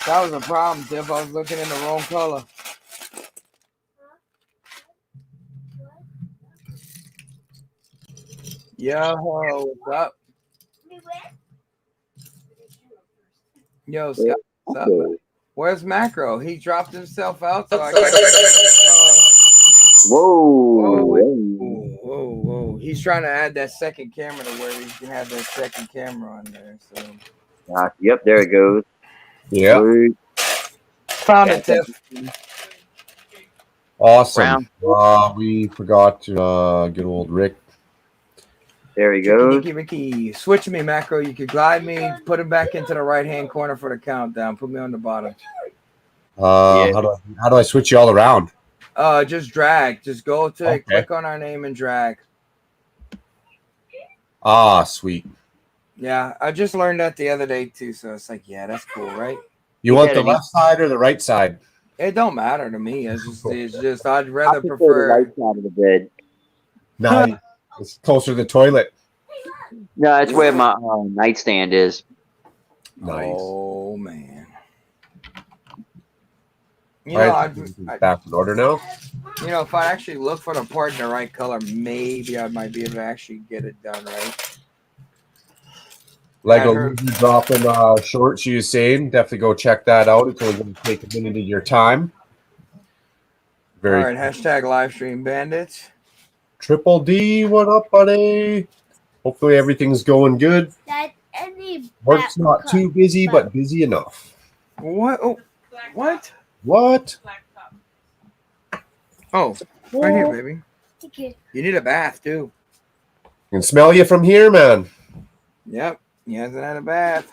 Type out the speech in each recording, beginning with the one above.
That was a problem, Tiff. I was looking in the wrong color. Yo, what's up? Yo, Scott, what's up? Where's Macro? He dropped himself out, so I got. Whoa! He's trying to add that second camera to where he can have that second camera on there. So. Yep, there it goes. Yeah. Found it, Tiff. Awesome. We forgot to good old Rick. There he goes. Ricky. Switch me, Macro. You could glide me, put him back into the right-hand corner for the countdown. Put me on the bottom. How do I switch you all around? Just drag. Just go to click on our name and drag. Ah, sweet. Yeah, I just learned that the other day too, so it's like, yeah, that's cool, right? You want the left side or the right side? It don't matter to me. It's just I'd rather prefer the right side of the bed. No, it's closer to the toilet. No, that's where my nightstand is. Nice. Oh man. Back in order now. You know, if I actually look for the part in the right color, maybe I might be able to actually get it done right. Lego dropping short, she was saying. Definitely go check that out. It's only going to take a minute of your time. All right, hashtag livestream bandits. Triple D, what up, buddy? Hopefully everything's going good. Work's not too busy, but busy enough. What? Oh, what? What? Oh, right here, baby. You need a bath, too. I can smell you from here, man. Yep. He hasn't had a bath.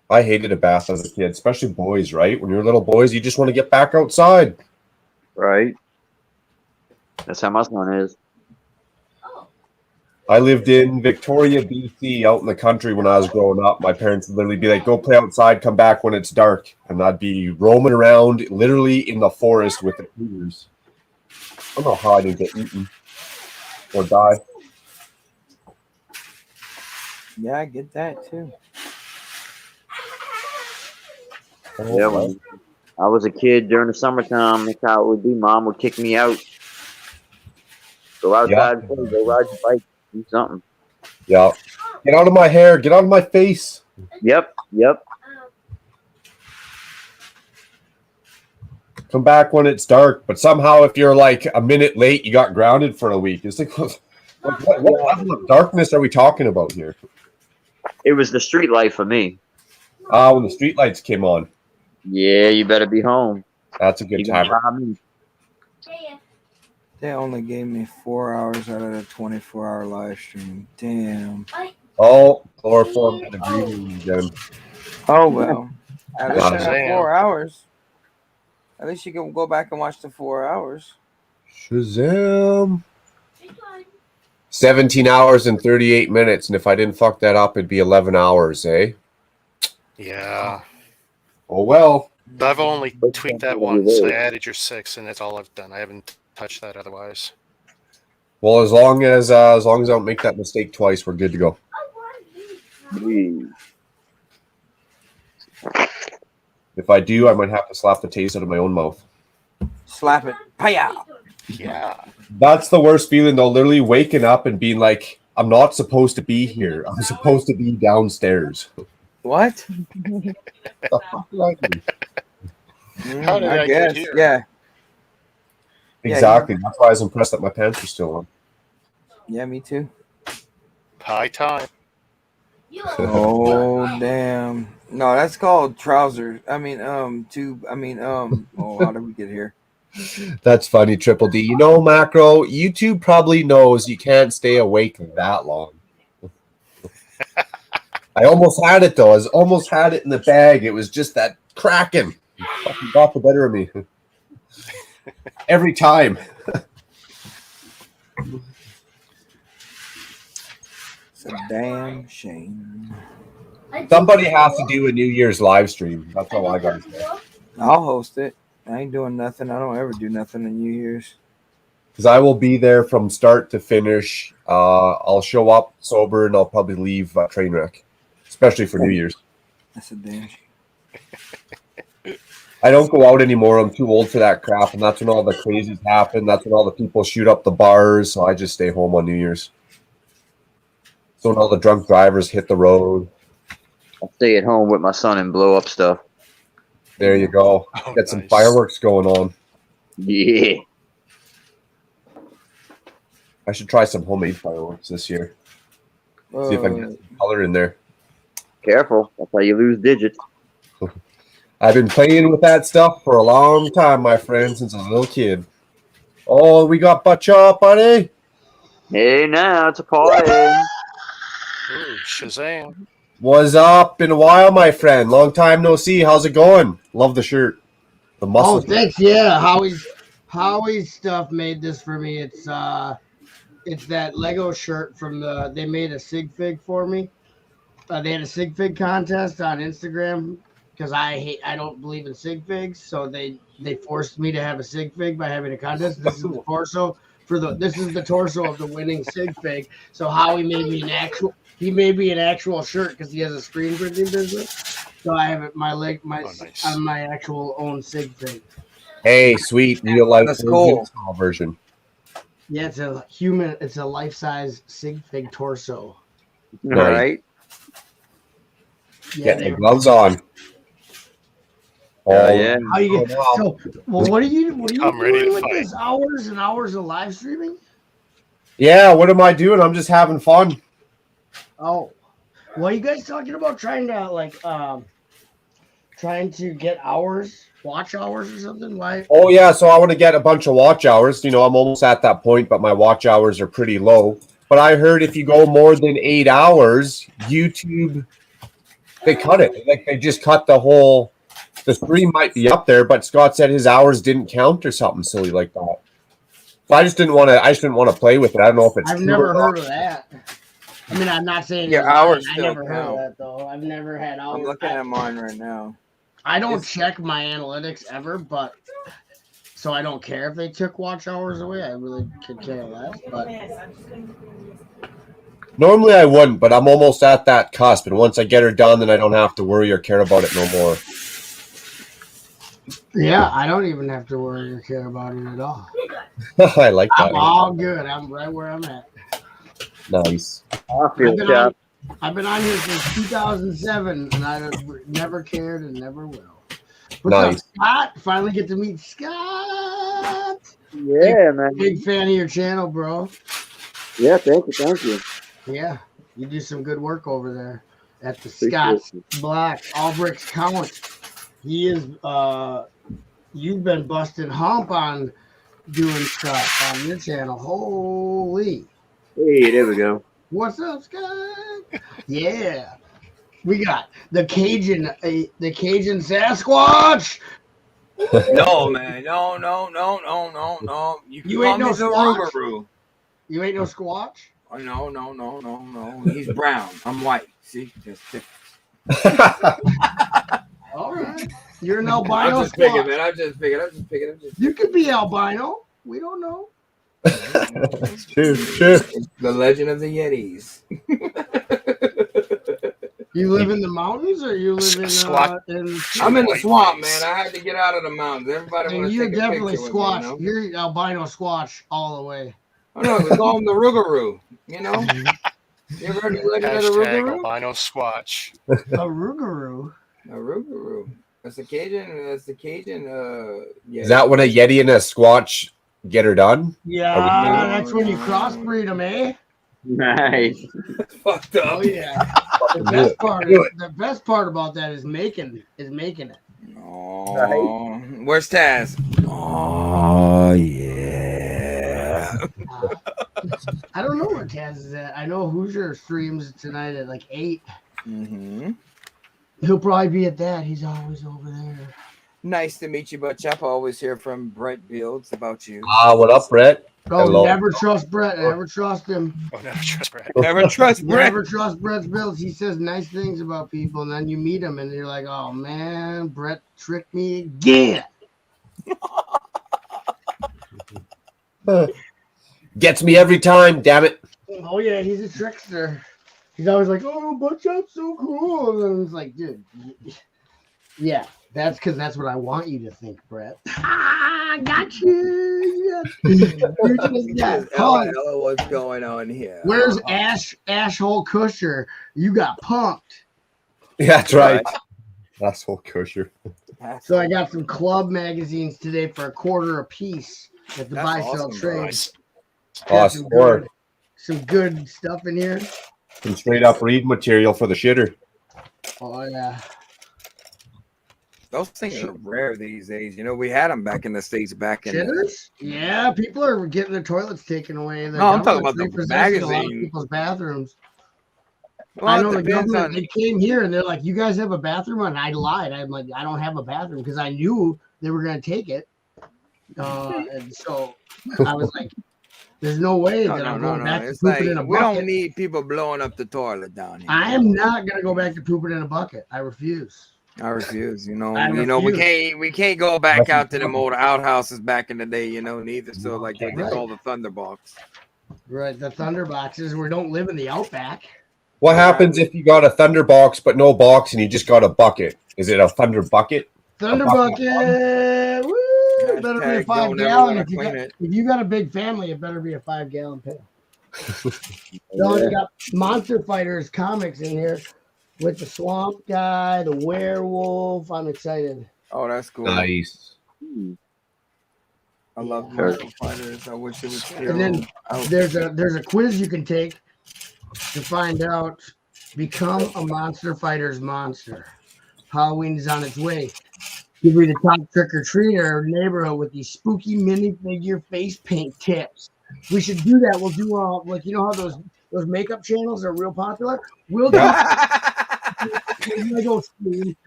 I hated a bath as a kid, especially boys, right? When you're little boys, you just want to get back outside. Right. That's how my son is. I lived in Victoria, BC, out in the country when I was growing up. My parents would literally be like, go play outside, come back when it's dark. And I'd be roaming around literally in the forest with the cougars. I don't know how I didn't get eaten or die. Yeah, I get that too. Yeah, when I was a kid during the summertime, that's how it would be. Mom would kick me out. Go outside, go ride your bike, do something. Yeah. Get out of my hair. Get out of my face. Yep. Come back when it's dark. But somehow if you're like a minute late, you got grounded for a week. It's like, what level of darkness are we talking about here? It was the street life for me. When the street lights came on. Yeah, you better be home. That's a good time. They only gave me 4 hours out of the 24-hour live stream. Damn. Oh, chloroform and agreement again. Oh, well. At least I have 4 hours. At least you can go back and watch the 4 hours. Shazam. 17 hours and 38 minutes. And if I didn't fuck that up, it'd be 11 hours, eh? Yeah. Oh, well. But I've only tweaked that once. I added your 6, and that's all I've done. I haven't touched that otherwise. Well, as long as I don't make that mistake twice, we're good to go. If I do, I might have to slap the taste out of my own mouth. Slap it. Hi-ya. Yeah. That's the worst feeling, though. Literally waking up and being like, I'm not supposed to be here. I'm supposed to be downstairs. What? How did I get here? Yeah. Exactly. That's why I was impressed that my pants were still on. Yeah, me too. High time. Oh, damn. No, that's called trousers. I mean, how did we get here? That's funny, Triple D. You know, Macro, YouTube probably knows you can't stay awake that long. I almost had it, though. I almost had it in the bag. It was just that cracking. Fucking got the better of me. Every time. It's a damn shame. Somebody has to do a New Year's live stream. That's all I got to say. I'll host it. I ain't doing nothing. I don't ever do nothing in New Year's. Because I will be there from start to finish. I'll show up sober and I'll probably leave train wreck, especially for New Year's. That's a damn shame. I don't go out anymore. I'm too old for that crap, and that's when all the crazies happen. That's when all the people shoot up the bars. So I just stay home on New Year's. So when all the drunk drivers hit the road. I stay at home with my son and blow up stuff. There you go. Oh, Get some nice. fireworks going on. Yeah. I should try some homemade fireworks this year. See if I can get some color in there. Careful. That's how you lose digits. I've been playing with that stuff for a long time, my friend, since I was a little kid. Oh, we got butt chop, buddy. Hey, now it's a party. Ooh, Shazam. What's up? Been a while, my friend. Long time no see. How's it going? Love the shirt. The Oh, muscles. thanks. Yeah, Howie's stuff made this for me. It's that Lego shirt from they made a sig fig for me. They had a sig fig contest on Instagram because I don't believe in sig figs, so they forced me to have a sig fig by having a contest. This is the torso the torso of the winning sig fig. So Howie made me an actual shirt because he has a screen printing business. So I have it nice. on my actual own sig fig. Hey, sweet real life. That's cool. Version. Yeah, it's a life-size sig fig torso. Nice. All right. Get the gloves on. Oh, Yeah. How you get, so, well, what are you I'm ready to doing with fight. this? Hours and hours of live streaming? Yeah, what am I doing? I'm just having fun. Oh, well, you guys talking about trying to get watch hours or something? Why? Oh, yeah, so I want to get a bunch of watch hours. I'm almost at that point, but my watch hours are pretty low. But I heard if you go more than 8 hours, YouTube, they cut it. Like, they just cut the stream might be up there, but Scott said his hours didn't count or something silly like that. So I just didn't want to play with it. I don't know if it's I've true never or not. heard of that. I mean, I'm not saying Your it's lying. hours I still never heard of count. that though. I've never had hours. I'm looking at mine right now. I don't check my analytics ever, but so I don't care if they took watch hours away. I really could care less. But Normally I wouldn't, but I'm almost at that cusp. And once I get her done, then I don't have to worry or care about it no more. yeah, I don't even have to worry or care about it at all. I like that. I'm all good. I'm right where I'm at. Nice. I feel chopped. I've been on here since 2007, and I've never cared and never will. What's Nice. up, Scott? Finally get to meet Scott. Yeah, man. Big fan of your channel, bro. Yeah, thank you. Yeah, you do some good work over there at the Appreciate Scott's you. Black All Bricks Count. He is. You've been busting hump on doing stuff on your channel. Holy. Hey, there we go. What's up, Scott? Yeah. We got the Cajun Sasquatch. No, man. No. You You call ain't me no the squatch? Rougarou. You ain't no Squatch? Oh, no. He's brown. I'm white. See? Just All right. You're an I'm albino just picking, Squatch. man. I'm just picking. You could be albino. We don't know. True. The legend of the Yetis. You live in the mountains, or you live in I'm in the White swamp, face. man. I had to get out of the mountains. Everybody And want to you're take a definitely picture with me, Squatch. You're albino Squatch all the way. Oh no, we call him the Rougarou. You ever heard the legend of the Hashtag Rougarou? albino squatch. A Rougarou. A Rougarou. That's the Cajun. Yeah. Is that when a Yeti and a Squatch get her done? Yeah, No, that's when you no. crossbreed them, eh? Nice. Fucked up. Oh yeah. The best part about that is making it. Oh, where's Taz? Oh yeah. I don't know where Taz is at. I know Hoosier streams tonight at like 8. Mm-hmm. He'll probably be at that. He's always over there. Nice to meet you, Butt Chop. I always hear from Brett Fields about you. What up, Brett? Oh, Hello. never trust Brett. Never trust him. Oh, never trust Brad. Never trust Brett. Never trust Brett's builds. He says nice things about people, and then you meet him, and you're like, oh, man, Brett tricked me again. Gets me every time, damn it. Oh, yeah, he's a trickster. He's always like, oh, Butt Chop's so cool. And then it's like, dude, Yeah, that's because that's what I want you to think, Brett. I got you. You just got Ella, punked. Ella, what's going on here? Where's Ashhole Kusher? You got punked. Yeah, that's right. Asshole kosher. So I got some club magazines today for $1 a piece at the That's buy sell awesome, trade. Nice. Got Score. some good stuff in here. Some straight up read material for the shitter. Oh yeah. Those things are rare these days. You know, we had them back in the States back in Shitters? Yeah, people are getting their toilets taken away. The No, I'm talking about government's the repossessing a lot of magazine. people's bathrooms. Well, I it know the depends government, on. they came here and they're like, you guys have a bathroom? And I lied. I'm like, I don't have a bathroom because I knew they were going to take it. And so I was like, there's no way that I'm going back to It's pooping like in a we don't bucket. need people blowing up the toilet down here. I am not going to go back to pooping in a bucket. I refuse. I refuse. You know, I we can't go back out to them old outhouses back in the day. You know, neither. So like they call the Thunderbox. Right, the thunder boxes. We don't live in the outback. What happens if you got a thunder box but no box and you just got a bucket? Is it a thunder bucket? Thunder bucket. Woo! It better be a 5-gallon. If you got a big family, it better be a 5-gallon pail. So you got Monster Fighters comics in here with the swamp guy, the werewolf. I'm excited. Oh, that's cool. Nice. I love Monster Fighters. I wish it was still. And then there's a quiz you can take to find out. Become a Monster Fighters monster. Halloween is on its way. Give me the top trick or treater neighborhood with these spooky minifigure face paint tips. We should do that. We'll do like you know how those makeup channels are real popular. We'll do.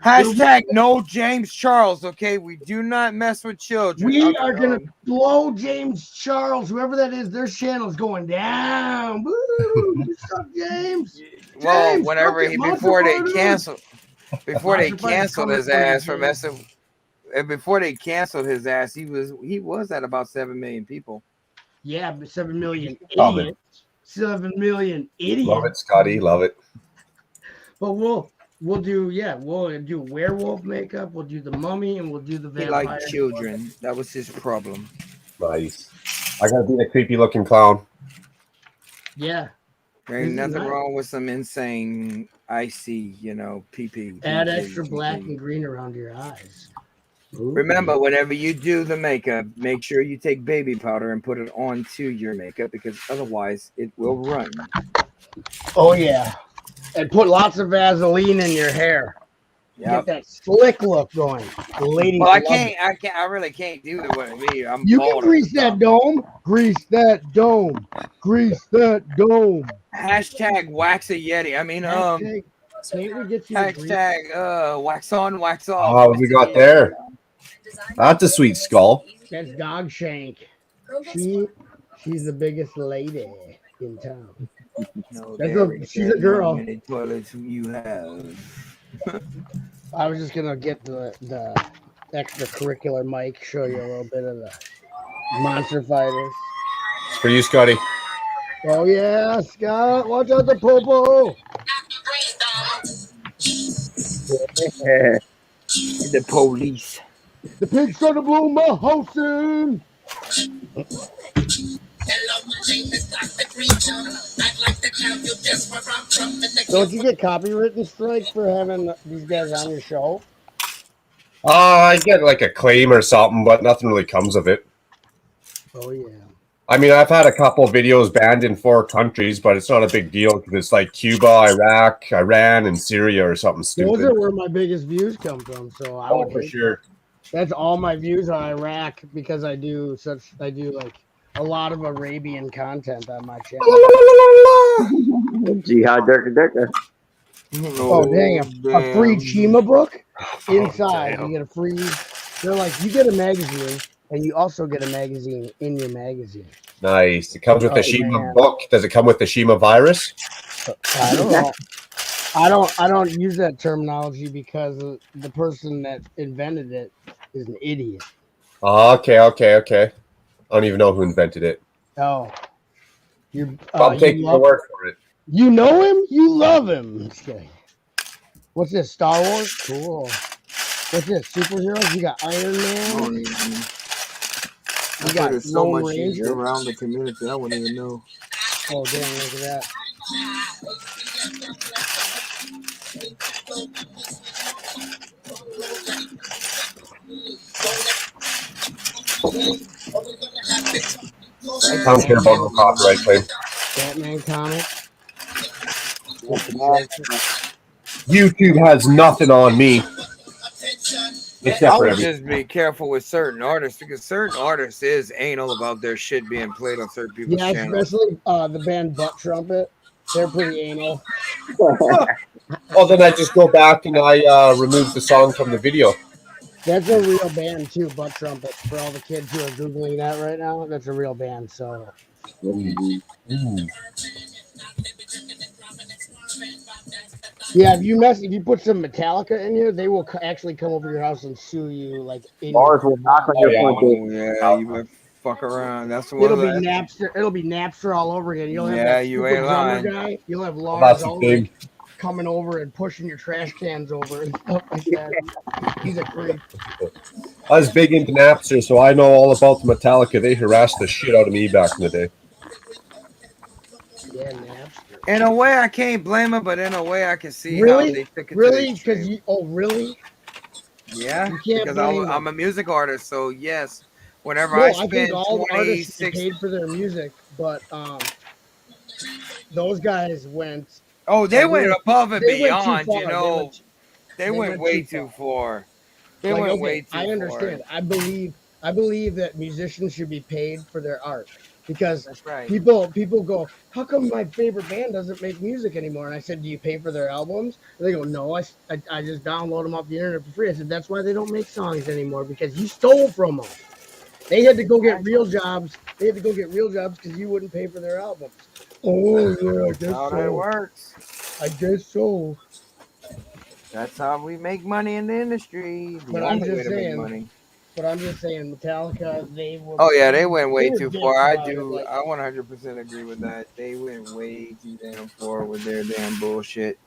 Hashtag no James Charles. Okay, we do not mess with children. We are gonna blow James Charles, whoever that is. Their channel's going down. Woo! What's up, James? Well, James, whenever before they canceled his ass for James. messing. And before they canceled his ass, he was at about 7 million people. Yeah, but 7 million idiots. 7 million idiots. Love it, Scotty. Love it. But we'll do we'll do werewolf makeup. We'll do the mummy, and we'll do the vampire. He liked children. That was his problem. Nice. I gotta be a creepy looking clown. Yeah. There ain't nothing wrong with some insane icy, PP. Add extra black and green around your eyes. Ooh. Remember, whenever you do the makeup, make sure you take baby powder and put it onto your makeup because otherwise it will run. Oh yeah, and put lots of Vaseline in your hair. Get that slick look going. The ladies. Well, I really can't do it with me. You can grease that dome. Grease that dome. Grease that dome. Hashtag wax a Yeti. I mean, hashtag wax on, wax off. Oh, what we got there? That's a sweet skull. That's Dog Shank. She's the biggest lady in town. She's a girl. How many toilets you have? I was just gonna get the extracurricular mic, show you a little bit of the Monster Fighters. It's for you, Scotty. Oh yeah, Scott! Watch out the popo. The police. The pig's trying to blow my house in. Don't you get copywritten strikes for having these guys on your show? I get like a claim or something, but nothing really comes of it. Oh yeah. I mean, I've had a couple videos banned in 4 countries, but it's not a big deal because it's like Cuba, Iraq, Iran, and Syria or something stupid. Those are where my biggest views come from. So I would for sure. That's all my views on Iraq because I do like a lot of Arabian content on my channel. Jihad Durka. Oh dang! A free Chima book inside. You get a free. They're like you get a magazine. And you also get a magazine in your magazine. Nice. It comes with the Shima book. Does it come with the Shima virus? I don't know. I don't use that terminology because the person that invented it is an idiot. Oh, okay. I don't even know who invented it. Oh. I'm taking your word for it. You know him? You love him. Okay. What's this? Star Wars? Cool. What's this? Superheroes? You got Iron I Man. don't even. You I got heard it's so Lone much used Ranger. around the community. I wouldn't even know. Oh, damn, look at that. I don't care about no copyright claim. Batman comic. YouTube has nothing on me. Except I for would everything. just be careful with certain artists because certain artists is anal about their shit being played on certain people's Yeah, channels. especially the band Butt Trumpet. They're pretty anal. Well, then I just go back and I remove the song from the video. That's a real band too, Butt Trumpet. For all the kids who are googling that right now, that's a real band. So yeah, if you put some Metallica in here, they will actually come over your house and sue you. Like in Bars will knock on your yeah. front door. Oh yeah, you better fuck around. That's one it'll of be the. Napster. It'll be Napster all over again. You'll have Yeah, that you stupid ain't drummer lying. guy. You'll have Well, Lars that's the Ulrich thing. coming over and pushing your trash cans over and stuff like that. He's a creep. I was big into Napster, so I know all about the Metallica. They harassed the shit out of me back in the day. Yeah, Napster. In a way, I can't blame them, but in a way, I can see how Really? they took it Really? to the Because extreme. you? Oh, really? Yeah, You can't because blame I'm them. a music artist, so yes, whenever No, I I think spend all artists should be 26, paid for their music, but those guys went oh, a they went little. above and They went too beyond. You far. know, they They went went way too too far. far. They Like, went okay, way I too understand. far. I believe that musicians should be paid for their art because That's right. people go, how come my favorite band doesn't make music anymore? And I said, do you pay for their albums? And they go, no, I just download them off the internet for free. I said, that's why they don't make songs anymore because you stole from them. They had to go get real jobs. They had to go get real jobs because you wouldn't pay for their albums. Oh yeah, I That's guess how that so. works. I guess so. That's how we make money in the industry. The But I'm only way just to make saying. money. But I'm just saying, Metallica, they were. Oh yeah, they went way were too dicks far. I about it, do. like- I 100% agree with that. They went way too damn far with their damn bullshit.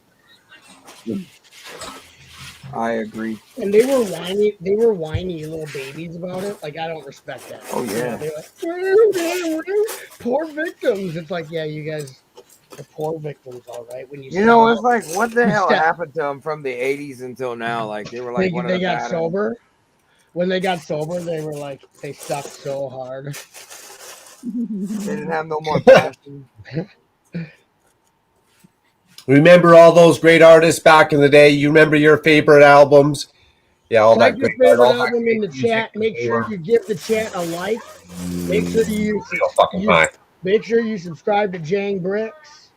I agree. And they were whiny. They were whiny little babies about it. Like I don't respect that. Oh, yeah. They're like, poor victims. It's like, yeah, you guys are poor victims, all right. When you You know, sell it's like what the You hell step- happened to them from the 80s until now? Like they were like one of they the got bad. sober. When they got sober, they were like they sucked so hard. They didn't have no more passion. Remember all those great artists back in the day? You remember your favorite albums? Yeah, all Type that your good favorite all that album in the great music. chat. Make sure you give the chat a like. Make sure you Real fucking high. make sure you subscribe to Jang Bricks.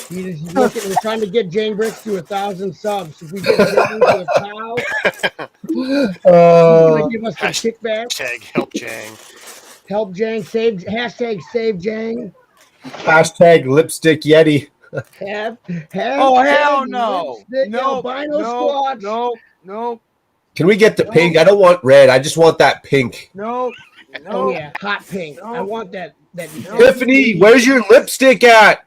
He's looking. We're trying to get Jang Bricks to 1,000 subs. If we get Jang to a cow, he's gonna give us some kickback. Hashtag help Jang. Help Jang. Save Jang. Hashtag lipstick Yeti. Oh hell no! Nope. Albino Squatch. Nope. Can we get the pink? I don't want red. I just want that pink. Nope. Oh yeah, hot pink. I want that. Tiffany, where's your lipstick at?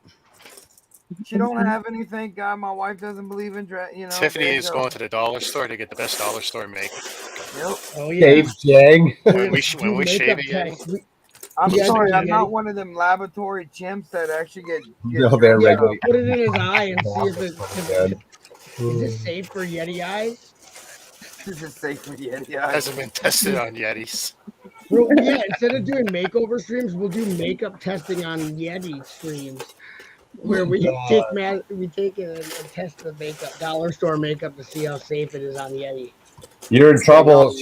She don't have anything. God, my wife doesn't believe in dress. You know. Tiffany there you is go. going to the dollar store to get the best dollar store makeup. Yep. Oh yeah. Dave Jang. When we Do shave makeup it, Yeti. tests. I'm Yeah, sorry, I'm yeah. not one of them laboratory chimps that actually get No, they're Yeah, regular. put it in his eye and see if it Man. is this safe for Yeti eyes. This is safe for Yeti. Hasn't been tested on Yetis. Well, yeah, instead of doing makeover streams, we'll do makeup testing on Yeti streams, where we take and test the makeup, dollar store makeup, to see how safe it is on Yeti. You're in trouble.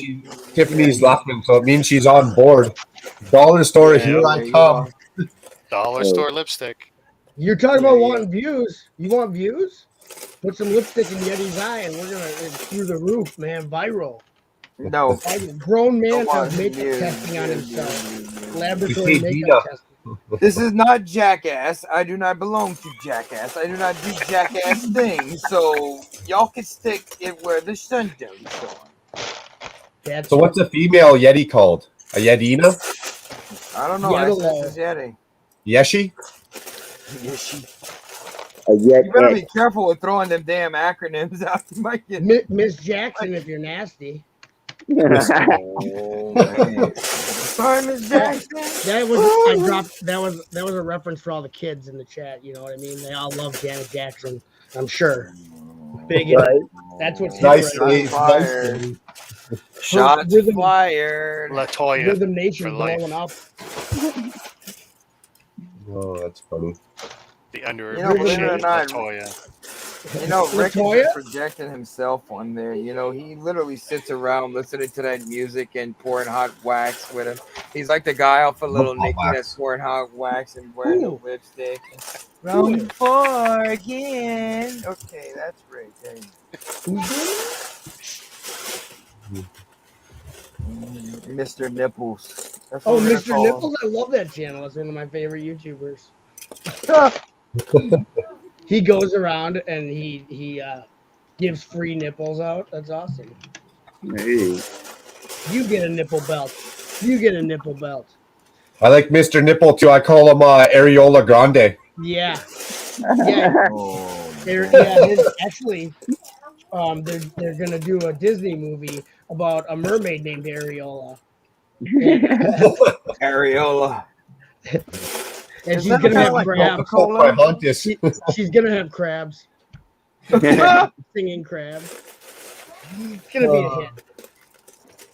Tiffany's laughing, so it means she's on board. Dollar store, Yeah, here I you come. Dollar store lipstick. You're talking about wanting views. You want views? Put some lipstick in Yeti's eye, and we're gonna it's through the roof, man. Viral. No. Grown man Come on, does makeup yeah, testing on yeah, himself. yeah. Laboratory You say makeup testing. This is not Jackass. I do not belong to Jackass. I do not do Jackass things. So y'all can stick it where the sun don't shine. So what's a female Yeti called? A Yetina? I don't know. I Yellow. said this Yeti. Yeshi? You better be careful with throwing them damn acronyms out. You might get Miss Jackson if you're nasty. Oh man. Sorry, Miss Jackson. That was a reference for all the kids in the chat. You know what I mean? They all love Janet Jackson. I'm sure. Big in it. That's what's hit Nice, right Dave. now. Nice, Fired. Dave. Shots Rhythm- fired. Latoya Rhythm for Nation life. blowing up. Oh, that's funny. The You know, believe it or underappreciated not, Latoya. you know, Rick is Latoya? just projecting himself on there. You know, he literally sits around listening to that music and pouring hot wax with him. He's like the guy off of Little Hot Nicky wax. that's pouring hot wax and wearing no Ooh. lipstick. Who Round is? 4 again. Okay, that's Rick. There you go. Mr. Nipples. That's Oh, what we're gonna Mr. call him. Nipples, I love that channel. It's one of my favorite YouTubers. He goes around and he gives free nipples out. That's awesome. Hey. You get a nipple belt. You get a nipple belt. I like Mr. Nipple too. I call him Areola Grande. Yeah. Yeah. Oh, Actually, they're gonna do a Disney movie about a mermaid named Areola. Areola. And Is she's that gonna kinda have like crabs. Coca-Cola? Huntus. She's gonna have crabs. Singing crabs. It's gonna be a hit.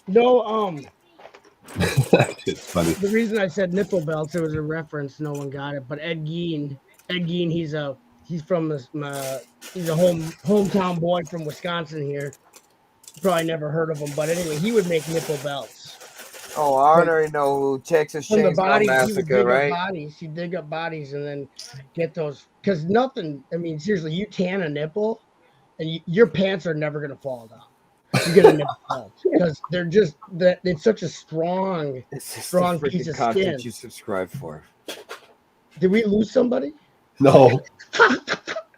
No, It's funny. the reason I said nipple belts, it was a reference. No one got it, but Ed Gein, he's from this. He's a hometown boy from Wisconsin here. Probably never heard of him, but anyway, he would make nipple belts. Oh, I already know who Texas From the Chainsaw bodies, he would Massacre, dig right? up bodies. He'd dig up bodies and then get those. Because nothing. I mean, seriously, you tan a nipple, and your pants are never gonna fall down. You get a nipple belt because they're just that. It's such a strong. This is Strong the piece freaking of content skin. you subscribe for. Did we lose somebody? No.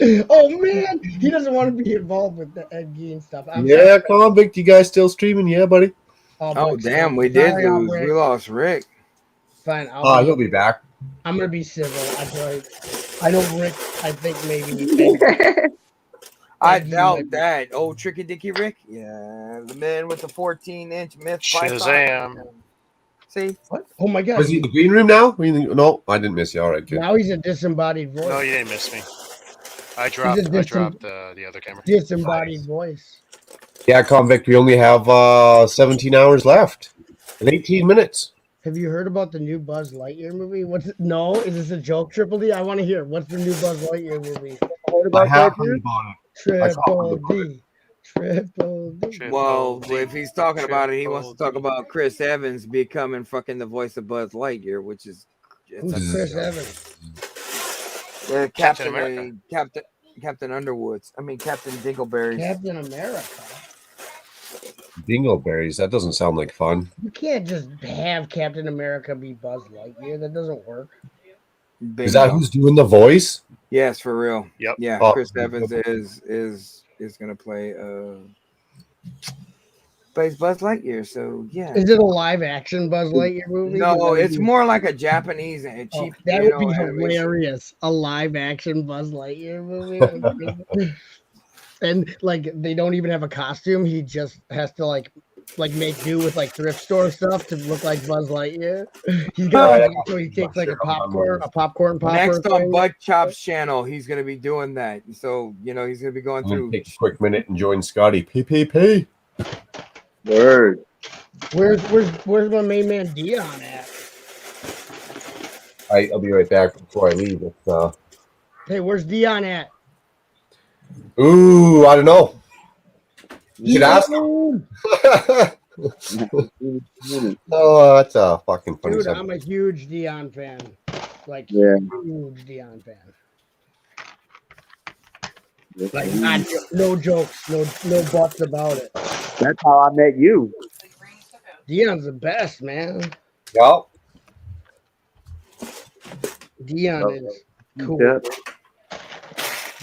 Oh man, he doesn't want to be involved with the Ed Gein stuff. Yeah, Convict, you guys still streaming? Yeah, buddy. Oh, damn, we did lose. We lost Rick. Fine, He'll be back. I'm gonna be civil. I know Rick. I think maybe. I doubt that. Oh, Tricky Dicky Rick? Yeah, the man with the 14-inch myth python. Shazam. See? What? Oh my god. Was he in the green room now? No, I didn't miss you. All right, good. Now he's a disembodied voice. No, you didn't miss me. I dropped the other camera. Disembodied voice. Yeah, Convict, we only have 17 hours left and 18 minutes. Have you heard about the new Buzz Lightyear movie? No, is this a joke, Triple D? I want to hear. What's the new Buzz Lightyear movie? I have heard about it. Triple D. Triple D. Well, if he's talking about it, he wants to talk about Chris Evans becoming fucking the voice of Buzz Lightyear, which is Who's Chris Evans? Captain Underwood's. I mean, Captain Dingleberry's. Captain America. Dingleberries. That doesn't sound like fun. You can't just have Captain America be Buzz Lightyear. That doesn't work. Is that who's doing the voice? Yes, for real. Yep. Yeah, Oh. Chris Evans is gonna play plays Buzz Lightyear. So yeah. Is it a live action Buzz Lightyear movie? No, it's more like a Japanese and cheap. That would be hilarious. A live action Buzz Lightyear movie. And like they don't even have a costume. He just has to like make do with like thrift store stuff to look like Buzz Lightyear. He's got so he takes like a popcorn popper. Next on Butt Chop's channel, he's gonna be doing that. So he's gonna be going through. Take a quick minute and join Scotty. PPP. Word. Where's my main man Dion at? I'll be right back before I leave. Hey, where's Dion at? Ooh, I don't know. You should ask him. Oh, that's a fucking funny. Dude, I'm a huge Dion fan. Like, huge Dion fan. Like, no jokes, no buts about it. That's how I met you. Dion's the best, man. Yeah. Dion is cool. Yeah.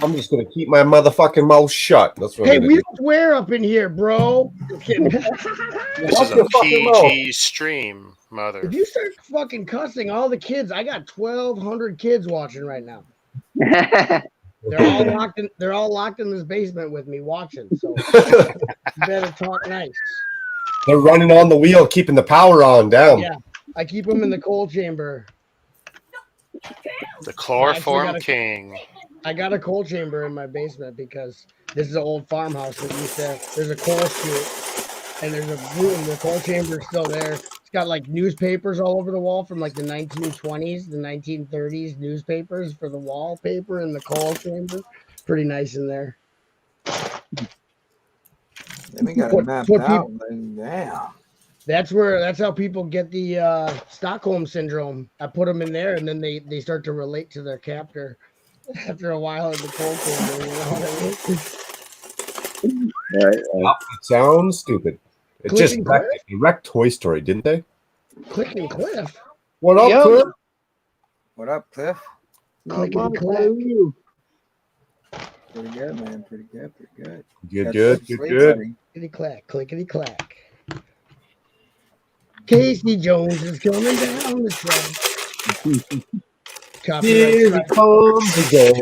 I'm just gonna keep my motherfucking mouth shut. That's what. Hey, we don't swear up in here, bro. This is a PG stream, mother. If you start fucking cussing all the kids, I got 1,200 kids watching right now. They're all locked in this basement with me watching. So you better talk nice. They're running on the wheel, keeping the power on down. Yeah, I keep them in the coal chamber. The chloroform king. I got a coal chamber in my basement because this is an old farmhouse that used to. There's a coal chute, and there's a room. The coal chamber is still there. It's got like newspapers all over the wall from like the 1920s, the 1930s newspapers for the wallpaper in the coal chamber. Pretty nice in there. Then we got it mapped out. Damn. That's how people get the Stockholm syndrome. I put them in there, and then they start to relate to their captor after a while in the cold chamber. You know what I mean? Right. It sounds stupid. It Click just and wrecked, Cliff? it wrecked Toy Story, didn't they? Click and Cliff. What up, Yo. Cliff? What up, Cliff? Click Not and much, Cliff. how are you? Pretty good, man. Pretty good. Pretty good. Good, Got good, some good, sleep, good. buddy. Clickety clack, clickety clack. Casey Jones is coming down the track. Copyright Here strike. he comes again.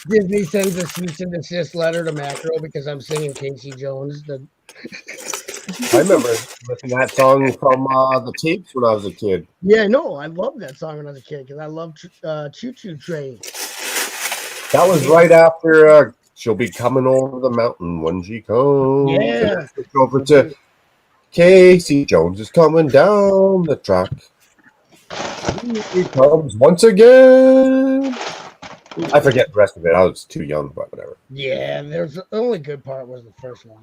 Disney sends a cease and desist letter to Macro because I'm singing Casey Jones. I remember listening to that song from the tapes when I was a kid. Yeah, no, I love that song when I was a kid because I love Choo Choo Train. That was right after she'll be coming over the mountain when she comes. Yeah. Switch over to Casey Jones is coming down the track. Here he comes once again. I forget the rest of it. I was too young, but whatever. Yeah, there's the only good part was the first line.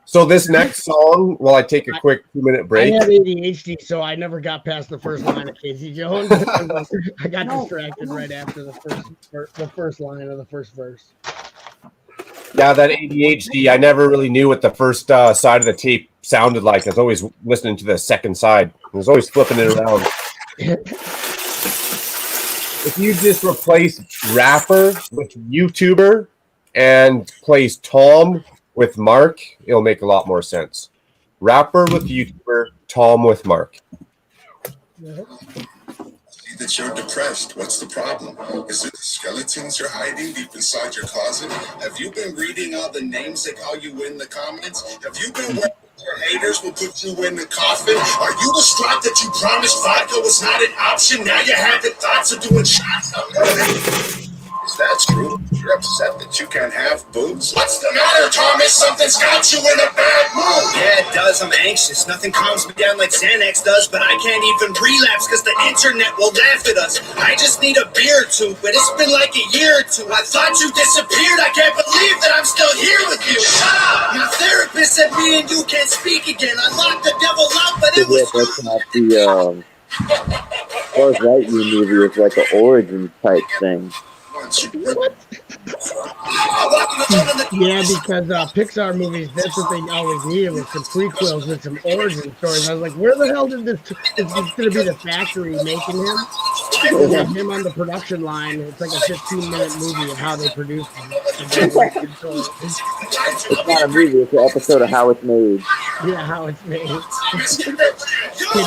So this next song, while I take a quick 2-minute break. I had ADHD, so I never got past the first line of Casey Jones. I got distracted right after the first line of the first verse. Yeah, that ADHD, I never really knew what the first side of the tape sounded like. I was always listening to the second side. I was always flipping it around. If you just replace rapper with YouTuber and place Tom with Mark, it'll make a lot more sense. Rapper with YouTuber, Tom with Mark. See that you're depressed. What's the problem? Is it the skeletons you're hiding deep inside your closet? Have you been reading all the names they call you in the comments? Have you been worried your haters will put you in the coffin? Are you distraught that you promised vodka was not an option? Now you have the thoughts of doing shots. Is that true? You're upset that you can't have booze? What's the matter, Thomas? Something's got you in a bad mood. Yeah, it does. I'm anxious. Nothing calms me down like Xanax does, but I can't even relapse because the internet will laugh at us. I just need a beer or two, but it's been like a year or two. I thought you disappeared. I can't believe that I'm still here with you. Shut up! My therapist said me and you can't speak again. I locked the devil out, but it was That's not the Buzz Lightyear movie is like an origin type thing. Yeah, because Pixar movies, that's what they always needed was some prequels with some origin stories. I was like, where the hell did this? It's going to be the factory making him. They have him on the production line. It's like a 15-minute movie of how they produced him. It's not a movie, it's an episode of How It's Made. Yeah, how it's made. Kids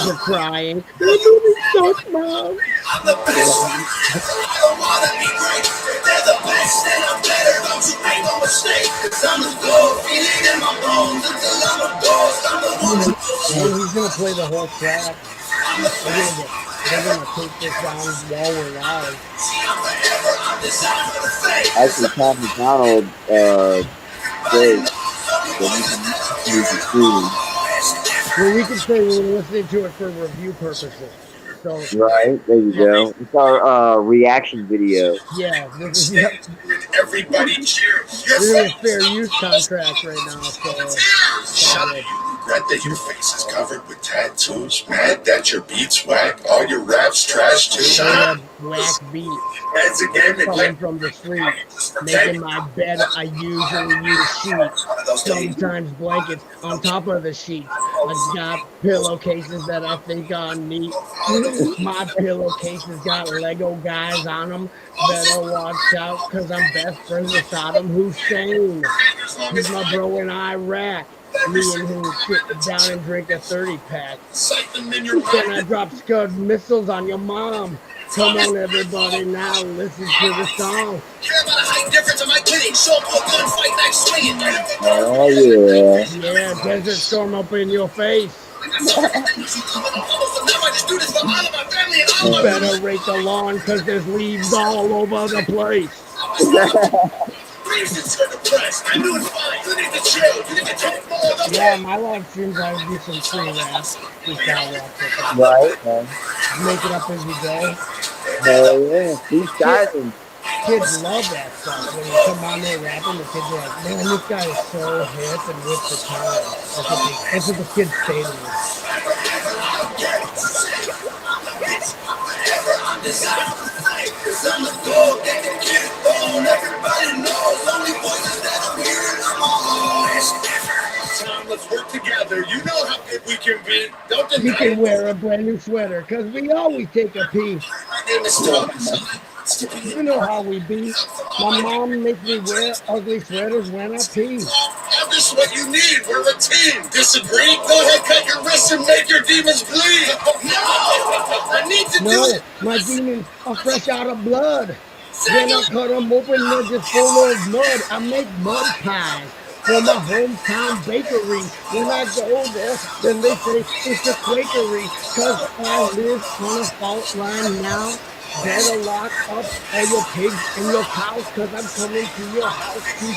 are crying. The movie sucks, Mom. I'm the best. I don't wanna be great. They're the best and I'm better. Don't you make no mistake. Cause I'm the gold. Feel it in my bones until I'm a ghost. I'm the one. And he's gonna play the whole track. They're gonna take this down while we're live. Actually, Tom McDonald says Well, we can say we're listening to it for review purposes. So right, there you go. It's our reaction video. yeah, this is Everybody cheer. we're in a fair use contract right now. So Shut up. Regret that your face is covered with tattoos. Mad that your beats whack. All your raps trash too. they have whack beat Heads again, coming neglect. from the street. Making my bed, I usually use sheets. Sometimes blankets on top of the sheets. I got pillowcases that I think are neat. My pillowcases got Lego guys on them. Better watch out, cause I'm best friends with Saddam Hussein. He's my bro in Iraq. Me and him sit down and drink a 30-pack. Sight them in your Then I mind. drop Scud missiles on your mom. Come on, everybody, now listen to the song. Care about a height difference, am I kidding? Show up to a gunfight like swinging. Oh yeah. Yeah, Desert Storm up in your face. You better rake the lawn because there's leaves all over the place. Yeah, my live streams I do some free raps, freestyle raps like that. Right. Man. Make it up as you go. Hell yeah. Freestyling. Kids love that stuff. When you come on there rapping, the kids are like, "Man, this guy is so hip and with the times." That's what the kids say to me. Let's work together. You know how good we can be. Don't You can wear a brand new sweater because we always take a pee. My name is Thomas. You know how we be. My mom makes me wear ugly sweaters when I pee. I'm just what you need. We're a team. Disagree? Go ahead, cut your wrists and make your demons bleed. No! I need to do it. My demons are fresh out of blood. When I cut them open, they're just full of mud. I make mud pies for my hometown bakery. When I go there, then they say it's a Quakery. Cause I live on a fault line now. Better lock up all your pigs and your cows, cause I'm coming to your house to steal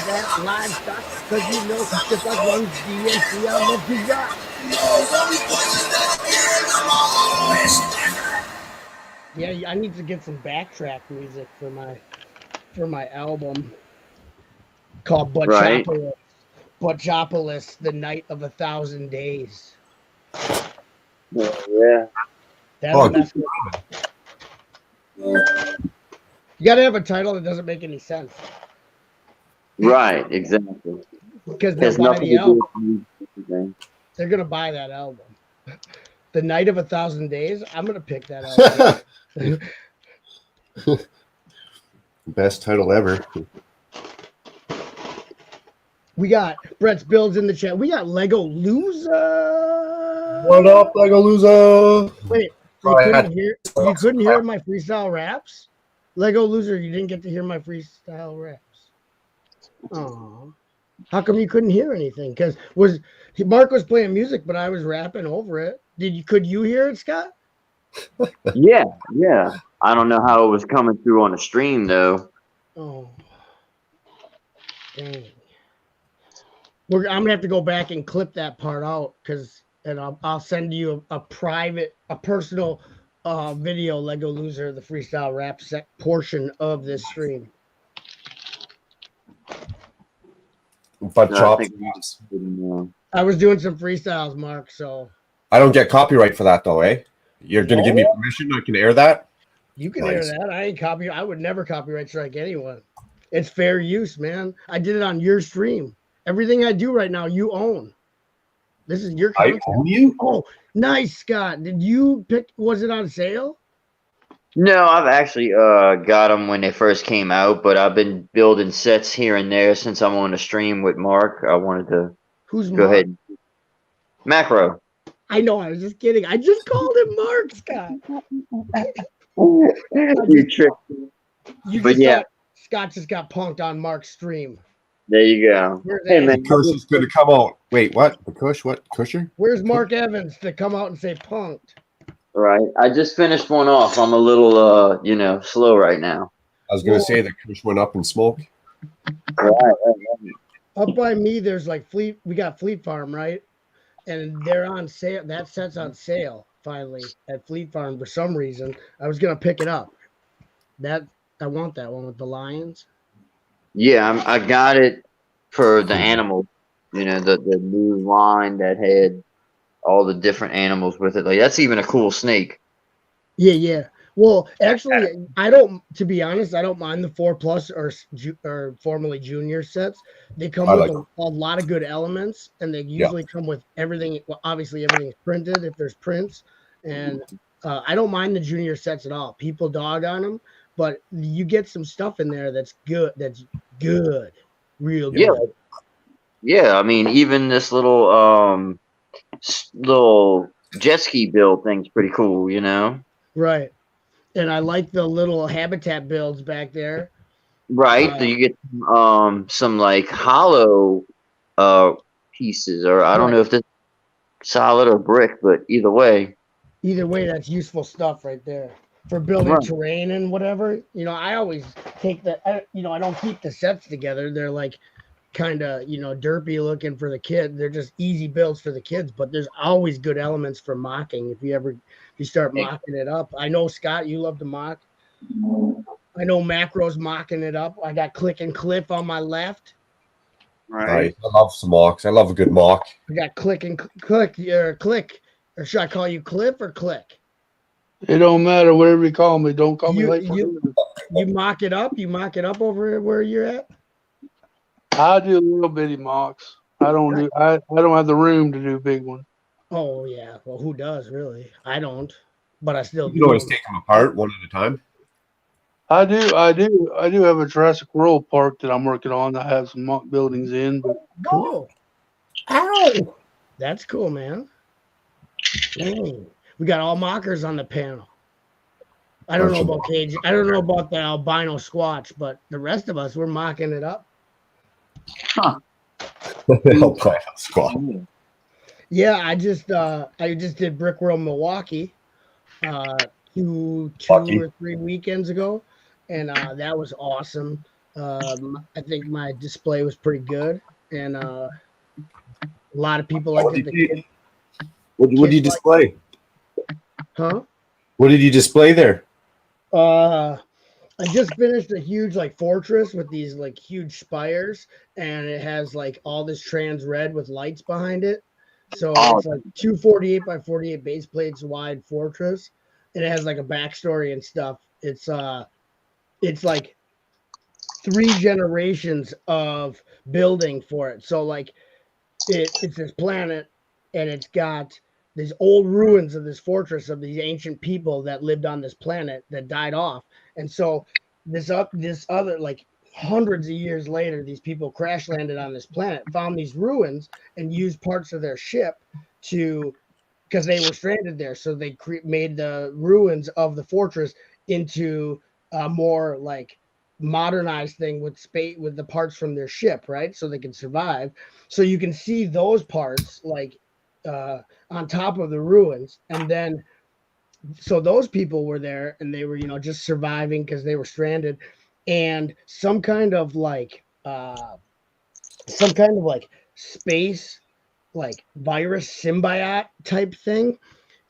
that livestock. Cause you know, just like one DNC, I'm a big Yeah, I need to get some backtrack music for my album called Butchopolis. Butchopolis, The Night of 1,000 Days. Yeah. That's you gotta have a title that doesn't make any sense. Right, exactly. Because they'll buy the album. They're gonna buy that album. The Night of 1,000 Days. I'm gonna pick that album. Best title ever. We got Brett's builds in the chat. We got Lego Loser. What up, Lego Loser? Wait, you couldn't hear my freestyle raps? Lego Loser, you didn't get to hear my freestyle raps. Oh, how come you couldn't hear anything? Because Mark was playing music, but I was rapping over it. Could you hear it, Scott? Yeah. I don't know how it was coming through on the stream though. Oh, dang. I'm gonna have to go back and clip that part out and I'll send you a personal video, Lego Loser, the freestyle rap portion of this stream. But I was doing some freestyles, Mark, so I don't get copyright for that though, eh? You're gonna give me permission I can air that? You can air that. I would never copyright strike anyone. It's fair use, man. I did it on your stream. Everything I do right now, you own. This is your content. I own you? Oh, nice, Scott. Did you pick? Was it on sale? No, I've actually got them when they first came out, but I've been building sets here and there since I'm on the stream with Mark. I wanted to go ahead. Macro. I know. I was just kidding. I just called him Mark, Scott. You tricked me. But yeah, Scott just got punked on Mark's stream. There you go. Hey man, the Kush is going to come out. Wait, what? The Kush? What? Kusher? Where's Mark Evans to come out and say punked? Right. I just finished one off. I'm a little, slow right now. I was going to say the Kush went up in smoke. Right. Up by me, there's like we got Fleet Farm, right? And they're on sale. That set's on sale finally at Fleet Farm for some reason. I was going to pick it up. I want that one with the lions. Yeah, I got it for the animals. The new line that had all the different animals with it. Like that's even a cool snake. Yeah. Well, actually, to be honest, I don't mind the 4+ or formerly junior sets. They come with a lot of good elements, and they usually come with everything. Well, obviously, everything's printed if there's prints, and I don't mind the junior sets at all. People dog on them, but you get some stuff in there that's good. Real good. Yeah. I mean, even this little jet ski build thing's pretty cool. Right. and I like the little habitat builds back there. Right. So you get some like hollow pieces, or I don't know Right. if this solid or brick, but either way. Either way, that's useful stuff right there for building Right. terrain and whatever. I always take I don't keep the sets together. They're like kind of, derpy looking for the kid. They're just easy builds for the kids, but there's always good elements for mocking if you start mocking it up. I know, Scott, you love to mock. I know Macro's mocking it up. I got Click and Cliff on my left. Right. I love some mocks. I love a good mock. I got Click and Click, or Click, or should I call you Cliff or Click? It don't matter whatever you call me. Don't call me You like you mock it up. You mock it up over where you're at. I do little bitty mocks. I don't have the room to do big ones. Oh yeah. Well, who does really? I don't, but I still You can do. always take them apart one at a time. I do have a Jurassic World park that I'm working on that has some mock buildings in, but Cool. Ow! That's cool, man. Dang. We got all mockers on the panel. I don't know about Cage. I don't know about the albino squatch, but the rest of us, we're mocking it up. Huh. Squad. Yeah, I just did Brickworld Milwaukee 2 or 3 weekends ago, and that was awesome. I think my display was pretty good, and a lot of people liked it. What did you display? Huh? What did you display there? I just finished a huge fortress with these huge spires, and it has all this trans red with lights behind it. So it's 248 by 48 base plates wide fortress, and it has a backstory and stuff. It's 3 generations of building for it. So it's this planet, and it's got these old ruins of this fortress of these ancient people that lived on this planet that died off. And so this other hundreds of years later, these people crash landed on this planet, found these ruins, and used parts of their ship because they were stranded there. So they made the ruins of the fortress into a more modernized thing with space, with the parts from their ship, right? So they can survive. So you can see those parts on top of the ruins. And then so those people were there, and they were just surviving because they were stranded, and some kind of space virus symbiote type thing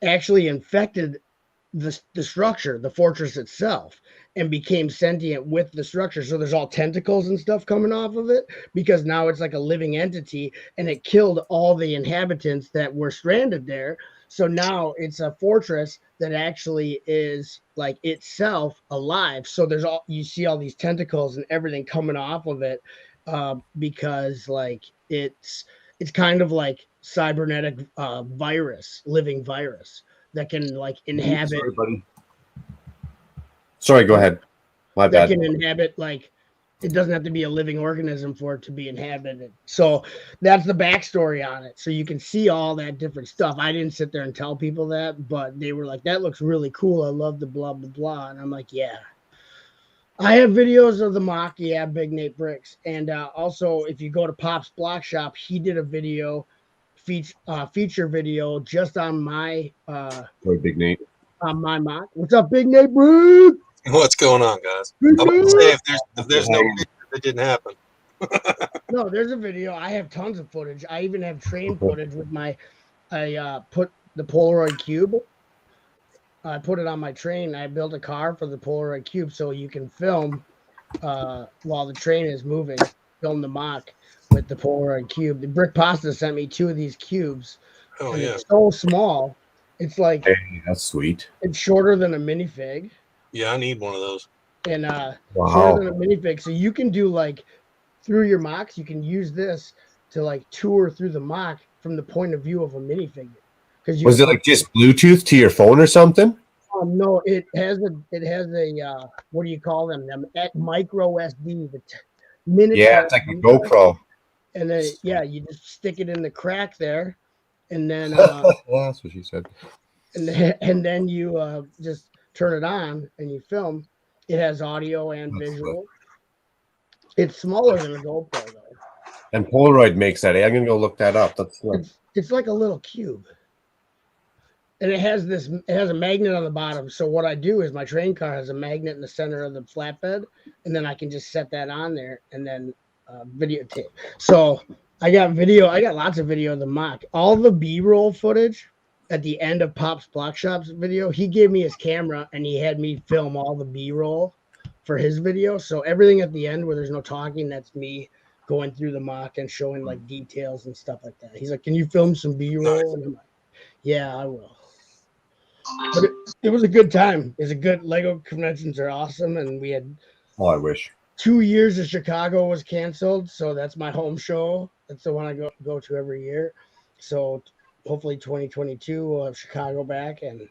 actually infected the structure, the fortress itself, and became sentient with the structure. So there's all tentacles and stuff coming off of it, because now it's like a living entity, and it killed all the inhabitants that were stranded there. So now it's a fortress that actually is itself alive. So you see all these tentacles and everything coming off of it, because it's kind of like cybernetic living virus that can inhabit. Sorry, buddy. Sorry, go ahead. My bad. That can inhabit it doesn't have to be a living organism for it to be inhabited. So that's the backstory on it. So you can see all that different stuff. I didn't sit there and tell people that, but they were like, "That looks really cool. I love the blah blah blah." And I'm like, "Yeah." I have videos of the mock, Big Nate Bricks, and also if you go to Pop's Block Shop, he did a video, feature video just on my Big Nate. On my mock. What's up, Big Nate Bricks? What's going on, guys? I would say if there's no picture, it didn't happen. No, there's a video. I have tons of footage. I even have train footage with I put the Polaroid cube. I put it on my train. I built a car for the Polaroid cube so you can film while the train is moving. Film the mock with the Polaroid cube. The Brick Pasta sent me 2 of these cubes. Oh yeah. It's so small. It's hey, that's sweet. It's shorter than a minifig. Yeah, I need one of those. And wow. Shorter than a minifig. So you can do through your mocks, you can use this to tour through the mock from the point of view of a minifigure. Was it just Bluetooth to your phone or something? No, it has a what do you call them? Micro SD. Yeah, it's like a GoPro. And then you just stick it in the crack there, and then that's what she said. And then you just turn it on, and you film. It has audio and visual. It's smaller than a GoPro though. And Polaroid makes that. I'm gonna go look that up. It's like a little cube. And it has a magnet on the bottom. So what I do is my train car has a magnet in the center of the flatbed, and then I can just set that on there and then videotape. So I got lots of video of the mock. All the B-roll footage at the end of Pop's Block Shop's video, he gave me his camera and he had me film all the B-roll for his video. So everything at the end where there's no talking, that's me going through the mock and showing like details and stuff like that. He's like, "Can you film some B-roll?" And I'm like, "Yeah, I will." But it was a good time. It's a good Lego conventions are awesome, and we had. Oh, I wish. 2 years of Chicago was canceled, so that's my home show. That's the one I go to every year. So hopefully 2022 we'll have Chicago back and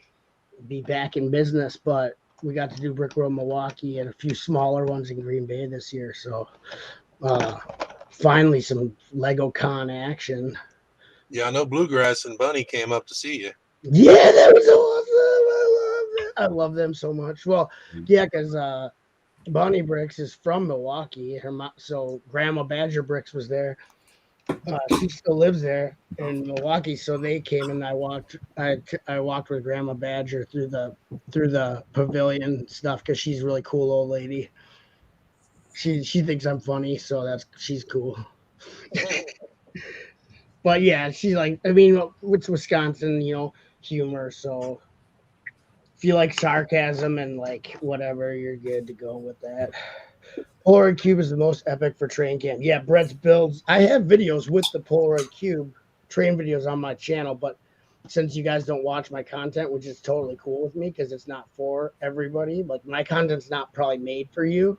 be back in business. But we got to do Brick Road Milwaukee and a few smaller ones in Green Bay this year. So finally some Lego Con action. Yeah, I know Bluegrass and Bunny came up to see you. Yeah, that was awesome. I love them so much. Well, yeah, because Bonnie Bricks is from Milwaukee. So Grandma Badger Bricks was there. She still lives there in Milwaukee. So they came and I walked with Grandma Badger through the pavilion stuff because she's a really cool old lady. She thinks I'm funny, so she's cool. But yeah, she's like, I mean, it's Wisconsin, humor. So if you like sarcasm and like whatever, you're good to go with that. Polaroid Cube is the most epic for train cam. Yeah, Brett's builds. I have videos with the Polaroid Cube, train videos on my channel, but since you guys don't watch my content, which is totally cool with me because it's not for everybody, like my content's not probably made for you,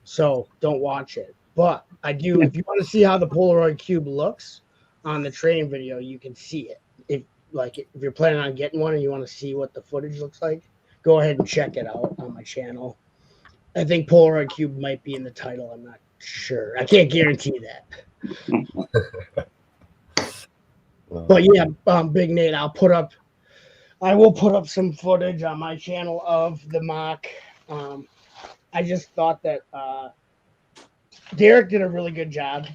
so don't watch it. But I do, if you want to see how the Polaroid Cube looks on the train video, you can see it. If you're planning on getting one and you want to see what the footage looks like, go ahead and check it out on my channel. I think Polaroid Cube might be in the title. I'm not sure. I can't guarantee that. But yeah, Big Nate, I will put up some footage on my channel of the mock. I just thought that Derek did a really good job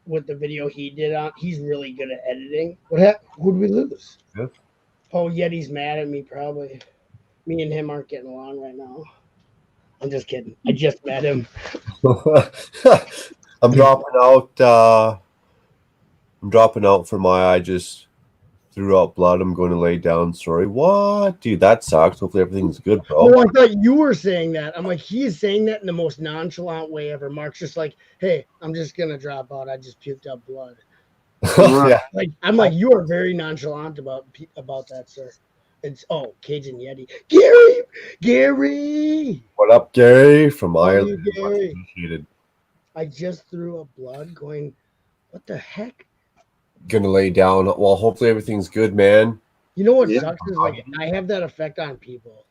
with the video he did on. He's really good at editing. What happened? Who'd we lose? Yes. Oh, Yeti's mad at me probably. Me and him aren't getting along right now. I'm just kidding. I just met him. I'm dropping out for I just threw out blood. I'm going to lay down. Sorry. What? Dude, that sucks. Hopefully everything's good, bro. Oh, I thought you were saying that. I'm like, he is saying that in the most nonchalant way ever. Mark's just like, hey, I'm just going to drop out. I just puked up blood. Yeah. I'm like, you are very nonchalant about that, sir. It's Cajun Yeti. Gary. What up, Gary? From Ireland. Gary? I just threw up blood going, what the heck? Gonna lay down. Well, hopefully everything's good, man. You know what sucks is like I have that effect on people.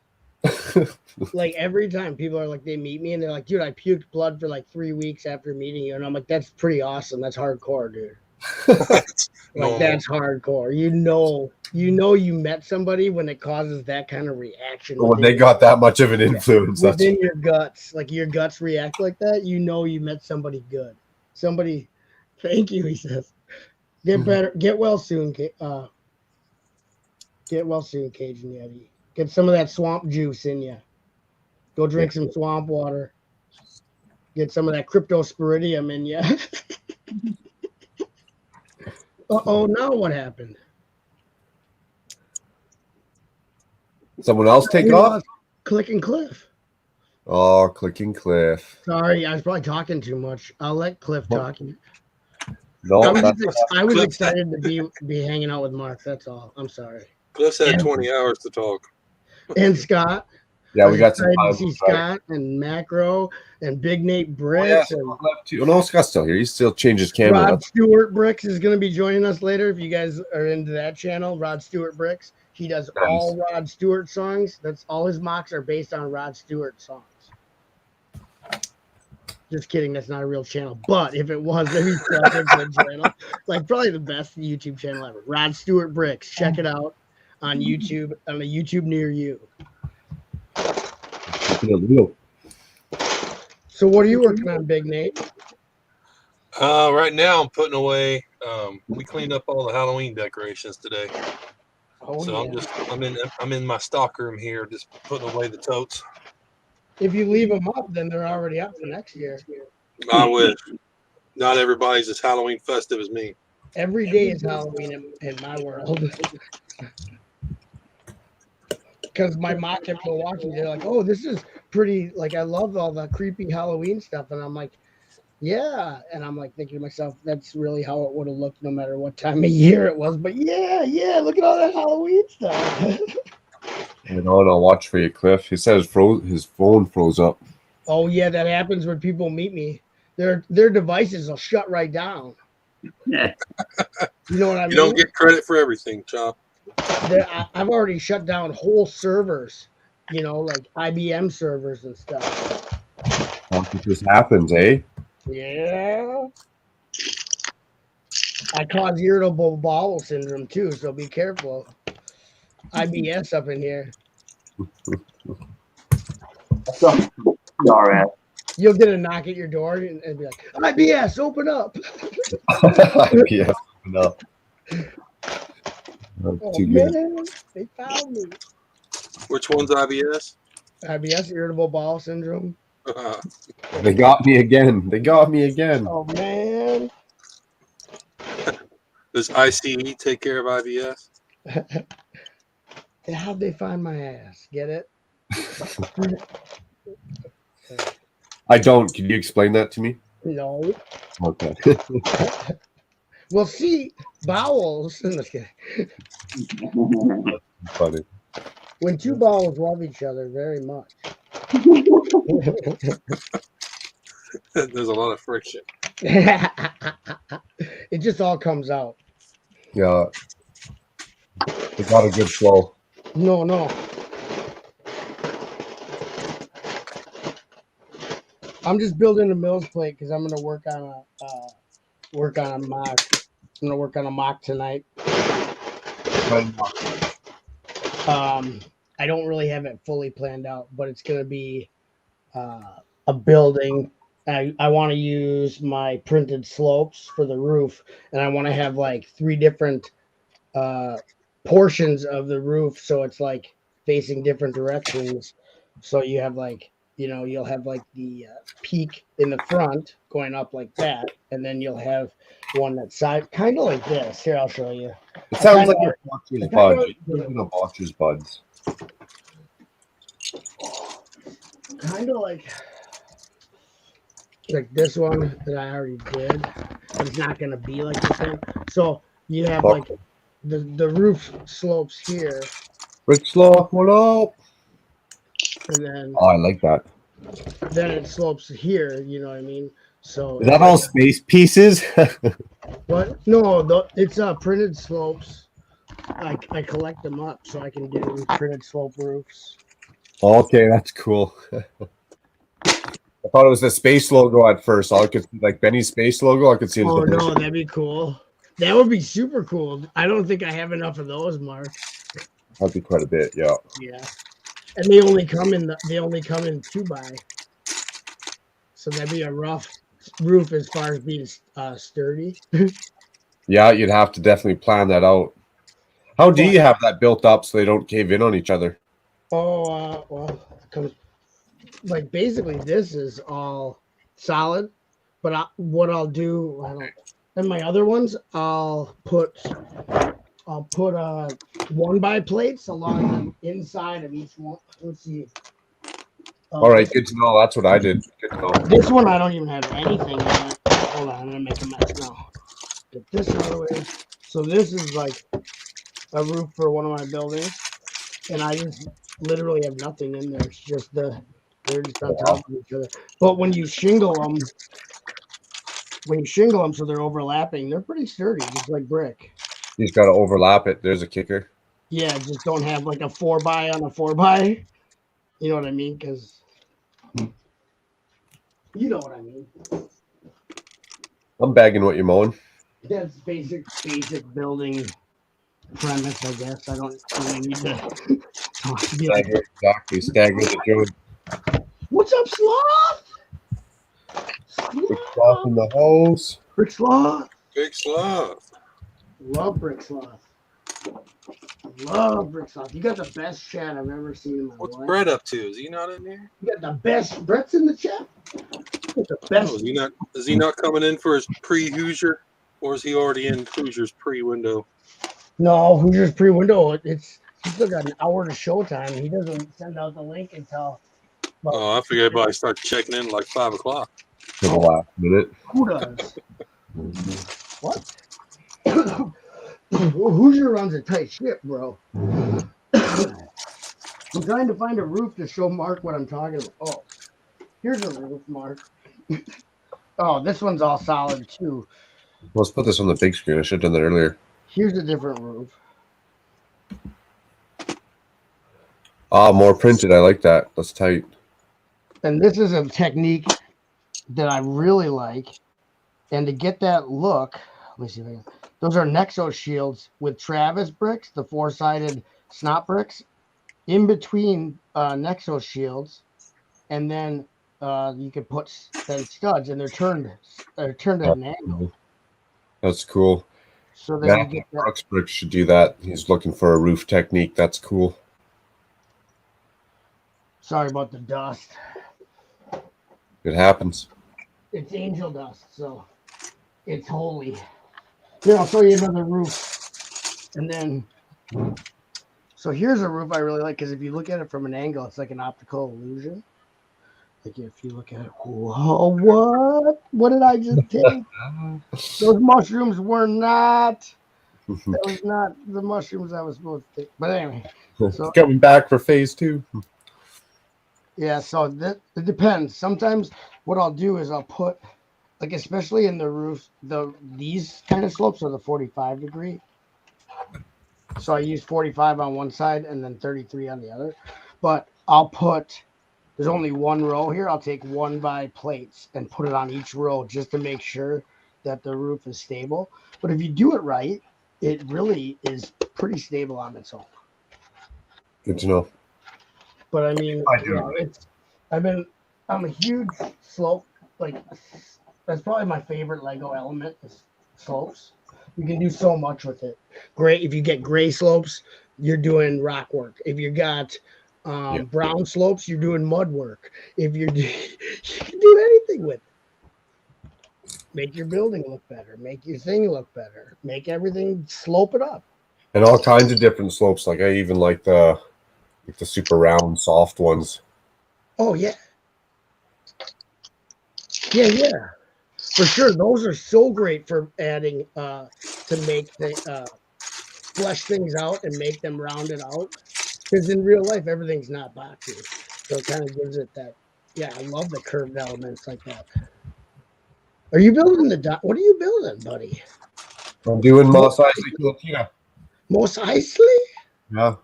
Like every time people are like, they meet me and they're like, dude, I puked blood for like 3 weeks after meeting you. And I'm like, that's pretty awesome. That's hardcore, dude. That's hardcore. You know you met somebody when it causes that kind of reaction. When they got that much of an influence. Within your guts. Like your guts react like that, you know you met somebody good. Somebody, thank you, he says. Get better. Get well soon. Get well soon, Cajun Yeti. Get some of that swamp juice in you. Go drink some swamp water. Get some of that cryptosporidium in you. Uh-oh, now what happened? Someone else take off? Clicking Cliff. Oh, Clicking Cliff. Sorry, I was probably talking too much. I'll let Cliff talk. No, I was excited to be hanging out with Mark. That's all. I'm sorry. Cliff's had 20 hours to talk. And Scott. Yeah, we got some time to see Scott and Macro and Big Nate Bricks. No, Scott's still here. He still changes camera. Rod Stewart Bricks is going to be joining us later. If you guys are into that channel, Rod Stewart Bricks. He does all Rod Stewart songs. That's all his mocks are based on Rod Stewart songs. Just kidding. That's not a real channel. But if it was, then he's still a good channel. Like probably the best YouTube channel ever. Rod Stewart Bricks. Check it out on YouTube, on a YouTube near you. So what are you working on, Big Nate? Right now I'm putting away. We cleaned up all the Halloween decorations today, Oh so yeah. I'm in my stock room here, just putting away the totes. If you leave them up, then they're already up for next year. I wish. Not everybody's as Halloween festive as me. Every day is Halloween in my world. Because my mom kept watching. They're like, "Oh, this is pretty. Like, I love all the creepy Halloween stuff." And I'm like, "Yeah." And I'm like thinking to myself, "That's really how it would have looked, no matter what time of year it was." But yeah. Look at all that Halloween stuff. And I'll watch for you, Cliff. He says his phone froze up. Oh yeah, that happens when people meet me. Their devices will shut right down. Yeah. You know what I You mean? don't get credit for everything, Chop. I've already shut down whole servers. You know, like IBM servers and stuff. It just happens, eh? Yeah. I cause irritable bowel syndrome too, so be careful. IBS up in here. Alright. You'll get a knock at your door and be like, IBS, open up. IBS, no. Oh Too good. man, they found me. Which one's IBS? IBS, irritable bowel syndrome. They got me again. They got me again. Oh man. Does ICE take care of IBS? How'd they find my ass? Get it? I don't. Can you explain that to me? No. Okay. Well, see, bowels. Funny. When two bowels love each other very much. There's a lot of friction. It just all comes out. Yeah. They got a good flow. No. I'm just building a Mills plate because I'm gonna work on a mock. I'm gonna work on a mock tonight. I don't really have it fully planned out, but it's gonna be a building. I want to use my printed slopes for the roof, and I want to have like 3 different portions of the roof, so it's like facing different directions. So you have like, you'll have like the peak in the front going up like that, and then you'll have one that's side, kind of like this. Here, I'll show you. It sounds like a Botcher's buds. A Botcher's buds. Kind of like this one that I already did. It's not going to be like the same. So you have like the roof slopes here. Rick Slope, what up? And then I like that. Then it slopes here, you know what I mean? So Is that all space pieces? What? No, it's printed slopes. I collect them up so I can do printed slope roofs. Okay, that's cool. I thought it was the space logo at first. I could see like Benny's space logo. I could see it. Oh no, that'd be cool. That would be super cool. I don't think I have enough of those, Mark. That'd be quite a bit, yeah. Yeah, and they only come in 2x, so that'd be a rough roof as far as being sturdy. Yeah, you'd have to definitely plan that out. How do you have that built up so they don't cave in on each other? Oh, well, like basically this is all solid, but what I'll do, and my other ones, I'll put 1x plates along the inside of each one. Let's see. All right, good to know. That's what I did. Good to know. This one I don't even have anything in it. Hold on, I'm gonna make a mess now. Get this out of the way. So this is like a roof for one of my buildings, and I just literally have nothing in there. It's just they're just on top of each other. But when you shingle them, so they're overlapping, they're pretty sturdy, just like brick. You just got to overlap it. There's a kicker. Yeah, just don't have like a 4x on a 4x. You know what I mean? Because you know what I mean. I'm bagging what you're mowing. That's basic building premise, I guess. I don't really need to talk to be like, Stagger, exactly. Stagger the joint. what's up, Sloth? Big sloth in the hose. Brick Sloth. Big sloth. Love Brick Sloth. Love Brick Sloth. You got the best chat I've ever seen in my What's life. Brett up to? Is he not in there? You got the best. Brett's in the chat. You got the Oh, best. is he not coming in for his pre-Hoosier? Or is he already in Hoosier's pre-window? No, Hoosiers pre-window. He's still got an hour to showtime. He doesn't send out the link until. Well, Oh, I figured everybody started checking in like 5 o'clock. To the last minute. who does? What? Hoosier runs a tight ship, bro. I'm trying to find a roof to show Mark what I'm talking about. Oh, here's a roof, Mark. Oh, this one's all solid too. Let's put this on the big screen. I should have done that earlier. Here's a different roof. Ah, more printed. I like that. That's tight. And this is a technique that I really like. And to get that look, let me see if I can. Those are Nexo shields with Travis bricks, the 4-sided snot bricks, in between Nexo shields, and then you can put then studs, and they're turned at an angle. That's cool. So that you Matthew get that. Brooks Bricks should do that. He's looking for a roof technique. That's cool. Sorry about the dust. It happens. It's angel dust, so it's holy. Here, I'll show you another roof. And then, so here's a roof I really like, because if you look at it from an angle, it's like an optical illusion. Like if you look at it, whoa, what? What did I just take? Those mushrooms were not, that was not the mushrooms I was supposed to take. But anyway. So, coming back for phase 2. Yeah, so it depends. Sometimes what I'll do is I'll put, like especially in the roof, these kind of slopes are the 45 degree. So I use 45 on one side and then 33 on the other. But I'll put, there's only one row here. I'll take 1x plates and put it on each row just to make sure that the roof is stable. But if you do it right, it really is pretty stable on its own. Good to know. But I mean, I do. Yeah, I'm a huge slope. Like that's probably my favorite Lego element is slopes. You can do so much with it. Great. If you get gray slopes, you're doing rock work. If you got brown slopes, you're doing mud work. If you can do anything with it. Make your building look better. Make your thing look better. Make everything slope it up. And all kinds of different slopes. Like I even like the super round, soft ones. Oh yeah. Yeah. For sure. Those are so great for adding to make the flesh things out and make them rounded out. Because in real life, everything's not boxy. So it kind of gives it that. Yeah, I love the curved elements like that. Are you building what are you building, buddy? I'm doing Mos Eisley Cantina. Mos Eisley? Yeah.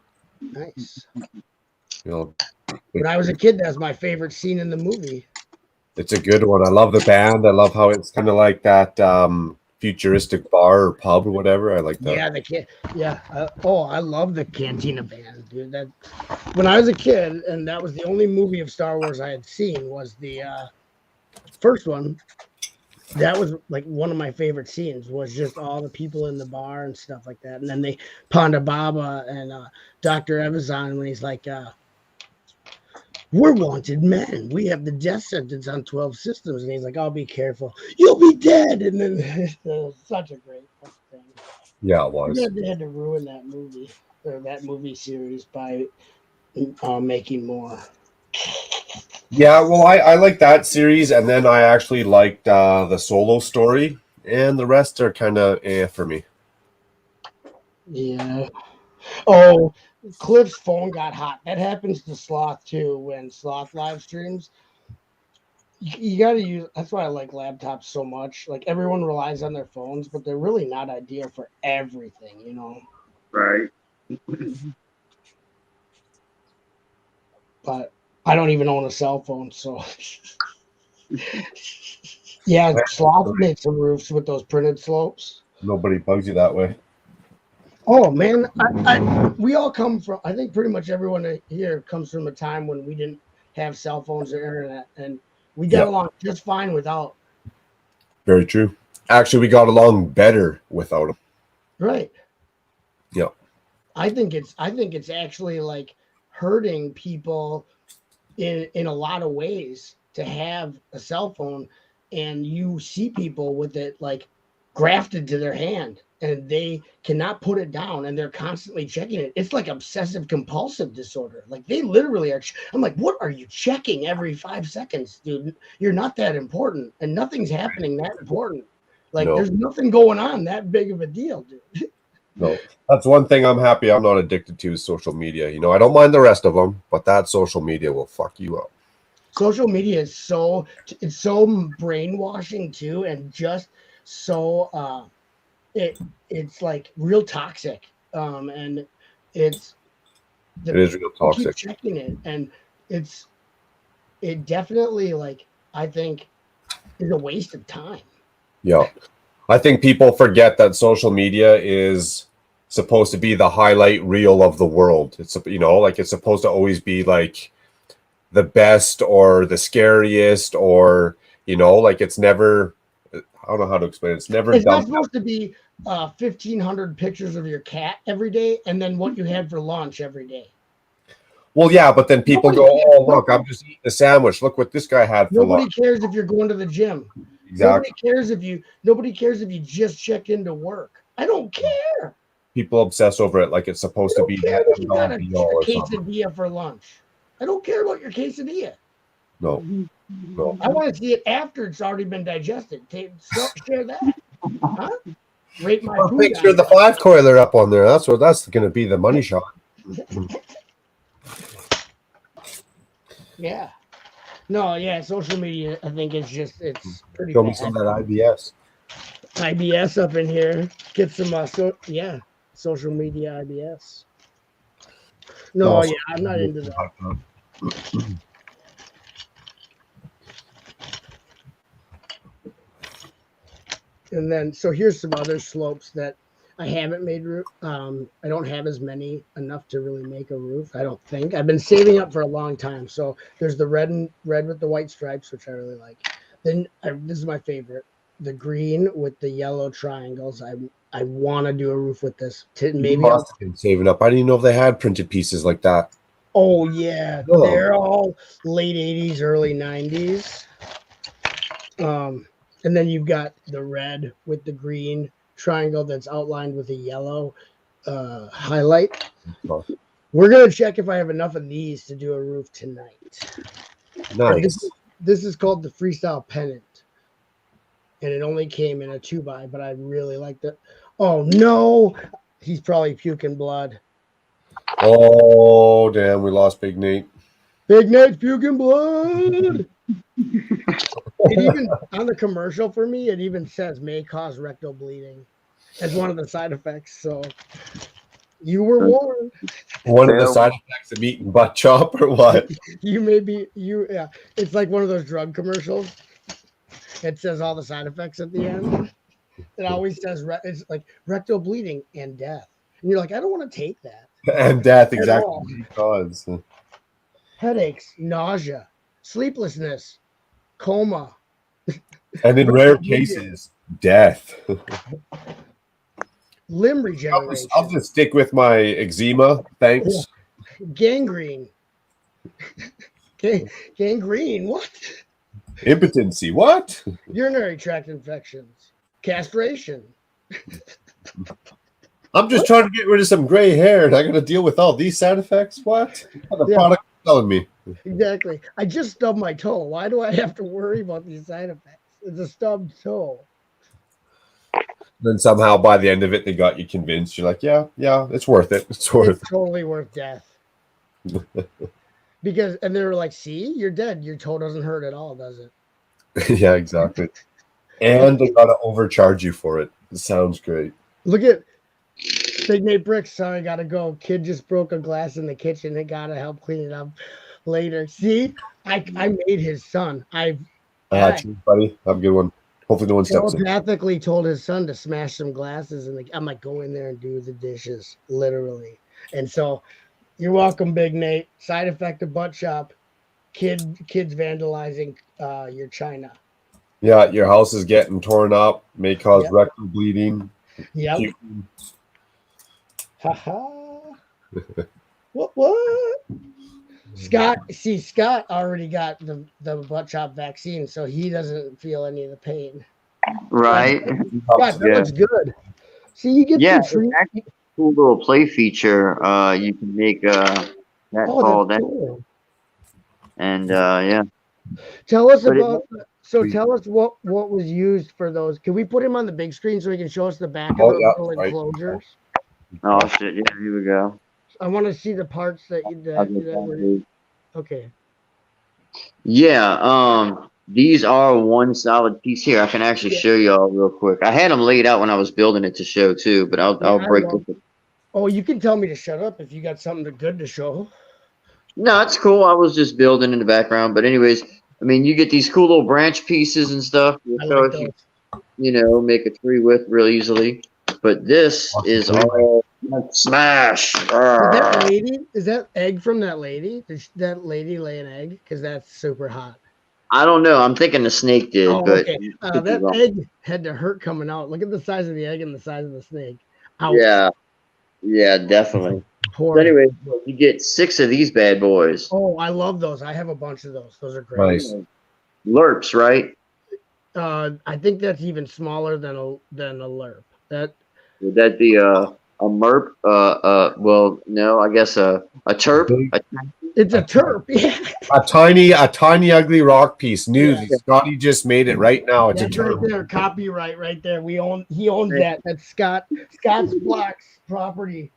Nice. You know, When I was a kid, that was my favorite scene in the movie. it's a good one. I love the band. I love how it's kind of like that futuristic bar or pub or whatever. I like that. Yeah, the kid. Yeah. I love the Cantina band, dude. That when I was a kid, and that was the only movie of Star Wars I had seen was the first one. That was like one of my favorite scenes. Was just all the people in the bar and stuff like that, and then they Ponda Baba and Dr. Evazan when he's like. We're wanted men. We have the death sentence on 12 systems. And he's like, I'll be careful. You'll be dead. And then it was such a great thing. Yeah, it was. They had to ruin that movie or that movie series by making more. Yeah, well, I like that series. And then I actually liked the Solo story. And the rest are kind of for me. Yeah. Oh, Cliff's phone got hot. That happens to Sloth too when Sloth live streams. You got to use. That's why I like laptops so much. Like everyone relies on their phones, but they're really not ideal for everything, you know. Right. But I don't even own a cell phone, so yeah. Sloth made some roofs with those printed slopes. Nobody bugs you that way. Oh man, we all come from. I think pretty much everyone here comes from a time when we didn't have cell phones or internet, and we got along just fine without. Very true. Actually, we got along better without them. Right. Yeah. I think it's actually like hurting people in a lot of ways to have a cell phone, and you see people with it like grafted to their hand and they cannot put it down and they're constantly checking it. It's like obsessive compulsive disorder. Like they literally are. I'm like, what are you checking every 5 seconds, dude? You're not that important and nothing's happening that important. Like there's nothing going on that big of a deal, dude. No, that's one thing I'm happy I'm not addicted to is social media. You know, I don't mind the rest of them, but that social media will fuck you up. Social media is so brainwashing too, and just so it's like real toxic. And it is real toxic. Keep checking it, and it definitely like I think is a waste of time. Yeah. I think people forget that social media is supposed to be the highlight reel of the world. It's, you know, like it's supposed to always be like the best or the scariest or, you know, like it's never, I don't know how to explain it. It's never It's not supposed to be 1,500 pictures of your cat every day and then what you had for lunch every day. Well, yeah, but then people go, oh, look, I'm just eating a sandwich. Look what this guy had for lunch. Nobody cares if you're going to the gym. Exactly. Nobody cares if you just check into work. I don't care. People obsess over it like it's supposed to be that. You got a quesadilla for lunch. I don't care about your quesadilla. No. I want to see it after it's already been digested. Share that. Huh? Rate my food. Picture the 5-coiler up on there. That's going to be the money shot. Yeah. No, yeah, social media, I think it's pretty Show me some of that IBS. IBS up in here. Get some, social media IBS. No, yeah, I'm not into that. And then, so here's some other slopes that I haven't made roof. I don't have enough to really make a roof. I don't think. I've been saving up for a long time. So there's the red with the white stripes, which I really like. Then this is my favorite, the green with the yellow triangles. I want to do a roof with this. Maybe I've been saving up. I didn't even know if they had printed pieces like that. Oh yeah, they're all late 80s, early 90s. And then you've got the red with the green triangle that's outlined with a yellow highlight. We're gonna check if I have enough of these to do a roof tonight. Nice. This is called the Freestyle Pennant, and it only came in a 2x, but I really liked it. Oh no, he's probably puking blood. Oh damn, we lost Big Nate. Big Nate's puking blood. It even on the commercial for me, it even says may cause rectal bleeding as one of the side effects. So you were warned. One of the side effects of eating butt chop or what? Yeah. It's like one of those drug commercials. It says all the side effects at the end. It always says it's like rectal bleeding and death. And you're like, I don't want to take that. And death, exactly. Because headaches, nausea, sleeplessness, coma. And in rare cases, death. Limb regeneration. I'll just stick with my eczema. Thanks. Gangrene. Gangrene. What? Impotency. What? Urinary tract infections. Castration. I'm just trying to get rid of some gray hair, and I got to deal with all these side effects. What? The product is telling me. Exactly. I just stubbed my toe. Why do I have to worry about these side effects? It's a stubbed toe. Then somehow by the end of it, they got you convinced. You're like, yeah, it's worth it. It's totally worth death. And they were like, see, you're dead. Your toe doesn't hurt at all, does it? Yeah, exactly. And they got to overcharge you for it. It sounds great. Look at Big Nate Bricks. Sorry, gotta go. Kid just broke a glass in the kitchen. They gotta help clean it up later. See, I made his son. Cheers, buddy. Have a good one. Hopefully no one steps in. Telepathically told his son to smash some glasses, and I'm like, go in there and do the dishes, literally. And so, you're welcome, Big Nate. Side effect of butt shop. Kids vandalizing your china. Yeah, your house is getting torn up, may cause Yep. rectal bleeding. Yep. puking. Haha. What? Scott already got the butt chop vaccine, so he doesn't feel any of the pain. Right. Scott, that looks good. See, you get Yeah, some it's treat. actually a cool little play feature. You can make that fall that's down, cool. and yeah. Tell us But it, about. So tell us what was used for those. Can we put him on the big screen so he can show us the back of Oh, those yeah, little right. enclosures? oh shit! Yeah, here we go. I want to see the parts that I'll get that were. that. Okay. Yeah. These are one solid piece here. I can actually show y'all real quick. I had them laid out when I was building it to show too, but I'll break this. Oh, you can tell me to shut up if you got something good to show. No, it's cool. I was just building in the background. But anyways, I mean, you get these cool little branch pieces and stuff. I So like if those. you make a tree with real easily. But this is all smash. Is that egg from that lady? Did that lady lay an egg? Because that's super hot. I don't know. I'm thinking the snake did, Oh, but okay. That egg had to hurt coming out. Look at the size of the egg and the size of the snake. Ouch. Yeah, definitely. Poor. So anyway, you get 6 of these bad boys. Oh, I love those. I have a bunch of those. Those are great. Nice. Lurps, right? I think that's even smaller than a lerp. Would that be a merp? Well, no, I guess a terp. It's a terp. Yeah. A tiny ugly rock piece. New. Scotty just made it right now. It's That's a right terp. there. Copyright right there. He owns that. That's Scott's Blocks property.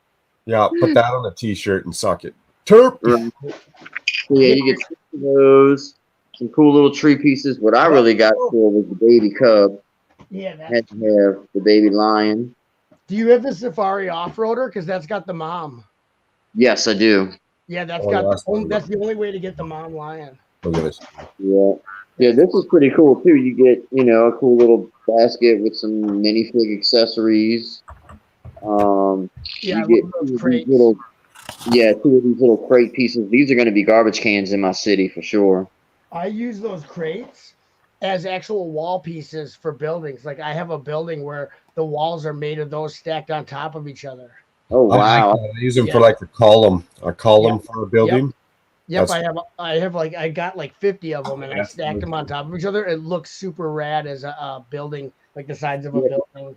Yeah, put that on a t-shirt and suck it. Terp. Right. So yeah, you get 6 of those. Some cool little tree pieces. What I really got for was the baby cub. Yeah, had to have the baby lion. Do you have the Safari off-roader? Because that's got the mom. Yes, I do. Yeah, that's that's the only way to get the mom lion. Look at this. Yeah, this is pretty cool too. You get, a cool little basket with some minifig accessories. You get 2 of these little crate pieces. These are going to be garbage cans in my city for sure. I use those crates as actual wall pieces for buildings. Like I have a building where the walls are made of those stacked on top of each other. Oh wow! I use them for like a column for a building. Yep, I got like 50 of them, and I stacked them on top of each other. It looks super rad as a building, like the sides of a building.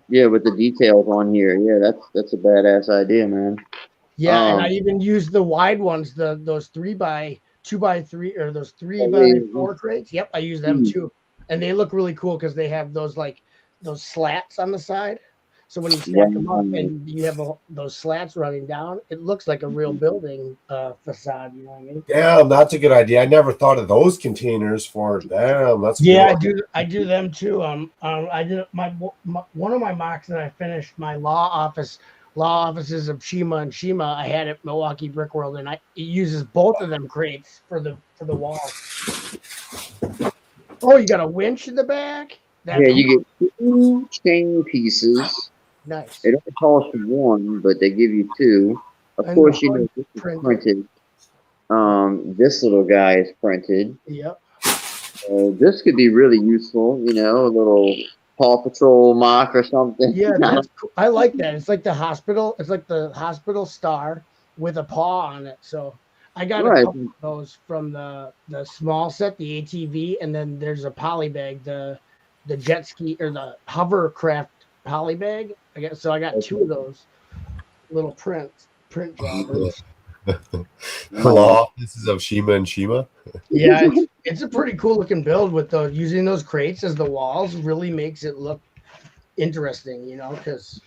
Yeah, with the details on here. Yeah, that's a badass idea, man. Yeah, and I even use the wide ones, those 3x2x3 or those 3x4 crates. Yep, I use them too, and they look really cool because they have those slats on the side. So when you stack them up and you have those slats running down, it looks like a real building facade. You know what I mean? Damn, that's a good idea. I never thought of those containers for. Damn, that's cool. I do them too. I did one of my mocks that I finished my law offices of Shima and Shima. I had at Milwaukee Brick World, and it uses both of them crates for the walls. Oh, you got a winch in the back? You get 2 chain pieces. Nice. It only calls for 1, but they give you 2. Of course, this is printed. This little guy is printed. Yep. This could be really useful. A little Paw Patrol mock or something. Yeah, I like that. It's like the hospital. It's like the hospital star with a paw on it. So I got a couple of those from the small set, the ATV, and then there's a poly bag, the jet ski or the hovercraft poly bag. I got 2 of those little print jobbers. Law offices of Shima and Shima. Yeah, it's a pretty cool looking build with using those crates as the walls. Really makes it look interesting, because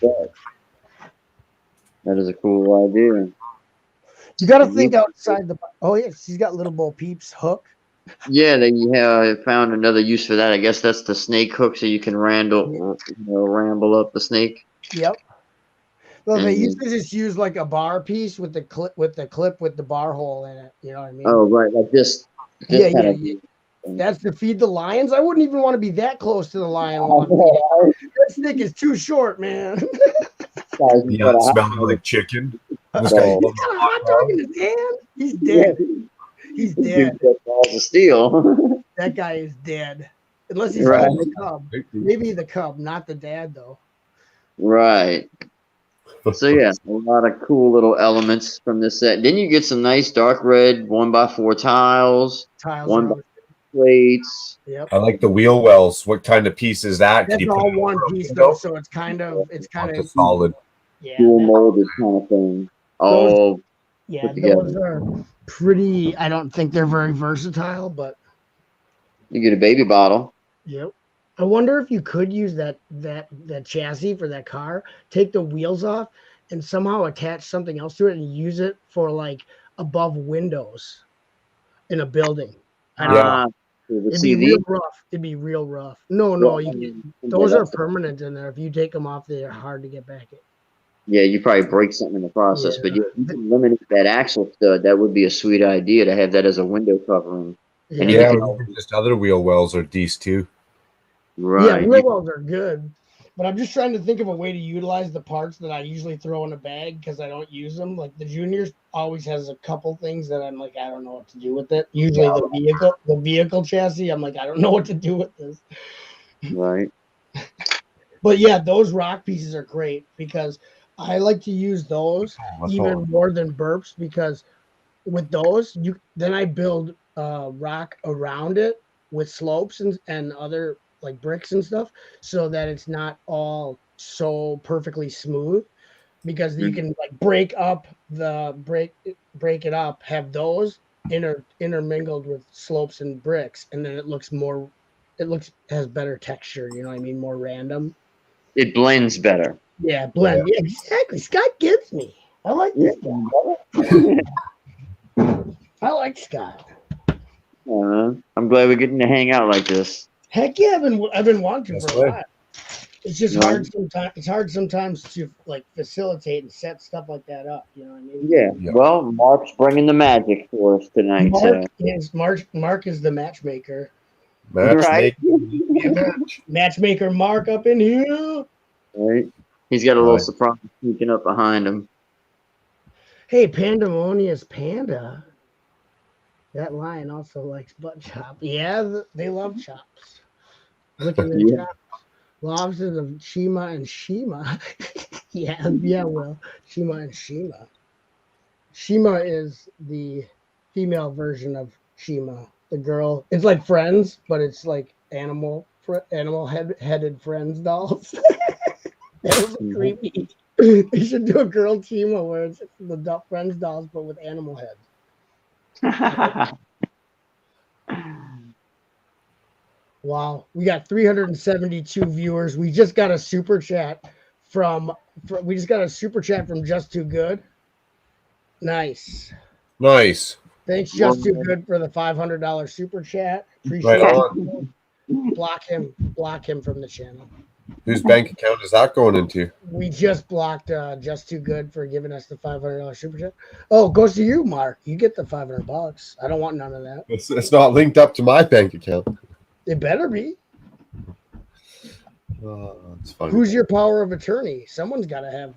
that is a cool idea. You got to think outside the. Oh yes, he's got little Bo Peeps hook. Yeah, they found another use for that. I guess that's the snake hook, so you can ramble up the snake. Yep. Well, they used to just use like a bar piece with the clip with the bar hole in it. You know what I mean? Oh, right, like this. Yeah. That's to feed the lions. I wouldn't even want to be that close to the lion. That stick is too short, man. Yeah, it smelling like chicken. This guy, He's got a hot dog in his hand. He's dead. He's dead. Balls of steel. That guy is dead. Unless he's Right. the cub. Maybe the cub, not the dad, though. Right. So yeah, a lot of cool little elements from this set. Then you get some nice dark red 1x4 tiles, Tiles 1x plates. Yep. I like the wheel wells. What kind of piece is that? That's all one piece though, so it's kind of solid. Yeah. Dual molded kind of thing. All yeah, put together. those are pretty. I don't think they're very versatile, but You get a baby bottle. yep. I wonder if you could use that chassis for that car, take the wheels off, and somehow attach something else to it and use it for like above windows in a building. It'd be real rough. It'd be real rough. No, those are permanent in there. If you take them off, they're hard to get back in. Yeah, you probably break something in the process, but yeah, you can eliminate that axle stud. That would be a sweet idea to have that as a window covering. Yeah, And Yeah, just other wheel wells are decent too. Right. Yeah, wheel wells are good, but I'm just trying to think of a way to utilize the parts that I usually throw in a bag because I don't use them. Like the Juniors always has a couple things that I'm like, I don't know what to do with it. Usually the vehicle chassis, I'm like, I don't know what to do with this. Right. But yeah, those rock pieces are great because I like to use those even more than burps because with those then I build rock around it with slopes and other like bricks and stuff so that it's not all so perfectly smooth because you can like break it up, have those intermingled with slopes and bricks, and then it has better texture, you know what I mean, more random. It blends better. Yeah, blend. Yeah, exactly. Scott gets me. I like this guy. I like Scott. I'm glad we're getting to hang out like this. Heck yeah, I've been wanting to for a while. It's just hard sometimes. It's hard sometimes to like facilitate and set stuff like that up. You know what I mean? Yeah. Well, Mark's bringing the magic for us tonight. Mark is the matchmaker. Right. Matchmaker Mark up in here. Right. He's got a little surprise sneaking up behind him. Hey, Pandemonious Panda. That lion also likes butt chop. Yeah, they love chops. Look at their chops. Lobsters of Shima and Shima. yeah, well, Shima and Shima. Shima is the female version of Shima. The girl. It's like Friends, but it's like animal-headed Friends dolls. That was creepy. They should do a girl Shima where it's the Friends dolls, but with animal heads. Wow, we got 372 viewers. We just got a super chat from Just Too Good. Nice. Thanks, Just Too Good, for the $500 super chat. Appreciate it. Block him from the channel. Whose bank account is that going into? We just blocked Just Too Good for giving us the $500 super chat. Oh, it goes to you, Mark. You get the $500. I don't want none of that. It's not linked up to my bank account. It better be. It's funny. Who's your power of attorney? Someone's got to have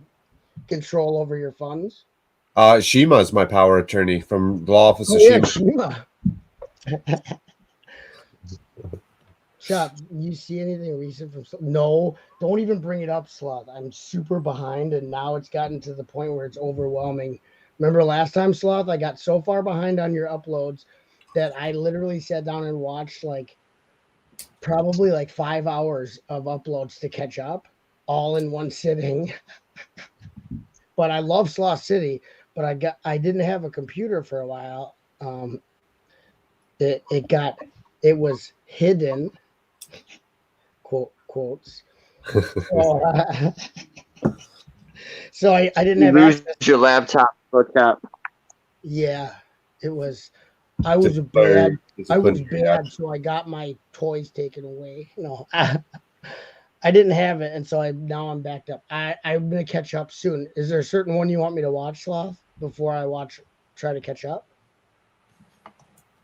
control over your funds. Shima is my power attorney from the law office of Shima. Chop, you see anything recent from? No, don't even bring it up, Sloth. I'm super behind, and now it's gotten to the point where it's overwhelming. Remember last time, Sloth? I got so far behind on your uploads that I literally sat down and watched probably 5 hours of uploads to catch up, all in one sitting. But I love Sloth City, but I didn't have a computer for a while. It was hidden. Quotes. So I didn't have access. Your laptop hooked up. Yeah, it was. I was bad. So I got my toys taken away. No, I didn't have it, and so now I'm backed up. I'm gonna catch up soon. Is there a certain one you want me to watch, Sloth, before I try to catch up?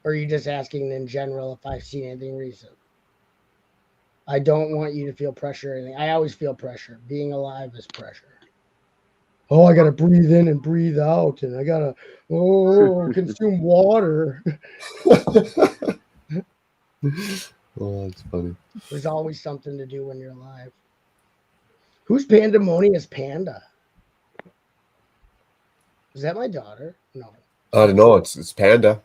Or are you just asking in general if I've seen anything recent? I don't want you to feel pressure or anything. I always feel pressure. Being alive is pressure. Oh, I gotta breathe in and breathe out, and I gotta consume water. Oh, that's funny. There's always something to do when you're alive. Who's Pandemonious Panda? Is that my daughter? No. I don't know. It's Panda.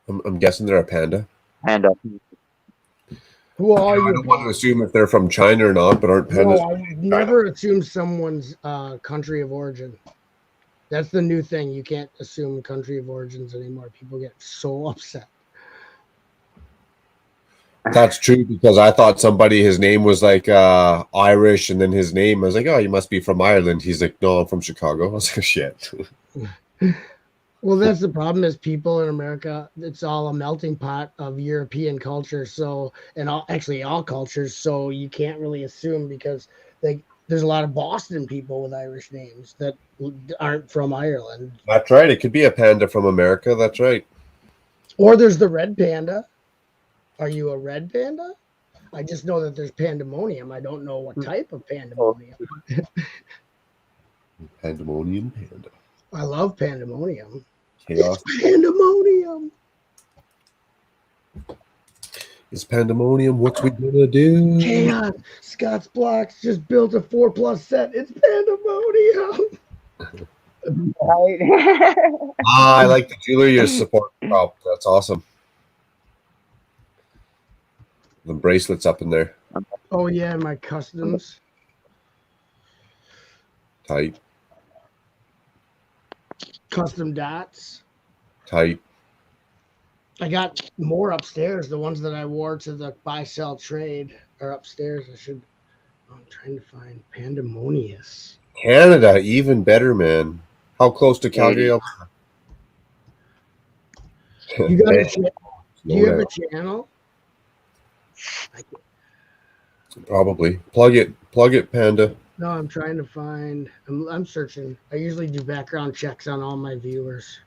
I'm guessing they're a panda. Panda. Who are I you? don't want to assume if they're from China or not, but aren't pandas? No, I would never assume someone's country of origin. That's the new thing. You can't assume country of origins anymore. People get so upset. That's true because I thought somebody, his name was like Irish, and then his name, I was like, oh, you must be from Ireland. He's like, no, I'm from Chicago. I was like, shit. Well, that's the problem is people in America, it's all a melting pot of European culture. So, and all cultures. So you can't really assume because there's a lot of Boston people with Irish names that aren't from Ireland. That's right. It could be a panda from America. That's right. Or there's the red panda. Are you a red panda? I just know that there's pandemonium. I don't know what type of pandemonium. Pandemonium panda. I love pandemonium. Chaos. It's pandemonium. It's pandemonium. What's we gonna do? Chaos. Scott's Blocks just built a 4+ set. It's pandemonium. Right. I like the jewelry support prop. That's awesome. The bracelets up in there. Oh yeah, my customs. Tight. Custom dots. Tight. I got more upstairs. The ones that I wore to the buy sell trade are upstairs. I'm trying to find Pandemonious. Canada, even better, man. How close to Calgary? You got do you have a channel? Probably. Plug it, Panda. No, I'm trying to find. I'm searching. I usually do background checks on all my viewers.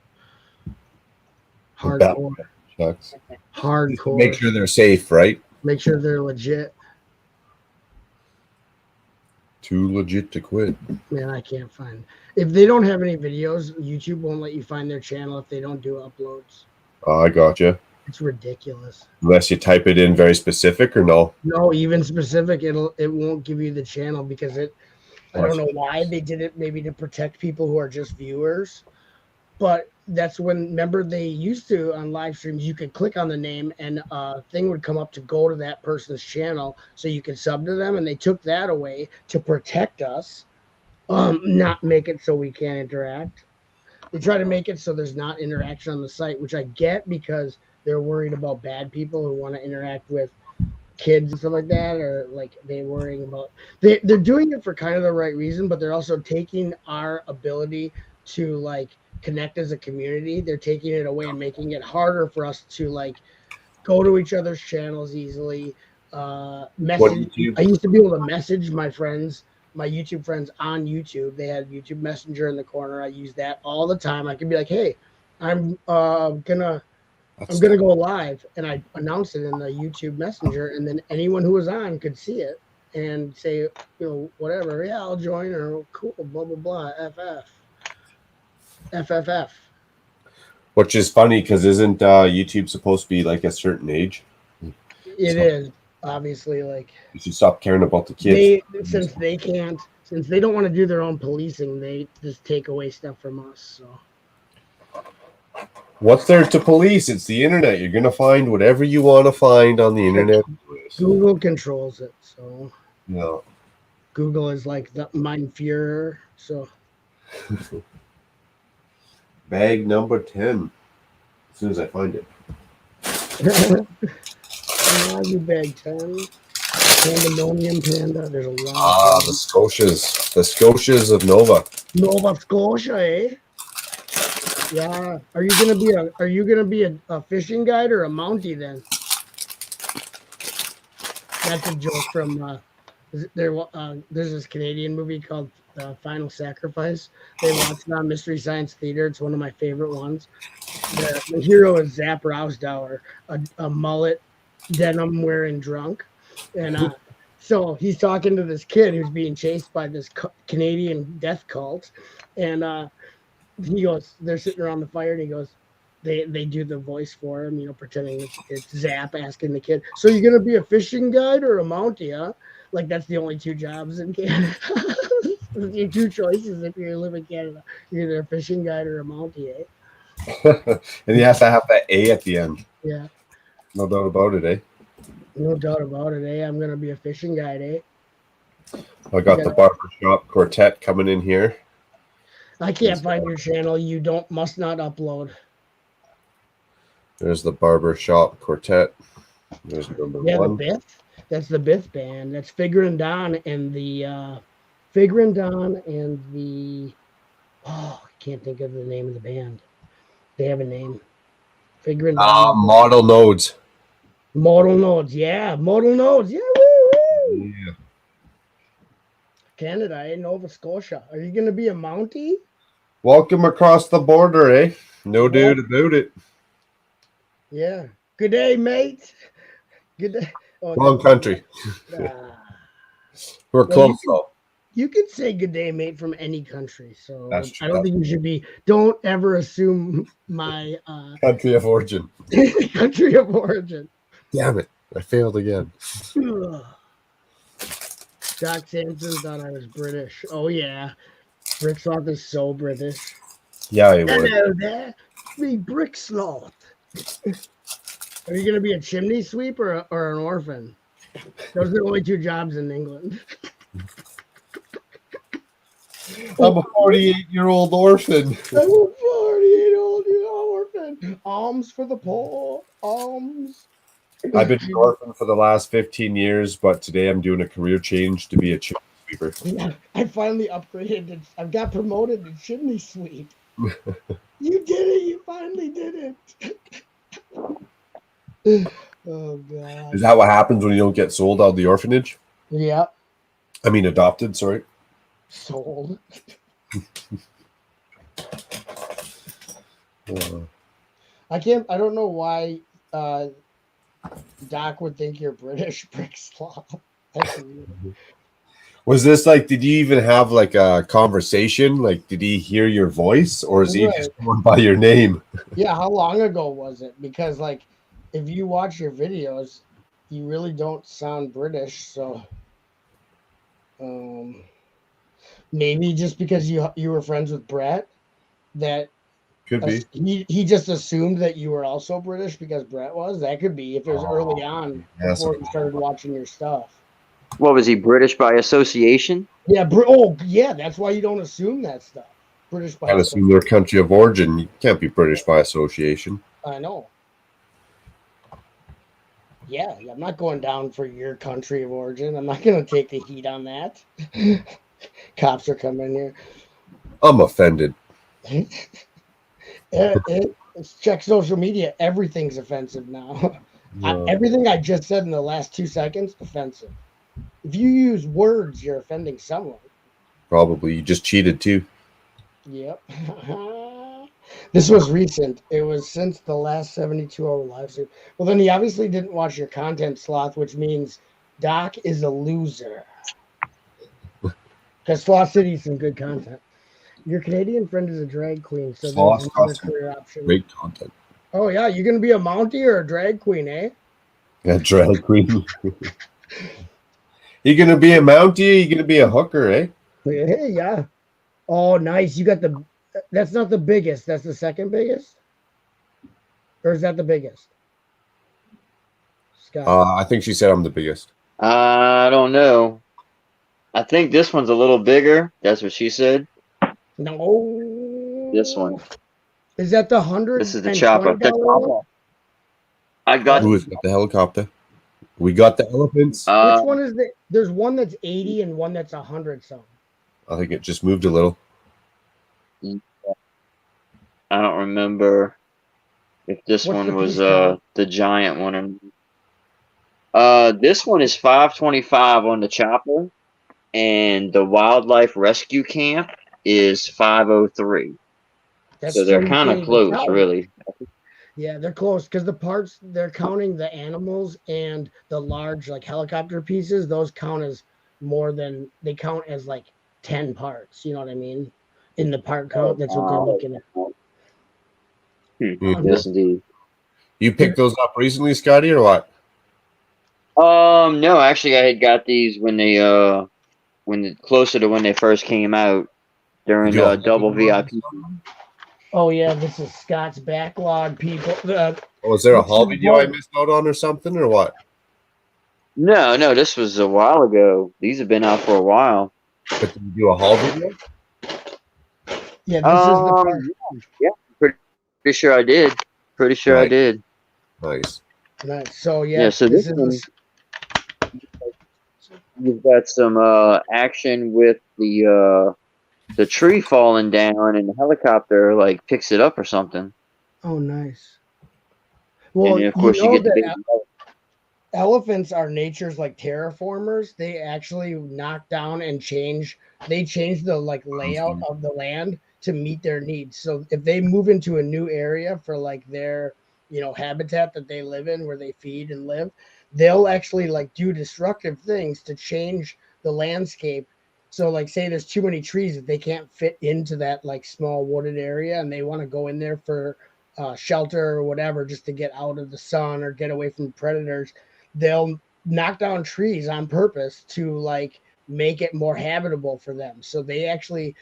Hardcore. Checks. Hardcore. Make sure they're safe, right? Make sure they're legit. Too legit to quit. Man, I can't find. If they don't have any videos, YouTube won't let you find their channel if they don't do uploads. I gotcha. It's ridiculous. Unless you type it in very specific or no? No, even specific, it won't give you the channel because I don't know why they did it, maybe to protect people who are just viewers. But that's when, remember, they used to on live streams, you could click on the name and a thing would come up to go to that person's channel so you could sub to them. And they took that away to protect us, not make it so we can't interact. They try to make it so there's not interaction on the site, which I get because they're worried about bad people who want to interact with kids and stuff like that, or like they're worrying about they're doing it for kind of the right reason, but they're also taking our ability to like connect as a community. They're taking it away and making it harder for us to like go to each other's channels easily. Message. I used to be able to message my friends, my YouTube friends on YouTube. They had YouTube Messenger in the corner. I use that all the time. I can be like, hey, I'm gonna go live, and I announced it in the YouTube Messenger, and then anyone who was on could see it and say, whatever, yeah, I'll join, or cool, blah blah blah, FFF. Which is funny because isn't YouTube supposed to be like a certain age? It is obviously like you should stop caring about the kids. Since they don't want to do their own policing, they just take away stuff from us. So. What's there to police? It's the internet. You're going to find whatever you want to find on the internet. Google controls it. So no. Google is like the Mein Führer. So bag number 10. As soon as I find it. you bag 10. Pandemonium Panda. There's a lot. The Scotias. The Scotias of Nova. Nova Scotia, eh? Yeah. Are you gonna be a fishing guide or a Mountie then? That's a joke from There's this Canadian movie called Final Sacrifice. They watched it on Mystery Science Theater. It's one of my favorite ones. The hero is Zap Rousdower, a mullet, denim wearing drunk, and so he's talking to this kid who's being chased by this Canadian death cult, and he goes, they're sitting around the fire, and he goes, they do the voice for him, pretending it's Zap asking the kid, so you're gonna be a fishing guide or a Mountie, huh? Like that's the only two jobs in Canada. Your two choices if you live in Canada, you're either a fishing guide or a Mountie, eh? And he has to have that A at the end. Yeah. No doubt about it, eh? No doubt about it, eh? I'm gonna be a fishing guide, eh? I got the barbershop quartet coming in here. I can't find your channel. You must not upload. There's the barbershop quartet. There's number one. The Biff. That's the Biff band. That's Figure and Don and the I can't think of the name of the band. They have a name. Figure and Don. Model Nodes. Modal Nodes, yeah. Modal Nodes, yeah. Woo-woo. Yeah. Canada, eh? Nova Scotia. Are you gonna be a Mountie? Welcome across the border, eh? No doubt about it. Yeah. Good day, mate. Good day. Oh, Wrong country. We're close though. You could say good day, mate, from any country. So That's I don't think you should be. Don't ever assume my country of origin. Country of origin. Damn it! I failed again. Doc Samson thought I was British. Oh yeah, Bricksloth is so British. Yeah, he was. Hello there, me Bricksloth. Are you gonna be a chimney sweep or an orphan? Those are the only two jobs in England. I'm a 48-year-old orphan. I'm a 48-year-old orphan. Alms for the poor. Alms. I've been an orphan for the last 15 years, but today I'm doing a career change to be a chimney sweeper. Yeah, I finally upgraded. I got promoted to chimney sweep. You did it. You finally did it. Oh, God. Is that what happens when you don't get sold out of the orphanage? Yeah. I mean, adopted, sorry. Sold. I don't know why Doc would think you're British, Bricksloth. That's weird. Was this like, did you even have like a conversation? Like, did he hear your voice or is he just going by your name? Yeah, how long ago was it? Because, like, if you watch your videos, you really don't sound British. So, maybe just because you were friends with Brett, that could be. He just assumed that you were also British because Brett was. That could be if it was early on before he started watching your stuff. What was he, British by association? Yeah, yeah, that's why you don't assume that stuff. British by association. Assume their country of origin. You can't be British by association. I know. Yeah, I'm not going down for your country of origin. I'm not going to take the heat on that. Cops are coming here. I'm offended. Check social media. Everything's offensive now. Everything I just said in the last 2 seconds, offensive. If you use words, you're offending someone. Probably. You just cheated too. Yep. This was recent. It was since the last 72-hour live stream. Well, then he obviously didn't watch your content, Sloth, which means Doc is a loser. Because Sloth City is some good content. Your Canadian friend is a drag queen, so there's another career option. Great content. Oh, yeah. You're going to be a Mountie or a drag queen, eh? Yeah, drag queen. You going to be a Mountie? You going to be a hooker, eh? Hey, yeah. Oh, nice. You got the... That's not the biggest. That's the second biggest? Or is that the biggest? Scott. I think she said I'm the biggest. I don't know. I think this one's a little bigger. That's what she said. No. This one. Is that the 100? This is the chopper. I got. Who is the helicopter? We got the elephants. Which one is the? There's one that's 80 and one that's 100 something. I think it just moved a little. I don't remember if this one was the giant one. This one is 525 on the chopper, and the wildlife rescue camp is 503. So they're you kind can't of even close, tell. really. Yeah, they're close because the parts they're counting the animals and the large like helicopter pieces. Those count as more than they count as like 10 parts. You know what I mean? In the part count, that's what they're looking at. Yes, indeed. You picked those up recently, Scotty, or what? No, actually, I had got these closer to when they first came out during You do a double VIP. Oh yeah, this is Scott's backlog, people. Was there a haul video I missed out on or something, or what? No, this was a while ago. These have been out for a while. But did you do a haul video? Yeah, this is the part. Yeah, pretty sure I did. Pretty sure I did. Nice. Nice. So yeah, so this one, you've got some action with the tree falling down, and the helicopter like picks it up or something. Oh, nice. Well, and of course you get the big elephants are nature's like terraformers. They actually knock down and change. They change the like layout of the land to meet their needs. So if they move into a new area for like their habitat that they live in, where they feed and live, they'll actually like do destructive things to change the landscape. So like say there's too many trees that they can't fit into that like small wooded area, and they want to go in there for shelter or whatever, just to get out of the sun or get away from predators. They'll knock down trees on purpose to like make it more habitable for them. So they actually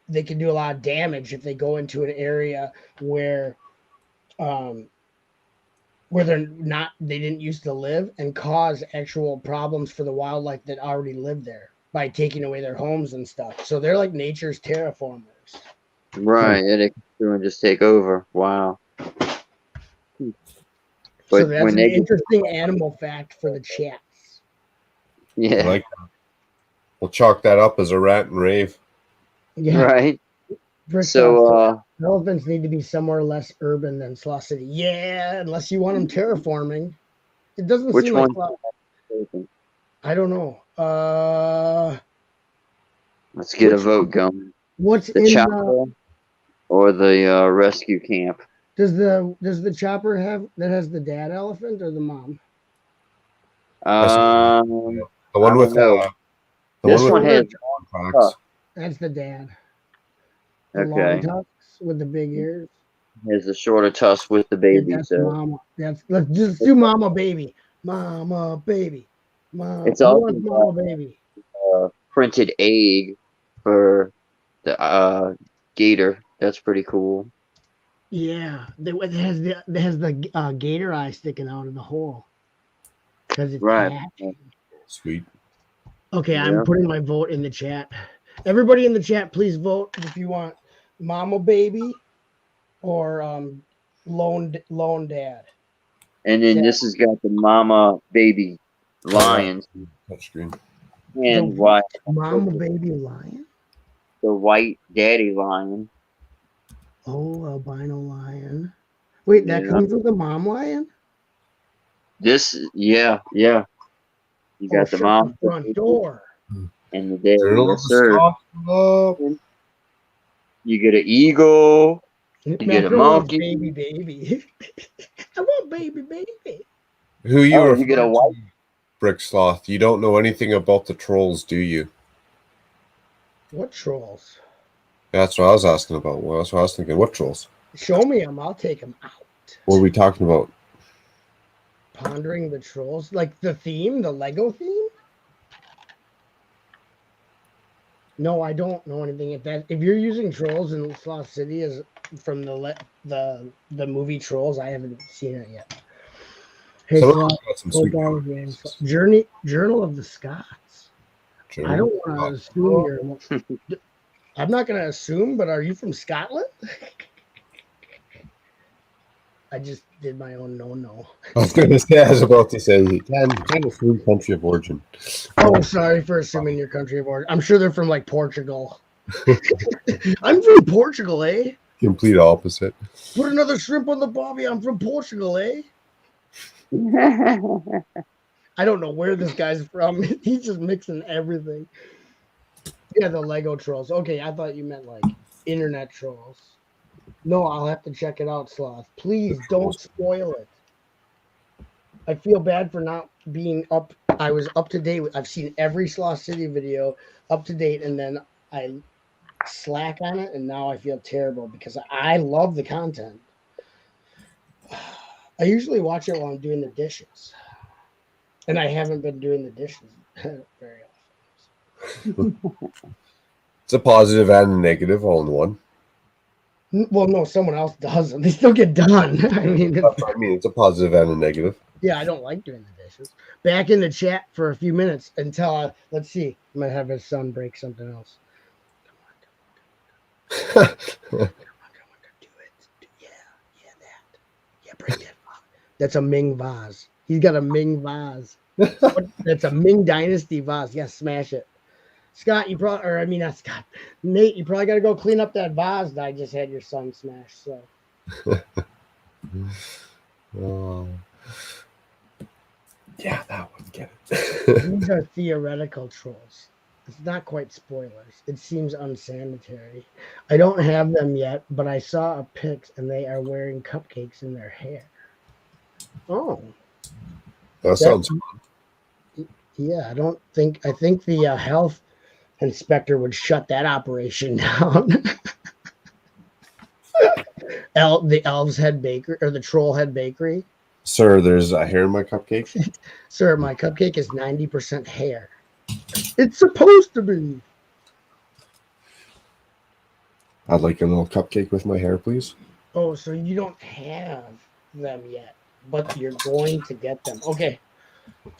they can do a lot of damage if they go into an area where they didn't used to live, and cause actual problems for the wildlife that already live there by taking away their homes and stuff. So they're like nature's terraformers. Right, and it can do and just take over. Wow. So that's an interesting animal fact for the chats. Yeah. I like that. We'll chalk that up as a rant and rave. Yeah. Right. So elephants need to be somewhere less urban than Sloth City. Yeah, unless you want them terraforming. It doesn't seem like Sloth. I don't know. Let's get a vote going. What's the in chopper or the rescue camp? Does the chopper have that has the dad elephant or the mom? The one with this one has. That's the dad. The Okay. long tusks with the big ears. Has the shorter tusk with the baby. Yeah, that's mama. Let's just do mama baby. Mama baby. Mama. It's also mama baby. Printed egg for the gator. That's pretty cool. Yeah, it has the gator eye sticking out of the hole because it's hatching. Sweet. Okay, yeah. I'm putting my vote in the chat. Everybody in the chat, please vote if you want mama baby or lone dad. And then this has got the mama baby lions. Touchscreen. And white mama baby lion. The white daddy lion. Oh, albino lion. Wait, that comes with the mom lion? Yeah. You got the mom. The front door. And the daddy. Yes, sir. You get an eagle. You get a monkey. Baby. I want baby. Who you get a white Brick Sloth. You don't know anything about the trolls, do you? What trolls? That's what I was asking about. Well, that's what I was thinking. What trolls? Show me them. I'll take them out. What are we talking about? Pondering the trolls, like the theme, the Lego theme. No, I don't know anything. If you're using trolls in Sloth City as from the movie Trolls, I haven't seen it yet. Hey, Journal of the Scots. I don't want to assume you're. I'm not going to assume, but are you from Scotland? I just did my own no. I was about to say, you can't assume country of origin. Oh, sorry for assuming your country of origin. I'm sure they're from like Portugal. I'm from Portugal, eh? Complete opposite. Put another shrimp on the bobby. I'm from Portugal, eh? I don't know where this guy's from. He's just mixing everything. Yeah, the Lego trolls. Okay, I thought you meant like internet trolls. No, I'll have to check it out, Sloth. Please don't spoil it. I feel bad for not being up. I was up to date. I've seen every Sloth City video up to date, and then I slack on it, and now I feel terrible because I love the content. I usually watch it while I'm doing the dishes, and I haven't been doing the dishes very often. It's a positive and a negative all in one. Well, no, someone else does them. They still get done. I mean, It's a positive and a negative. yeah, I don't like doing the dishes. Back in the chat for a few minutes until let's see. I might have his son break something else. Come on, do it. Yeah, that. Yeah, break that vase. That's a Ming vase. He's got a Ming vase. That's a Ming Dynasty vase. Yeah, smash it. Scott, you probably, or I mean, not Scott. Nate, you probably got to go clean up that vase that I just had your son smash. So. Yeah, that one. Get it. These are theoretical trolls. It's not quite spoilers. It seems unsanitary. I don't have them yet, but I saw a pic and they are wearing cupcakes in their hair. Oh. That sounds fun. Yeah, I think the health inspector would shut that operation down. The Elves Head Bakery, or the Troll Head Bakery. Sir, there's a hair in my cupcake. Sir, my cupcake is 90% hair. It's supposed to be. I'd like a little cupcake with my hair, please. Oh, so you don't have them yet, but you're going to get them. Okay.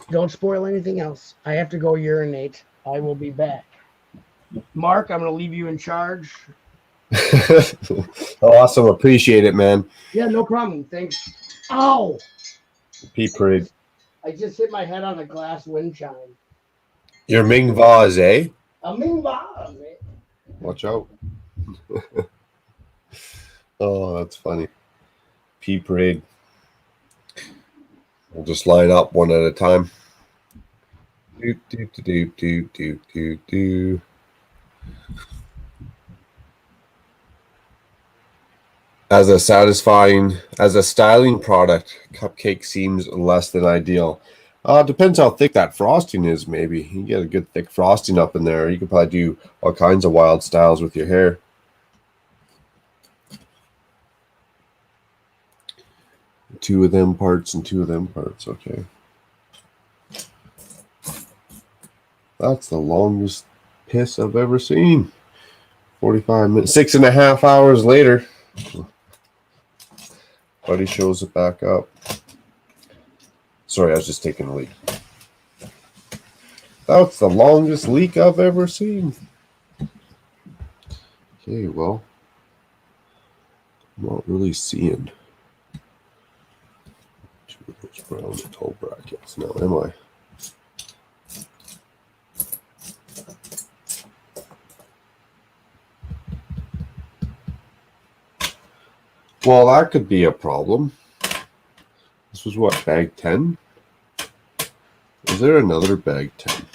Don't spoil anything else. I have to go urinate. I will be back. Mark, I'm going to leave you in charge. Awesome. Appreciate it, man. Yeah, no problem. Thanks. Ow! Pete Parade. I just hit my head on a glass wind chime. Your Ming vase, eh? A Ming vase, eh? Watch out. Oh, that's funny. Pete Parade. We'll just line up one at a time. Do. As a styling product, cupcake seems less than ideal. Depends how thick that frosting is, maybe. You get a good thick frosting up in there. You could probably do all kinds of wild styles with your hair. Two of them parts and two of them parts, okay. That's the longest piss I've ever seen. 45 minutes, 6.5 hours later. Buddy shows it back up. Sorry, I was just taking a leak. That's the longest leak I've ever seen. Okay, well, I'm not really seeing two of those brown toe brackets now, am I? Well, that could be a problem. This was what, bag 10? Is there another bag 10?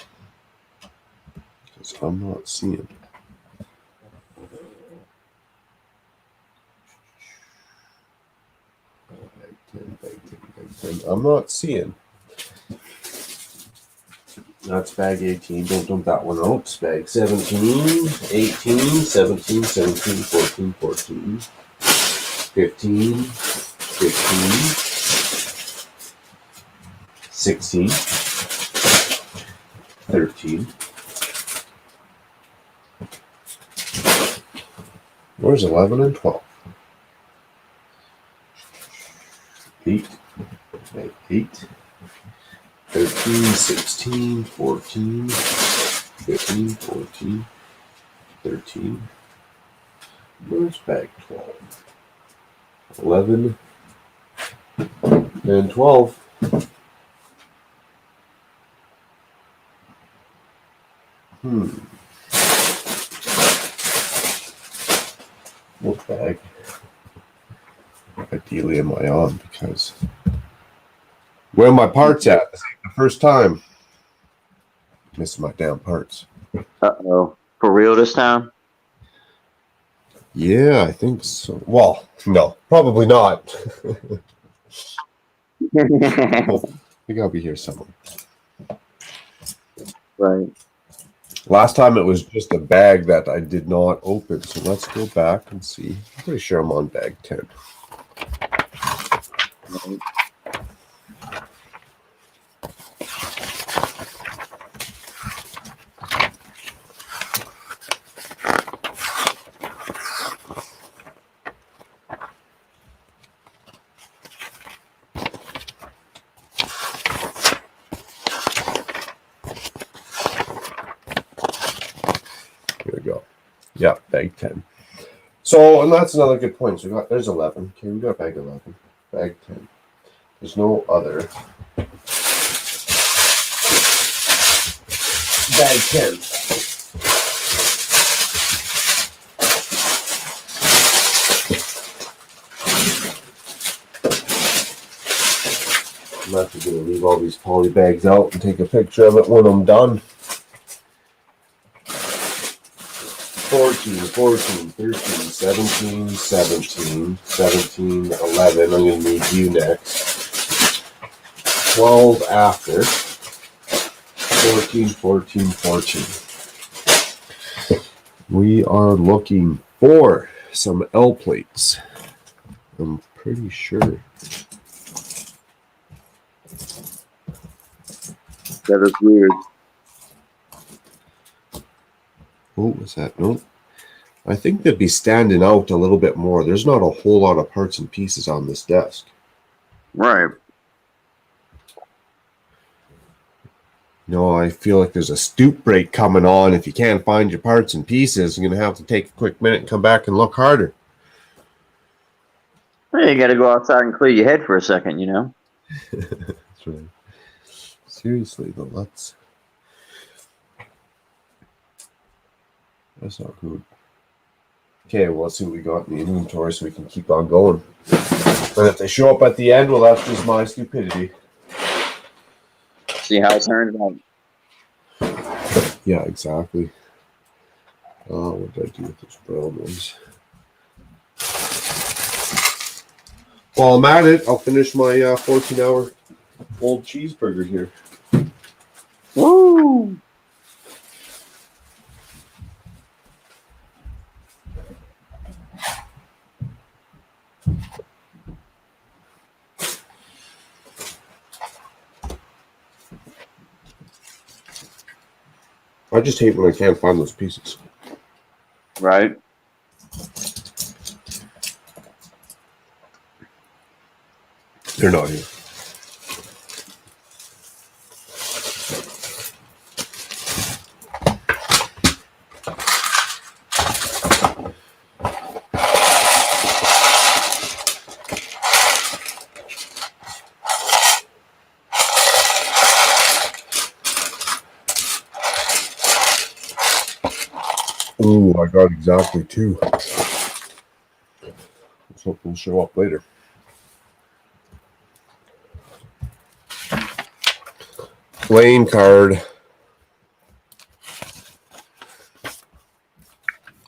Because I'm not seeing. Bag 10. I'm not seeing. That's bag 18. Don't dump that one out. It's bag 17, 18, 17, 17, 14, 14. 15, 16, 13. Where's 11 and 12? 8, 8, 13, 16, 14, 15, 14, 13. Where's bag 12? 11 and 12. What bag ideally am I on? Because Where are my parts at? This ain't the first time. Missing my damn parts. Uh-oh. For real this time? Yeah, I think so. Well, no, probably not. I think I'll be here somewhere. Right. Last time it was just a bag that I did not open. So let's go back and see. I'm pretty sure I'm on bag 10. Right. Here we go. Yeah, bag 10. So, and that's another good point. So there's 11. Okay, we got bag 11. Bag 10. There's no other. Bag 10. I'm actually going to leave all these poly bags out and take a picture of it when I'm done. 14, 14, 13, 17, 17, 17, 11. I'm going to need you next. 12 after. 14, 14, 14. We are looking for some L plates. I'm pretty sure. That is weird. Oh, what's that? Nope. I think they'd be standing out a little bit more. There's not a whole lot of parts and pieces on this desk. Right. No, I feel like there's a stoop break coming on. If you can't find your parts and pieces, you're going to have to take a quick minute and come back and look harder. Hey, you got to go outside and clear your head for a second, you know? That's right. Seriously, though, that's not good. Okay, well, let's see what we got in the inventory so we can keep on going. And if they show up at the end, well, that's just my stupidity. See how it turns out. Yeah, exactly. What did I do with those brown ones? While I'm at it, I'll finish my 14-hour old cheeseburger here. Woo! I just hate when I can't find those pieces. Right. They're not here. Ooh, I got exactly 2. Let's hope they'll show up later. Playing card.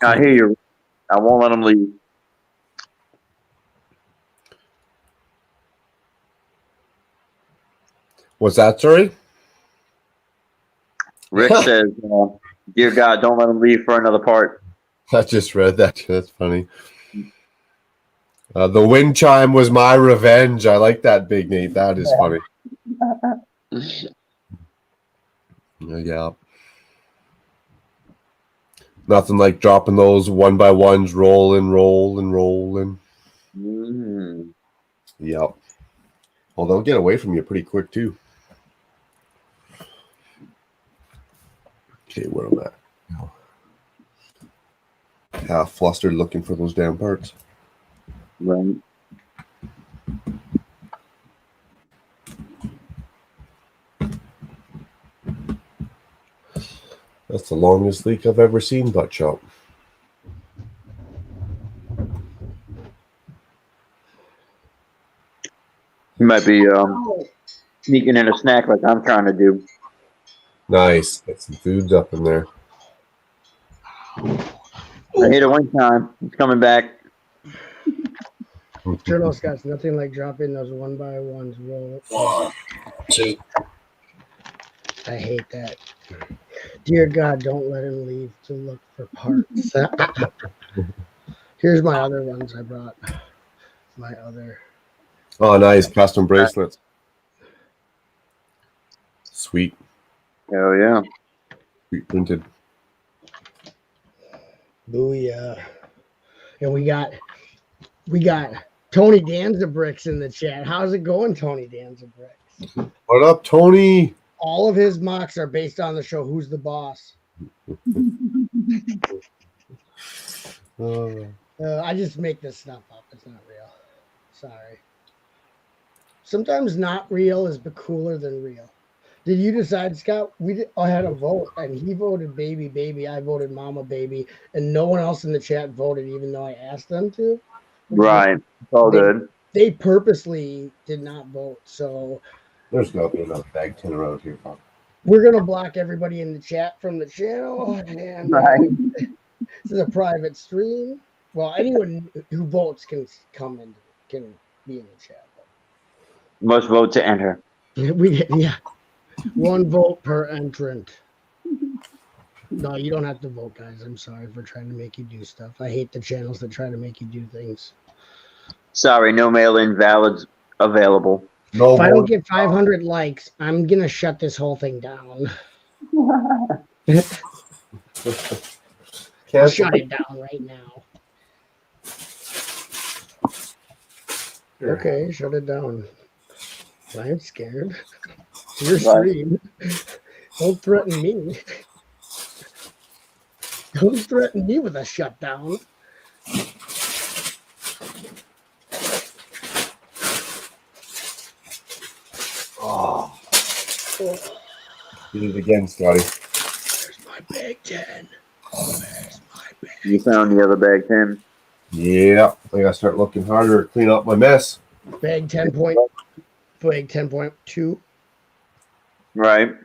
I hear you. I won't let them leave. What's that, sorry? Rick says, dear God, don't let them leave for another part. I just read that. That's funny. The wind chime was my revenge. I like that, Big Nate. That is funny. Yeah. Nothing like dropping those one by ones, rolling. Mm. Yep. Well, they'll get away from you pretty quick, too. Okay, where am I at? Half flustered looking for those damn parts. Right. That's the longest leak I've ever seen, butt chop. You might be Sneaking in a snack like I'm trying to do. Nice. Get some foods up in there. I hit it one time. It's coming back. Turtle Scott's nothing like dropping those one by ones. Roll. 1, 2. I hate that. Dear God, don't let him leave to look for parts. Here's my other ones I brought. My other. Oh, nice. Custom bracelets. Sweet. Hell yeah. Sweet printed. Booyah. And we got Tony Danza Bricks in the chat. How's it going, Tony Danza Bricks? What up, Tony? All of his mocks are based on the show Who's the Boss. I just make this stuff up. It's not real. Sorry. Sometimes not real is cooler than real. Did you decide, Scott? I had a vote, and he voted baby, baby. I voted mama, baby, and no one else in the chat voted, even though I asked them to. Right. It's all good. They purposely did not vote. So there's got to be another bag 10 around here. We're gonna block everybody in the chat from the channel, and this is a private stream. Well, anyone who votes can come in, can be in the chat. Must vote to enter. Yeah. One vote per entrant. No, you don't have to vote, guys. I'm sorry for trying to make you do stuff. I hate the channels that try to make you do things. Sorry, no mail-in valids available. No. If I don't get 500 likes, I'm gonna shut this whole thing down. I'll shut it down right now. Okay, shut it down. I'm scared. Your stream. Don't threaten me. Don't threaten me with a shutdown. Oh. Did it again, Scotty. There's my bag 10. There's my bag. You found the other bag 10? Yeah. I gotta start looking harder to clean up my mess. Bag 10.2. Right.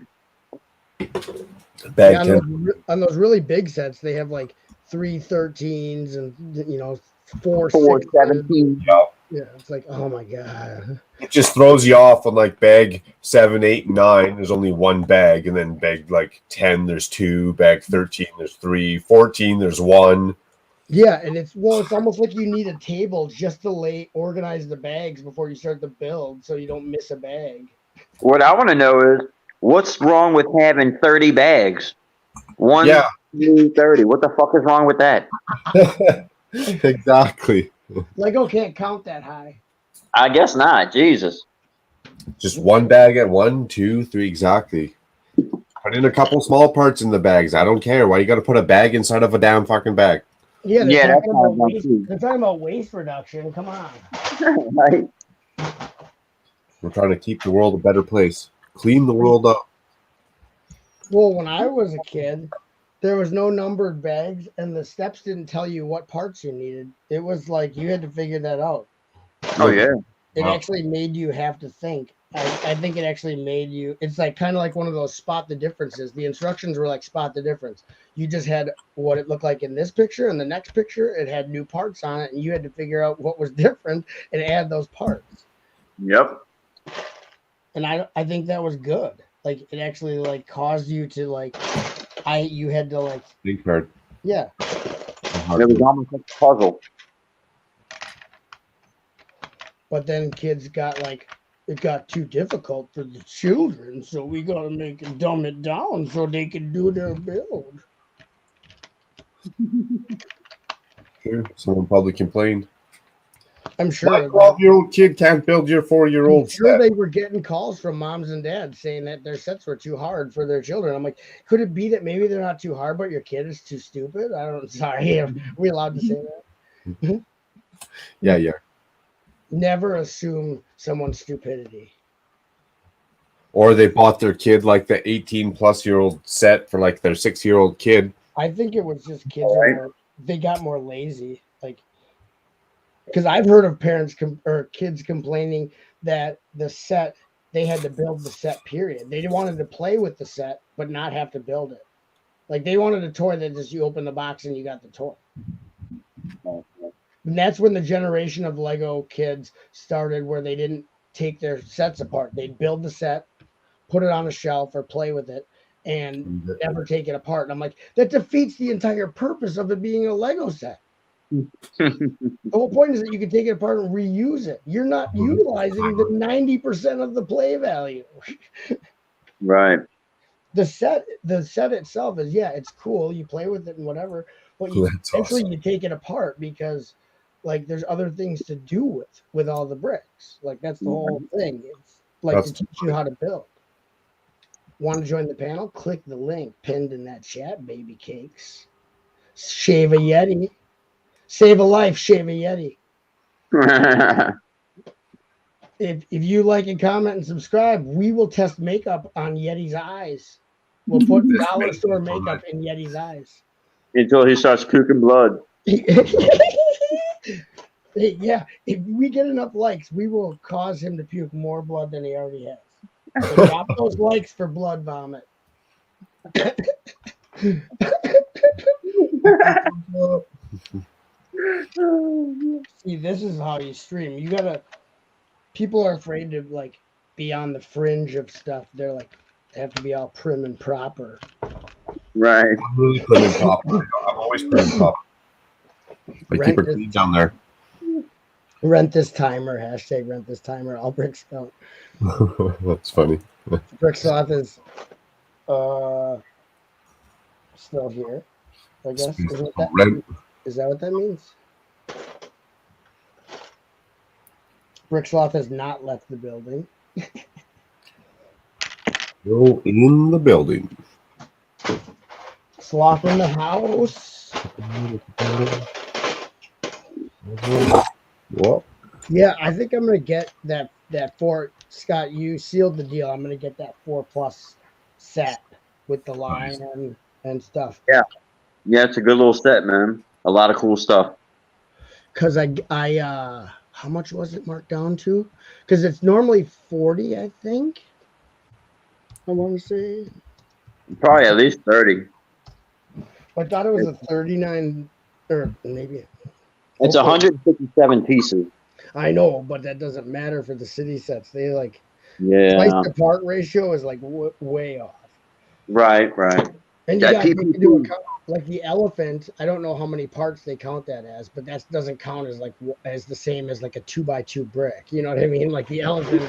Bag Yeah, 10. on those really big sets, they have like 3 13s and 4 17. Yeah, it's like, oh my god. It just throws you off on like bag 7, 8, 9. There's only one bag, and then bag like 10, there's 2. Bag 13, there's 3. 14, there's 1. Yeah, and it's almost like you need a table just to organize the bags before you start the build, so you don't miss a bag. What I want to know is, what's wrong with having 30 bags? 1, 2, 30. What the fuck is wrong with that? Exactly. Lego can't count that high. I guess not. Jesus. Just one bag at 1, 2, 3, exactly. Put in a couple small parts in the bags. I don't care. Why you got to put a bag inside of a damn fucking bag? Yeah, they're talking about waste reduction. Come on. Right. We're trying to keep the world a better place. Clean the world up. Well, when I was a kid, there was no numbered bags, and the steps didn't tell you what parts you needed. It was like you had to figure that out. Oh, yeah. It actually made you have to think. I think it actually made you. It's like kind of like one of those spot the differences. The instructions were like spot the difference. You just had what it looked like in this picture, and the next picture it had new parts on it, and you had to figure out what was different and add those parts. Yep. And I think that was good. Like it actually like caused you to like you had to like think hard. Yeah. It was almost like a puzzle. But then kids got like it got too difficult for the children, so we gotta make them dumb it down so they can do their build. Sure. Someone probably complained. I'm sure my 12-year-old kid can't build your 4-year-old. I'm sure they were getting calls from moms and dads saying that their sets were too hard for their children. I'm like, could it be that maybe they're not too hard, but your kid is too stupid? I don't. Sorry, are we allowed to say that? Yeah. Never assume someone's stupidity. Or they bought their kid like the 18-plus-year-old set for like their 6-year-old kid. I think it was just kids. They got more lazy, like because I've heard of parents or kids complaining that the set they had to build the set, period. They wanted to play with the set, but not have to build it. Like they wanted a toy that just you open the box and you got the toy. And that's when the generation of Lego kids started where they didn't take their sets apart. They'd build the set, put it on a shelf or play with it, and never take it apart. And I'm like, that defeats the entire purpose of it being a Lego set. The whole point is that you can take it apart and reuse it. You're not utilizing the 90% of the play value. Right. The set itself is, yeah, it's cool. You play with it and whatever, but you eventually you take it apart because like there's other things to do with all the bricks. Like that's the whole thing. It's like to teach you how to build. Want to join the panel? Click the link pinned in that chat, baby cakes. Shave a Yeti. Save a life, shave a Yeti. If you like and comment and subscribe, we will test makeup on Yeti's eyes. We'll put dollar store makeup in Yeti's eyes. Until he starts puking blood. Yeah, if we get enough likes, we will cause him to puke more blood than he already has. So drop those likes for blood vomit. See, this is how you stream. You gotta. People are afraid to like be on the fringe of stuff. They're like, they have to be all prim and proper. Right. I'm really prim and proper. I'm always prim and proper. I keep it clean down there. Rent this timer. Hashtag rent this timer. All bricks count. That's funny. Bricksloth is still here, I guess. Is that what that means? Bricksloth has not left the building. Still in the building. Sloth in the house. Well, yeah, I think I'm gonna get that 4. Scott, you sealed the deal. I'm gonna get that 4+ set with the line and stuff. Yeah, it's a good little set, man. A lot of cool stuff. Cause I how much was it marked down to? Because it's normally 40, I think. I want to say probably at least 30. I thought it was a 39, or maybe it's 157 pieces. I know, but that doesn't matter for the city sets. They like twice the part ratio is like way off. Right. And you got to do a count, like the elephant. I don't know how many parts they count that as, but that doesn't count as like as the same as like a 2x2 brick. You know what I mean? Like the elephant,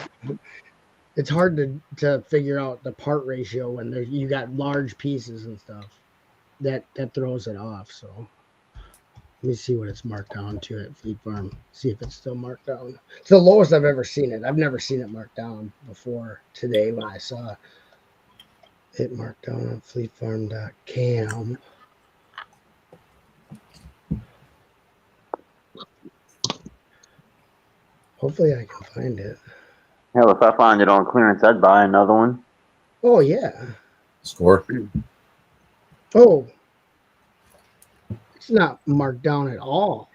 it's hard to figure out the part ratio when you got large pieces and stuff. That throws it off. So let me see what it's marked down to at Fleet Farm. See if it's still marked down. It's the lowest I've ever seen it. I've never seen it marked down before today when I saw it marked down on fleetfarm.com. Hopefully I can find it. Hell, if I find it on clearance, I'd buy another one. Oh, yeah. Score. Oh. It's not marked down at all.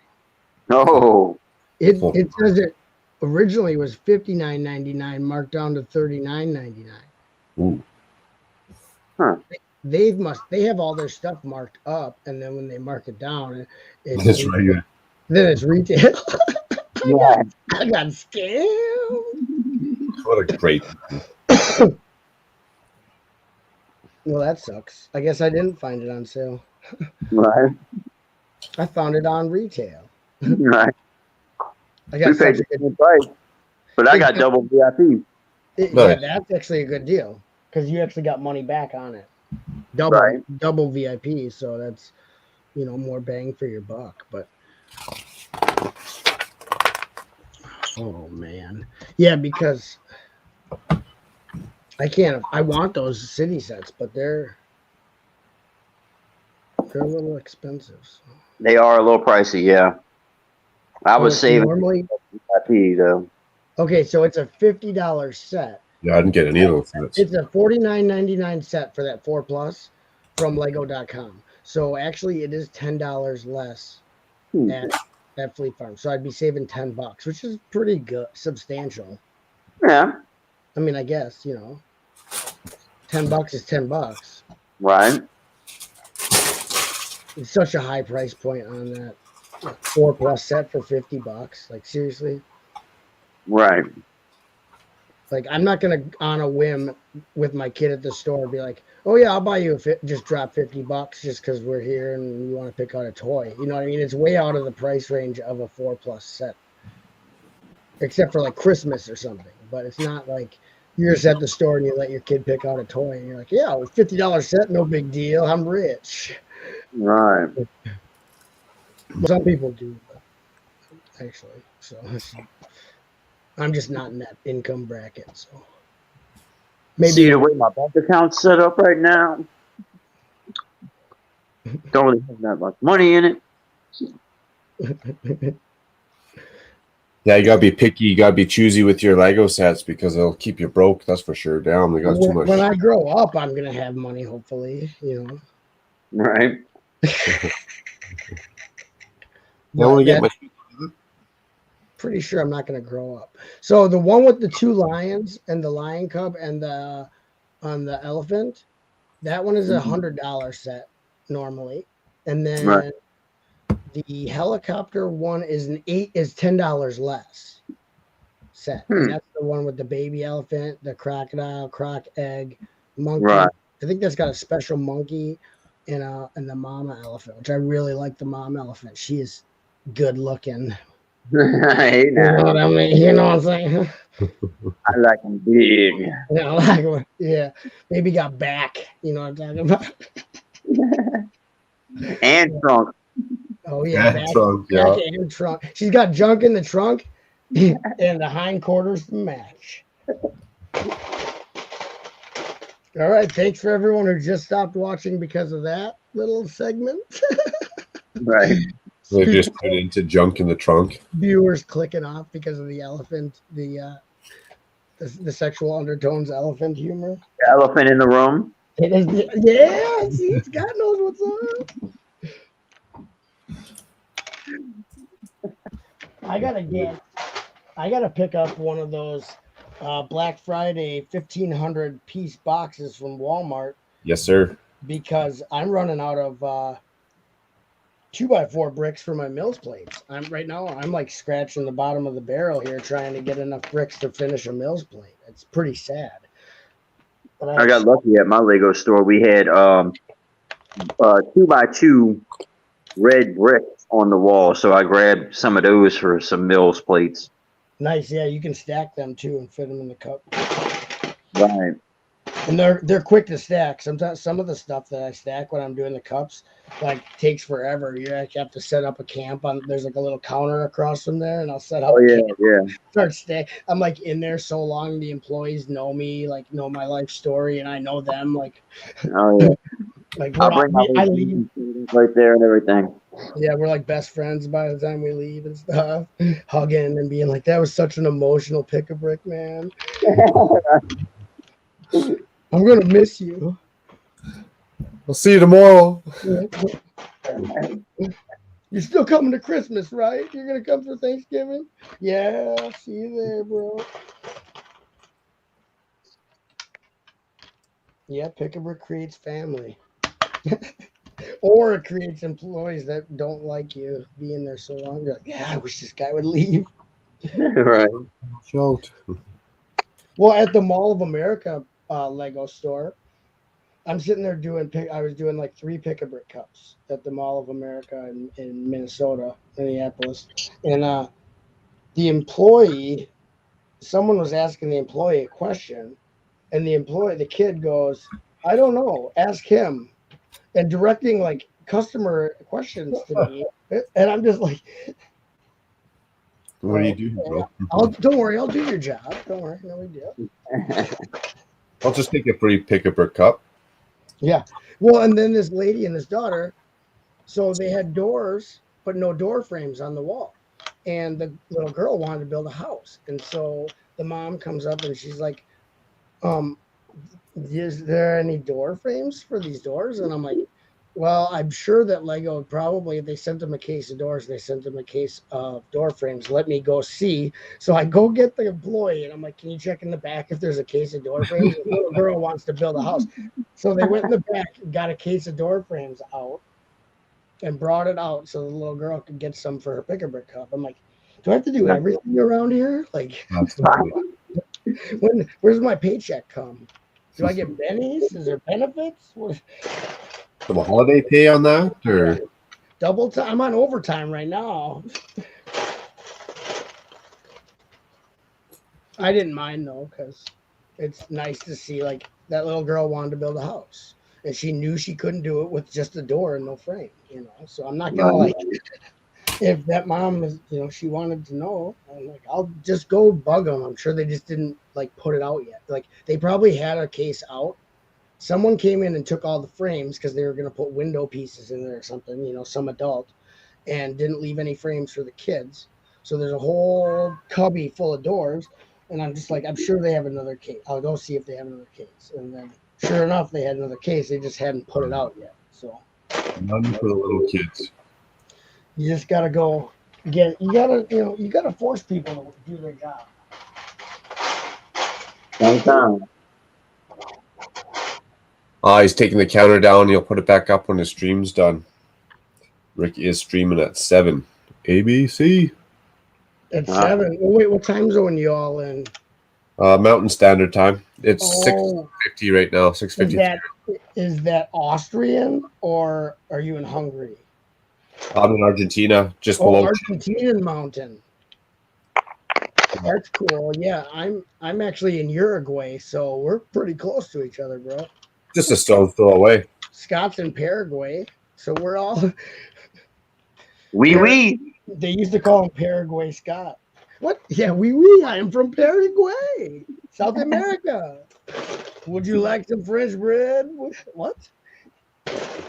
No. It says it originally was $59.99, marked down to $39.99. Ooh. Huh. They have all their stuff marked up, and then when they mark it down, That's right. Then it's retail. Yeah. I got scammed. What a great. Well, that sucks. I guess I didn't find it on sale. Right. I found it on retail. Right. I got paid the same price, but I got double VIP. Yeah, that's actually a good deal because you actually got money back on it. Double VIP, so that's more bang for your buck. But oh man, yeah, because I want those city sets, but they're a little expensive. So. They are a little pricey, yeah. I was saving normally VIP though. Okay, so it's a $50 set. Yeah, I didn't get any of those sets. It's a $49.99 set for that 4+ from Lego.com. So actually, it is $10 less at Fleet Farm. So I'd be saving $10, which is pretty good, substantial. Yeah. I mean, I guess, you know, $10 is $10. Right. It's such a high price point on that 4+ set for $50. Like, seriously. Right. Like, I'm not gonna on a whim with my kid at the store be like, "Oh yeah, I'll buy you just drop $50 just because we're here and you want to pick out a toy." You know what I mean? It's way out of the price range of a 4+ set, except for like Christmas or something. But it's not like you're just at the store and you let your kid pick out a toy and you're like, "Yeah, well, $50 set, no big deal. I'm rich." Right. Well, some people do, actually. So I'm just not in that income bracket. So maybe See the way my bank account's set up right now. Don't really have that much money in it. Yeah, you gotta be picky. You gotta be choosy with your Lego sets because they'll keep you broke. That's for sure. Damn, they got too much. When I grow up, I'm gonna have money. Hopefully, you know. Right. Pretty sure I'm not gonna grow up. So the one with the 2 lions and the lion cub and the elephant, that one is $100 set normally, and then Right. the helicopter one is $10 less set, and that's the one with the baby elephant, the crocodile, croc egg, monkey. Right. I think that's got a special monkey and the mama elephant, which I really like. The mom elephant, she is good looking. Hey now. You know what I mean? You know what I'm saying? I like them big. Yeah, maybe got back. You know what I'm talking about? And trunk. Oh yeah, back and trunk. She's got junk in the trunk and the hindquarters to match. All right, thanks for everyone who just stopped watching because of that little segment. Right. They just put into junk in the trunk. Viewers clicking off because of the elephant, the sexual undertones, elephant humor. The elephant in the room. Yeah, see, God knows what's up. I gotta pick up one of those Black Friday 1,500 piece boxes from Walmart. Yes, sir. Because I'm running out of 2x4 bricks for my Mills plates. I'm like scratching the bottom of the barrel here, trying to get enough bricks to finish a Mills plate. It's pretty sad. But I got lucky at my Lego store. We had 2x2 red bricks on the wall, so I grabbed some of those for some Mills plates. Nice, yeah. You can stack them too and fit them in the cup. Right. And they're quick to stack. Sometimes some of the stuff that I stack when I'm doing the cups like takes forever. You actually have to set up a camp on. There's like a little counter across from there, and I'll set up. Oh yeah, camp, start stack. I'm like in there so long. The employees know me, like know my life story, and I know them. Like, oh yeah. Like I'll bring my leave right there and everything. Yeah, we're like best friends by the time we leave and stuff, hugging and being like, "That was such an emotional pick-a-brick, man. I'm gonna miss you. I'll see you tomorrow." You're still coming to Christmas, right? You're gonna come for Thanksgiving? Yeah, see you there, bro. Yeah, pick-a-brick creates family. Or it creates employees that don't like you being there so long. You're like, yeah, I wish this guy would leave. Right. Choked. Well, at the Mall of America Lego store, I'm sitting there I was doing like 3 pick-a-brick cups at the Mall of America in Minnesota, Minneapolis. And someone was asking the employee a question, and the kid goes, "I don't know, ask him." And directing like customer questions to me. And I'm just like, what are you doing, bro? Don't worry, I'll do your job. Don't worry, no big deal. I'll just take a free pick-a-brick cup. Yeah. Well, and then this lady and this daughter, so they had doors, but no door frames on the wall. And the little girl wanted to build a house. And so the mom comes up and she's like, is there any door frames for these doors? And I'm like, Well, I'm sure that Lego probably, if they sent them a case of doors, they sent them a case of door frames. Let me go see. So I go get the employee, and I'm like, "Can you check in the back if there's a case of door frames?" The little girl wants to build a house, so they went in the back and got a case of door frames out and brought it out so the little girl could get some for her pick-a-brick cup. I'm like, "Do I have to do everything around here? Like, where's my paycheck come? Do I get bennies? Is there benefits? What? Some holiday pay on that, or Double time? I'm on overtime right now. I didn't mind though, because it's nice to see like that little girl wanted to build a house, and she knew she couldn't do it with just a door and no frame. So I'm not gonna like if that mom is, she wanted to know. I'm like, I'll just go bug them. I'm sure they just didn't like put it out yet. Like they probably had a case out. Someone came in and took all the frames because they were going to put window pieces in there or something, some adult, and didn't leave any frames for the kids. So there's a whole cubby full of doors. And I'm just like, I'm sure they have another case. I'll go see if they have another case. And then sure enough, they had another case. They just hadn't put it out yet. So none for the little kids. you just got to go get, you got to force people to do their job. Anytime. He's taking the counter down. He'll put it back up when the stream's done. Rick is streaming at 7 ABC. At 7. Oh, wait, what time zone you all in? Mountain Standard Time. It's 6:50 right now. 6:50. Is that Austrian or are you in Hungary? I'm in Argentina, just below. Argentinian mountain. That's cool. Yeah, I'm actually in Uruguay, so we're pretty close to each other, bro. Just a stone's throw away. Scott's in Paraguay, so we're all. Wee. They used to call him Paraguay Scott. What? Yeah, wee. I am from Paraguay, South America. Would you like some French bread? What?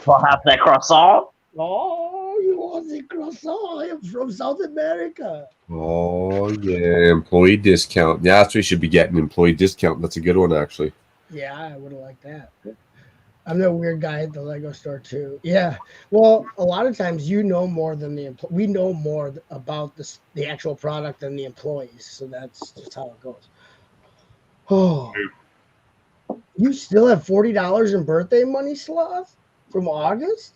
We'll have that croissant. Oh, you want the croissant? I am from South America. Oh, yeah. Employee discount. Yeah, that's what we should be getting. Employee discount. That's a good one, actually. Yeah, I would have liked that. I'm the weird guy at the Lego store, too. Yeah. Well, a lot of times you know more than we know more about the actual product than the employees. So that's just how it goes. Oh. You still have $40 in birthday money, Sloth? From August?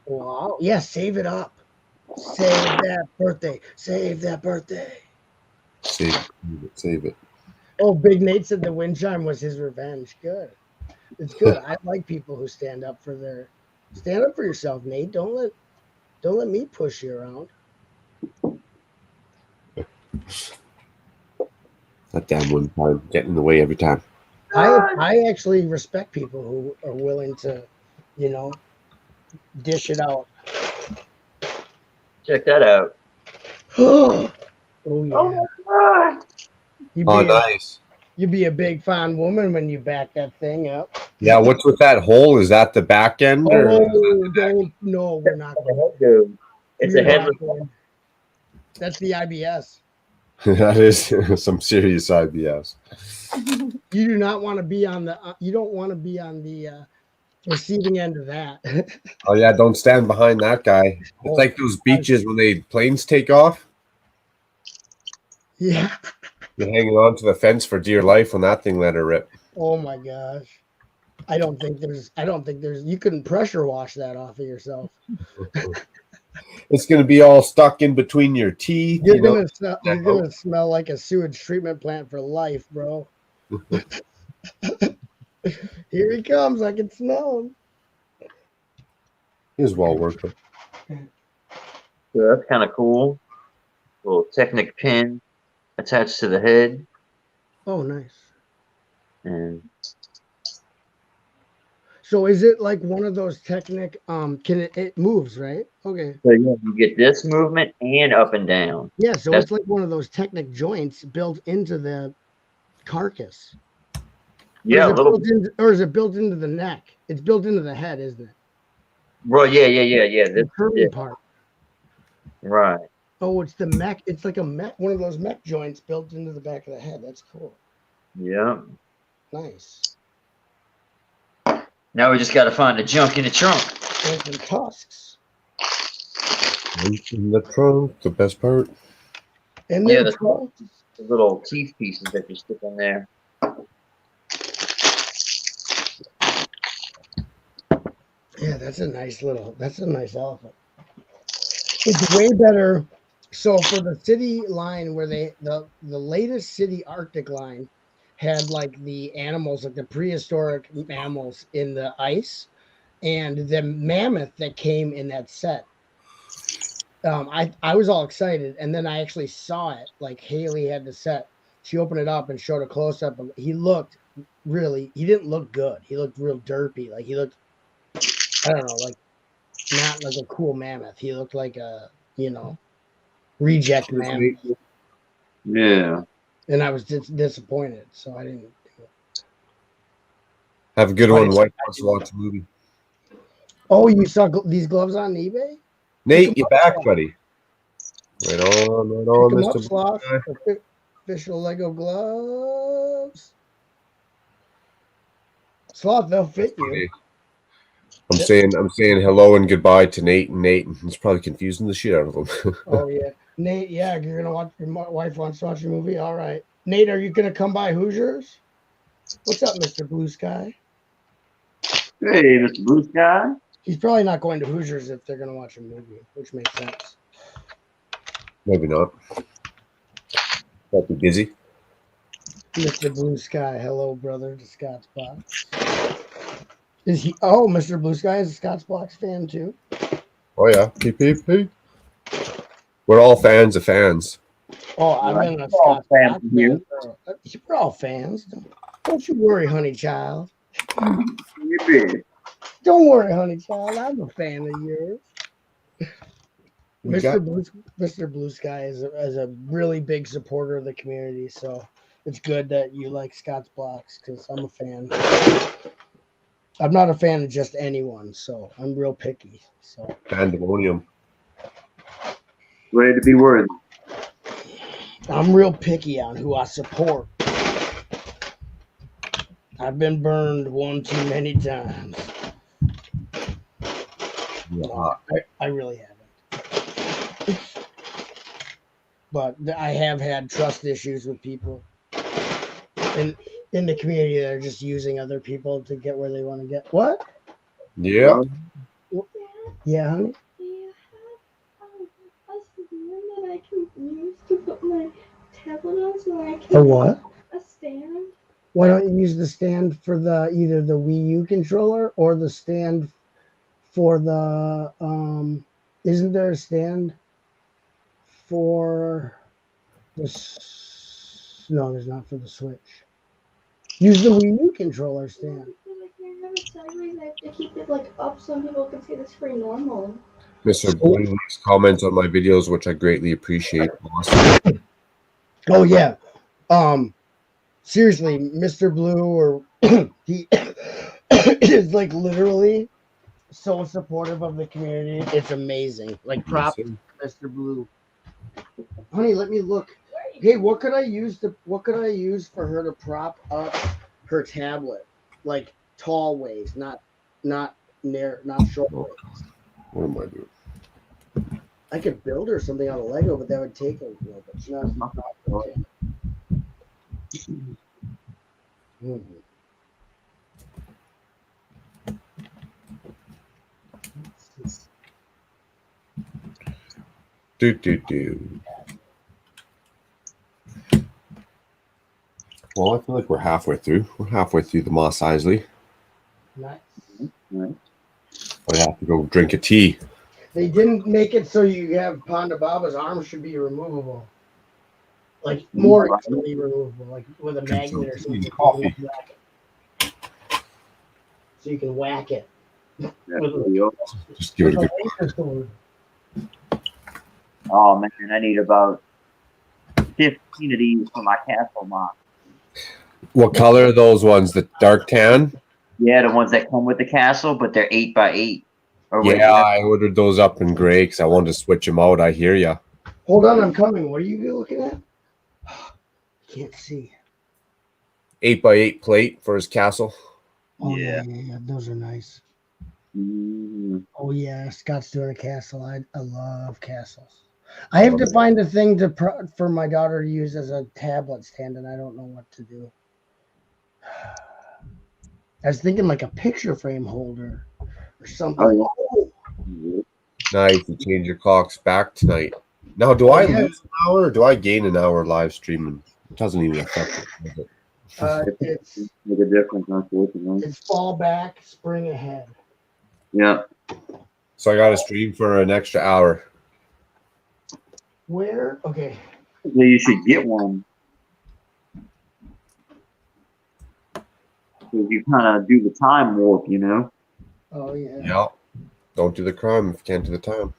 Wow. Yeah, save it up. Save that birthday. Save that birthday. Save it. Oh, Big Nate said the wind chime was his revenge. Good. It's good. I like people who stand up for yourself, Nate. Don't let me push you around. That damn wind chime getting in the way every time. I actually respect people who are willing to, dish it out. Check that out. Oh yeah. Oh my God. Nice. You'd be a big fine woman when you back that thing up. Yeah, what's with that hole? Is that the back end? No, we're not. It's a headless. That's the IBS. That is some serious IBS. You do not want to be on the. You don't want to be on the receiving end of that. Oh yeah, don't stand behind that guy. It's like those beaches when planes take off. Yeah. You're hanging on to the fence for dear life when that thing let her rip. Oh my gosh. I don't think there's you couldn't pressure wash that off of yourself. It's gonna be all stuck in between your teeth. You're gonna smell like a sewage treatment plant for life, bro. Here he comes, I can smell him. He was well worth it. So that's kind of cool. Little Technic pin attached to the head. Oh, nice. And so is it like one of those Technic? It moves, right? Okay. So you get this movement and up and down. Yeah, so it's like one of those Technic joints built into the carcass. Yeah, or is it built into the neck? It's built into the head, isn't it? Bro, yeah. The curvy part. Right. Oh, it's the mech. It's like one of those mech joints built into the back of the head. That's cool. Yeah. Nice. Now we just got to find the junk in the trunk. And some tusks. In the trunk, the best part. And Yeah, they're the little teeth pieces that you stick in there. Yeah, that's a nice elephant. It's way better. So for the city line where the latest city Arctic line had like the animals, like the prehistoric mammals in the ice, and the mammoth that came in that set. I was all excited, and then I actually saw it. Like Haley had the set. She opened it up and showed a close up. He didn't look good. He looked real derpy. Like he looked, I don't know, like not like a cool mammoth. He looked like a, reject mammoth. Yeah. And I was disappointed, so I didn't do it. Have a good one. White wants to watch a movie. Oh, you saw these gloves on eBay? Nate, you back, buddy? Right on, Pick them Mr. up, Sloth. Official Lego gloves. Sloth, they'll fit you. I'm saying hello and goodbye to Nate, and it's probably confusing the shit out of him. Oh yeah, Nate. Yeah, you're gonna watch. Your wife wants to watch a movie. All right, Nate. Are you gonna come by Hoosiers? What's up, Mr. Blue Sky? Hey, Mr. Blue Sky. He's probably not going to Hoosiers if they're gonna watch a movie, which makes sense. Maybe not. Might be busy. Mr. Blue Sky, hello, brother, to Scott's Box. Is he? Oh, Mr. Blue Sky is a Scott's Box fan too. Oh yeah, PPP. We're all fans of fans. Oh, I've been a Scott's Box fan. We're all fans. Don't you worry, honey child. Don't worry, honey child. I'm a fan of yours. Mr. Blue Sky is a really big supporter of the community, so it's good that you like Scott's Blocks because I'm a fan. I'm not a fan of just anyone, so I'm real picky. So Pandemonium. Ready to be worthy. I'm real picky on who I support. I've been burned one too many times. No, I really haven't. But I have had trust issues with people in the community that are just using other people to get where they want to get. What? Yeah. Yeah, honey? Do you have a stand that I can use to put my tablet on so I can... A what? A stand. Why don't you use the stand for either the Wii U controller or the stand for the isn't there a stand for no, there's not for the Switch. Use the Wii U controller stand. I can't have it sideways. I have to keep it like up so people can see the screen normal. Mr. Blue leaves comments on my videos, which I greatly appreciate. Awesome. Oh yeah. Seriously, Mr. Blue or he is like literally so supportive of the community. It's amazing. Like props to Mr. Blue. Honey, let me look. Hey, what could I use for her to prop up her tablet? Like tall ways, not short ways. What am I doing? I could build her something out of Lego, but that would take a little bit. She's not Do. Well, I feel like we're halfway through. We're halfway through the Moss Isley. Nice. I have to go drink a tea. They didn't make it so you have Ponda Baba's arm should be removable. Like more easily removable, like with a magnet or something. Coffee. So you can whack it. Just give it a good. Oh man, I need about 15 of these for my castle mod. What color are those ones? The dark tan? Yeah, the ones that come with the castle, but they're 8x8. Yeah, I ordered those up in gray because I wanted to switch them out. I hear ya. Hold on, I'm coming. What are you looking at? Can't see. 8x8 plate for his castle. Oh yeah, those are nice. Oh yeah, Scott's doing a castle. I love castles. I have to find a thing for my daughter to use as a tablet stand, and I don't know what to do. I was thinking like a picture frame holder or something. Oh, yeah. Nice. You change your clocks back tonight. Now, do I lose an hour or do I gain an hour live streaming? It doesn't even affect it, does it? It's Make a difference, unfortunately. it's fall back, spring ahead. Yeah. So I got to stream for an extra hour. Where? Okay. So you should get one. So you kind of do the time warp, you know? Oh yeah. Yeah. Don't do the crime if you can't do the time.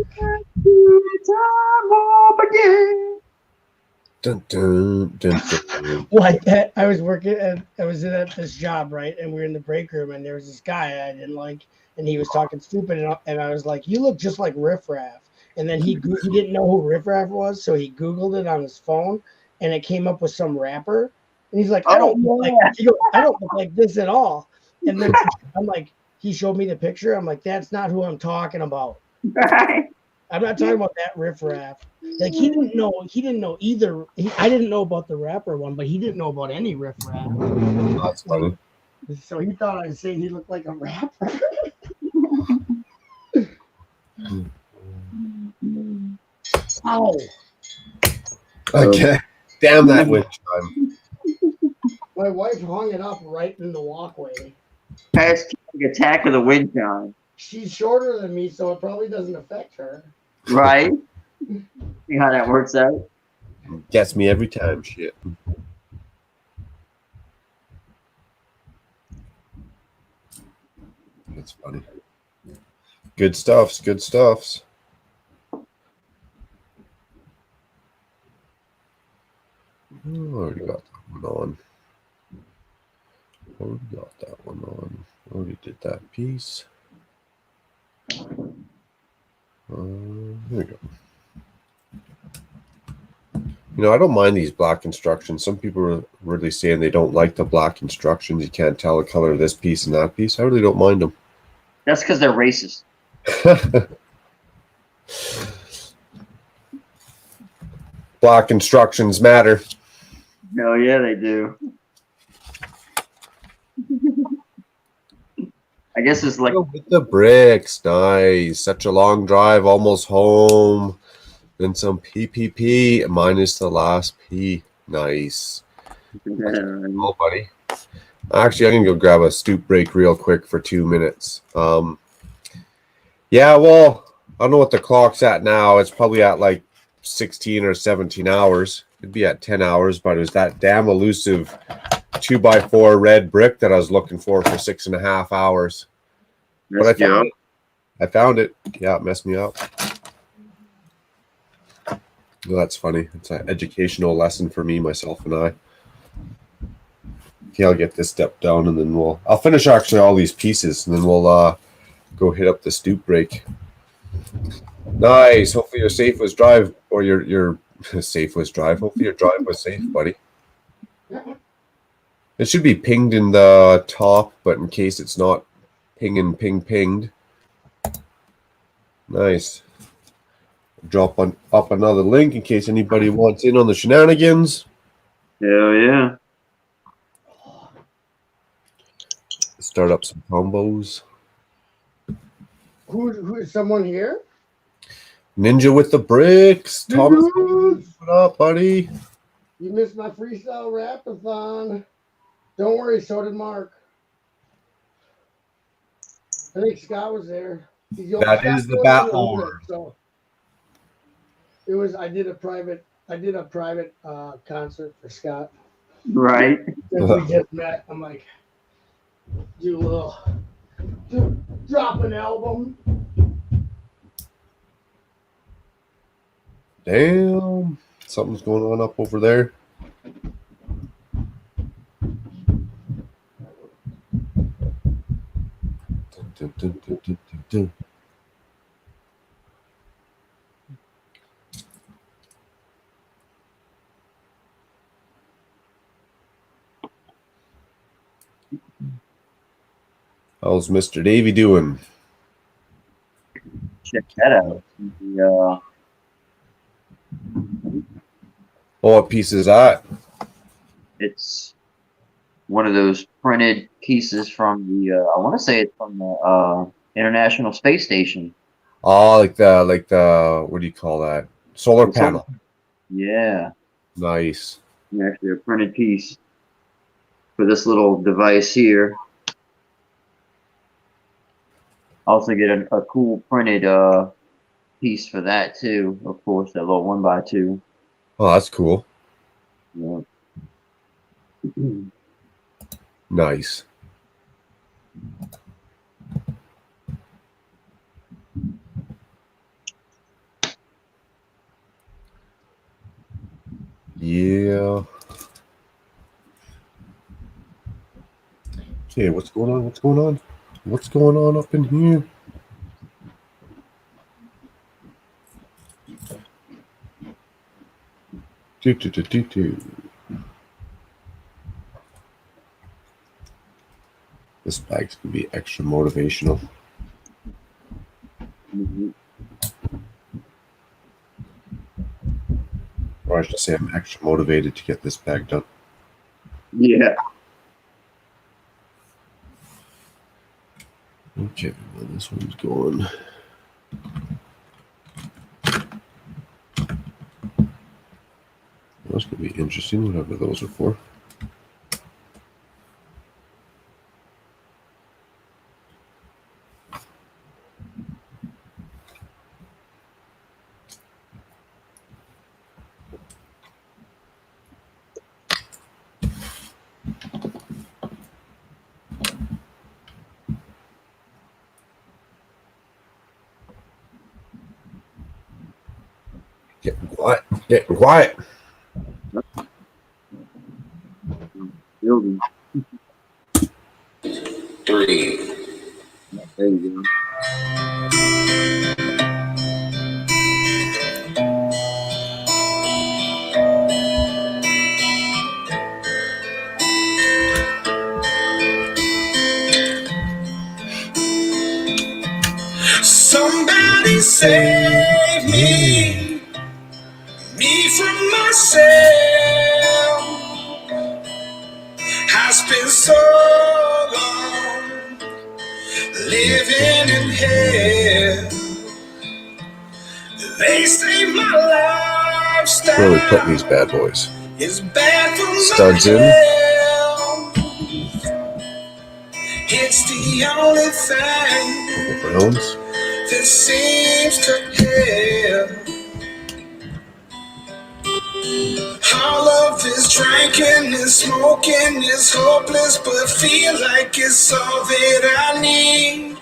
Time warp again. Dun, dun, dun, dun. Like that, I was working at this job, right? And we were in the break room, and there was this guy I didn't like, and he was talking stupid, and I was like, "You look just like Riff Raff." And then he didn't know who Riff Raff was, so he Googled it on his phone, and it came up with some rapper, and he's like, "I don't look like I don't look like this at all." And then I'm like, he showed me the picture. I'm like, "That's not who I'm talking about. I'm not talking about that Riff Raff." Like he didn't know either. I didn't know about the rapper one, but he didn't know about any Riff Raff. That's funny. So he thought I was saying he looked like a rapper. Ow! Okay. Damn that wind chime. My wife hung it up right in the walkway. Hashtag attack of the wind chime. She's shorter than me, so it probably doesn't affect her. Right? See how that works out? Gets me every time, shit. That's funny. Good stuffs, good stuffs. Oh, already got that one on. Already got that one on. Already did that piece. Here we go. You know, I don't mind these black instructions. Some people are really saying they don't like the black instructions. You can't tell the color of this piece and that piece. I really don't mind them. That's because they're racist. Black instructions matter. Hell yeah, they do. I guess it's like With the bricks. Nice. Such a long drive, almost home. Then some PPP minus the last P. Nice. Oh, buddy. Actually, I can go grab a stoop break real quick for 2 minutes. Yeah, well, I don't know what the clock's at now. It's probably at like 16 or 17 hours. It'd be at 10 hours, but it was that damn elusive 2x4 red brick that I was looking for 6.5 hours. But I found it. I found it. Yeah, it messed me up. Well, that's funny. It's an educational lesson for me, myself, and I. Okay, I'll get this step down, and then I'll finish actually all these pieces, and then we'll go hit up the stoop break. Nice. Hopefully your safe was drive, or your safe was drive. Hopefully your drive was safe, buddy. It should be pinged in the top, but in case it's not pinged. Nice. Drop up another link in case anybody wants in on the shenanigans. Hell yeah. Start up some combos. Who is someone here? Ninja with the bricks. Thomas, what up, buddy? You missed my freestyle rapathon. Don't worry, so did Mark. I think Scott was there. That is the bat board. So it was. I did a private concert for Scott. Right. Since we just met, I'm like, drop an album. Damn, something's going on up over there. Dun, dun, dun, dun, dun, dun. How's Mr. Davy doing? Check that out. Oh, what piece is that? It's one of those printed pieces from the. I want to say it's from the International Space Station. Oh, like the what do you call that? Solar panel. Yeah. Nice. Actually, a printed piece for this little device here. Also get a cool printed piece for that too. Of course, that little 1x2. Oh, that's cool. Yeah. Nice. Yeah. Okay, what's going on? What's going on? What's going on up in here? This bag's gonna be extra motivational. Or I should say I'm extra motivated to get this bag done. Yeah. Okay, well, this one's going. That's gonna be interesting, whatever those are for. Getting quiet. Getting quiet. Building. 3. There you go. Somebody save me from myself. I spent so long living in hell. They say my lifestyle Really putting these bad boys. is bad for Studs my in. health. It's the only thing Browns. that seems to help. All of this drinking and smoking is hopeless, but feel like it's all that I need.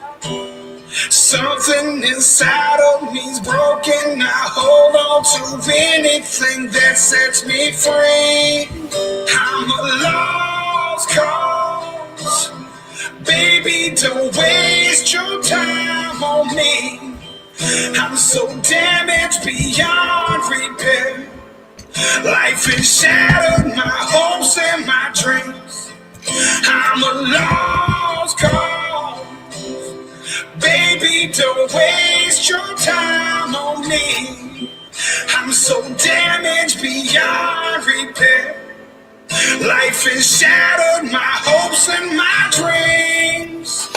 Something inside of me's broken. I hold on to anything that sets me free. I'm a lost cause. Baby, don't waste your time on me. I'm so damaged beyond repair. Life has shattered my hopes and my dreams. I'm a lost cause. Baby, don't waste your time on me. I'm so damaged beyond repair. Life has shattered my hopes and my dreams.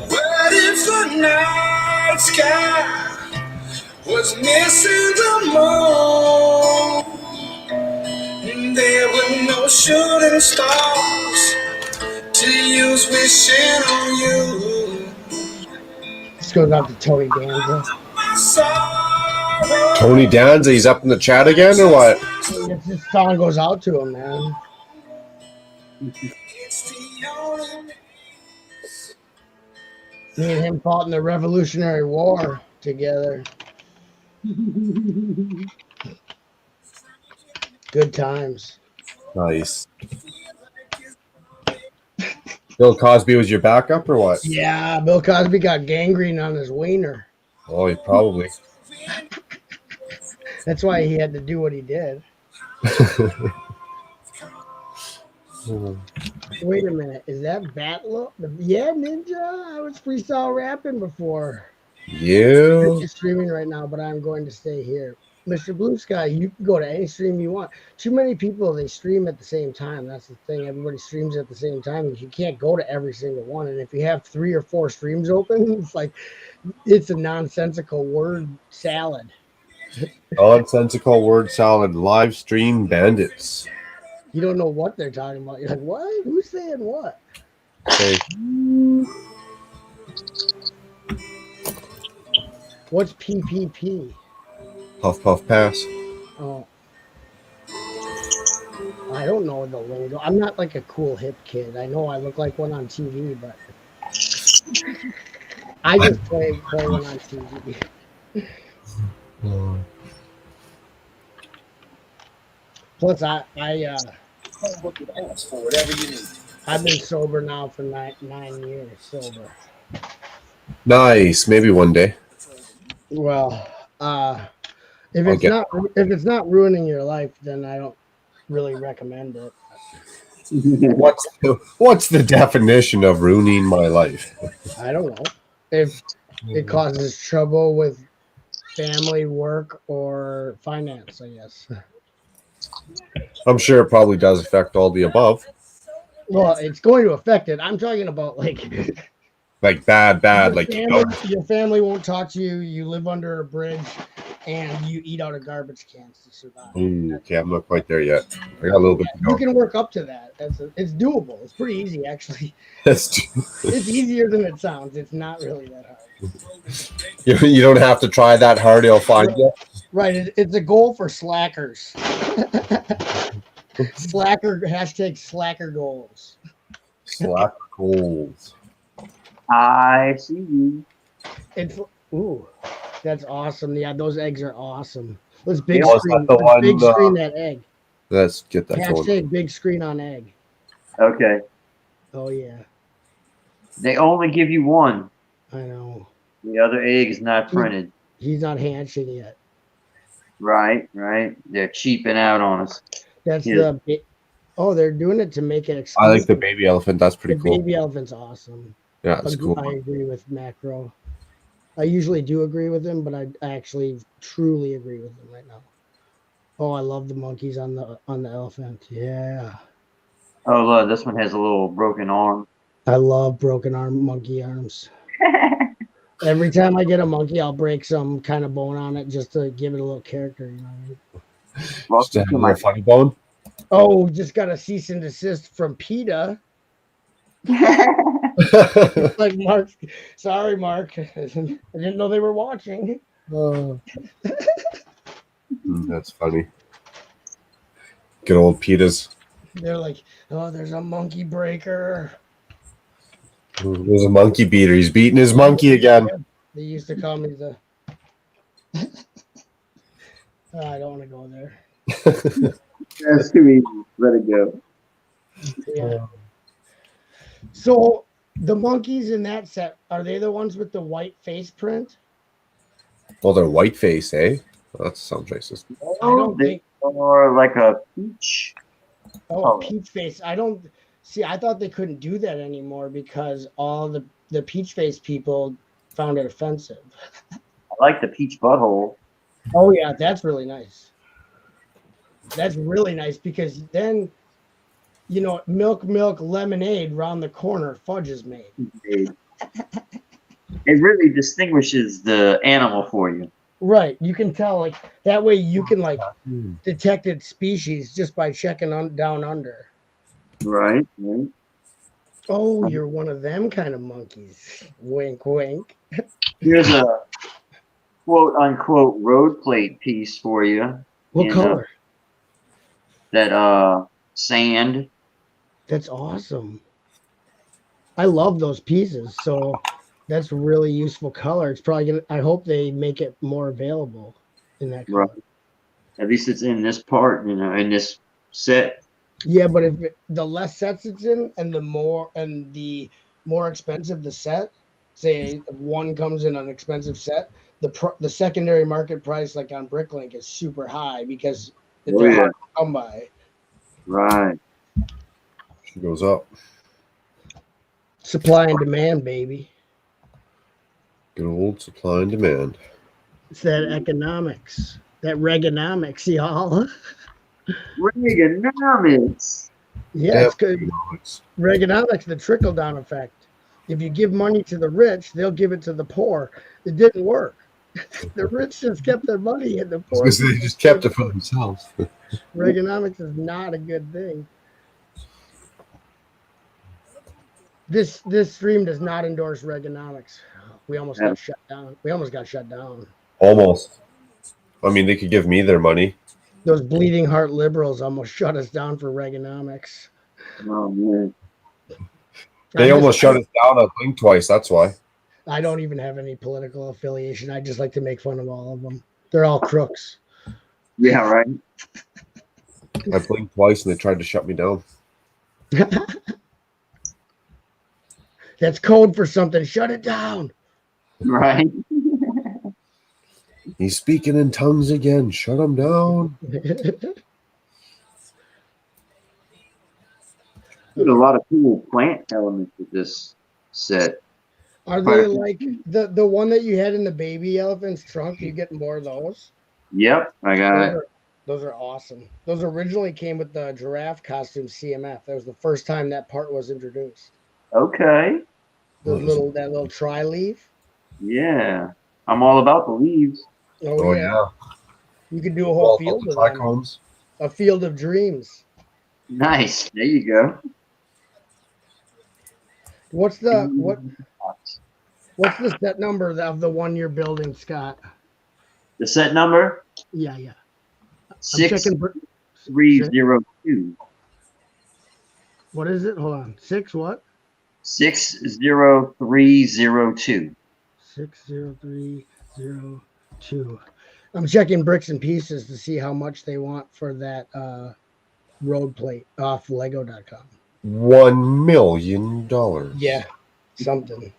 What if the night sky was missing the moon? And there were no shooting stars to use wishing on you. This goes out to Tony Danza. Tony Danza, he's up in the chat again, or what? This song goes out to him, man. Me and him fought in the Revolutionary War together. Good times. Nice. Bill Cosby was your backup or what? Yeah, Bill Cosby got gangrene on his wiener. Oh, he probably. That's why he had to do what he did. Wait a minute, is that Batlo? Yeah, Ninja. I was freestyle rapping before. Yeah. I'm just streaming right now, but I'm going to stay here. Mr. Blue Sky, you can go to any stream you want. Too many people, they stream at the same time. That's the thing. Everybody streams at the same time. You can't go to every single one. And if you have 3 or 4 streams open, it's like it's a nonsensical word salad. Nonsensical word salad live stream bandits. You don't know what they're talking about. You're like, what? Who's saying what? Say, What's PPP? puff puff pass. Oh, I don't know the lingo. I'm not like a cool hip kid. I know I look like one on TV, but I just play one on TV. Plus, For whatever you need. I've been sober now for 9 years sober. Nice. Maybe one day. Well, if I'll it's get- not ruining your life, then I don't really recommend it. What's the definition of ruining my life? I don't know if it causes trouble with family, work, or finance. I guess. I'm sure it probably does affect all the above. Well, it's going to affect it. I'm talking about like Like bad, like your family won't talk to you. You live under a bridge, and you eat out of garbage cans to survive. Ooh, okay, I'm not quite there yet. I got a little bit to You go. can work up to that. It's doable. It's pretty easy, actually. It's easier than it sounds. It's not really that hard. you don't have to try that hard. It'll find you. Right. It's a goal for slackers. Slacker goals. Slack goals. I see you. It's that's awesome. Yeah, those eggs are awesome. Let's big Yeah, screen. the Let's one, big screen that egg. Let's get that going. Hashtag big screen on egg. Okay. Oh yeah, They only give you one. I know. The other egg is not printed. He's not hatching yet. Right. They're cheaping out on us. That's Yeah. Oh, they're doing it to make it I exclusive. like the baby elephant. That's pretty The cool. baby elephant's awesome. Yeah, it's cool. I agree with Macro. I usually do agree with him, but I actually truly agree with him right now. Oh, I love the monkeys on the elephant. Yeah. Oh, look, this one has a little broken arm. I love broken arm monkey arms. Every time I get a monkey, I'll break some kind of bone on it just to give it a little character. You know what I mean? Just to have a little funny bone. Oh, just got a cease and desist from PETA. Like Mark, sorry, Mark. I didn't know they were watching. That's funny. Good old Petas. They're like, oh, there's a monkey breaker. There's a monkey beater. He's beating his monkey again. They used to call me the. I don't want to go there. That's too easy. Let it go. Yeah. So the monkeys in that set, are they the ones with the white face print? Well, they're white face, eh? Well, that sounds racist. I don't think. Or like a peach. Oh, peach face. I don't see. I thought they couldn't do that anymore because all the peach face people found it offensive. I like the peach butthole. Oh yeah, that's really nice. That's really nice because then, you know, milk lemonade round the corner, fudge is made. It really distinguishes the animal for you. Right, you can tell like that way you can like detect its species just by checking down under. Right. Oh, you're one of them kind of monkeys. Wink, wink. Here's a quote unquote road plate piece for you. What color? That sand. That's awesome. I love those pieces. So that's really useful color. It's probably gonna. I hope they make it more available in that color. Right. At least it's in this part, you know, in this set. Yeah, but if the less sets it's in, and the more expensive the set, say one comes in an expensive set, the secondary market price, like on Bricklink, is super high because Oh they're yeah, hard to come by. right. She goes up. Supply and demand, baby. Good old supply and demand. It's that economics, that regonomics, y'all. Reaganomics. Yeah, Damn it's good. economics. Reaganomics, the trickle down effect. If you give money to the rich, they'll give it to the poor. It didn't work. The rich just kept their money, and the poor Because they people just stayed kept it for poor. themselves. Reaganomics is not a good thing. This stream does not endorse Reaganomics. We almost got shut down. We almost got shut down. Almost. I mean, they could give me their money. Those bleeding heart liberals almost shut us down for Reaganomics. Oh man. They almost shut us down on Blink twice. That's why. I don't even have any political affiliation. I just like to make fun of all of them. They're all crooks. Yeah, right. I blinked twice and they tried to shut me down. That's code for something. Shut it down. Right. He's speaking in tongues again. Shut him down. There's a lot of cool plant elements with this set. Are they like the one that you had in the baby elephant's trunk? You get more of those? Yep, I got it. Those are awesome. Those originally came with the giraffe costume CMF. That was the first time that part was introduced. Okay. That little tri leaf. Yeah, I'm all about the leaves. Oh yeah. You could do a whole field of them. trichomes. A field of dreams. Nice. There you go. What's the set number of the one you're building, Scott? The set number? Yeah. 6302. What is it? Hold on. 6 what? 60302. 60302. I'm checking bricks and pieces to see how much they want for that road plate off Lego.com. $1 million. Yeah, something.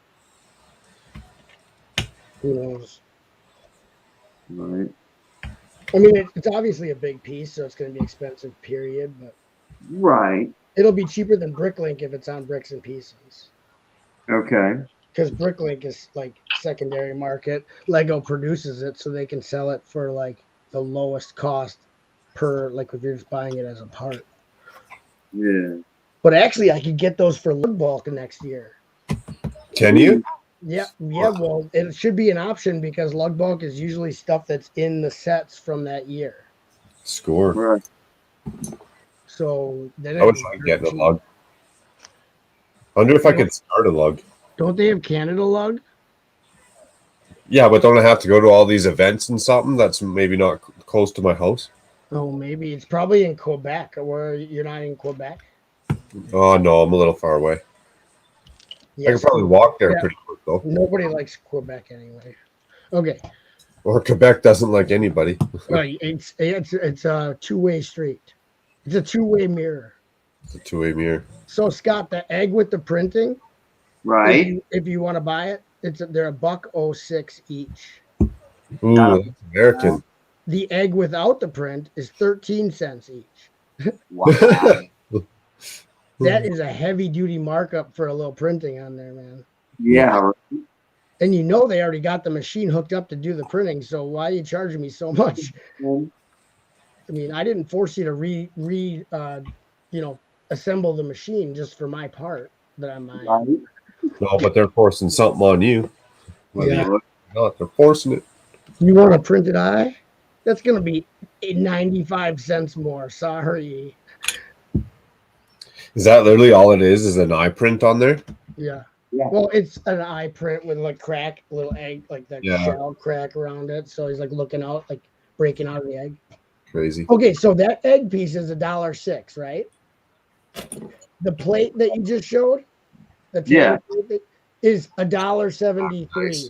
Who knows? Right. I mean, it's obviously a big piece, so it's going to be expensive, period. But right, it'll be cheaper than Bricklink if it's on bricks and pieces. Okay. Because Bricklink is like secondary market. Lego produces it, so they can sell it for like the lowest cost per, like if you're just buying it as a part. Yeah. But actually, I could get those for lug bulk next year. Can you? Yeah. Well, it should be an option because lug bulk is usually stuff that's in the sets from that year. Score. Right. So then I wish I could get a lug. I wonder if I could start a lug. Don't they have Canada lug? Yeah, but don't I have to go to all these events and something that's maybe not close to my house? Oh, maybe it's probably in Quebec. Where you're not in Quebec? Oh no, I'm a little far away. Yes, I could probably walk there pretty quick though. Nobody likes Quebec anyway. Okay. Or Quebec doesn't like anybody. It's a two-way street. It's a two-way mirror. It's a two-way mirror. So Scott, the egg with the printing, right? If you want to buy it, they're $1.06 each. Ooh, that's American. The egg without the print is 13 cents each. Wow. That is a heavy-duty markup for a little printing on there, man. Yeah. And you know they already got the machine hooked up to do the printing, so why are you charging me so much? I mean, I didn't force you to assemble the machine just for my part that I'm buying. Right. No, but they're forcing something on you. Yeah. No, they're forcing it. You want a printed eye? That's going to be 95 cents more. Sorry. Is that literally all it is an eye print on there? Yeah. Well, it's an eye print with like crack, little egg, like the shell crack around it. So he's like looking out, like breaking out of the egg. Crazy. Okay, so that egg piece is $1.06, right? The plate that you just showed, the plate is $1.73. Nice.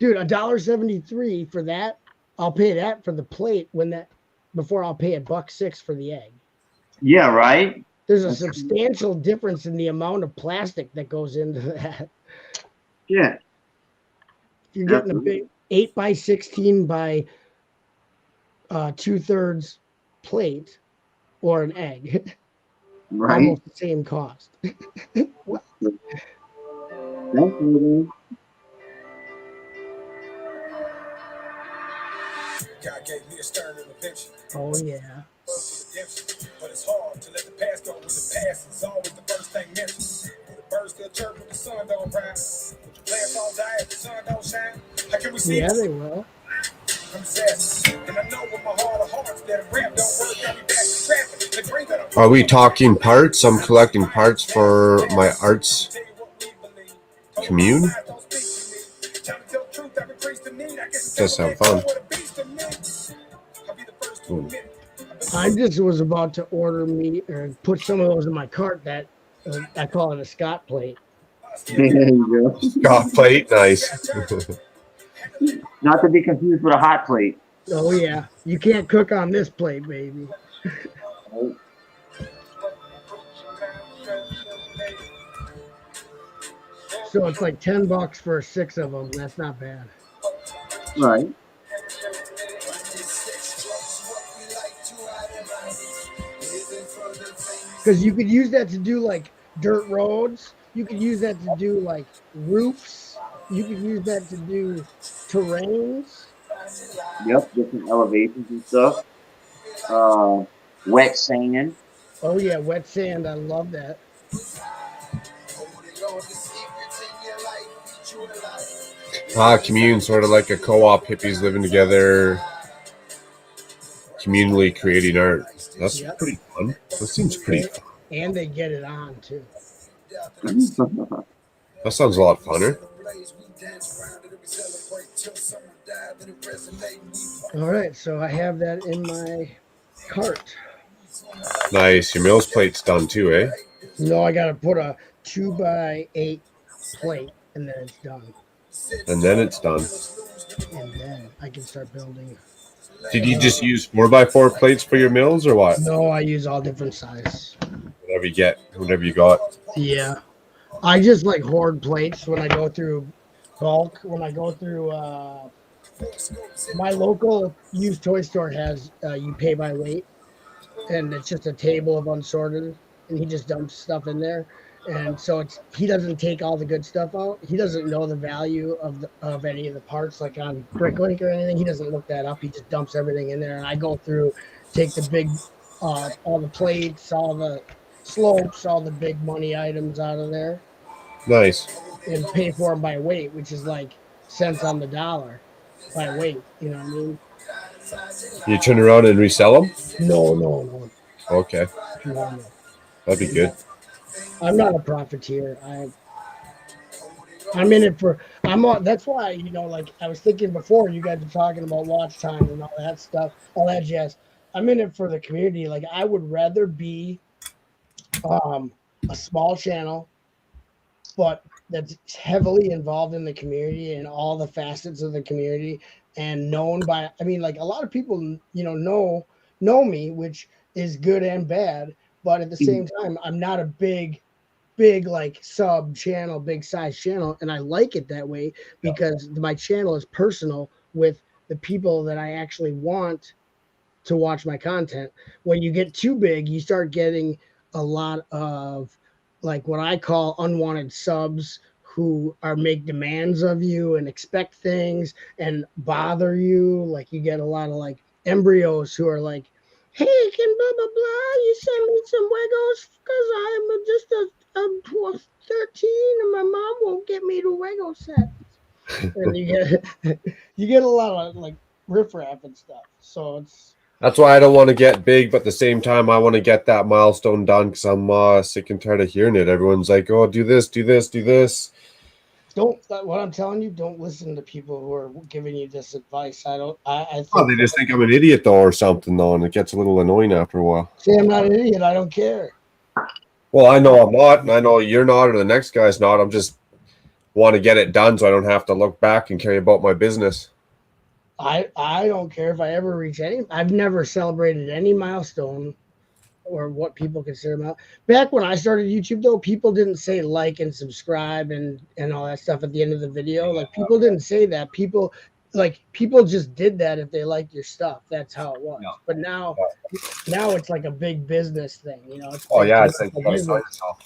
Dude, $1.73 for that. I'll pay that for the plate before I'll pay $1.06 for the egg. Yeah, right. There's a substantial difference in the amount of plastic that goes into that. Yeah. If you're getting a big 8x16 by 2/3 plate or an egg, Right. almost the same cost. What? Thank you. God gave me a stern intervention. Oh yeah. But it's hard to let the past go when the past is always the first thing mentioned. Will the birds still chirp when the sun don't rise? Will the plants all die if the sun don't shine? How can we see Yeah, this? they will. I'm obsessed. And I know with my heart of hearts that if rap don't work, I'll be back to trapping. The dream that I'm Are we talking parts? I'm collecting parts for my arts commune. Does sound fun. I just was about to order me or put some of those in my cart that I call it a Scott plate. There you go. Scott plate, nice. Not to be confused with a hot plate. Oh yeah, you can't cook on this plate, baby. So it's like $10 for 6 of them. That's not bad. Right. Because you could use that to do like dirt roads. You could use that to do like roofs. You could use that to do terrains. Yep, different elevations and stuff. Wet sand. Oh yeah, wet sand. I love that. Commune, sort of like a co-op, hippies living together, communally creating art. That's pretty fun. That seems pretty fun. And they get it on too. That sounds a lot funner. All right, so I have that in my cart. Nice. Your Mills plate's done too, eh? No, I got to put a 2x8 plate, and then it's done. And then it's done. And then I can start building. Did you just use 4x4 plates for your mills or what? No, I use all different sizes. Whatever you get, whatever you got. Yeah. I just like hoard plates when I go through bulk. When I go through my local used toy store has you pay by weight, and it's just a table of unsorted, and he just dumps stuff in there. And so he doesn't take all the good stuff out. He doesn't know the value of any of the parts, like on Bricklink or anything. He doesn't look that up. He just dumps everything in there, and I go through, take the big, all the plates, all the slopes, all the big money items out of there. Nice. And pay for them by weight, which is like cents on the dollar by weight. You know what I mean? You turn around and resell them? No. Okay. No. That'd be good. I'm not a profiteer. I'm in it for. That's why, like I was thinking before, you guys were talking about watch time and all that stuff, all that jazz. I'm in it for the community. Like I would rather be a small channel, but that's heavily involved in the community and all the facets of the community and known by. I mean, like a lot of people, know me, which is good and bad. But at the same time, I'm not a big like sub channel, big size channel, and I like it that way because my channel is personal with the people that I actually want to watch my content. When you get too big, you start getting a lot of like what I call unwanted subs who make demands of you and expect things and bother you. Like you get a lot of like embryos who are like, hey, can blah blah blah, you send me some Legos because I'm just 13 and my mom won't get me the Lego sets. And you get a lot of like riffraff and stuff. So that's why I don't want to get big, but at the same time, I want to get that milestone done because I'm sick and tired of hearing it. Everyone's like, "Oh, do this, do this, do this." What I'm telling you, don't listen to people who are giving you this advice. I think they just think I'm an idiot though, or something though, and it gets a little annoying after a while. See, I'm not an idiot. I don't care. Well, I know I'm not, and I know you're not, or the next guy's not. I'm just want to get it done so I don't have to look back and care about my business. I don't care if I ever reach any. I've never celebrated any milestone or what people consider them out. Back when I started YouTube, though, people didn't say like and subscribe and all that stuff at the end of the video. Like people didn't say that. People just did that if they liked your stuff. That's how it was. Yeah. But now it's like a big business thing. You know, it's Oh big yeah, it's like commercial you gotta business. sell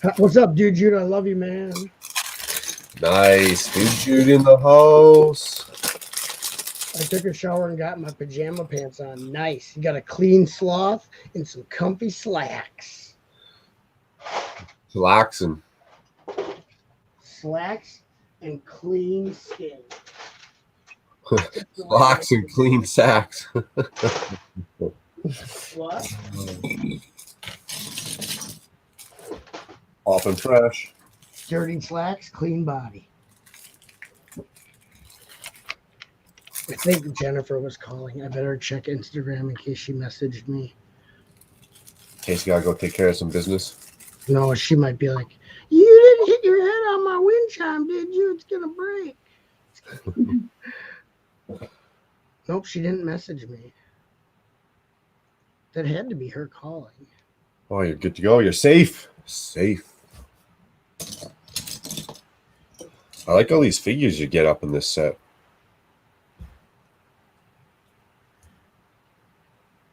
yourself. What's up, dude? Jude, I love you, man. Nice, dude in the house. I took a shower and got my pajama pants on. Nice. You got a clean sloth and some comfy slacks. Relaxing. Slacks and clean skin. Locks and clean sacks. What? Popping fresh. Dirty slacks, clean body. I think Jennifer was calling. I better check Instagram in case she messaged me. In case you gotta go take care of some business. No, she might be like, "You didn't hit your head on my wind chime, did you? It's gonna break." Nope, she didn't message me. That had to be her calling. Oh, you're good to go. You're safe. Safe. I like all these figures you get up in this set.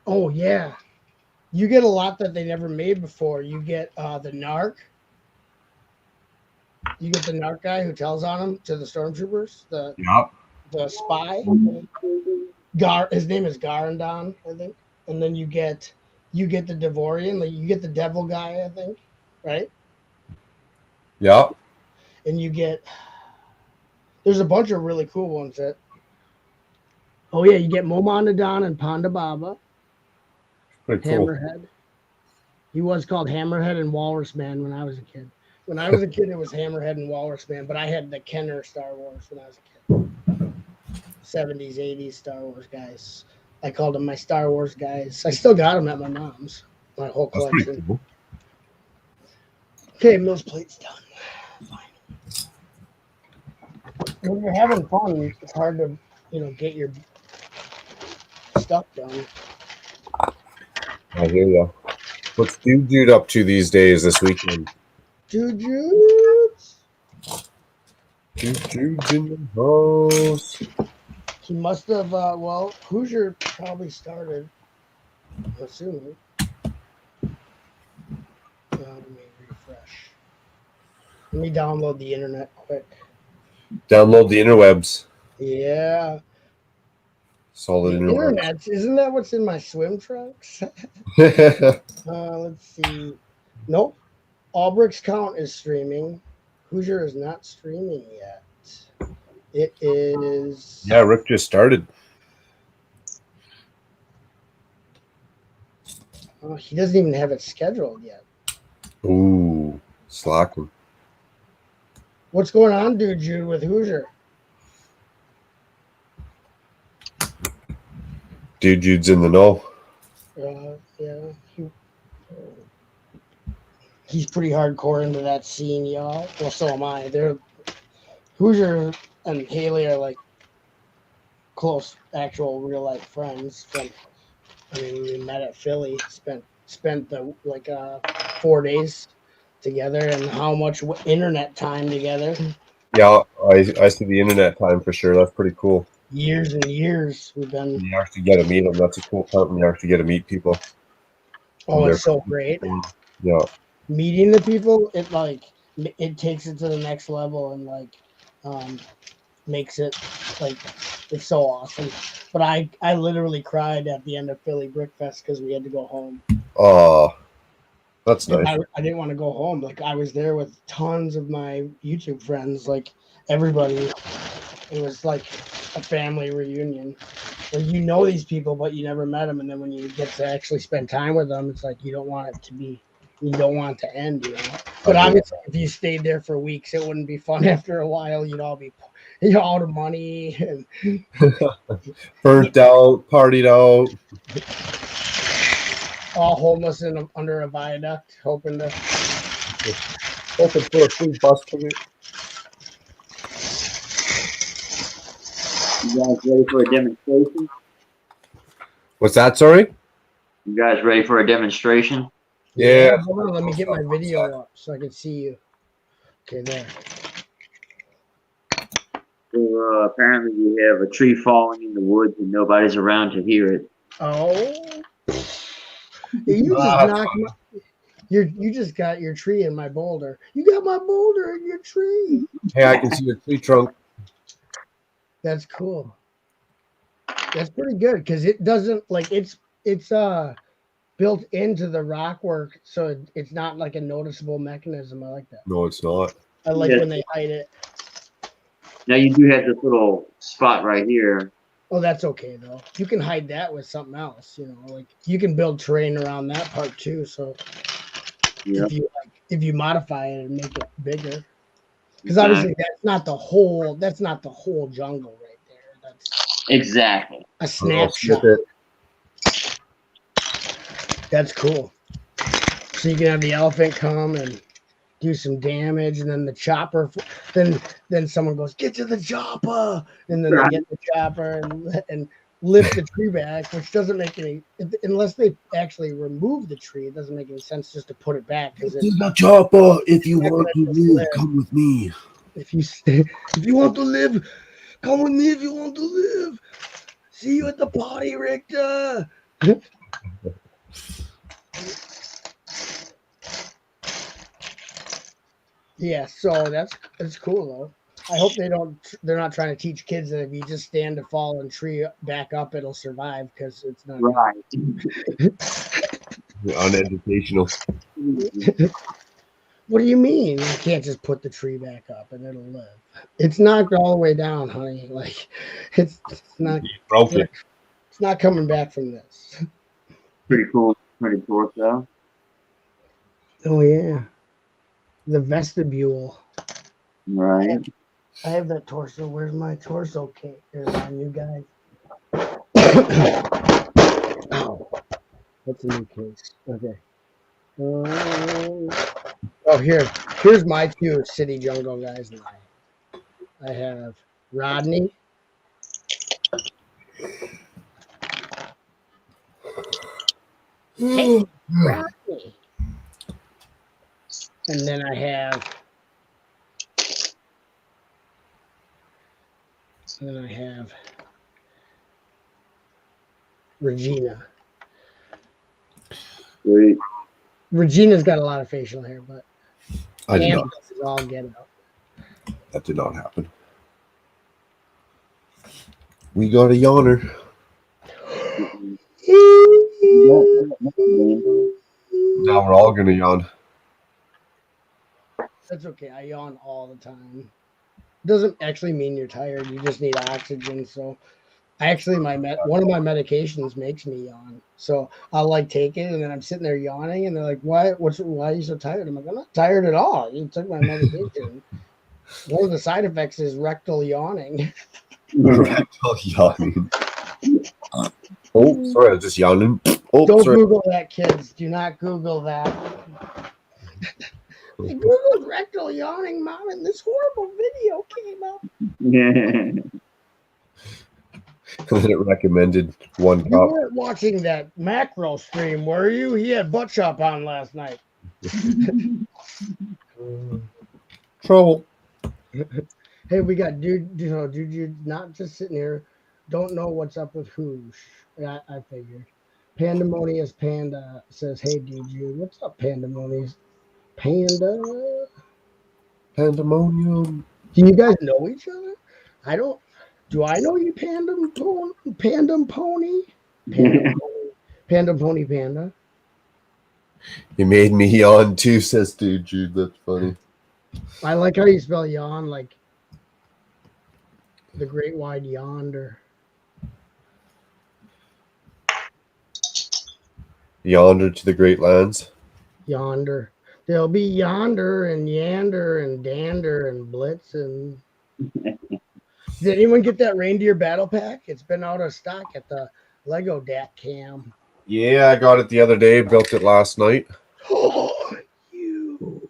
Oh, yeah. You get a lot that they never made before. You get the narc. You get the narc guy who tells on him to the stormtroopers. The spy. His name is Garandon, I think. And then you get the Devorian. Like you get the devil guy, I think. Right? Yeah. And you get... There's a bunch of really cool ones that... Oh, yeah. You get Momonadon and Ponda Baba. Pretty cool. Hammerhead. He was called Hammerhead and Walrus Man when I was a kid. When I was a kid, it was Hammerhead and Walrus Man, but I had the Kenner Star Wars when I was a kid. 70s, 80s Star Wars guys. I called them my Star Wars guys. I still got them at my mom's. My whole collection. Cool. Okay, Mill's plate's done. Fine. When you're having fun, it's hard to, get your stuff done. I hear you. What's Dude up to these days this weekend? Dude's in the house. He must have, Hoosier probably started, I'm assuming. Let me refresh. Let me download the internet quick. Download the interwebs. Yeah. Solid the interwebs. Internet, isn't that what's in my swim trunks? Let's see. Nope. Albrecht's count is streaming. Hoosier is not streaming yet. It is... Yeah, Rick just started. Oh, he doesn't even have it scheduled yet. Ooh, slacking. What's going on, Jude, with Hoosier? Jude's in the know. Yeah. He's pretty hardcore into that scene, y'all. Well, so am I. Hoosier and Haley are like close, actual real life friends. We met at Philly, spent the 4 days together, and how much internet time together. Yeah, I see the internet time for sure. That's pretty cool. Years and years we've been. You actually get to meet them. That's a cool part when you actually get to meet people. Oh, it's so great. Yeah. Meeting the people, it takes it to the next level and makes it it's so awesome. But I literally cried at the end of Philly Brickfest because we had to go home. Oh, that's nice. I didn't want to go home. I was there with tons of my YouTube friends, everybody. It was like a family reunion where these people, but you never met them. And then when you get to actually spend time with them, it's like you don't want it to end, But obviously, if you stayed there for weeks, it wouldn't be fun. After a while, you'd all be out of money and burnt out, partied out, all homeless under a viaduct, hoping for a free bus ticket. You guys ready for a demonstration? What's that? Sorry. You guys ready for a demonstration? Yeah. Hold on, let me get my video up so I can see you. Okay, there. So, apparently you have a tree falling in the woods and nobody's around to hear it. Oh. You just knocked my, you just got your tree in my boulder. You got my boulder in your tree. Hey, I can see your tree trunk. That's cool. That's pretty good because it doesn't like it's built into the rock work, so it's not like a noticeable mechanism. I like that. No, it's not. I like Yeah. when they hide it. Now you do have this little spot right here. Oh, that's okay though. You can hide that with something else. You know, like you can build terrain around that part too. So Yeah. if you modify it and make it bigger, because obviously that's not the whole jungle right there. That's Exactly. a snapshot. That's cool. So you can have the elephant come and do some damage, and then the chopper. Then someone goes, "Get to the chopper," and then they get the chopper and lift the tree back, which doesn't make any unless they actually remove the tree. It doesn't make any sense just to put it back because it's the chopper. If you not want to gonna live, live. come with me. If you want to live, come with me. If you want to live, see you at the party, Richter. Yeah, so that's cool though. I hope they're not trying to teach kids that if you just stand a fallen tree back up, it'll survive, because it's not right. Uneducational. What do you mean? You can't just put the tree back up and it'll live. It's knocked all the way down, honey. Like it's not broken. It's not coming back from this. Pretty cool. Pretty cool stuff. Oh yeah. The vestibule. Right. I have that torso. Where's my torso cake? There's my new guy. Oh, that's a new case. Okay. Here's my two city jungle guys. I have Rodney. Hey, Rodney. And then I have Regina. Sweet. Regina's got a lot of facial hair, but I did not. is all get out. That did not happen. We got a yawner. Now we're all gonna yawn. That's okay. I yawn all the time. Doesn't actually mean you're tired. You just need oxygen. So, actually, one of my medications makes me yawn. So I'll like take it, and then I'm sitting there yawning, and they're like, "Why? Why are you so tired?" I'm like, "I'm not tired at all. You took my medication." One of the side effects is rectal yawning. Rectal yawning. Oh, sorry, I was just yawning. Oh, Don't sorry. Google that, kids. Do not Google that. I Googled rectal yawning, Mom, and this horrible video came up. And then it recommended one You cup. weren't watching that macro stream, were you? He had butt shop on last night. Trouble. Hey, we got dude. You're not just sitting here. Don't know what's up with Hoosh. I figured. Pandemonious Panda says, "Hey, dude, what's up, Pandemonious Panda? Pandemonium. Do you guys know each other? I don't. Do I know you, Pandem Pony? Pandem Pony Panda. You made me yawn too, says dude. Jude, that's funny. I like how you spell yawn, like the great wide yonder. Yonder to the great lands. Yonder. There'll be yonder and yander and dander and blitz and. Did anyone get that reindeer battle pack? It's been out of stock at the Lego Dat Cam. Yeah, I got it the other day. Built it last night. Oh, you.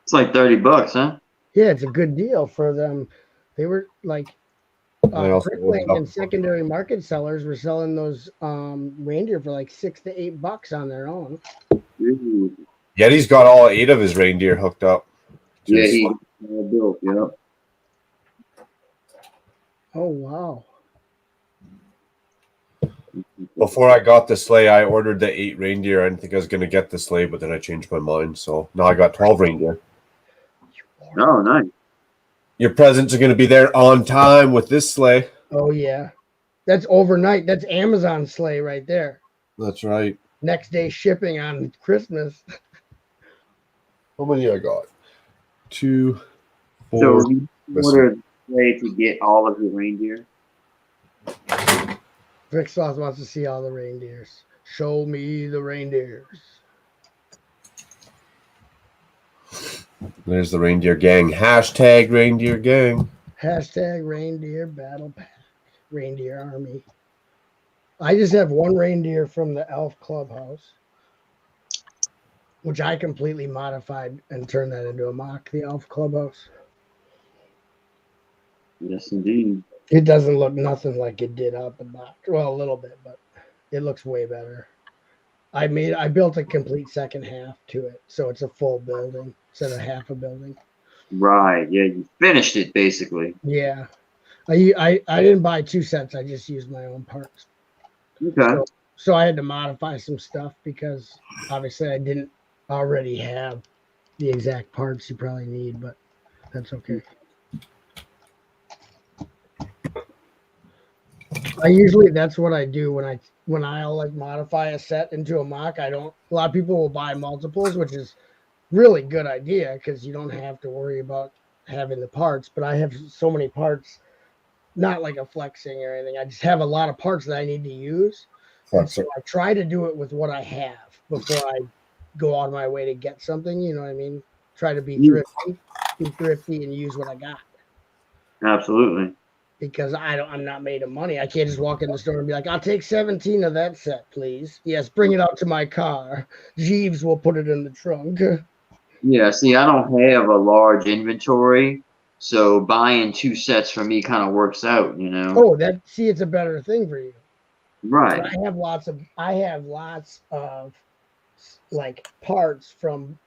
It's like $30, huh? Yeah, it's a good deal for them. They were like I also Bricklink and secondary market sellers were selling those reindeer for like $6 to $8 on their own. Ooh. Yeti's got all 8 of his reindeer hooked up. Yeah, he built. Yeah. Oh wow! Before I got the sleigh, I ordered the 8 reindeer. I didn't think I was going to get the sleigh, but then I changed my mind. So now I got 12 reindeer. Oh, nice. Your presents are going to be there on time with this sleigh. Oh yeah, that's overnight. That's Amazon sleigh right there. That's right. Next day shipping on Christmas. How many I got? 2, 4. So you ordered a way to get all of your reindeer? Rick Sloth wants to see all the reindeers. Show me the reindeers. There's the reindeer gang. Hashtag reindeer gang. Hashtag reindeer battle pack. Reindeer army. I just have one reindeer from the Elf Clubhouse, which I completely modified and turned that into a mock, the Elf Clubhouse. Yes, indeed. It doesn't look nothing like it did out the box. Well, a little bit, but it looks way better. I built a complete second half to it, so it's a full building instead of half a building. Right. Yeah, you finished it basically. Yeah. I didn't buy 2 sets. I just used my own parts. Okay. So I had to modify some stuff because obviously I didn't already have the exact parts you probably need, but that's okay. That's what I do when I'll like modify a set into a mock. A lot of people will buy multiples, which is really good idea because you don't have to worry about having the parts, but I have so many parts, not like a flexing or anything. I just have a lot of parts that I need to use. And so I try to do it with what I have before I go out of my way to get something, you know what I mean? Try to be thrifty and use what I got. Absolutely. Because I'm not made of money. I can't just walk in the store and be like, I'll take 17 of that set, please. Yes, bring it out to my car. Jeeves will put it in the trunk. Yeah, see, I don't have a large inventory, so buying 2 sets for me kind of works out, you know. Oh, it's a better thing for you. Right. But I have lots of like parts from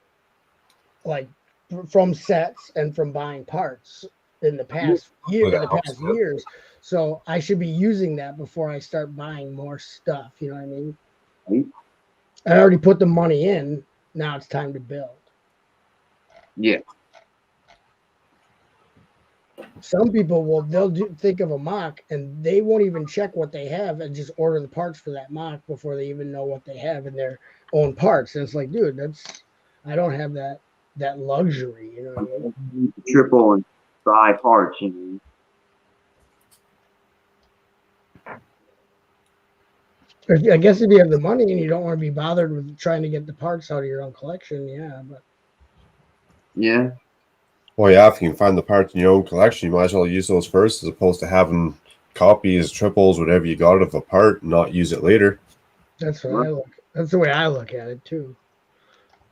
sets and from buying parts in the past years. So I should be using that before I start buying more stuff. You know what I mean? Right. I already put the money in. Now it's time to build. Yeah. Some people think of a mock and they won't even check what they have and just order the parts for that mock before they even know what they have in their own parts. And it's like, dude, I don't have that luxury, you know what I mean? Triple and 5 parts, you know. I guess if you have the money and you don't want to be bothered with trying to get the parts out of your own collection, yeah. But yeah. Well, yeah, if you can find the parts in your own collection, you might as well use those first as opposed to having copies, triples, whatever you got of a part and not use it later. That's the way I look at it too.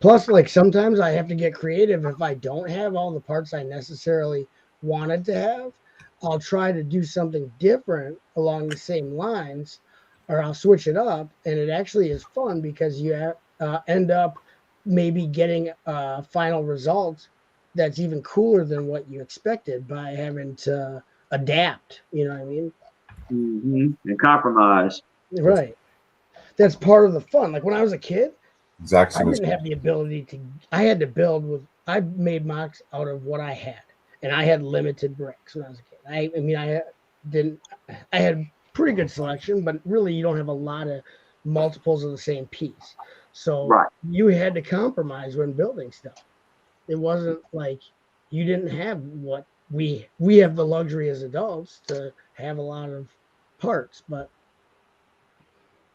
Plus, like sometimes I have to get creative. If I don't have all the parts I necessarily wanted to have, I'll try to do something different along the same lines, or I'll switch it up. And it actually is fun because you end up maybe getting a final result that's even cooler than what you expected by having to adapt. You know what I mean? Mm-hmm. And compromise. Right. That's part of the fun. Like when I was a kid, exactly. I didn't have the ability to. I had to build I made mocks out of what I had, and I had limited bricks when I was a kid. I had pretty good selection, but really you don't have a lot of multiples of the same piece. So you had to compromise when building stuff. It wasn't like you didn't have what we have the luxury as adults to have a lot of parts, but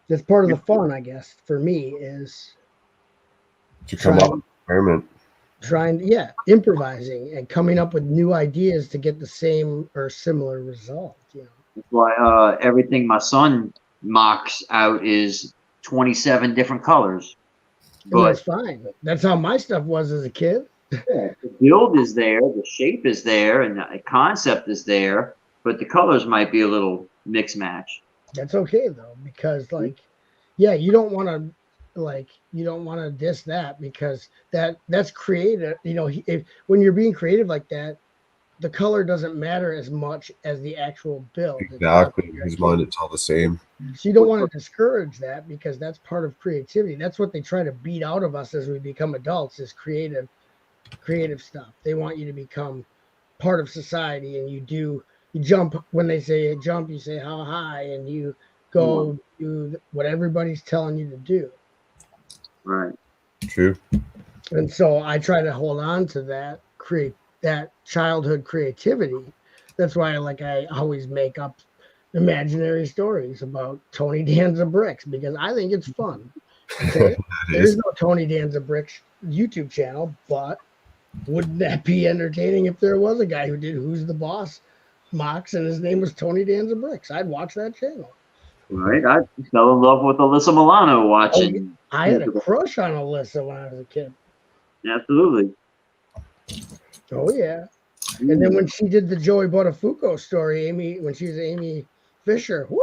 that's part of the fun, I guess, for me is to come up with an experiment. Improvising and coming up with new ideas to get the same or similar result. You know, that's why everything my son mocks out is 27 different colors. But that's fine. That's how my stuff was as a kid. Yeah, the build is there, the shape is there, and the concept is there. but the colors might be a little mix match. That's okay though, because like, yeah, you don't want to diss that because that's creative. You know, if when you're being creative like that, the color doesn't matter as much as the actual build. Exactly. In his mind, it's all the same. So you don't want to discourage that because that's part of creativity. That's what they try to beat out of us as we become adults is creative stuff. They want you to become part of society, and you jump when they say jump, you say how high, and you go do what everybody's telling you to do. Right. True. And so I try to hold on to that childhood creativity. That's why I always make up imaginary stories about Tony Danza bricks because I think it's fun. Okay? There's no Tony Danza bricks YouTube channel, but wouldn't that be entertaining if there was a guy who did Who's the Boss mocks and his name was Tony Danza Bricks? I'd watch that channel. Right. I fell in love with Alyssa Milano watching. I had a crush on Alyssa when I was a kid. Absolutely. Oh yeah. And then when she did the Joey Buttafuoco story, when she was Amy Fisher, whoo!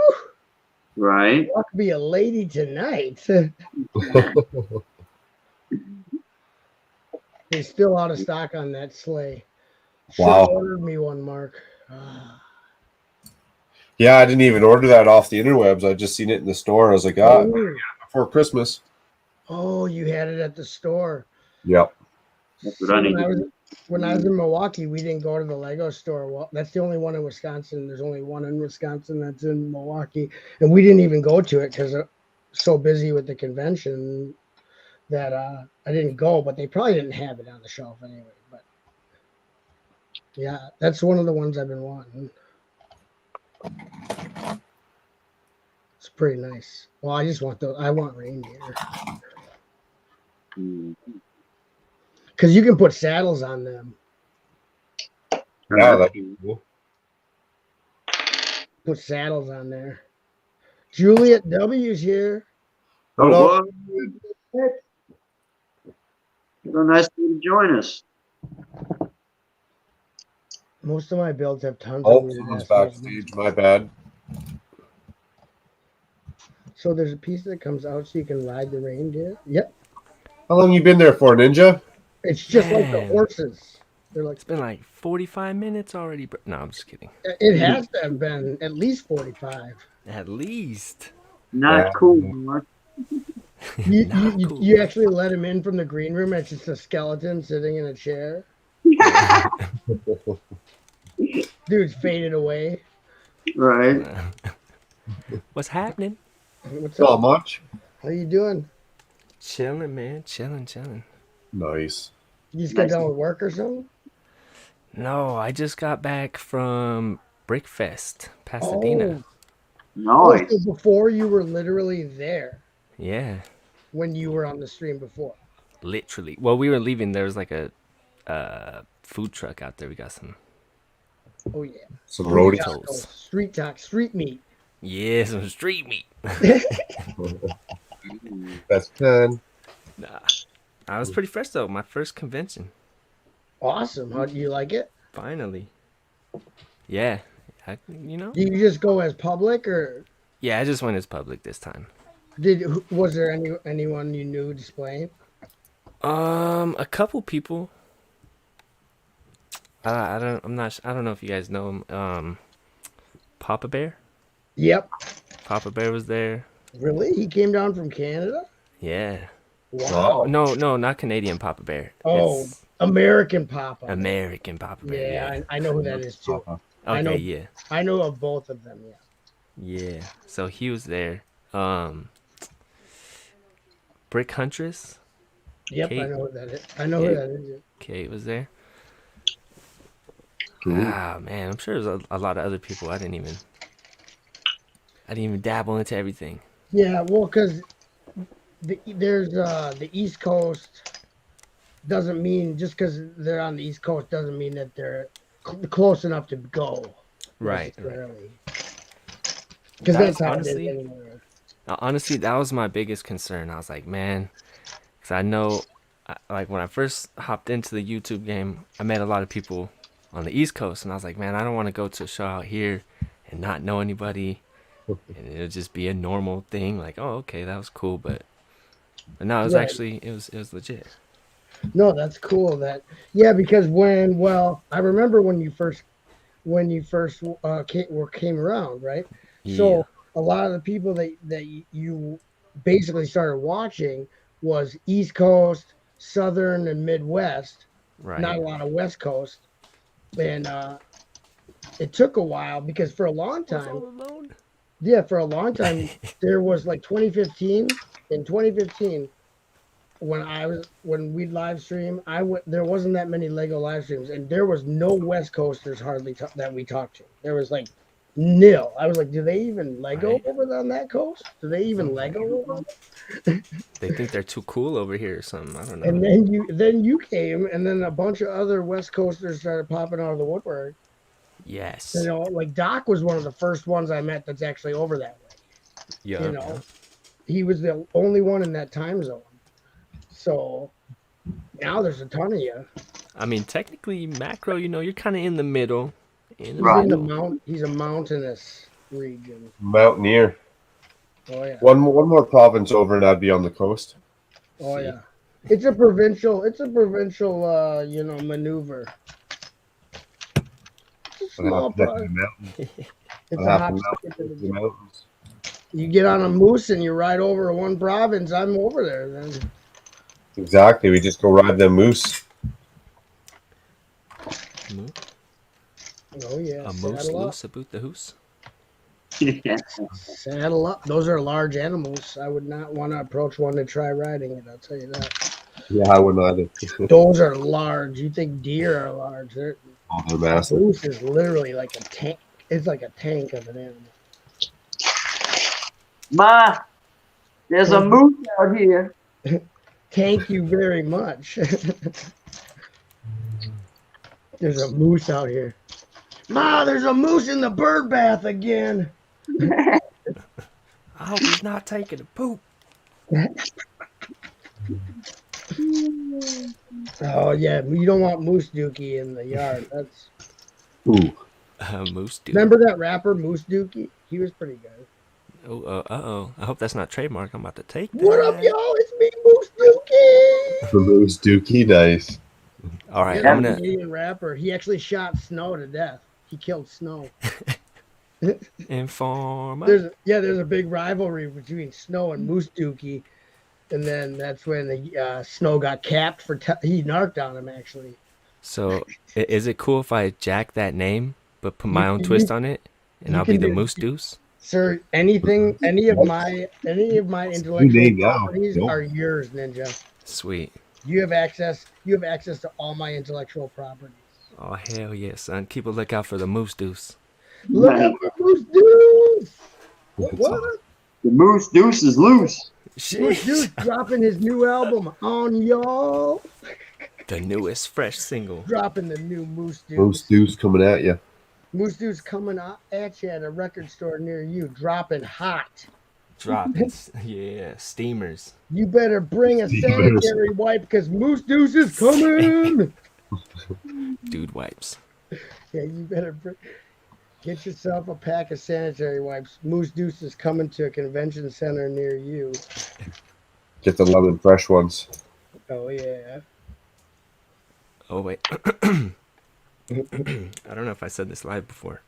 Right. I'll be a lady tonight. He's still out of stock on that sleigh. Wow. Ordered me one, Mark. Yeah, I didn't even order that off the interwebs. I just seen it in the store. I was like, before Christmas. Oh, you had it at the store. Yep. That's what I need to do. When I was in Milwaukee, we didn't go to the Lego store. Well, that's the only one in Wisconsin. There's only one in Wisconsin that's in Milwaukee. And we didn't even go to it because I'm so busy with the convention that I didn't go, but they probably didn't have it on the shelf anyway. But yeah, that's one of the ones I've been wanting. It's pretty nice. Well, I want reindeer. Because you can put saddles on them. Yeah, that'd be cool. Put saddles on there. Juliet W's here. Hello. So nice to join us. Most of my builds have tons Oh, of someone's backstage. My bad. So there's a piece that comes out so you can ride the reindeer. Yep. How long you been there for, Ninja? It's just like the horses. They're like It's been like 45 minutes already. No, I'm just kidding. it has to have been at least 45. At least. Not cool, Mark. You actually let him in from the green room. It's just a skeleton sitting in a chair. Dude's faded away. Right. What's happening? What's Not up? much. How you doing? Chilling, man. Chilling. Nice. You just got done with work or something? No, I just got back from Brickfest, Pasadena. Nice. So before you were literally there Yeah, when you were on the stream before. literally. Well, we were leaving. There was like a food truck out there. We got some. Oh yeah. Some roadie. Tacos. Street talk, street meat. Yeah, some street meat. That's 10. Nah, I was pretty fresh though. My first convention. Awesome. How do you like it? Finally. Yeah, Do you just go as public or? Yeah, I just went as public this time. Was there anyone you knew displaying? A couple people. I don't know if you guys know him. Papa Bear. Yep. Papa Bear was there. Really? He came down from Canada? Yeah. Wow. No, not Canadian Papa Bear. Oh, It's American Papa. American Papa Bear. Yeah, I know who that is too. Okay, yeah. I know of both of them, yeah. Yeah. So he was there. Brick Huntress. Yep, Kate. I know who that is. Who that is. Kate was there. Cool. Ah, man, I'm sure there's a lot of other people. I didn't even dabble into everything. Yeah, well, because there's the East Coast doesn't mean just because they're on the East Coast doesn't mean that they're close enough to go. Right. Because that's how honestly, it is anywhere. Honestly, that was my biggest concern. I was like, man, because I know, like when I first hopped into the YouTube game, I met a lot of people on the East Coast, and I was like, man, I don't want to go to a show out here and not know anybody, and it'll just be a normal thing. Like, oh, okay, that was cool, but no, it was Right. actually it was legit. No, that's cool. Because I remember when you first came around, right? Yeah. So a lot of the people that you basically started watching was East Coast, Southern, and Midwest. Right. Not a lot of West Coast, and it took a while because for a long time, there was like 2015. In 2015, when we live stream, there wasn't that many Lego live streams, and there was no West Coasters hardly that we talked to. There was like nil. I was like, do they even Lego over on that coast? Do they even Lego over? They think they're too cool over here or something. I don't know. And then you came, and then a bunch of other West Coasters started popping out of the woodwork. Yes. You know, like Doc was one of the first ones I met that's actually over that way. Yeah. You know, he was the only one in that time zone. So now there's a ton of you. I mean, technically, macro, you're kind of in the middle. He's a mountainous region. Mountaineer. Oh yeah. One more province over, and I'd be on the coast. Oh yeah. It's a provincial. Maneuver. It's a small province. It's a hop, skip, and a jump. You get on a moose and you ride over one province. I'm over there then. Exactly. We just go ride the moose. Oh yeah. A moose loose about the hoose. Saddle up. Those are large animals. I would not want to approach one to try riding it. I'll tell you that. Yeah, I wouldn't either. Those are large. You think deer are large? They're massive. A moose is literally like a tank. It's like a tank of an animal. Ma, there's a moose out here. Thank you very much. There's a moose out here. Ma, there's a moose in the bird bath again. I hope he's not taking a poop. Oh yeah, you don't want Moose Dookie in the yard. That's Moose Dookie. Remember that rapper Moose Dookie? He was pretty good. Oh, I hope that's not trademark. I'm about to take that. What up, y'all? It's me, Moose Dookie. Moose Dookie, nice. All right, I'm gonna. Canadian rapper. He actually shot Snow to death. He killed Snow. Informer. There's a big rivalry between Snow and Moose Dookie, and then that's when the Snow got capped for he narked on him actually. So is it cool if I jack that name but put my own twist on it, and I'll be the Moose Deuce? Sir, any of my intellectual properties are yours, Ninja. Sweet. You have access to all my intellectual properties. Oh hell yeah, son! Keep a lookout for the Moose Deuce. Look out for Moose Deuce! What? The Moose Deuce is loose. Moose Deuce dropping his new album on y'all. The newest fresh single. Dropping the new Moose Deuce. Moose Deuce coming at you. Moose Deuce coming at you at a record store near you, dropping hot. Dropping, yeah, steamers. You better bring a sanitary wipe because Moose Deuce is coming. Dude wipes. Yeah, you better get yourself a pack of sanitary wipes. Moose Deuce is coming to a convention center near you. Get the lemon fresh ones. Oh yeah. Oh wait. I don't know if I said this live before.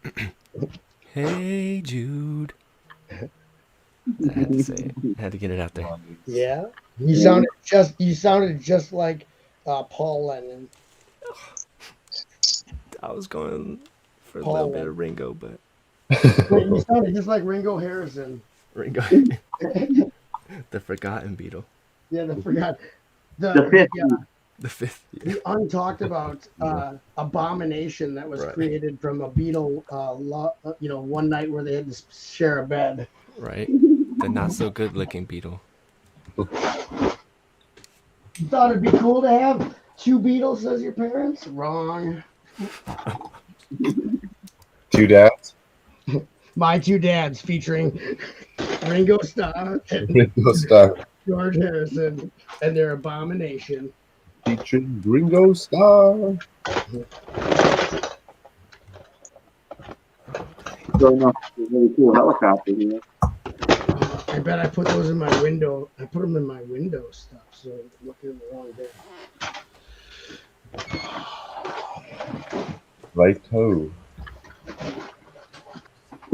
Hey Jude. I had to say it. I had to get it out there. Yeah. You sounded just like Paul Lennon. I was going for a Paul little bit Lennon. of Ringo, but You sounded just like Ringo Harrison. Ringo. The forgotten Beatle. Yeah, the forgot. The fifth. Yeah. The untalked about abomination that was created from a Beatle, one night where they had to share a bed. Right. The not so good looking Beatle. You thought it'd be cool to have two Beatles as your parents? Wrong. Two dads? My two dads featuring Ringo Starr and Ringo Starr. George Harrison and their abomination. Featuring Ringo Starr. showing off a really cool helicopter here. I bet I put those in my window. I put them in my window stuff, so I'm looking in the wrong day. Right toe.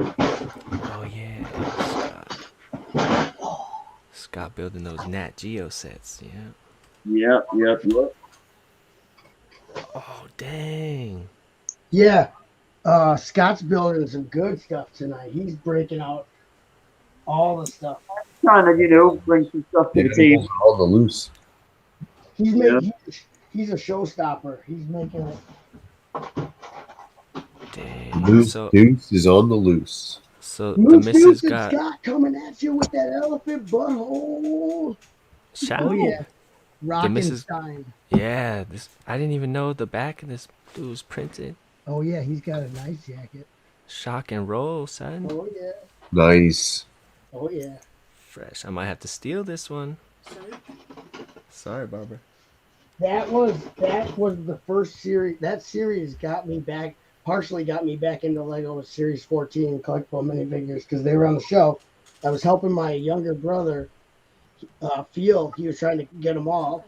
Oh yeah, Scott building those Nat Geo sets. Yeah. Yep. Oh dang. Yeah, Scott's building some good stuff tonight. He's breaking out all the stuff. Trying to, bring some stuff to The the table. animals are on the loose. He's making. He's a showstopper. He's making it. Dang. Loose So Deuce is on the loose. the Loose missus Deuce and got Scott coming at you with that elephant butthole. shout. Oh yeah, The missus. Rockenstein. Yeah, this I didn't even know the back of this dude was printed. Oh yeah, he's got a nice jacket. Shock and roll, son. Oh yeah. Nice. Oh yeah. Fresh. I might have to steal this one. Sorry, Barbara. That was the first series. That series partially got me back into Lego with Series 14 collectible minifigures because they were on the shelf. I was helping my younger brother feel. He was trying to get them all,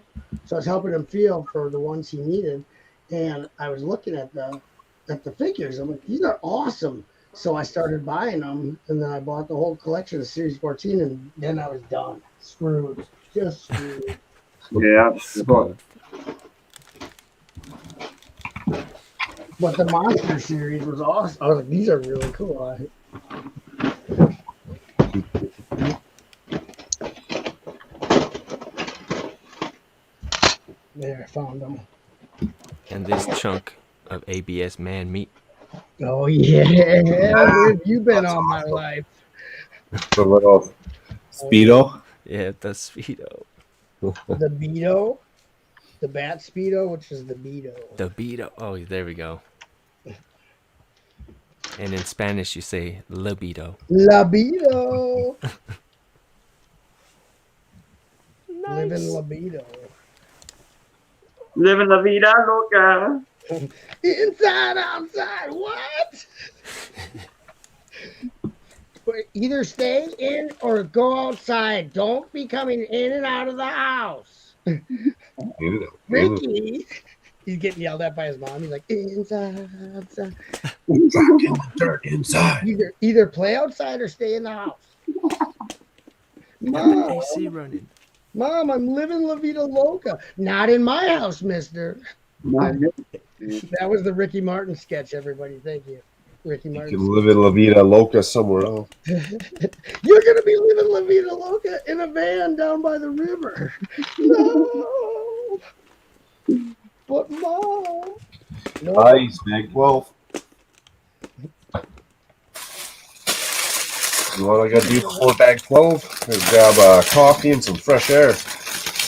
so I was helping him feel for the ones he needed, and I was looking at the figures. I'm like, these are awesome. So I started buying them, and then I bought the whole collection of Series 14, and then I was done. Screwed. Just screwed. Yeah. But the Monster series was awesome. I was like, these are really cool. There, I found them. And this chunk of ABS man meat. Oh, yeah. Where have you been all my life? The little Speedo. Yeah, the Speedo. The Beedo. The Bat Speedo, which is the Beedo. The Beedo. Oh, there we go. And in Spanish, you say libido. Libido. Nice. Living libido. Living la vida loca. Inside, outside. What? Either stay in or go outside. Don't be coming in and out of the house. Ricky. He's getting yelled at by his mom. He's like, inside, outside. Dirt inside. Either play outside or stay in the house. Mom, AC running. Mom, I'm living La Vida Loca. Not in my house, mister. That was the Ricky Martin sketch, everybody. Thank you. Ricky You Martin. can live in La Vida Loca somewhere else. You're going to be living La Vida Loca in a van down by the river. No. But, Mom. No. Nice, Bag 12. You know what I got to do before Bag 12? Grab coffee and some fresh air.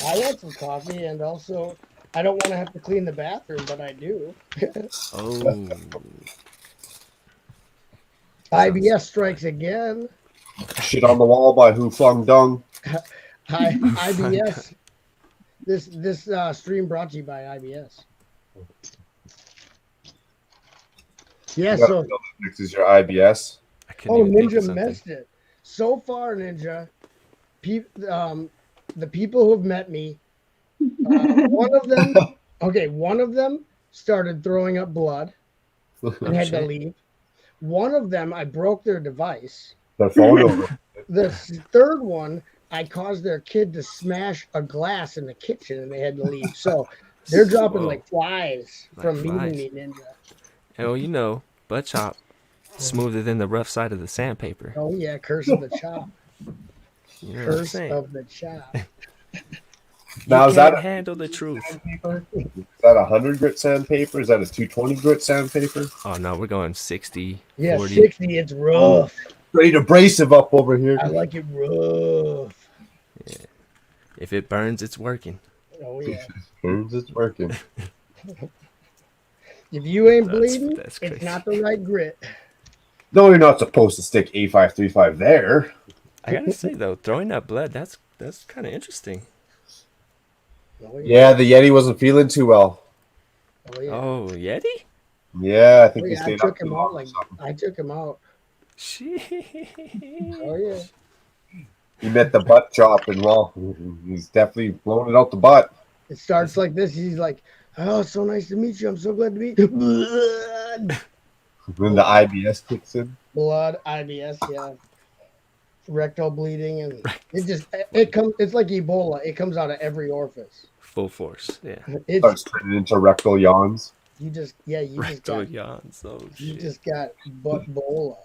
I want some coffee, and also, I don't want to have to clean the bathroom, but I do. Oh. IBS strikes again. Shit on the wall by Hu Fung Dung. IBS. This stream brought to you by IBS. Yeah, so Next is your IBS. Ninja missed it. So far, Ninja, the people who have met me, one of them started throwing up blood and had to leave. One of them, I broke their device. Their phone over. The third one, I caused their kid to smash a glass in the kitchen and they had to leave. So they're dropping like flies from meeting me, Ninja. Oh, you know, butt chop smoother than the rough side of the sandpaper. Oh yeah, curse of the chop. You know Curse of the chop. Now, is that handle the truth? Is that a 100 grit sandpaper? Is that a 220 grit sandpaper? Oh no, we're going 60. Yeah, 40. 60. It's rough. Great abrasive up over here. I like it rough. Yeah. If it burns, it's working. Oh yeah. Burns, it's working. If you ain't bleeding, that's it's not the right grit. No, you're not supposed to stick A535 there. I gotta say though, throwing that blood, that's kind of interesting. Yeah, the Yeti wasn't feeling too well. Oh, yeah. Oh, Yeti? Yeah, I think Oh, he yeah, stayed I up took him too out. long or something. I took him out. Oh yeah. He met the butt chop, and well, he's definitely blown it out the butt. It starts like this. He's like, "Oh, it's so nice to meet you. I'm so glad to meet you." Blood, Then the IBS kicks in. blood, IBS, yeah, rectal bleeding, and it comes. It's like Ebola. It comes out of every orifice. Full force. Yeah. It's Starts turning into rectal yawns. you just Rectal yawns. Oh you shit. just got butt bola.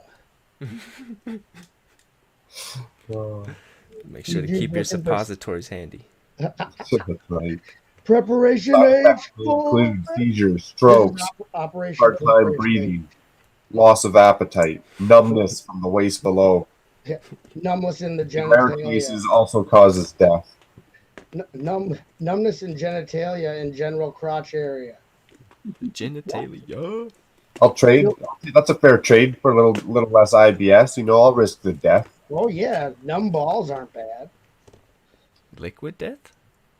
Make sure to You're keep your looking for- suppositories handy. That's right. Preparation That age. includes seizures, strokes, Operation hard time preparation breathing, loss of appetite, numbness from the waist below. age. Numbness in the In rare genitalia. cases, also causes death. Numbness in genitalia and general crotch area. Genitalia. I'll trade. That's a fair trade for a little less IBS. You know, I'll risk the death. Oh yeah, numb balls aren't bad. Liquid death?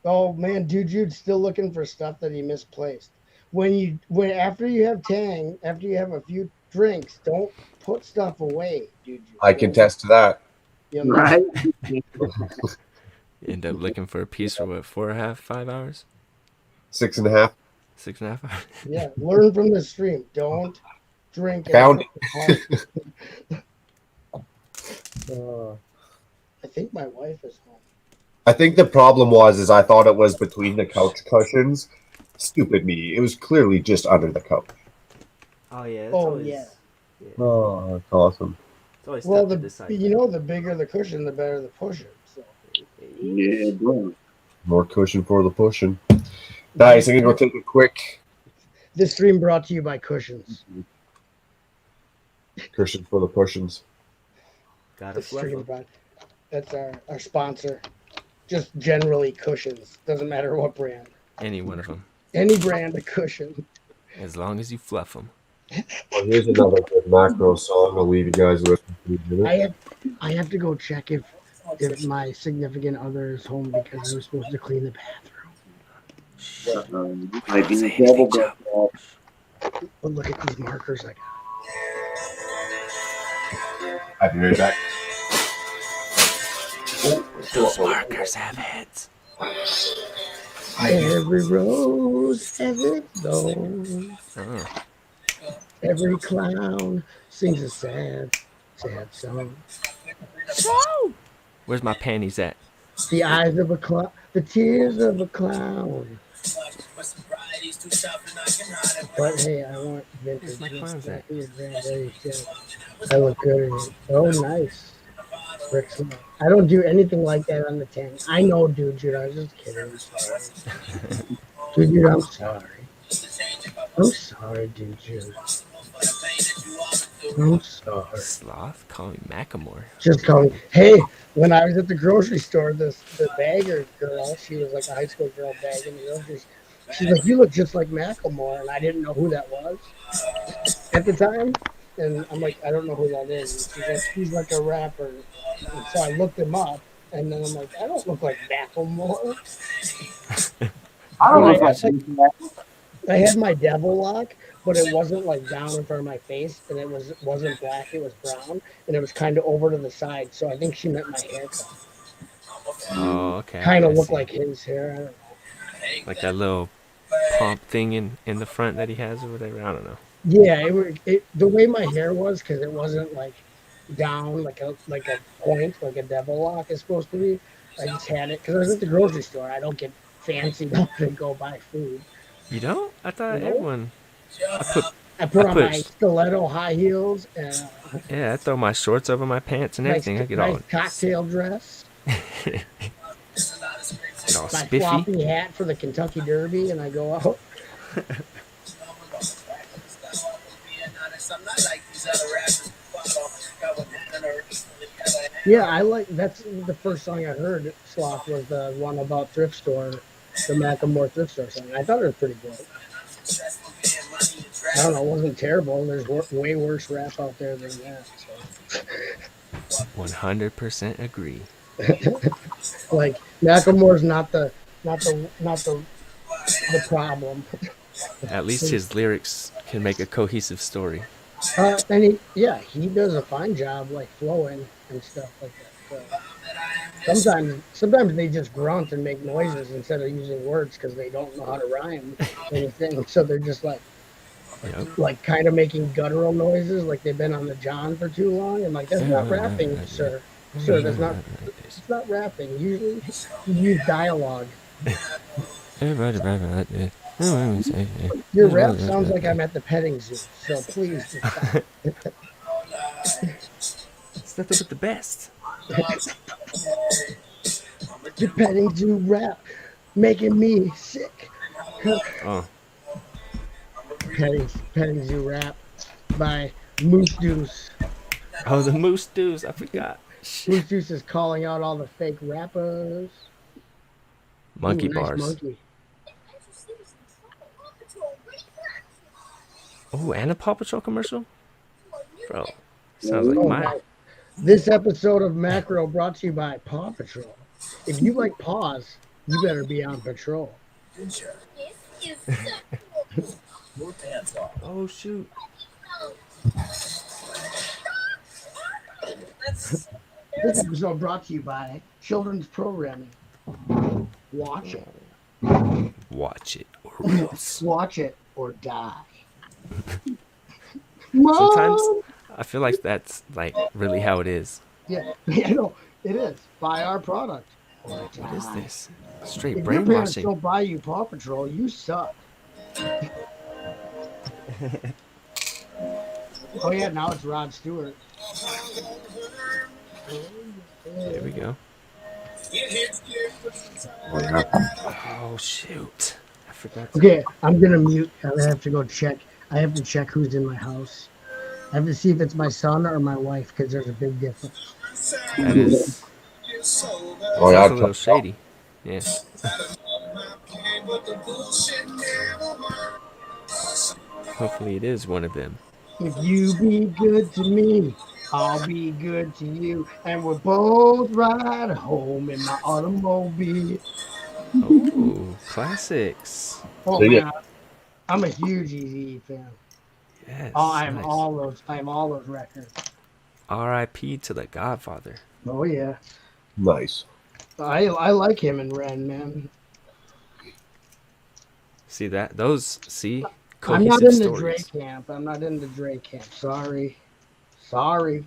Oh man, dude, Jude's still looking for stuff that he misplaced. When after you have Tang, after you have a few drinks, don't put stuff away, dude. I can attest to that. You know, Right? End up looking for a piece for what, 4.5, 5 hours? 6.5. 6.5 hours? Yeah, learn from the stream. Don't drink. Found it. I think my wife is home. I think the problem was I thought it was between the couch cushions. Stupid me. It was clearly just under the couch. Oh yeah. Yeah. Oh, that's awesome. It's always Well, tough to decide. the bigger the cushion, the better the pusher. So. Yeah, bro. More cushion for the pushing. Nice. I'm gonna go take a quick This stream brought to you by Cushions. cushion for the pushings. Gotta This fluff stream 'em. brought. That's our sponsor. Just generally Cushions. Doesn't matter what brand. Any one of them. Any brand of cushion. As long as you fluff them. Well, here's another good macro song. I'll leave you guys with. I have to go check if my significant other is home because I was supposed to clean the bathroom. Might be the devil, but But look at these markers I got. I'll be right back. Those markers have heads. Every rose has its thorn. Oh. Every clown sings a sad, sad song. Where's my panties at? The eyes of a clown, the tears of a clown. But hey, I want vintage. Where's my clowns at? I look good in it. Oh, nice. Rick's Law. I don't do anything like that on the tank. I know, dude. I was just kidding. Dude, I'm sorry. I'm sorry, dude. I'm sorry. Sloth? Call me Macklemore. Just call me. Hey, when I was at the grocery store, the bagger girl, she was like a high school girl bagging the groceries. She's like, "You look just like Macklemore," and I didn't know who that was at the time. And I'm like, "I don't know who that is." And she's like, "He's like a rapper." And so I looked him up, and then I'm like, "I don't look like Macklemore." I don't And know if I had my devil lock, but it wasn't like down in front of my face, and it wasn't black, it was brown, and it was kind of over to the side. So I think she meant my haircut. Oh, okay. Kind I of looked see. like his hair. I don't know. Like that little pomp thing in the front that he has or whatever. I don't know. Yeah, the way my hair was, because it wasn't like down like a point, like a devil lock is supposed to be. I just had it because I was at the grocery store. I don't get fancy enough to go buy food. You don't? I thought No. everyone. I put on my stiletto high heels and Yeah, I throw my shorts over my pants and everything. I get all cocktail dress. get all My spiffy. floppy hat for the Kentucky Derby, and I go out. Yeah, I like. That's the first song I heard. Sloth was the one about thrift store, the Macklemore thrift store song. I thought it was pretty good. I don't know, it wasn't terrible. There's way worse rap out there than that. So. 100% agree. Like Macklemore's not the problem. At least his lyrics can make a cohesive story. And he does a fine job, like flowing and stuff like that. So sometimes they just grunt and make noises instead of using words because they don't know how to rhyme anything. So they're just Yep. like kind of making guttural noises, like they've been on the John for too long. I'm like, that's not rapping, sir. Sir, that's not. It's not rapping. Usually, you use dialogue. Your rap sounds like I'm at the petting zoo. So please just stop. It's nothing but the best. Your petting zoo rap making me sick. Oh, Petting zoo rap by Moose Deuce. oh, the Moose Dews. I forgot. Moose Deuce is calling out all the fake rappers. Monkey Ooh, nice bars. monkey. Oh, and a Paw Patrol commercial? Bro, sounds like mine. Nice. This episode of Macro brought to you by Paw Patrol. If you like paws, you better be on patrol. Oh, shoot. This episode brought to you by Children's Programming. Watch it. Watch it or else. Watch it or die. Sometimes Mom! I feel like that's like really how it is. Yeah, I know. It is. Buy our product. Or What die. is this? Straight If your parents brainwashing. don't buy you Paw Patrol, you suck. Oh yeah, now it's Rod Stewart. There we go. Oh, shoot. I forgot to... Okay, I'm gonna mute. I have to go check. I have to check who's in my house. I have to see if it's my son or my wife because there's a big difference. That is... Oh, yeah, Sounds a little shady. Yeah. Hopefully it is one of them. If you be good to me, I'll be good to you, and we'll both ride home in my automobile. Oh, classics. Oh Sing it. man, I'm a huge Eazy-E fan. Yes, Oh, I am nice. all those records. R.I.P. to the Godfather. Oh yeah, Nice. I like him and Ren, man. See that? Those, see? I'm not Cohesive in the Dre stories. camp. I'm not in the Dre camp. Sorry. You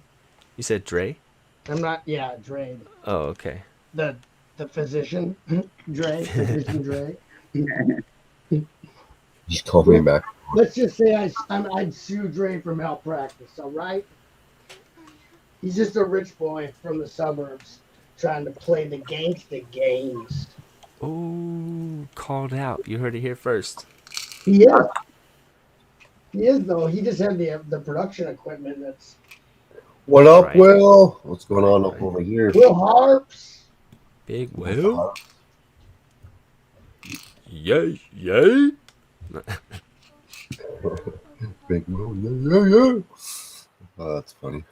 said Dre? I'm not. Yeah, Dre. Oh, okay. The physician, Dre. Physician Dre. Just call me back. Let's just say I'd sue Dre for malpractice. All right. He's just a rich boy from the suburbs trying to play the gangsta games. Oh, called out. You heard it here first. He is. He is though. He just had the production equipment that's What up, Right. Will? What's going on up over here? Will Harps. Big Will? Yay, yay. Big Will, yeah. Oh, that's funny.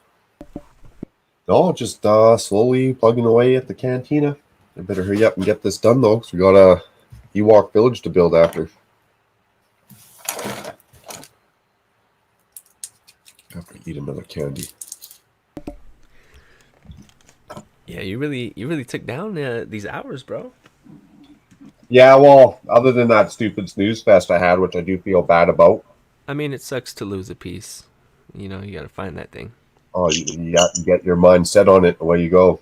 No, just slowly plugging away at the cantina. I better hurry up and get this done though, because we got a Ewok village to build after. I have to eat another candy. Yeah, you really took down these hours, bro. Yeah, well, other than that stupid snooze fest I had, which I do feel bad about. I mean, it sucks to lose a piece. You know, you got to find that thing. Oh, you got to get your mind set on it, away you go.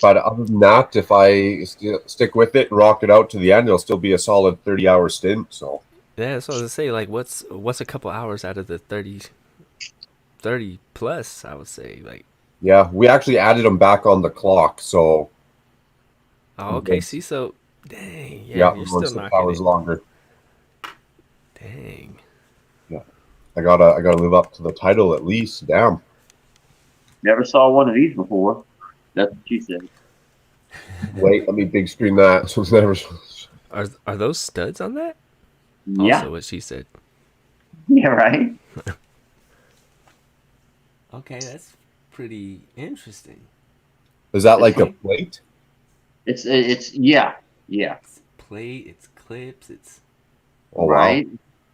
But other than that, if I stick with it and rock it out to the end, it'll still be a solid 30-hour stint. So Yeah, that's what I was gonna say. Like, what's a couple hours out of the 30 plus? I would say, like. yeah, we actually added them back on the clock. So. Oh, okay. See, so, dang, Yeah, you're still still 6 knocking hours it. longer. Dang. Yeah, I gotta live up to the title at least. Damn. Never saw one of these before. That's what she said. Wait, let me big screen that. So it's never. Are those studs on that? Yeah. Also, what she said. Yeah, right. Okay, that's pretty interesting. Is that like a plate? It's yeah. It's plate, it's clips, it's. Oh, right. wow.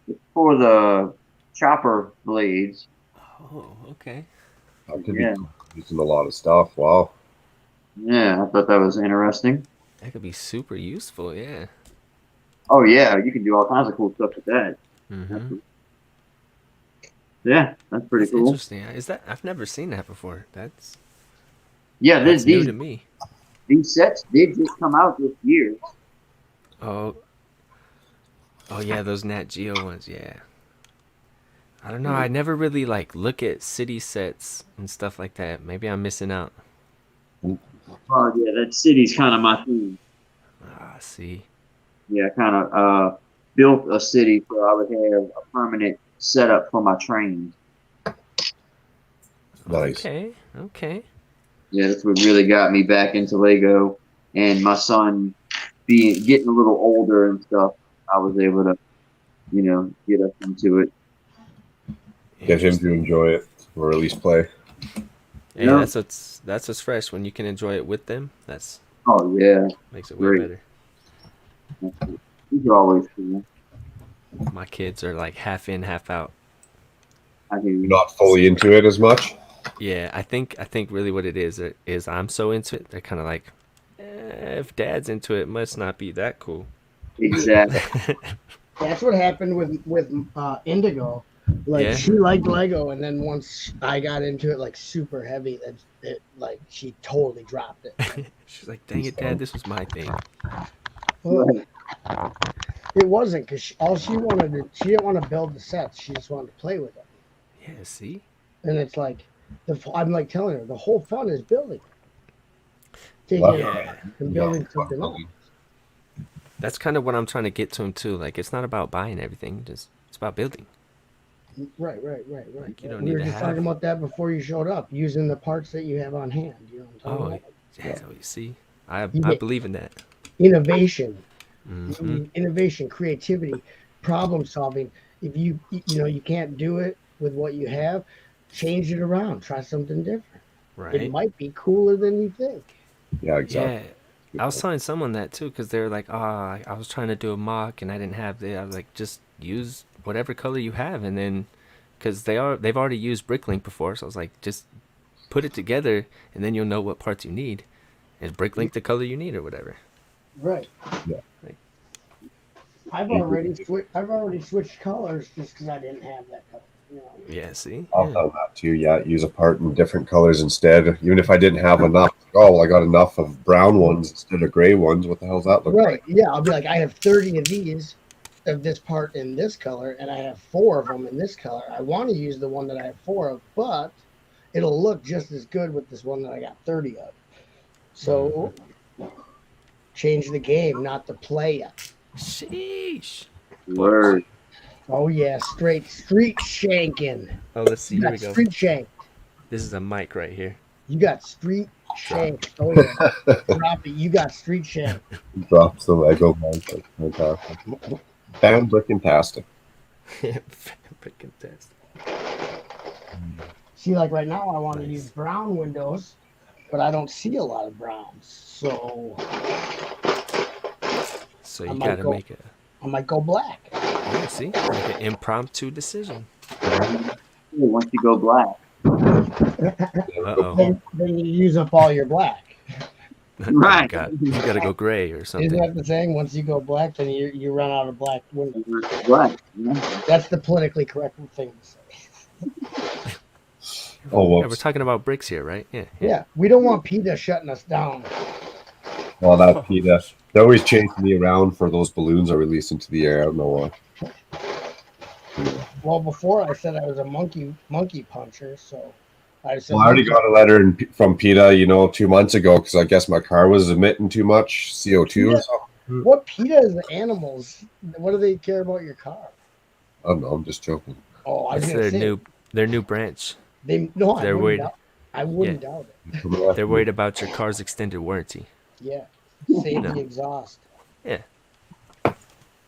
It's for the chopper blades. Oh, okay. That could Yeah. be using a lot of stuff. Wow. Yeah, I thought that was interesting. That could be super useful. Yeah. Oh yeah, you can do all kinds of cool stuff with that. Mm-hmm. Yeah, that's pretty That's cool. interesting. Is that? I've never seen that before. Yeah, That's new to me. these sets did just come out this year. Oh. Oh yeah, those Nat Geo ones. Yeah. I don't know. I never really like look at city sets and stuff like that. Maybe I'm missing out. Oh yeah, that city's kind of my thing. Ah, see. Yeah, kind of built a city so I would have a permanent setup for my trains. Nice. Okay. Okay. Yeah, that's what really got me back into Lego. And my son getting a little older and stuff, I was able to, get us into it. Get him to enjoy it, or at least play. Hey, Yeah. that's what's fresh when you can enjoy it with them. That's Oh yeah, makes it way great. better. These are always cool. My kids are like half in, half out. I hear you. Not fully into it as much. Yeah, I think really what it is I'm so into it. They're kind of like, if Dad's into it, must not be that cool. Exactly. That's what happened with Indigo. Like Yeah. she liked Lego, and then once I got into it like super heavy, that like she totally dropped it. She's like, dang it, Dad, this was my thing. Well, it wasn't because she didn't want to build the sets. She just wanted to play with them. Yeah, see? And it's like, I'm like telling her the whole fun is building, taking Well, it Yeah. and building something else. That's kind of what I'm trying to get to him too. Like, it's not about buying everything, it's about building. Right. Like, you don't We need were to just have. talking about that before you showed up, using the parts that you have on hand. You know what I'm Oh, talking yeah. You see, I You get- believe in that. about? Innovation, Hmm. innovation, creativity, problem solving. If you can't do it with what you have, change it around. Try something different. Right. It might be cooler than you think. Yeah, exactly. Yeah. I was telling someone that too, because they're like, I was trying to do a mock and I didn't have the. I was like, just use whatever color you have, and then, because they've already used Bricklink before, so I was like, just put it together, and then you'll know what parts you need, and Bricklink the color you need or whatever. Right. Yeah. Like, I've already switched colors just because I didn't have that color. yeah. See. I've Yeah. done that too. Yeah, use a part in different colors instead. Even if I didn't have enough. Oh, well, I got enough of brown ones instead of gray ones. What the hell's that look Right. like? Yeah. I'll be like, I have 30 of these, of this part in this color, and I have 4 of them in this color. I want to use the one that I have 4 of, but it'll look just as good with this one that I got 30 of. So change the game, not the player. Sheesh. Word. Oh yeah, straight street shanking. Oh, let's see. You Here got we go. street shank. This is a mic right here. You got street shank. Oh yeah. Drop it. You got street shank. Drops the Lego monster. Fantastic. Fan-freaking-tastic. Freaking test. See, like right now I want to use brown windows, but I don't see a lot of browns. So You might gotta go- make it. I might go black. Yeah, see, like an impromptu decision. Once you go black. Uh-oh. Then you use up all your black. Right. You gotta go gray or something. Isn't that the saying? Once you go black, then you run out of black windows. Right. That's the politically correct thing to say. Oh, Yeah, we're talking about bricks here, right? Yeah. Yeah, we don't want PETA shutting us down. Well, that's PETA. They always chase me around for those balloons I release into the air. I don't know why. Well, before I said I was a monkey puncher, so I said. Well, I already got a letter from PETA, 2 months ago, because I guess my car was emitting too much CO2 or something. What PETA is the animals? What do they care about your car? I don't know. I'm just joking. Oh, I was It's gonna say their new branch. I they're worried. wouldn't doubt it. They're worried about your car's extended warranty. Yeah, save the exhaust. Yeah.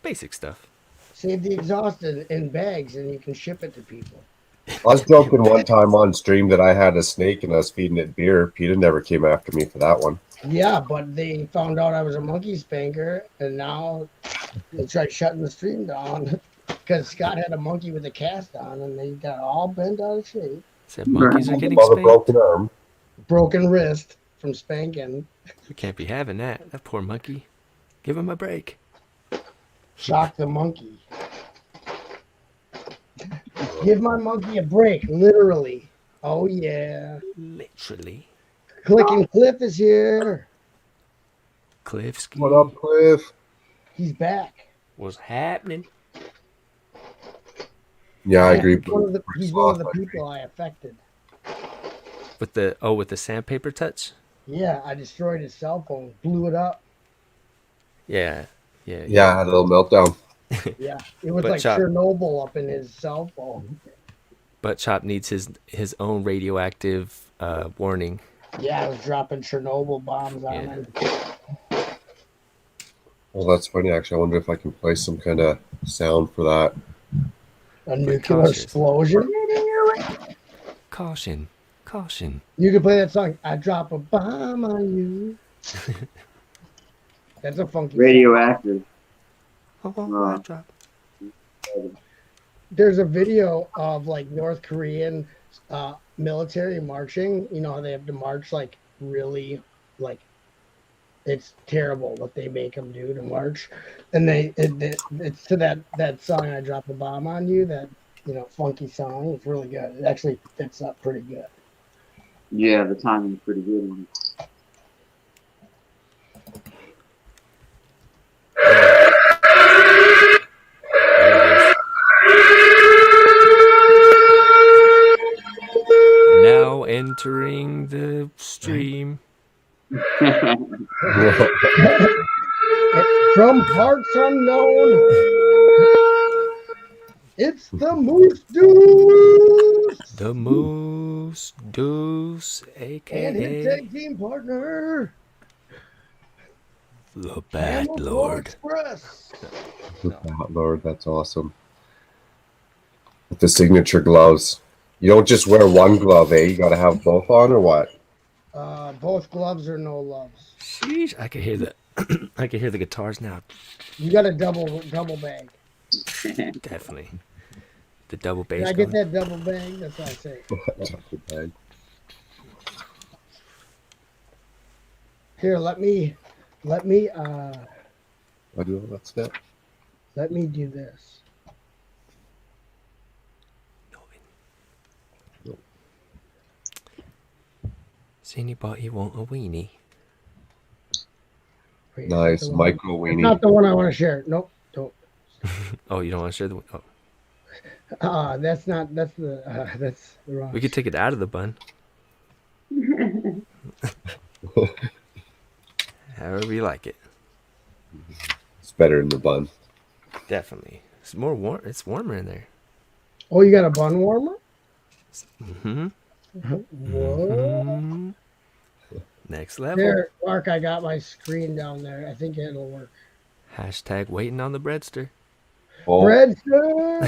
Basic stuff. Save the exhaust in bags, and you can ship it to people. I was joking one time on stream that I had a snake and I was feeding it beer. PETA never came after me for that one. Yeah, but they found out I was a monkey spanker, and now they tried shutting the stream down. Because Scott had a monkey with a cast on, and they got all bent out of shape. Said monkeys are getting Mother spanked. broken arm. Broken wrist from spanking. We can't be having that. That poor monkey. Give him a break. Shock the monkey. Give my monkey a break, literally. Oh, yeah. Literally. Clicking Cliff is here. Cliffski. What up, Cliff? He's back. What's happening? Yeah, I agree. He's one of the people I affected. With the sandpaper touch? Yeah, I destroyed his cell phone, blew it up. Yeah. I had a little meltdown. Yeah, it was But like Chop- Chernobyl up in his cell phone. But Chop needs his own radioactive warning. Yeah, I was dropping Chernobyl bombs on him. Well, that's funny, actually. I wonder if I can play some kind of sound for that. A nuclear explosion? Caution. You can play that song, I Drop a Bomb on You. That's a funky Radioactive. I drop. There's a video of like North Korean military marching. You know how they have to march like really like it's terrible what they make them do to march, and it's to that song I Drop a Bomb on You, that funky song. It's really good. It actually fits up pretty good. Yeah, the timing's pretty good on it. Now entering the stream. From parts unknown, it's the Moose Deuce. The Moose Deuce, And his aka tag team partner, the Bad Camel Lord. Express. Lord, that's awesome. With the signature gloves. You don't just wear one glove, eh? You got to have both on, or what? Both gloves or no gloves. Sheesh, I can hear the I can hear the guitars now. You got a double bag. Definitely. The double bass. Can I get that double bag? That's what I say. Double bag. Here, let me I do that's that. let me do this. Does anybody want a weenie? Wait, Nice that's micro weenie. not the one I want to share. Nope, don't. Oh, you don't want to share the? Oh. That's the wrong. We could take it out of the bun. However you like it. It's better in the bun. Definitely. It's more warm. It's warmer in there. Oh, you got a bun warmer? Mm-hmm. Whoa. Next level. There, Mark, I got my screen down there. I think it'll work. Hashtag waiting on the breadster. Oh, Breadster!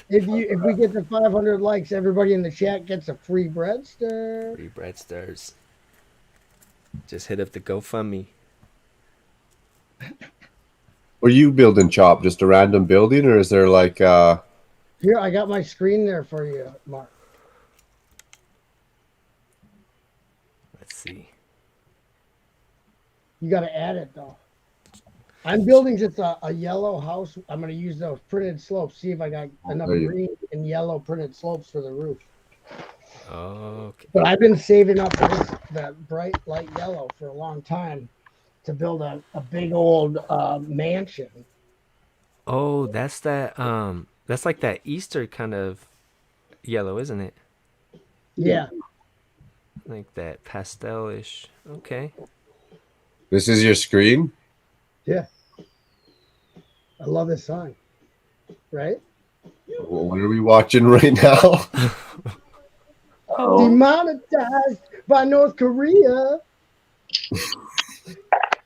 if we get to 500 likes, everybody in the chat gets a free breadster. Free breadsters. Just hit up the GoFundMe. were you building, Chop? Just a random building, or is there like Here, I got my screen there for you, Mark. Let's see. You got to add it, though. I'm building just a yellow house. I'm going to use those printed slopes. See if I got enough green and yellow printed slopes for the roof. Okay. But I've been saving up that bright light yellow for a long time to build a big old mansion. Oh, that's that. That's like that Easter kind of yellow, isn't it? Yeah. Like that pastel-ish. Okay. this is your screen? Yeah. I love this song. Right? What are we watching right now? Demonetized by North Korea.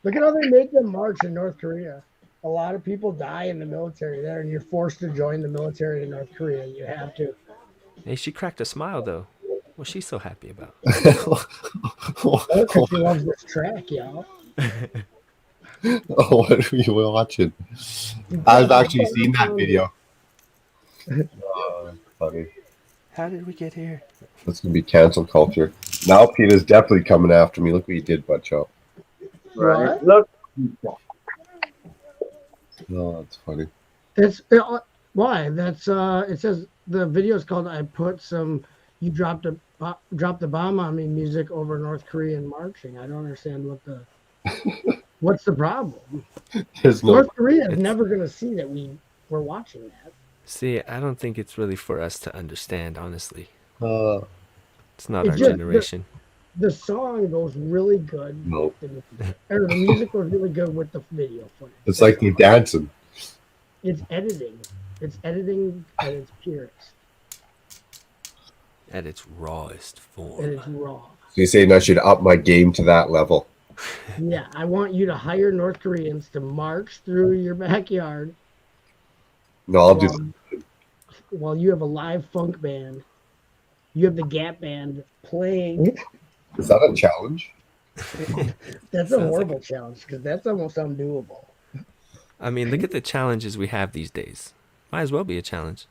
Look at how they make them march in North Korea. A lot of people die in the military there, and you're forced to join the military in North Korea. You have to. Hey, she cracked a smile though. What's she so happy about? Oh, 'cause she loves this track, y'all. Oh, what are we watching? I've actually seen that video. Funny. How did we get here? That's gonna be cancel culture. Now Peter's definitely coming after me. Look what he did, Butt Chop. Right. What? Look. Oh, that's funny. It's why? That's it says the video is called "I put some you dropped the bomb on me" music over North Korean marching. I don't understand what's the problem. There's no. North Korea is It's- never gonna see that we're watching that. See, I don't think it's really for us to understand, honestly. Uh, It's not It's our just generation. the song goes really good. no. Or the music goes really good with the video footage. It's like they're dancing. It's editing. It's editing at its purest. At its rawest form. And it's raw. So you're saying I should up my game to that level? Yeah, I want you to hire North Koreans to march through your backyard. No, I'll do that. While you have a live funk band. You have the Gap Band playing. Is that a challenge? That's a horrible challenge because that's almost undoable. I mean, look at the challenges we have these days. Might as well be a challenge.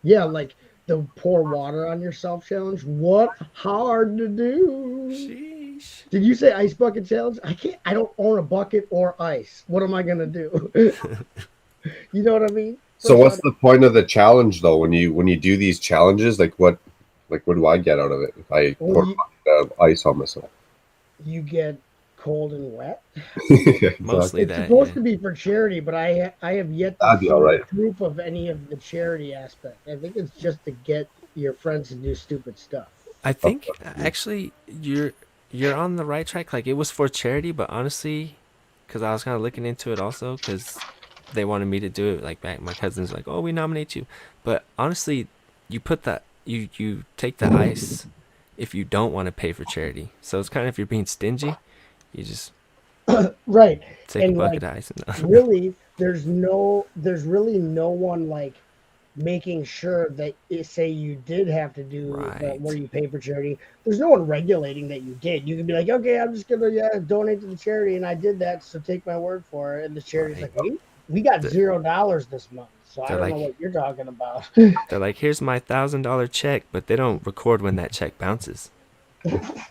Yeah, like the pour water on yourself challenge. What hard to do? Sheesh. Did you say ice bucket challenge? I don't own a bucket or ice. What am I gonna do? You know what I mean? So what's the point of the challenge though? When you do these challenges, what do I get out of it if I pour ice on myself? You get cold and wet. Exactly. Mostly It's that. supposed Yeah. to be for charity, but I have yet to That'd be see all right. proof of any of the charity aspect. I think it's just to get your friends to do stupid stuff. I think actually you're on the right track. Like it was for charity, but honestly, because I was kind of looking into it also, because they wanted me to do it. Like back, my cousin's like, "Oh, we nominate you," but honestly, you put that you take the ice if you don't want to pay for charity. So it's kind of if you're being stingy, you just Right. take And a bucket like, of ice. And really, there's really no one like making sure that say you did have to do Right. where you pay for charity. There's no one regulating that you did. You can be like, okay, I'm just gonna donate to the charity, and I did that, so take my word for it. And the charity's Right. like, we got $0 this month, so I They're don't know like- what you're talking about. They're like, "Here's my $1,000 check," but they don't record when that check bounces. I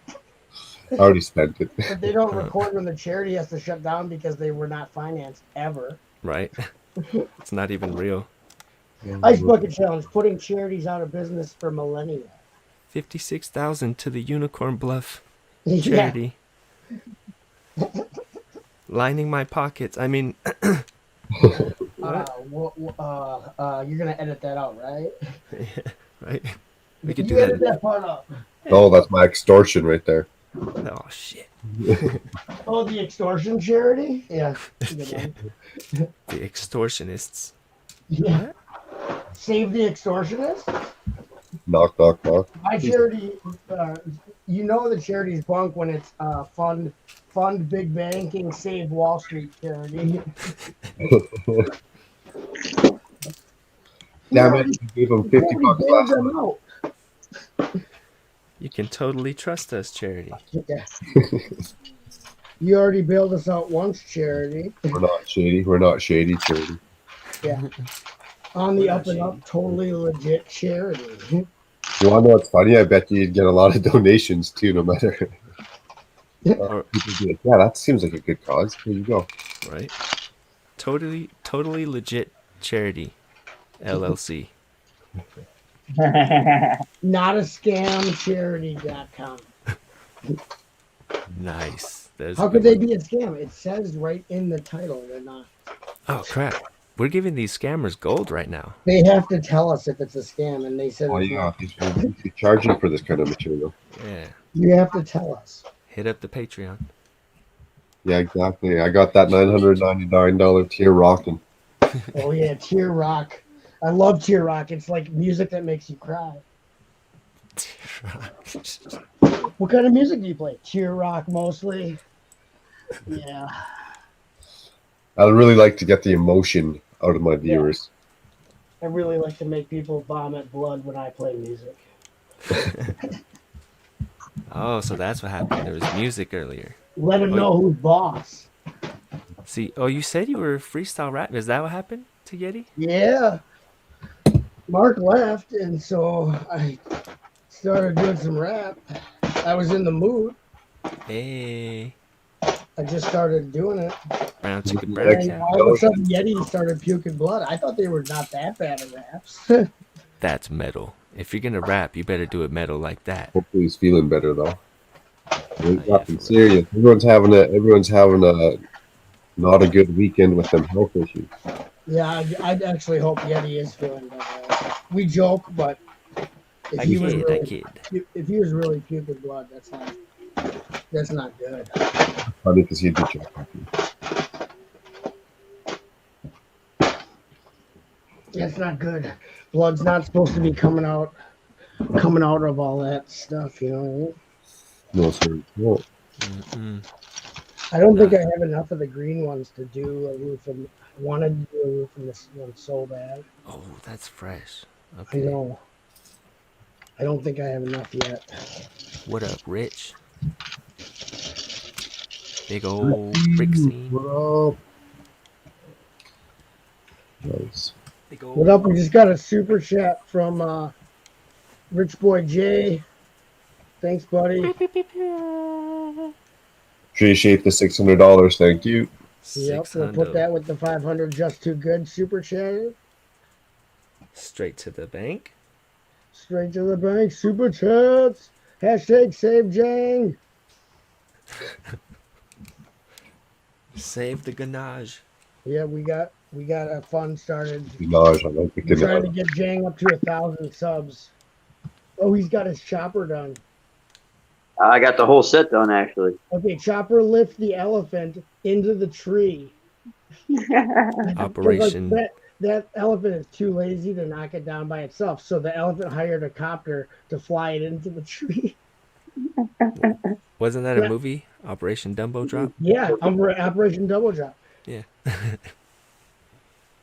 already spent it. But they don't record when the charity has to shut down because they were not financed ever. Right? It's not even real. Ice bucket challenge, putting charities out of business for millennia. 56,000 to the Unicorn Bluff Yeah. charity. Lining my pockets. I mean, You're gonna edit that out, right? right? We could You do edit that. that part out. Oh, that's my extortion right there. Oh shit! Oh, the extortion charity? Yeah. Good Yeah. one. The extortionists. Yeah. Save the extortionists? Knock, knock, knock. My charity, the charity's bunk when it's fund big banking, save Wall Street charity. Damn it! You gave him $50 last them month. out. You can totally trust us, charity. Yeah. You already bailed us out once, charity. We're not shady. We're not shady, charity. Yeah. On the up and up, totally legit charity. You want to know what's funny? I bet you'd get a lot of donations too, no matter. Or- People be like, yeah, that seems like a good cause. Here you go. Right? Totally legit charity. LLC. Not a scam charity.com. Nice. There's How a could good they one. be a scam? It says right in the title they're not. Oh crap! We're giving these scammers gold right now. They have to tell us if it's a scam, and they said Oh it's yeah, not. they charge you for this kind of material. Yeah. You have to tell us. Hit up the Patreon. Yeah, exactly. I got that $999 tier rocking. Oh yeah, tear rock. I love tear rock. It's like music that makes you cry. What kind of music do you play? Tear rock mostly. Yeah. I really like to get the emotion out of my viewers. I really like to make people vomit blood when I play music. Oh, so that's what happened. There was music earlier. Let them know who's boss. See, oh, you said you were freestyle rapping. Is that what happened to Yeti? Yeah. Mark left, and so I started doing some rap. I was in the mood. Hey, I just started doing it. brown chicken, brown And cow. all of a sudden, Yeti started puking blood. I thought they were not that bad at raps. That's metal. If you're gonna rap, you better do it metal like that. Hopefully he's feeling better though. Ain't yeah, nothing for serious. Everyone's having a not a good weekend with them health issues. Yeah, I'd actually hope Yeti is feeling better. We joke, but if I he was kid. really puking blood, that's not good. Funny because he'd be checking. That's not good. Blood's not supposed to be coming out of all that stuff, you know what I mean? No, sir. No. I don't think I have enough of the green ones to do a roof. I wanted to do a roof in this one so bad. Oh, that's fresh. I Okay. know. I don't think I have enough yet. What up, Rich? Big old brick scene. What up? Nice. Big old. What up? We just got a super chat from Rich Boy J. Thanks, buddy. Appreciate the $600. Thank you. Yep, we'll put that with the 500 just too good super chat. Straight to the bank. Straight to the bank. Super chats. Hashtag save Jang. Save the ganache. Yeah, we got a fund started. Ganache, I like the We're trying to ganache. get Jang up to 1,000 subs. Oh, he's got his chopper done. I got the whole set done, actually. Okay, chopper lift the elephant into the tree. Operation. Like that elephant is too lazy to knock it down by itself, so the elephant hired a copter to fly it into the tree. Wasn't that a movie? Operation Dumbo Drop? Yeah, Operation Double Drop. Yeah.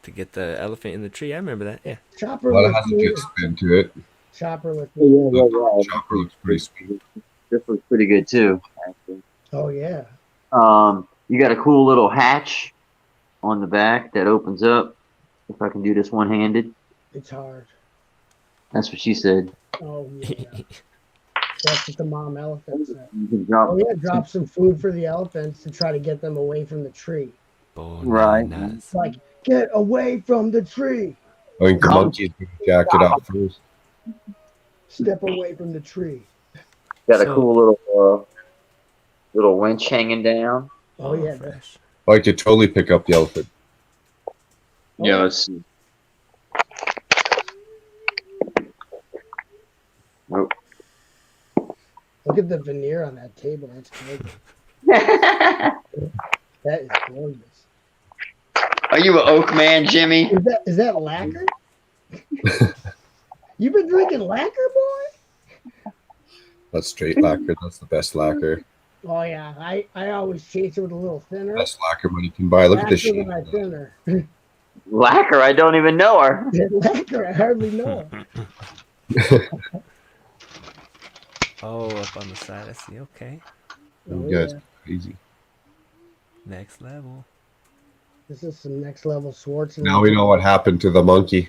To get the elephant in the tree. I remember that. Yeah. Chopper Well, it lift. has a good spin to it. Chopper lift. Chopper looks pretty sweet. This looks pretty good too, actually. Oh yeah. You got a cool little hatch on the back that opens up. If I can do this one-handed. It's hard. That's what she said. Oh yeah. That's what the mom elephant said. You can drop. Oh yeah, drop some food for the elephants to try to get them away from the tree. Right. It's like, get away from the tree. I think the monkey's going to jack it up first. Step away from the tree. Got a cool little winch hanging down. Oh yeah. Fresh. I could totally pick up the elephant. Yeah, let's see. Nope. Look at the veneer on that table. That's gorgeous. That is gorgeous. Are you an oak man, Jimmy? Is that lacquer? You been drinking lacquer, boy? That's straight lacquer. That's the best lacquer. Oh yeah, I always chase it with a little thinner. Best lacquer money can buy. Look at this Lacquer shit. than my thinner. Lacquer? I don't even know her. Lacquer, I hardly know. Oh, up on the side. I see. Okay. You guys are crazy. Next level. This is some next level Schwarzenegger. Now we know what happened to the monkey.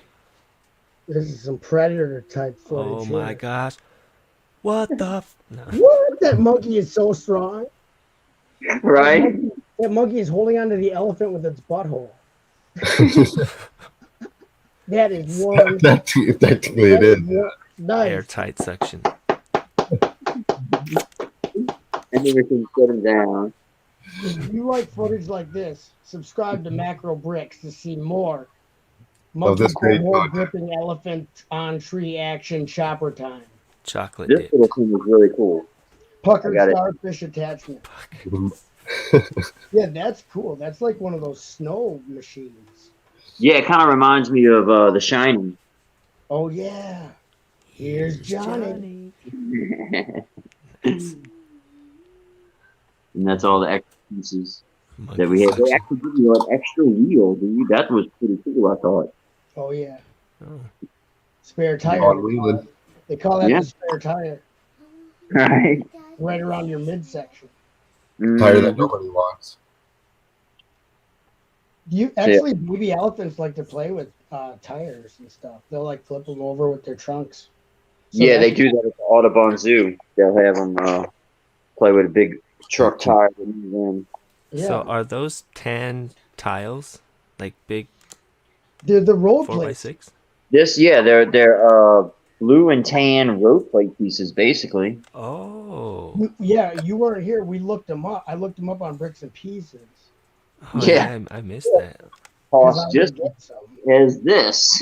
This is some predator type footage. Oh my gosh. What the? No. What? That monkey is so strong. Right? That monkey is holding onto the elephant with its butthole. That is one. Technically, it is. Nice. Airtight suction. And then we can put him down. If you like footage like this, subscribe to Macro Bricks to see more. Of this great Monkey content. gripping elephant on tree action chopper time. Chocolate This dip. little thing is really cool. Pucker I got it. starfish attachment. Yeah, that's cool. That's like one of those snow machines. Yeah, it kind of reminds me of The Shining. Oh yeah. Here's Johnny. Nice. And that's all the extra pieces that we had. They actually give you an extra wheel, dude. That was pretty cool, I thought. Oh yeah. Oh. Spare tire. On wheeling. They call that Yeah. the spare tire. Right. Right around your midsection. Tire that nobody wants. You actually baby elephants like to play with tires and stuff. They'll like flip them over with their trunks. So Yeah, that's they do that at the Audubon Zoo. They'll have them play with a big truck tire. And So yeah. are those tan tiles like big They're the road 4x6? plates. they're blue and tan road plate pieces, basically. Oh. Yeah, you weren't here. We looked them up. I looked them up on Bricks and Pieces. Oh Yeah, yeah, I missed that. Because I costs would just get some. as this.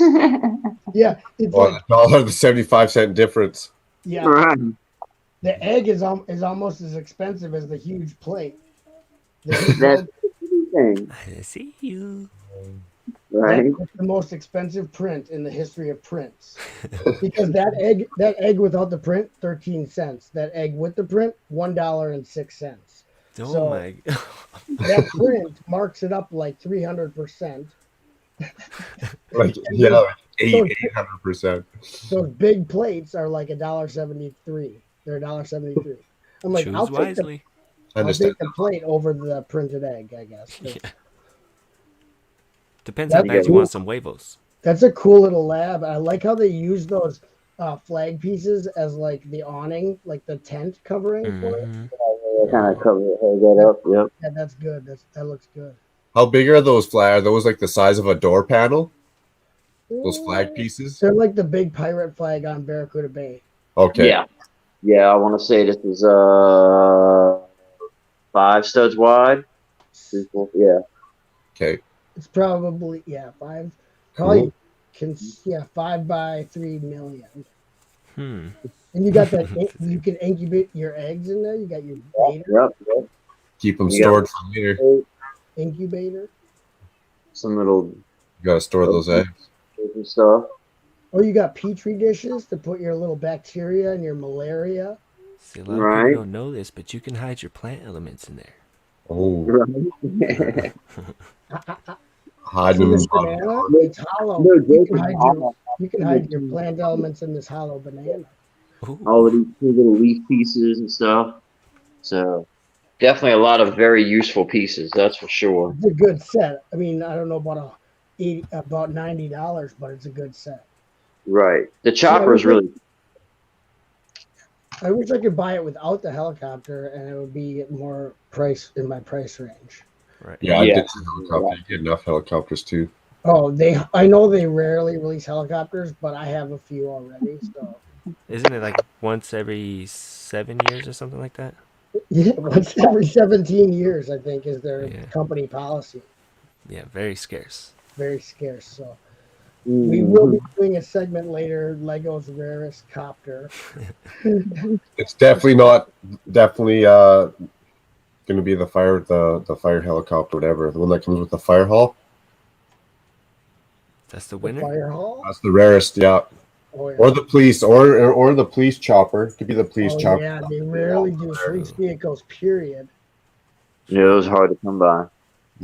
Yeah, it's Well, like the dollar, the 75-cent difference. yeah, Right. the egg is almost as expensive as the huge plate. The huge That's road, the thing, I see you. right? that's the most expensive print in the history of prints. Because that egg without the print, 13 cents. That egg with the print, $1.06. Oh So my. that print marks it up like 300%. Like, And yeah, those, like those 800%. those big plates are like $1.73. They're $1.73. I'm like, Choose wisely. I I'll understand. take the plate over the printed egg, I guess. 'Cause Yeah. Depends how That's bad you cool. want some huevos. That's a cool little lab. I like how they use those flag pieces as like the awning, like the tent covering for it. Mm-hmm. Kind of cover that up. Yep. Yeah, that's good. That looks good. How big are those flag? Are those like the size of a door panel? Those flag pieces? They're like the big pirate flag on Barracuda Bay. Okay. Yeah. Yeah, I want to say this is 5 studs wide. 3, 4, yeah. Okay. It's probably five. Cool. Probably 5 by 3 million. Hmm. And you got that. You can incubate your eggs in there. You got your beta Yep. Keep them You stored got- for later. incubator. Some little You gotta store those eggs. and stuff. Oh, you got petri dishes to put your little bacteria and your malaria. See, a lot of Right. people don't know this, but you can hide your plant elements in there. Oh, Right. hide See them. this banana? It's hollow. No You joking. can hide your plant elements in this hollow banana. All of these cool little leaf pieces and stuff. So definitely a lot of very useful pieces, that's for sure. It's a good set. I mean, I don't know about about $90, but it's a good set. Right. The chopper is really I wish I could buy it without the helicopter, and it would be more price in my price range. Right. Yeah, Yeah. I did see helicopter. You get enough helicopters too. Oh, I know they rarely release helicopters, but I have a few already. So Isn't it like once every 7 years or something like that? yeah, once every 17 years, I think, is their Yeah. company policy. Yeah, very scarce. Very scarce. So we will be doing a segment later, Lego's rarest copter. It's definitely not going to be the fire helicopter, whatever, the one that comes with the fire hall. That's the The winner. fire hall. That's the rarest, yeah. Oh, yeah. Or the police, or the police chopper. It could be the police Oh, chopper. yeah, they rarely do police vehicles. Period. Yeah, it was hard to come by.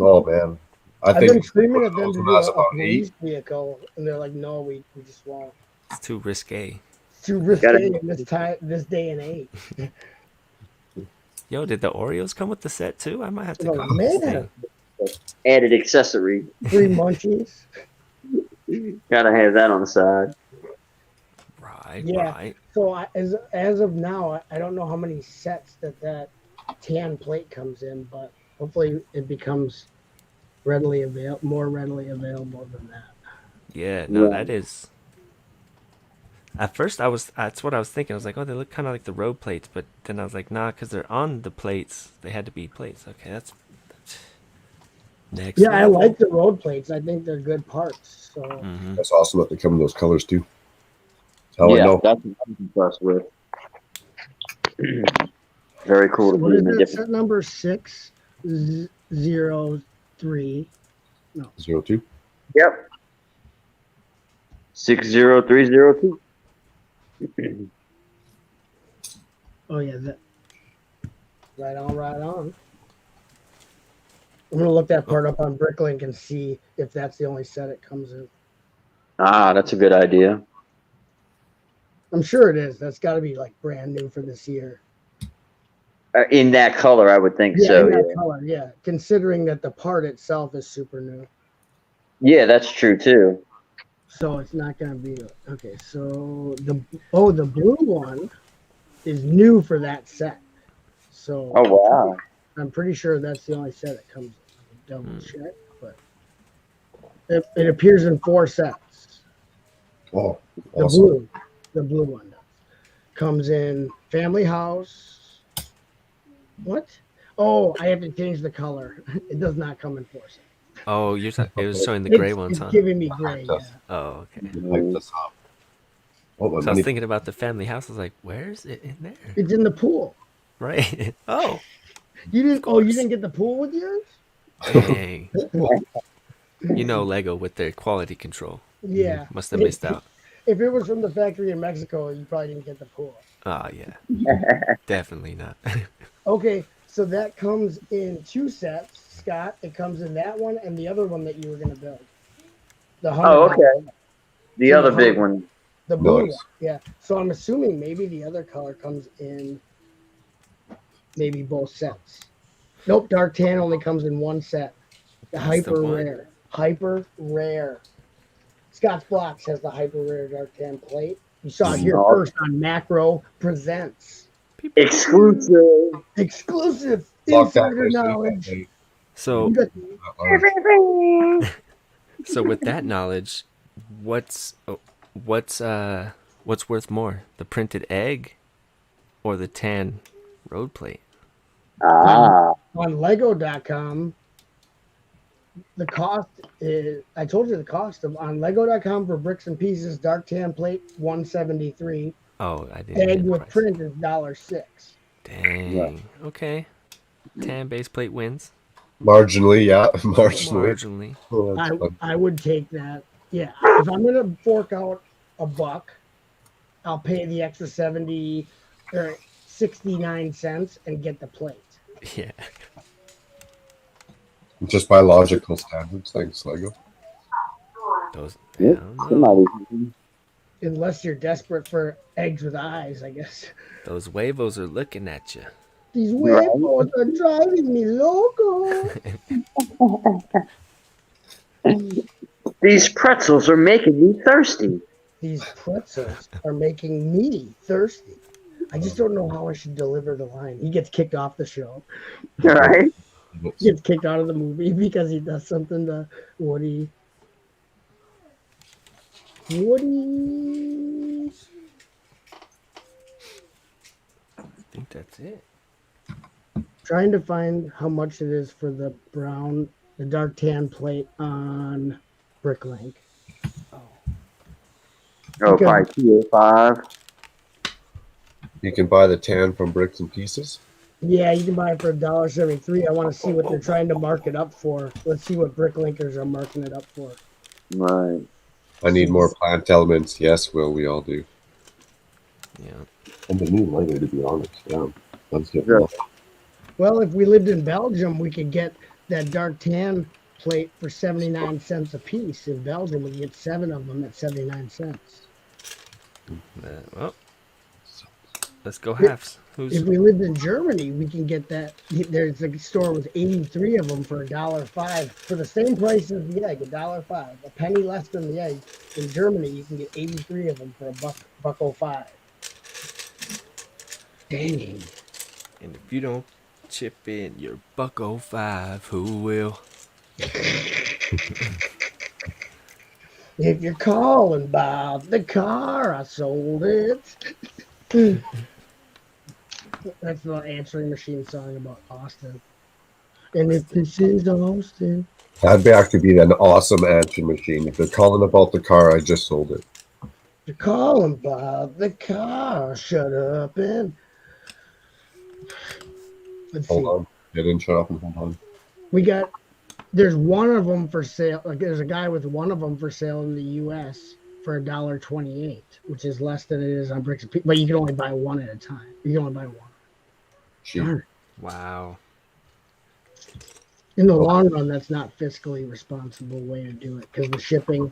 Oh man, I've think been screaming at them to do that's a about police 8. vehicle, and they're like, "No, we just won't. It's too risque. It's too risque in this day and age." Yo, did the Oreos come with the set too? I might have to Oh, cop this man. thing. Added accessory. Free munchies. Gotta have that on the side. Right, Yeah. right. So as of now, I don't know how many sets that tan plate comes in, but hopefully it becomes more readily available than that. Yeah, no, Yeah. that is. At first, that's what I was thinking. I was like, oh, they look kind of like the road plates, but then I was like, nah, because they're on the plates. They had to be plates. Okay, that's next. Yeah, I level. like the road plates. I think they're good parts. So Mhm. That's awesome that they come in those colors too. That's how I Yeah, know. that's what I'm impressed with. Very cool to what be is in a it? different. Set number 603. 02. Yep. 60302. Oh yeah, that. Right on, right on. I'm gonna look that part up on Bricklink and see if that's the only set it comes in. Ah, that's a good idea. I'm sure it is. That's got to be like brand new for this year. In that color, I would think so. in that Yeah. color, yeah. Considering that the part itself is super new. Yeah, that's true too. So it's not gonna be okay. So the blue one is new for that set. So Oh wow. I'm pretty sure that's the only set that comes in. Let me double check, but it appears in 4 sets. Oh, The awesome. blue one does. Comes in family house. What? Oh, I have to change the color. It does not come in 4 sets. Oh, it was showing the gray ones, It's huh? giving me gray. Yeah. Oh, okay. Hype this up. Oh, my So I was money. thinking about the family house. I was like, where's it in there? It's in the pool. Right. Oh, You didn't. Oh, you course. didn't get the pool with yours? dang. You know Lego with their quality control. Yeah. Must have missed out. If it was from the factory in Mexico, you probably didn't get the pool. Oh, yeah. Definitely not. Okay, so that comes in 2 sets, Scott. It comes in that one and the other one that you were going to build. The Oh, $100. okay. The So other the big one. The blue Nice. one. Yeah. So I'm assuming maybe the other color comes in maybe both sets. Nope, dark tan only comes in 1 set. The That's hyper the one. rare. Hyper rare. Scott's Blocks has the hyper rare dark tan plate. You saw it here first on Macro Presents. Exclusive. Exclusive Lock that insider place, knowledge. hey, So, You got so with that knowledge, what's worth more, the printed egg or the tan road plate? Ah. on Lego.com. The cost is, I told you the cost of on Lego.com for bricks and pieces, dark tan plate $173. Oh, I didn't. Egg hear the with price. print is $6. Dang. Okay. Tan base plate wins. Marginally, yeah. Marginally. Marginally. Oh, that's fun. I would take that. Yeah. If I'm gonna fork out $1, I'll pay the extra 70 or 69 cents and get the plate. Yeah. Just by logical standards, thanks, Lego. Those. Yep. I don't know. Unless you're desperate for eggs with eyes, I guess. Those huevos are looking at you. These huevos are driving me loco. These pretzels are making me thirsty. These pretzels are making me thirsty. I just don't know how I should deliver the line. He gets kicked off the show. Right? He gets kicked out of the movie because he does something to Woody. Woody. I think that's it. Trying to find how much it is for the dark tan plate on Bricklink. Oh, Okay. probably 205. You can buy the tan from Bricks and Pieces. Yeah, you can buy it for $1.73. I want to see what they're trying to mark it up for. Let's see what Bricklinkers are marking it up for. Right. I need more plant elements. Yes, Will, we all do. Yeah. And the new lighter, to be honest. Yeah. Let's get Yeah. Well, if we lived in Belgium, we could get that dark tan plate for 79 cents a piece. In Belgium, we could get 7 of them at 79 cents. Well, let's go halves. If we lived in Germany, we can get that. There's a store with 83 of them for $1.05 for the same price as the egg, $1.05, a penny less than the egg. In Germany, you can get 83 of them for $1.05. Dang. And if you don't chip in your $1.05, who will? If you're calling about the car, I sold it. That's the answering machine song about Austin. And if this is Austin. That'd actually be an awesome answering machine. If they're calling about the car, I just sold it. You're calling about the car. Shut up and let's Hold see. on. Get in, shut up, and hold on. There's one of them for sale. Like there's a guy with one of them for sale in the U.S. for $1.28, which is less than it is on Bricks and Pieces. But you can only buy one at a time. You can only buy one. Sure. Wow. In the long run, that's not fiscally responsible way to do it because the shipping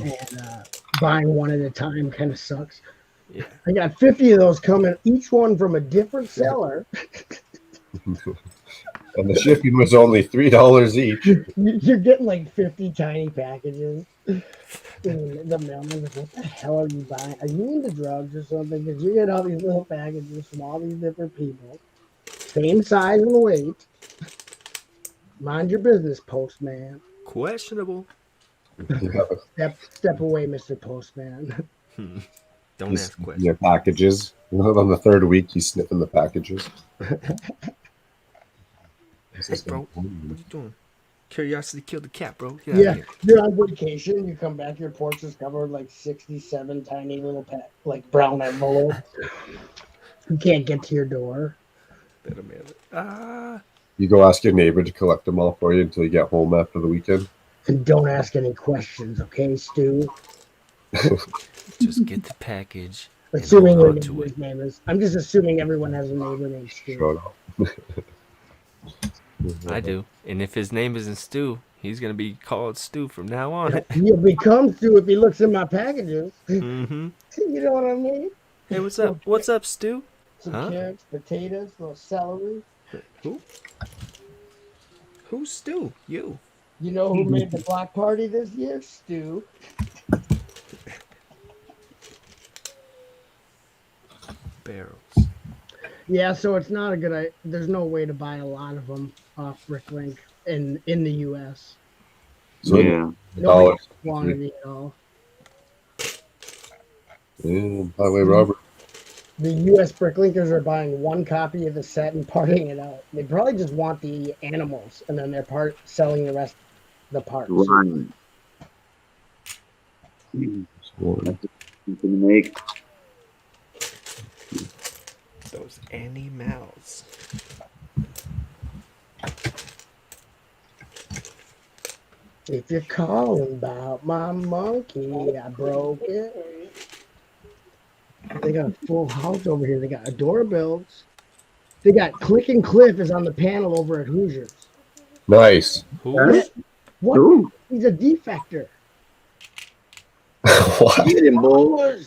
and buying one at a time kind of sucks. Yeah. I got 50 of those coming, each one from a different seller. And the shipping was only $3 each. You're getting like 50 tiny packages. And the mailman's like, what the hell are you buying? Are you into drugs or something? Because you get all these little packages from all these different people. Same size and weight. Mind your business, postman. Questionable. Step away, Mr. Postman. Don't He's ask sniffing questions. your packages. On the third week, he's sniffing the packages. Hey, bro, what you doing? Curiosity killed the cat, bro. Get out Yeah, of here. you're on vacation. You come back, your porch is covered with like 67 tiny little like brown envelopes. You can't get to your door. Better mail it. Ah. You go ask your neighbor to collect them all for you until you get home after the weekend. And don't ask any questions, okay, Stu? Just get the package. Assuming your neighbor's name is. I'm just assuming everyone has a neighbor named Stu. I do. And if his name isn't Stu, he's going to be called Stu from now on. He'll become Stu if he looks in my packages. Mm-hmm. You know what I mean? Hey, what's up? What's up, Stu? Some Huh? carrots, potatoes, little celery. Who? Who's Stu? You. You know who made the block party this year? Stu. Barrels. Yeah, so it's not a good idea. There's no way to buy a lot of them off Bricklink in the U.S. So Yeah. No quantity at all. Yeah, highway robbery. The U.S. Bricklinkers are buying one copy of the set and parting it out. They probably just want the animals, and then they're selling the rest, the parts. Right. That's you can make. Those animals. If you're calling about my monkey, I broke it. They got a full house over here. They got Adora builds. They got Click and Cliff is on the panel over at Hoosiers. Nice. Who? What? Ooh. He's a defector. What? Get him, boy.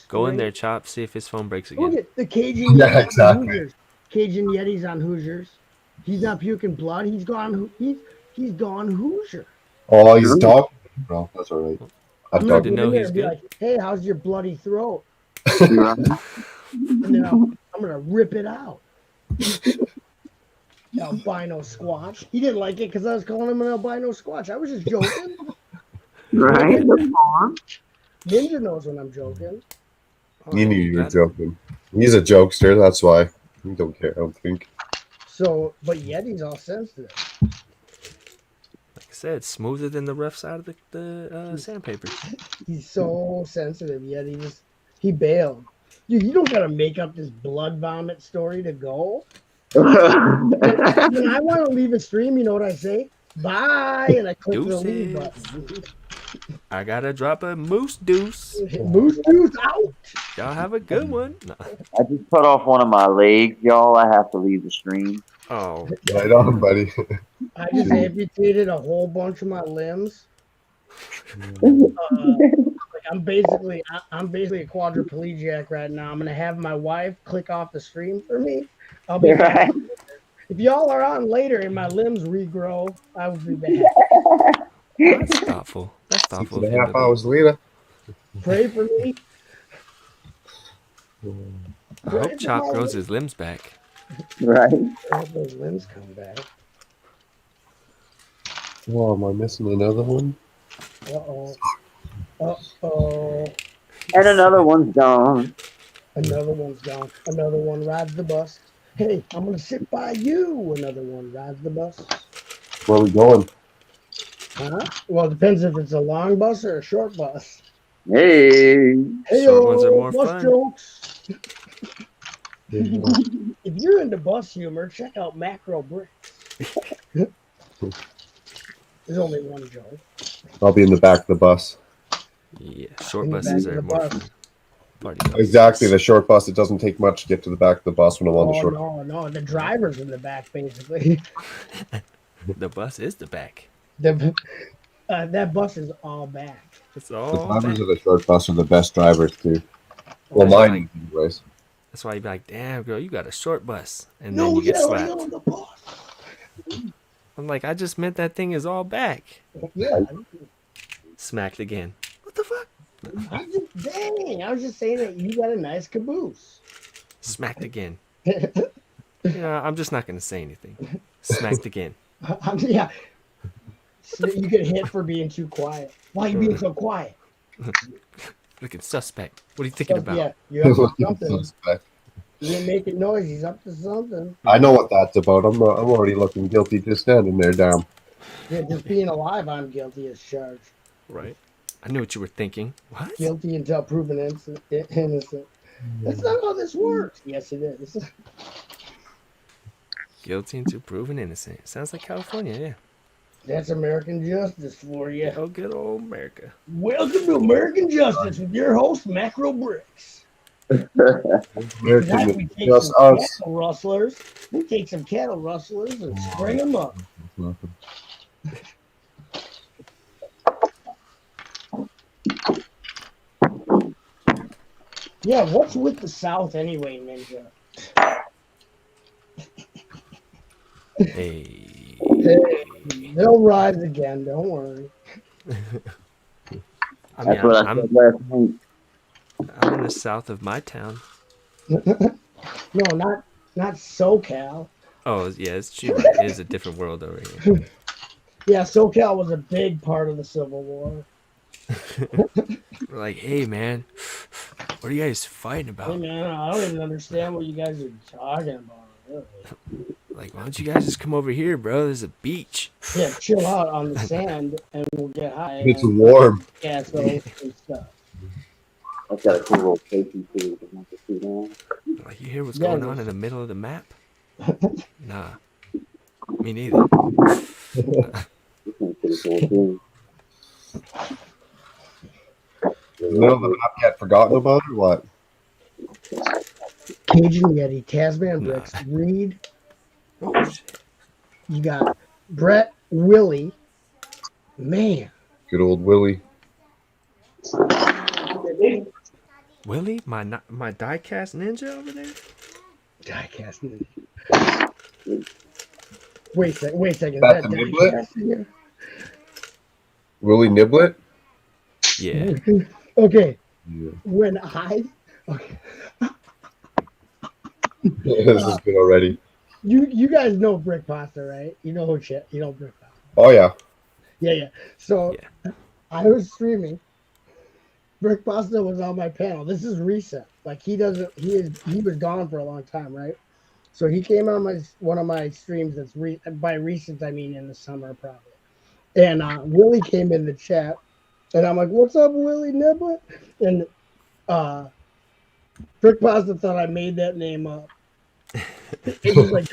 Go in there, Chop. See if his phone breaks Look again. at the Cajun Yeah, Yeti on exactly. Hoosiers. Cajun Yeti's on Hoosiers. He's not puking blood. He's gone. He's gone Hoosier. Oh, he's dog. Bro, that's all right. I'm gonna to go know in there he's and be good. like, "Hey, how's your bloody throat?" Right. And then I'm gonna rip it out. Albino Squatch. He didn't like it because I was calling him an albino Squatch. I was just joking. Right. Ninja knows when I'm joking. You knew you were joking. He's a jokester, that's why. He don't care, I don't think. So, but Yeti's all sensitive. Like I said, smoother than the rough side of the sandpaper. He's so sensitive, Yeti he bailed. You don't gotta make up this blood vomit story to go. When I want to leave a stream, you know what I say? Bye, and I click the leave button. I gotta drop a moose deuce. Moose deuce out. Y'all have a good one. No. I just cut off one of my legs, y'all. I have to leave the stream. Oh. Right on, buddy. I just amputated a whole bunch of my limbs. Like I'm basically a quadriplegic right now. I'm gonna have my wife click off the stream for me. I'll be Right. If y'all are on later and my limbs regrow, I will be back. That's thoughtful. That's thoughtful. 6.5 hours later. Pray for me. I hope Chop grows his limbs back. Right. I hope those limbs come back. Oh, am I missing another one? Uh-oh. Uh-oh. And another one's gone. Another one's gone. Another one rides the bus. Hey, I'm going to sit by you. Another one rides the bus. Where are we going? Huh? Well, it depends if it's a long bus or a short bus. Hey. Short ones are more bus fun. jokes. If you're into bus humor, check out Macro Bricks. There's only one joke. I'll be in the back of the bus. Yeah, short In the buses back are of the more bus. fun. Party buses. Exactly, the short bus. It doesn't take much to get to the back of the bus when I'm on the short. No, the driver's in the back, basically. The bus is the back. That bus is all back. It's The all drivers back. of the short bus are the best drivers too. Well, That's mine, anyways. That's why you'd be like, damn, girl, you got a short bus. And No then you get yelling slapped. on the bus. I'm like, I just meant that thing is all back. Yeah. Smacked again. What the fuck? I was just saying that you got a nice caboose. Smacked again. I'm just not going to say anything. Smacked again. Yeah. So you get hit for being too quiet. Why are you being so quiet? Looking suspect. What are you thinking about? Yeah, you're up to something. You ain't making noise. He's up to something. I know what that's about. I'm already looking guilty just standing there, damn. Yeah, just being alive, I'm guilty as charged. Right. I knew what you were thinking. What? Guilty until proven innocent. That's not how this works. Yes, it is. Guilty until proven innocent. Sounds like California, yeah. That's American justice for you. Oh, good old America. Welcome to American Justice with your host, Macro Bricks. American We take just some us. cattle rustlers. We take some cattle rustlers and string them up. Yeah, what's with the South anyway, Ninja? Hey. They'll rise again, don't worry. I mean, That's what I said last night. I'm in the south of my town. No, not SoCal. Oh, yeah, it's true. Right. It is a different world over here. Yeah, SoCal was a big part of the Civil War. We're like, hey, man, what are you guys fighting about? Hey, man, I don't even understand what you guys are talking about. Really. Like, why don't you guys just come over here, bro? There's a beach. Yeah, chill out on the sand and we'll get high. It's warm. Yeah, so and stuff. I've got a cool little safety too. Like, you hear what's going on in the middle of the map? Nah. Me neither. No, the map yet forgotten about or what? Cajun Yeti, Tasman Bricks, Reed. Oh, shit. You got Brett, Willie. Man. Good old Willie. Willie? My diecast ninja over there? Diecast ninja. Wait a second. That's a Niblet? Willie Niblet? Yeah. Okay. Yeah. When I... Okay. This is good already. You guys know Brick Pasta, right? You know Brick Pasta. Oh, yeah. Yeah. So I was streaming. Brick Pasta was on my panel. This is recent. Like he was gone for a long time, right? So he came on one of my streams. That's by recent I mean in the summer probably. And Willie came in the chat, and I'm like, "What's up, Willie Niblet?" And Brick Pasta thought I made that name up. He's like,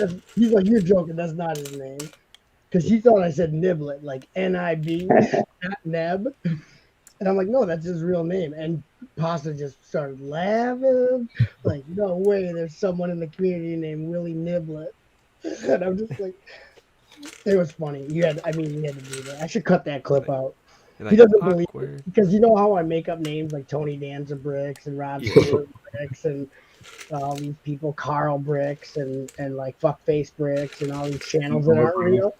"You're joking. That's not his name." Because he thought I said Niblet, like N-I-B, not Neb. And I'm like, no, that's his real name. And Pasta just started laughing. Like, no way, there's someone in the community named Willie Niblet. And I'm just like, it was funny. We had to do that. I should cut that clip out. Like, he doesn't believe it. Because you know how I make up names like Tony Danza Bricks and Rob Stewart Bricks and all these people, Carl Bricks and like Fuckface Bricks and all these channels that aren't real.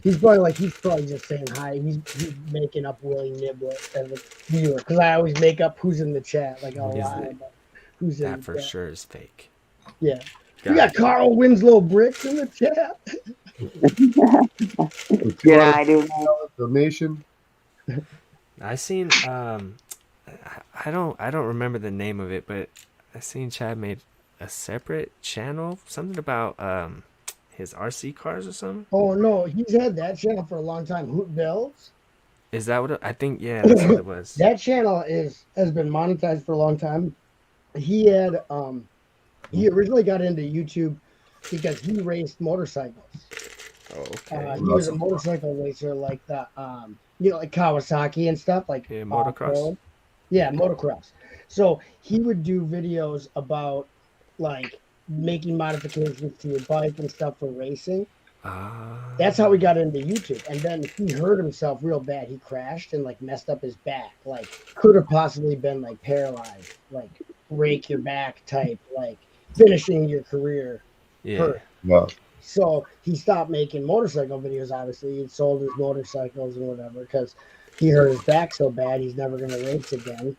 He's probably just saying hi. He's making up Willie Niblet as a viewer because I always make up who's in the chat. Like I'll lie about who's in the chat. That for sure is fake. Yeah, we got Carl Winslow Bricks in the chat. Yeah, I do. Information. I seen I don't remember the name of it, but I seen Chad made a separate channel, something about his RC cars or something. Oh no, he's had that channel for a long time. Hoot Bells. Is that what I think? Yeah, that's what it was. That channel has been monetized for a long time. He had he originally got into YouTube because he raced motorcycles. Oh, okay. He was a motorcycle racer like the like Kawasaki and stuff like motocross. Yeah, motocross. So he would do videos about like making modifications to your bike and stuff for racing. That's how he got into YouTube. And then he hurt himself real bad. He crashed and like messed up his back. Like could have possibly been like paralyzed, like break your back type, like finishing your career. Yeah. So he stopped making motorcycle videos. Obviously, he sold his motorcycles and whatever because he hurt his back so bad he's never going to race again.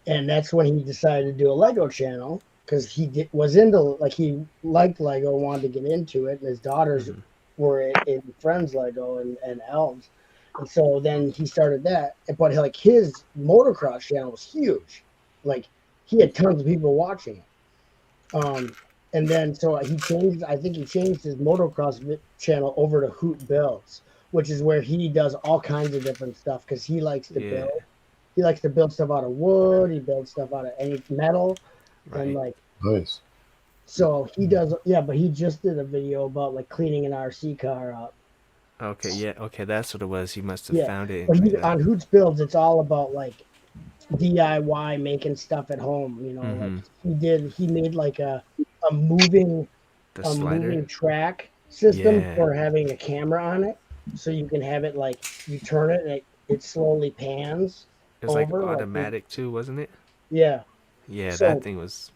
And that's when he decided to do a Lego channel because was into, like, he liked Lego, wanted to get into it, and his daughters were in Friends Lego and Elves. And so then he started that. But like his motocross channel was huge. Like he had tons of people watching it. And then so I think he changed his motocross channel over to Hoot Builds, which is where he does all kinds of different stuff because he likes to build. He likes to build stuff out of wood. He builds stuff out of any metal, and like nice. So he does, yeah. But he just did a video about like cleaning an RC car up. Okay, yeah, okay, that's what it was. He must have Yeah, found it. but on Hoots Builds, it's all about like DIY making stuff at home. You know, like he made like a moving track system for having a camera on it, so you can have it like you turn it and it slowly pans. It was like automatic too, wasn't it? Yeah. Yeah, So, that thing was.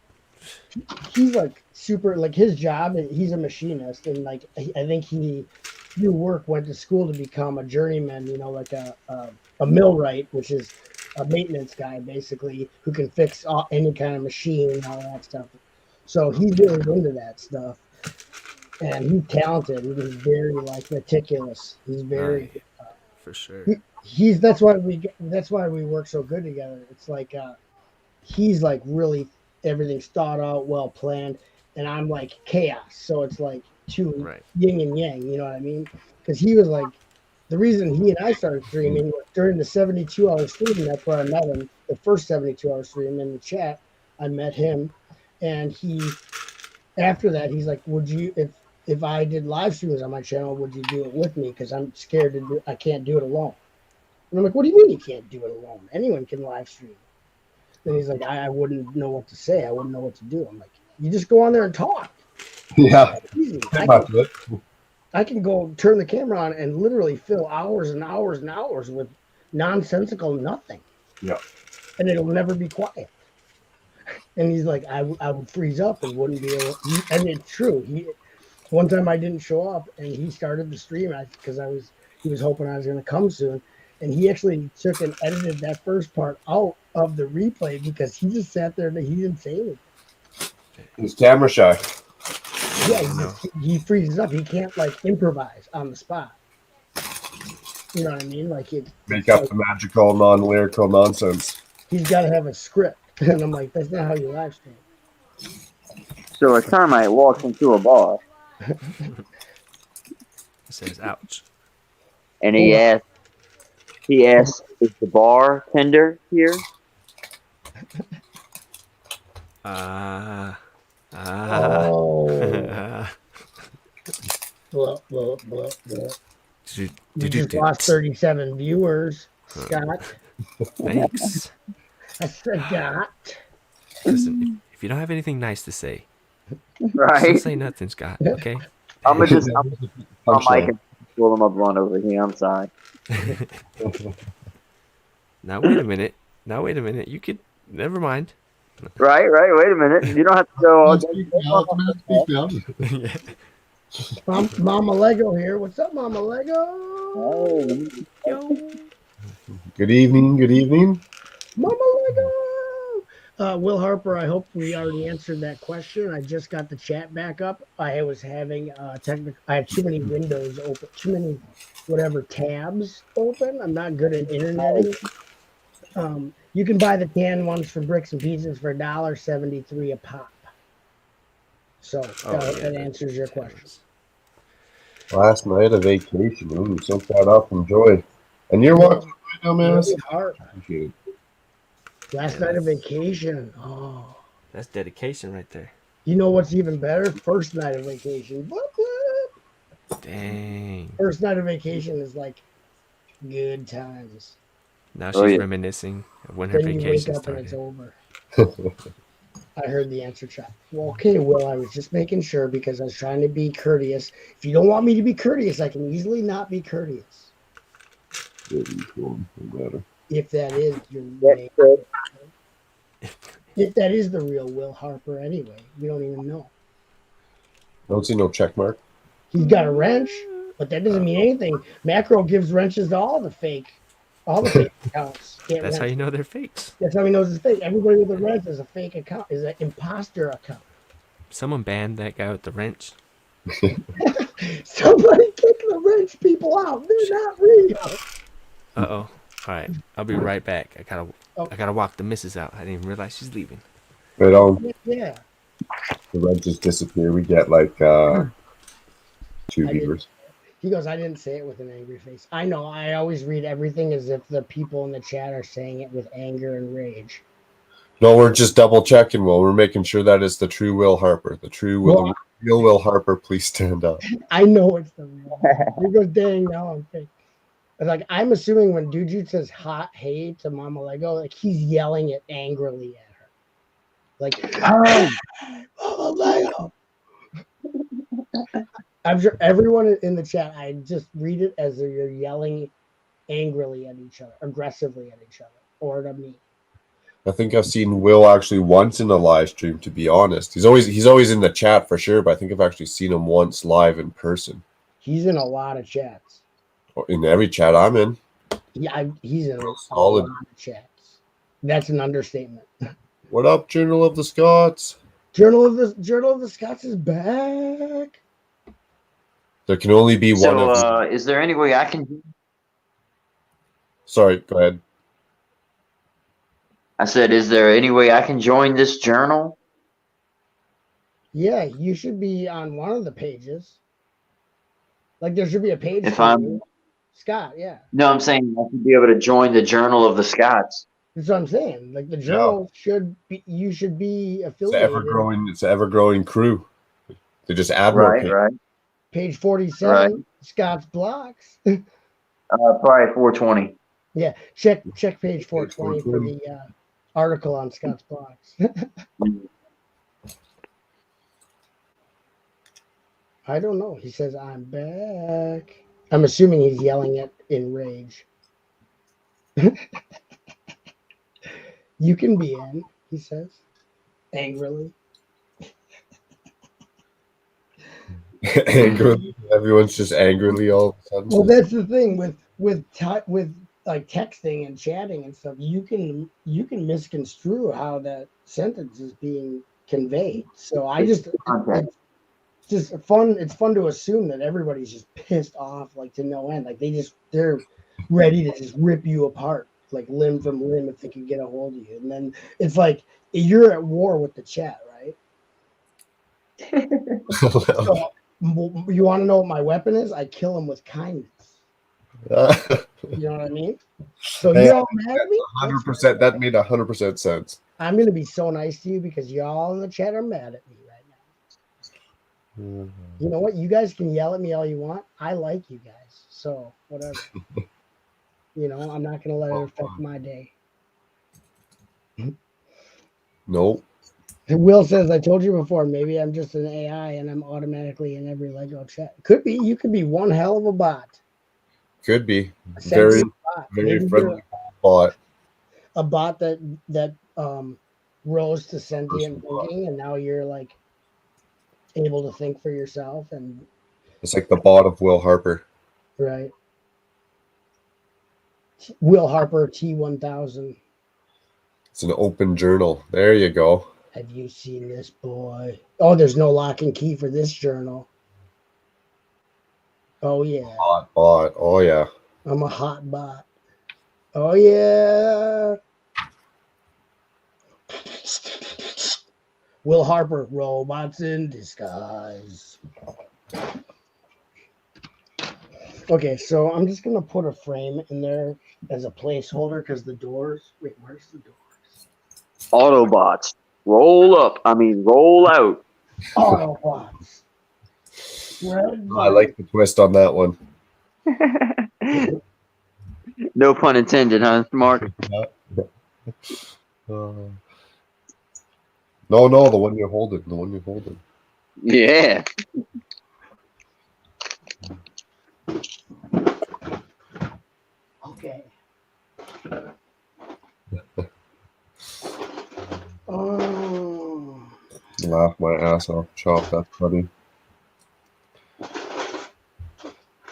He's like super, like his job, he's a machinist, and like I think he through work went to school to become a journeyman, you know, like a millwright, which is a maintenance guy basically who can fix any kind of machine and all that stuff. So he's really into that stuff, and he's talented. He's very like meticulous. He's very for sure. That's why we work so good together. It's like he's like really everything's thought out, well planned, and I'm like chaos. So it's like two yin and yang, you know what I mean? Because he was like, the reason he and I started streaming was during the 72-hour stream. That's where I met him. The first 72-hour stream in the chat, I met him, and after that he's like, would you, if I did live streams on my channel, would you do it with me? Because I'm scared I can't do it alone. And I'm like, what do you mean you can't do it alone? Anyone can live stream. And he's like, I wouldn't know what to say. I wouldn't know what to do. I'm like, you just go on there and talk. Yeah. I can go turn the camera on and literally fill hours and hours and hours with nonsensical nothing. Yeah. And it'll never be quiet. And he's like, I would freeze up and wouldn't be able. And it's true. One time I didn't show up, and he started the stream because he was hoping I was going to come soon. And he actually took and edited that first part out of the replay because he just sat there and he didn't say anything. He's camera shy. Yeah, he freezes up. He can't like improvise on the spot. You know what I mean? Like make up the magical, non-lyrical nonsense. He's got to have a script, and I'm like, that's not how you live stream. So a termite walks into a bar. It says, "Ouch." And he asks, "Is the bartender here?" Oh. Blah, blah, blah, blah. You just lost 37 viewers, Scott. Thanks. I forgot. Listen, if you don't have anything nice to say, right? Don't say nothing, Scott. Okay. I'm mic and pull him up one over here. I'm sorry. Now wait a minute. You could never mind. Right. Wait a minute. You don't have to go all day. Mama Lego here. What's up, Mama Lego? Oh. Yo. Good evening. Mama Lego. Will Harper, I hope we already answered that question. I just got the chat back up. I was having I have too many windows open, too many tabs open. I'm not good at interneting. You can buy the canned ones from Bricks and Pieces for $1.73 a pop. So that answers your question. Last night of vacation. Ooh, soak that up, enjoy. And you're watching right now, man. Appreciate it. Last night of vacation. Oh, that's dedication right there. You know what's even better? First night of vacation. Dang. First night of vacation is like good times. Now she's reminiscing of when her vacation started. And it's over. I heard the answer, chat. Well, okay, Will, I was just making sure because I was trying to be courteous. If you don't want me to be courteous, I can easily not be courteous. If that is your name. If that is the real Will Harper anyway. We don't even know. Don't see no check mark. He's got a wrench, but that doesn't mean anything. Macro gives wrenches to all the fake All the fake accounts can't That's how wrench. you know they're fakes. That's how he knows it's fake. Everybody with a wrench is a fake account, is an imposter account. Someone banned that guy with the wrench. Somebody kick the wrench people out. They're not real. Uh-oh. All right. I'll be right back. I gotta walk the missus out. I didn't even realize she's leaving. Right on. Yeah. The wrenches disappear. We get like 2 viewers. He goes, I didn't say it with an angry face. I know. I always read everything as if the people in the chat are saying it with anger and rage. No, we're just double checking, Will. We're making sure that it's the true Will Harper. The true Will, the real Will Harper, please stand up. I know it's the real. He goes, dang, now I'm fake. Like, I'm assuming when Dude says hot hey to Mama Lego, like he's yelling it angrily at her. Like, hey, Mama Lego. I'm sure everyone in the chat, I just read it as you're yelling angrily at each other, aggressively at each other, or to me. I think I've seen Will actually once in a live stream, to be honest. He's always in the chat for sure, but I think I've actually seen him once live in person. He's in a lot of chats. In every chat I'm in. Yeah, he's in a Solid. lot of chats. That's an understatement. What up, Journal of the Scots? Journal of the Scots is back. There can only be one of you. Is there any way I can? Sorry, go ahead. I said, is there any way I can join this journal? Yeah, you should be on one of the pages. Like there should be a page If for I'm you. Scott, yeah. No, I'm saying I should be able to join the Journal of the Scots. That's what I'm saying. Like the journal should be, you should be affiliated. It's an ever-growing crew. They just add more pages. Right. Page 47, Scott's blocks. Probably 420. Yeah, check page 420 for the article on Scott's blocks. I don't know. He says, I'm back. I'm assuming he's yelling it in rage. You can be in, he says, angrily. Angrily. Everyone's just angrily all of a sudden. Well, that's the thing with like texting and chatting and stuff. You can misconstrue how that sentence is being conveyed. So it's just fun. It's fun to assume that everybody's just pissed off like to no end. Like they're ready to just rip you apart, like limb from limb, if they can get a hold of you. And then it's like you're at war with the chat, right? So, you want to know what my weapon is? I kill them with kindness. You know what I mean? So Hey, you're all mad at me? 100%. That made 100% sense. I'm going to be so nice to you because y'all in the chat are mad at me right now. You know what? You guys can yell at me all you want. I like you guys. So whatever. You know, I'm not going to let it affect my day. Nope. Will says, I told you before, maybe I'm just an AI and I'm automatically in every Lego chat. Could be. You could be one hell of a bot. Could be. Very friendly bot. A bot that rose to sentient thinking, and now you're like able to think for yourself. And it's like the bot of Will Harper. Right. Will Harper T1000. It's an open journal. There you go. Have you seen this boy? Oh, there's no lock and key for this journal. Oh, yeah. Hot bot. Oh, yeah. I'm a hot bot. Oh, yeah. Will Harper, robots in disguise. Okay, so I'm just going to put a frame in there as a placeholder because the doors... Wait, where's the doors? Autobots. Roll out. Autobots. I like the twist on that one. No pun intended, huh, Mark? No, the one you're holding. The one you're holding. Yeah. Okay. Laugh my ass off, Chop. That's funny.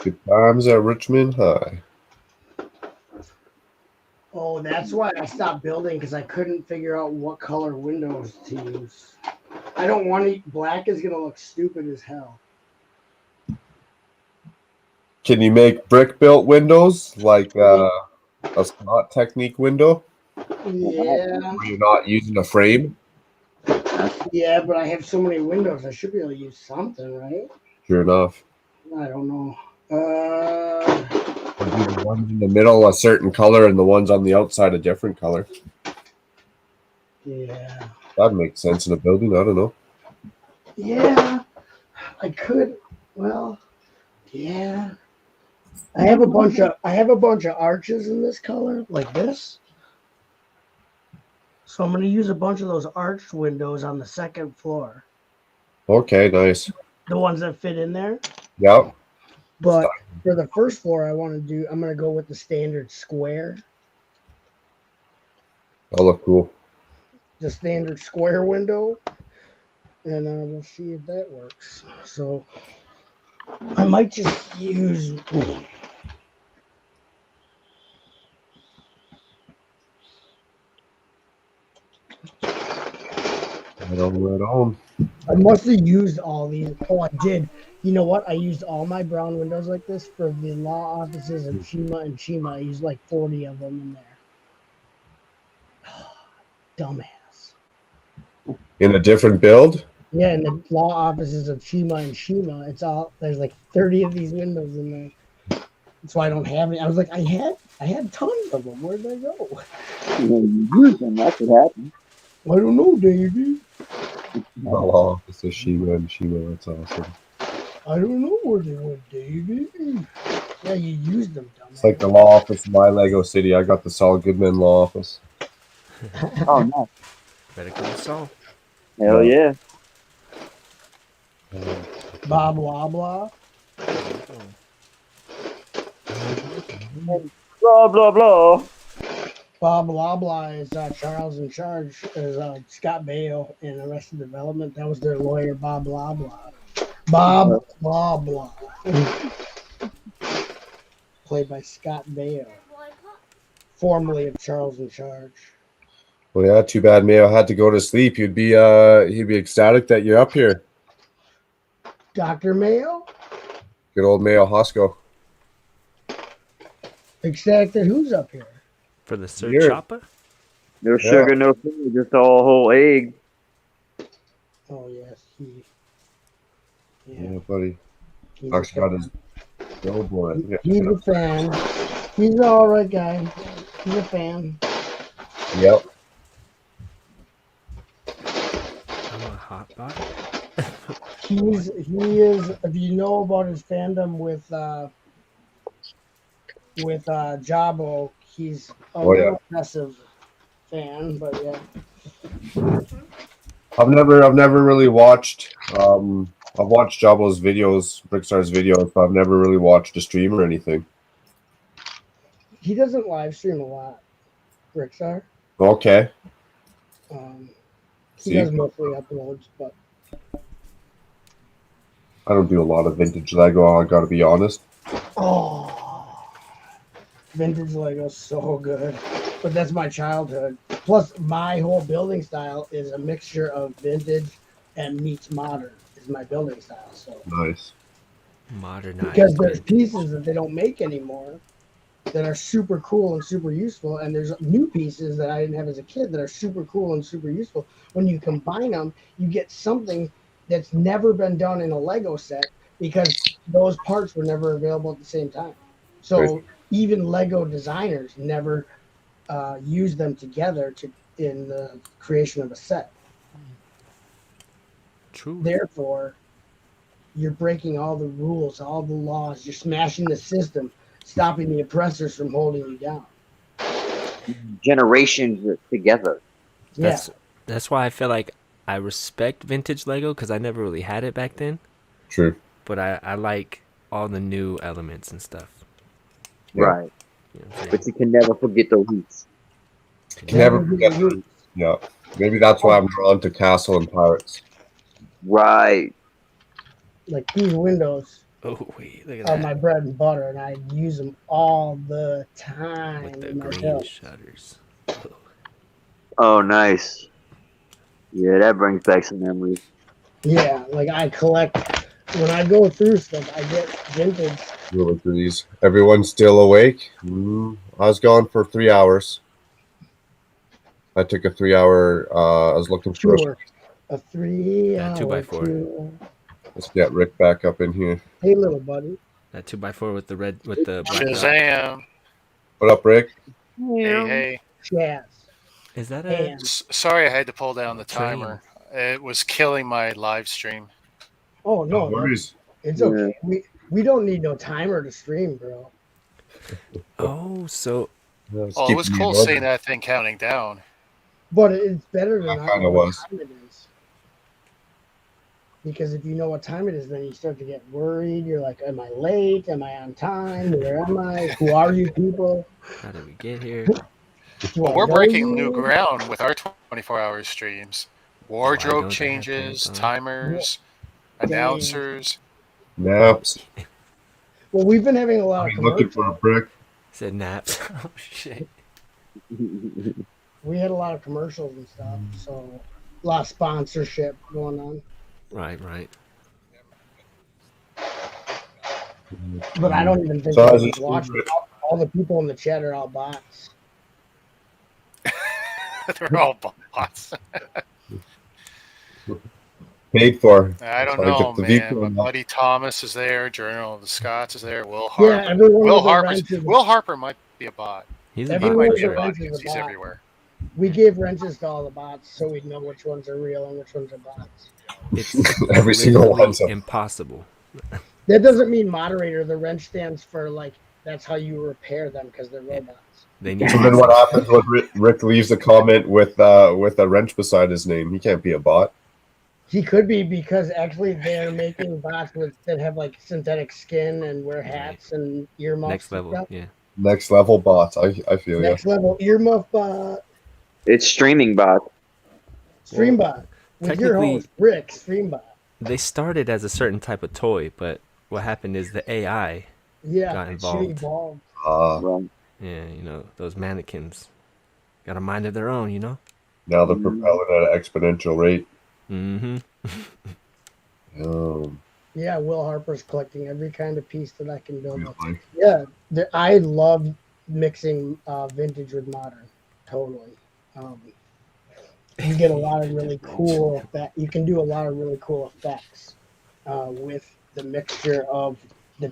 Good times at Richmond High. Oh, that's why I stopped building because I couldn't figure out what color windows to use. I don't want to. Black is gonna look stupid as hell. Can you make brick built windows like a slot technique window? Yeah. Where you're not using a frame? Yeah, but I have so many windows. I should be able to use something, right? Sure enough. I don't know. Or do the ones in the middle a certain color and the ones on the outside a different color? Yeah. That'd make sense in a building. I don't know. Yeah. I could. Well. Yeah. I have a bunch of arches in this color, like this. So I'm gonna use a bunch of those arched windows on the second floor. Okay, nice. The ones that fit in there. Yep. But for the first floor, I'm gonna go with the standard square. That'll look cool. The standard square window, and we'll see if that works. So I might just use. Right on. I must have used all these. Oh, I did. You know what? I used all my brown windows like this for the law offices of Chima and Chima. I used like 40 of them in there. Dumbass. In a different build? Yeah, in the law offices of Chima and Chima, there's like 30 of these windows in there. That's why I don't have any. I was like, I had tons of them. Where'd they go? You use them. That's what happened. I don't know, Davey. Oh, it's a Shima and Shima. That's awesome. I don't know where they went, Davey. Yeah, you used them, dumbass. It's like the law office in my Lego City. I got the Saul Goodman law office. Oh, nice. Better call Saul. Hell yeah. Blah, blah, blah. Blah, blah, blah. Bob blah blah is Charles in charge is Scott Baio in Arrested Development. That was their lawyer, Bob blah blah. Bob blah blah. Played by Scott Baio, formerly of Charles in Charge. Well, yeah, too bad Mayo had to go to sleep. He'd be ecstatic that you're up here. Dr. Mayo? Good old Mayo Hosco. Ecstatic that who's up here? For the Sir Choppa? No sugar, no sugar, just all whole egg. Oh, yes. Yeah, buddy. He's Actually got his billboard. He's a fan. He's an alright guy. He's a fan. Yep. I'm a hot bot. He is, if you know about his fandom with Jabo, he's a real aggressive fan, but yeah. I've never really watched I've watched Jabo's videos, Brickstar's videos, but I've never really watched a stream or anything. He doesn't live stream a lot, Brickstar. Okay. He does mostly uploads, but I don't do a lot of vintage Lego, I gotta be honest. oh, vintage Lego's so good. But that's my childhood. Plus, my whole building style is a mixture of vintage and meets modern. Is my building style. So nice. Modernized. Because there's pieces that they don't make anymore that are super cool and super useful, and there's new pieces that I didn't have as a kid that are super cool and super useful. When you combine them, you get something that's never been done in a Lego set because those parts were never available at the same time. So even Lego designers never use them together in the creation of a set. True. Therefore, you're breaking all the rules, all the laws. You're smashing the system, stopping the oppressors from holding you down. Generations together. That's why I feel like I respect vintage Lego because I never really had it back then. True. But I like all the new elements and stuff. Right. You know what I'm saying? But you can never forget the roots. You can never forget the roots. Yeah. Maybe that's why I'm drawn to Castle and Pirates. Right. Like these windows. Oh wait, look at are that. my bread and butter, and I use them all the time With the in my green builds. shutters. Oh, nice. Yeah, that brings back some memories. Yeah, like I collect when I go through stuff. I get vintage. We'll look through these. Everyone's still awake? I was gone for 3 hours. I took a 3 hour. I was looking for Sure, a 3 That hour 2x4. tour. Let's get Rick back up in here. Hey, little buddy. That 2x4 with the red with the black dot. Shazam! What up, Rick? Hey. Chaz. Is that a And Sorry, I had to pull down the train? timer. It was killing my live stream. oh No no, worries. it's Yeah. okay. We don't need no timer to stream, bro. Oh, so Let's Well, it keep was me in cool order. seeing that thing counting down. But it's better to That not kinda know what was. time it is. Because if you know what time it is, then you start to get worried. You're like, am I late? Am I on time? Where am I? Who are you people? how did we get here? Do Well, I we're know breaking new you? ground with our 24-hour streams. Why Wardrobe don't they have changes, pants on? timers, Dang. announcers. Naps. Well, we've been having a lot Are of you looking for a commercials. brick? Said naps. Oh shit. We had a lot of commercials and stuff, so a lot of sponsorship going on. Right. But I don't even think So how's anyone's it watching. All the people in the chat are all bots. They're all bots. paid for? I don't So I know, took the man. vehicle My and buddy Thomas is there. Journal of the Scots is there. Will Yeah, Harper. everyone with a wrench is Will Harper might be a bot. He's a He bot everyone might for with be a a sure. bot wrench is a because he's bot. everywhere. We gave wrenches to all the bots so we'd know which ones are real and which ones are bots. It's every single literally one's a impossible. That doesn't mean moderator. The wrench stands for like that's how you repair them because they're robots. They need So then what access. happens when Rick leaves a comment with a wrench beside his name? He can't be a bot. He could be because actually they're making bots that have like synthetic skin and wear hats and earmuffs. Next and level, stuff. yeah. Next level bots. I feel you. Next level earmuff bot, It's streaming bot. stream bot with your Technically, host Rick, stream bot. they started as a certain type of toy, but what happened is the AI Yeah, got she involved. evolved. Well, Yeah, you know, those mannequins got a mind of their own, you know? Now they're propelling at an exponential rate. Mm-hmm. Yeah, Will Harper's collecting every kind of piece that I can build. Real life. Yeah, I love mixing vintage with modern. Totally. You get a lot of really cool effect. You can do a lot of really cool effects with the mixture of the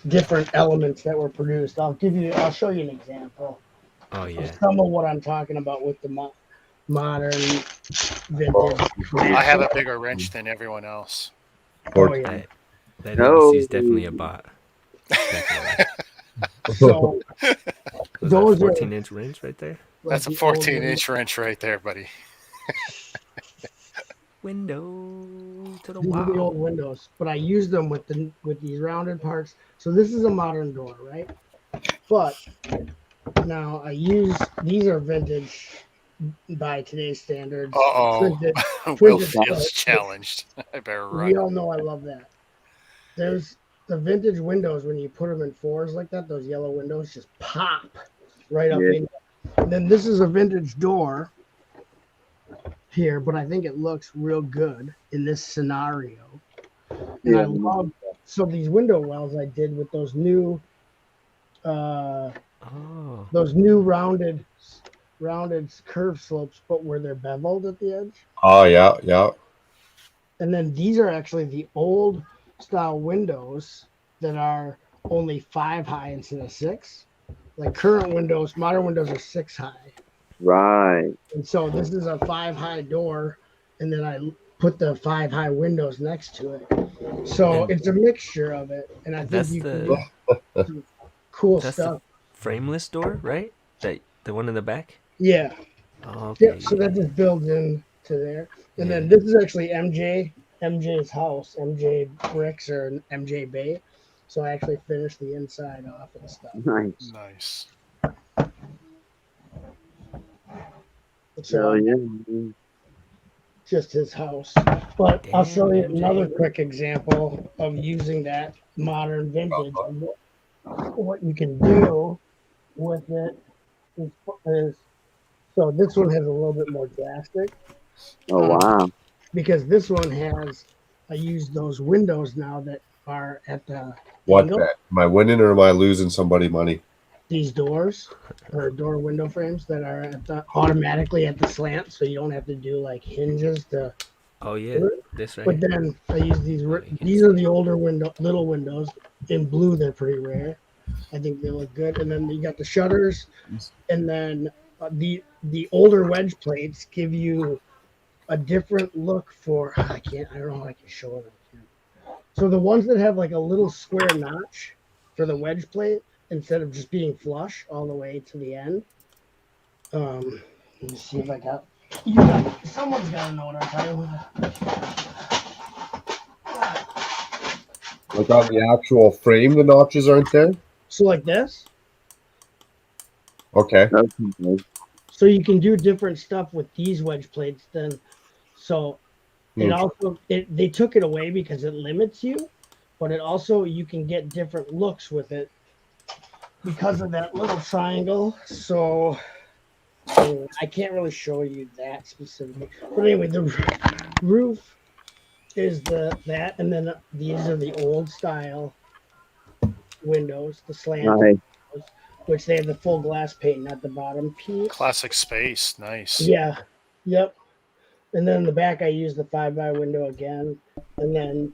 different elements that were produced. I'll show you an example Oh yeah. of some of what I'm talking about with the modern vintage. I have a bigger wrench than everyone else. Oh yeah. That ABC is definitely a bot. So Was those that are 14-inch wrench right there? That's a 14-inch wrench right there, buddy. Window to the These are the old wall. windows, but I use them with these rounded parts. So this is a modern door, right? But now these are vintage by today's standards. Uh-oh. Will feels challenged. I better run. We all know I love that. There's the vintage windows when you put them in fours like that, those yellow windows just pop right up in. And then this is a vintage door here, but I think it looks real good in this scenario. And I love these window wells I did with those new rounded curved slopes, but where they're beveled at the edge. Oh yeah. And then these are actually the old style windows that are only 5 high instead of 6. Like current windows, modern windows are 6 high. Right. And so this is a 5 high door, and then I put the 5 high windows next to it. So it's a mixture of it, and I think you can do some cool stuff. The frameless door, right? The one in the back. Yeah. Oh, okay. Yeah. So that just builds into there, and then this is actually MJ's house, MJ Bricks or MJ Bay. So I actually finished the inside off and stuff. Nice. So, just his house. But I'll show you Damn, another MJ. quick example of using that modern vintage. What you can do with it is so this one has a little bit more drastic. Oh wow. Because this one has, I use those windows now that are at the What angle. bet? Am I winning or am I losing somebody money? These doors or door window frames that are at the, automatically at the slant, so you don't have to do like hinges to. Oh yeah, this right But here. then I use these. Oh, you can't These see are it. the older little windows in blue. They're pretty rare. I think they look good. And then you got the shutters, and then the older wedge plates give you a different look for. I can't. I don't know how I can show it on camera. So the ones that have like a little square notch for the wedge plate instead of just being flush all the way to the end. Let me see if I got. Someone's got to know what I'm talking about. Like on the actual frame, the notches aren't there? So like this. Okay. So you can do different stuff with these wedge plates then. So it also they took it away because it limits you, but it also you can get different looks with it because of that little triangle. So anyway, I can't really show you that specifically. But anyway, the roof is that, and then these are the old style windows, the slanted windows, which they have the full glass pane, not the bottom piece. Classic space, nice. Yeah, yep. And then in the back, I use the 5x window again, and then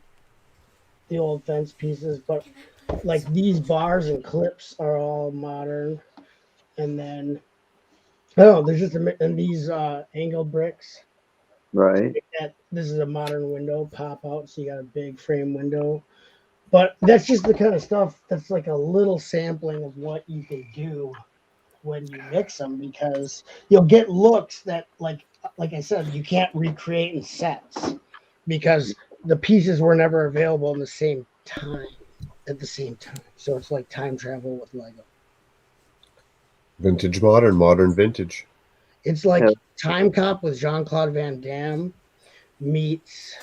the old fence pieces. But like these bars and clips are all modern, and then there's just and these angle bricks. Right. This is a modern window pop out, so you got a big frame window. But that's just the kind of stuff that's like a little sampling of what you can do when you mix them, because you'll get looks that like I said, you can't recreate in sets because the pieces were never available in the same time at the same time. So it's like time travel with Lego. Vintage modern, modern vintage. It's like Time Cop with Jean-Claude Van Damme meets.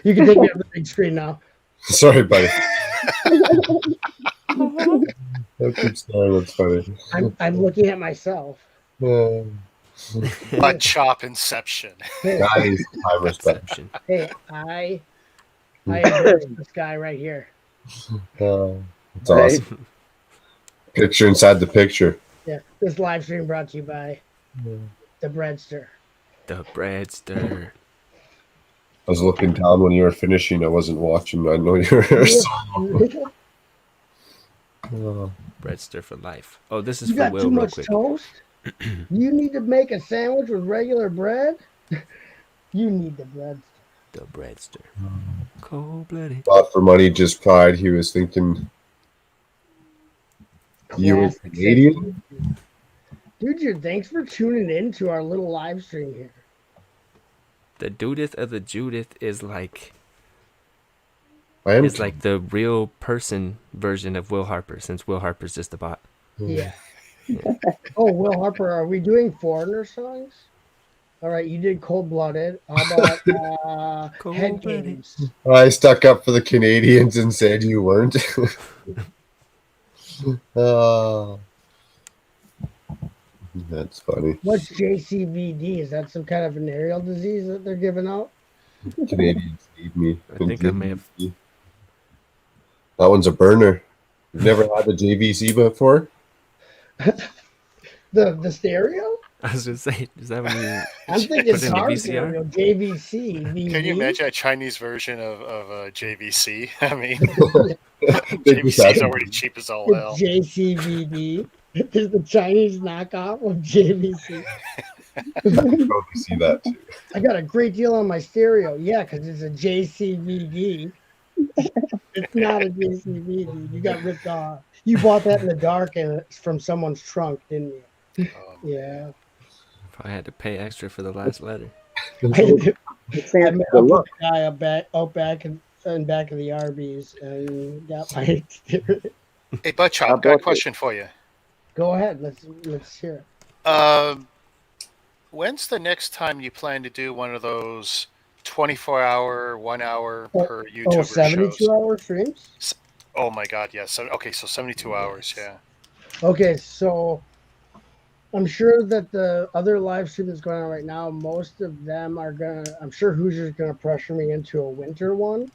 You can take me off the big screen now. Sorry, buddy. That keeps going. That's funny. I'm looking at myself. Butt chop inception. Nice time respect. Hey, I endorse this guy right here. That's awesome. Picture inside the picture. Yeah, this live stream brought to you by the Breadster. The Breadster. I was looking down when you were finishing. I wasn't watching. I know you were. Breadster for life. Oh, this is You for got Will too real much quick. toast? You need to make a sandwich with regular bread? You need the Breadster. The Breadster. Cold-blooded. Not for money, just pride. He was thinking you were Canadian? Dude, thanks for tuning in to our little live stream here. The Dudith of the Judith is like like the real person version of Will Harper, since Will Harper's just a bot. Yeah. Oh, Will Harper, are we doing foreigner songs? All right, you did Cold Blooded. How about Head Games? I stuck up for the Canadians and said you weren't. That's funny. What's JCVD? Is that some kind of venereal disease that they're giving out? Canadians need me. I think I may have. That one's a burner. You've never had the JVC before? The stereo? I was gonna say, is that when you I'm thinking put in the car VCR? stereo, JVC. VV? Can you imagine a Chinese version of JVC? I mean, JVC is already cheap as all hell. JCVD is the Chinese knockoff of JVC. I can probably see that too. I got a great deal on my stereo. Yeah, because it's a JCVD. It's not a JCVD. You got ripped off. You bought that in the dark and it's from someone's trunk, didn't you? Yeah. Probably had to pay extra for the last letter. I met the guy out back in back of the Arby's and got my stereo. Hey, Butchop, got a question for you. Go ahead. Let's hear it. When's the next time you plan to do one of those 24-hour, 1 hour per YouTuber 72 shows? hour streams? Oh my God, yes. Okay, so 72 hours, yeah. Okay, so I'm sure that the other live stream that's going on right now, most of them are I'm sure Hoosier's gonna pressure me into a winter one.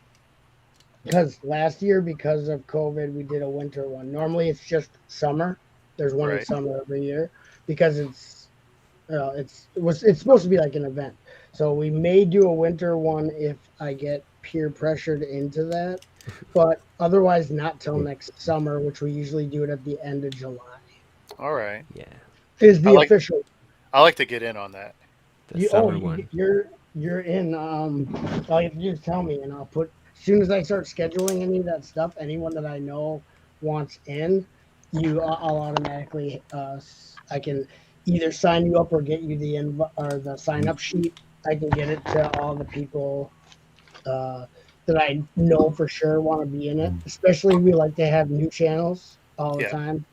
Because last year, because of COVID, we did a winter one. Normally it's just summer. There's one in Right. summer every year because it's supposed to be like an event. So we may do a winter one if I get peer pressured into that, but otherwise not till next summer, which we usually do it at the end of July. All right. Yeah. Is the official. I like to get in on that. You're in. All you have to do is tell me, and I'll put. As soon as I start scheduling any of that stuff, anyone that I know wants in, I'll automatically. I can either sign you up or get you the or the sign up sheet. I can get it to all the people that I know for sure want to be in it. Especially we like to have new channels all the time,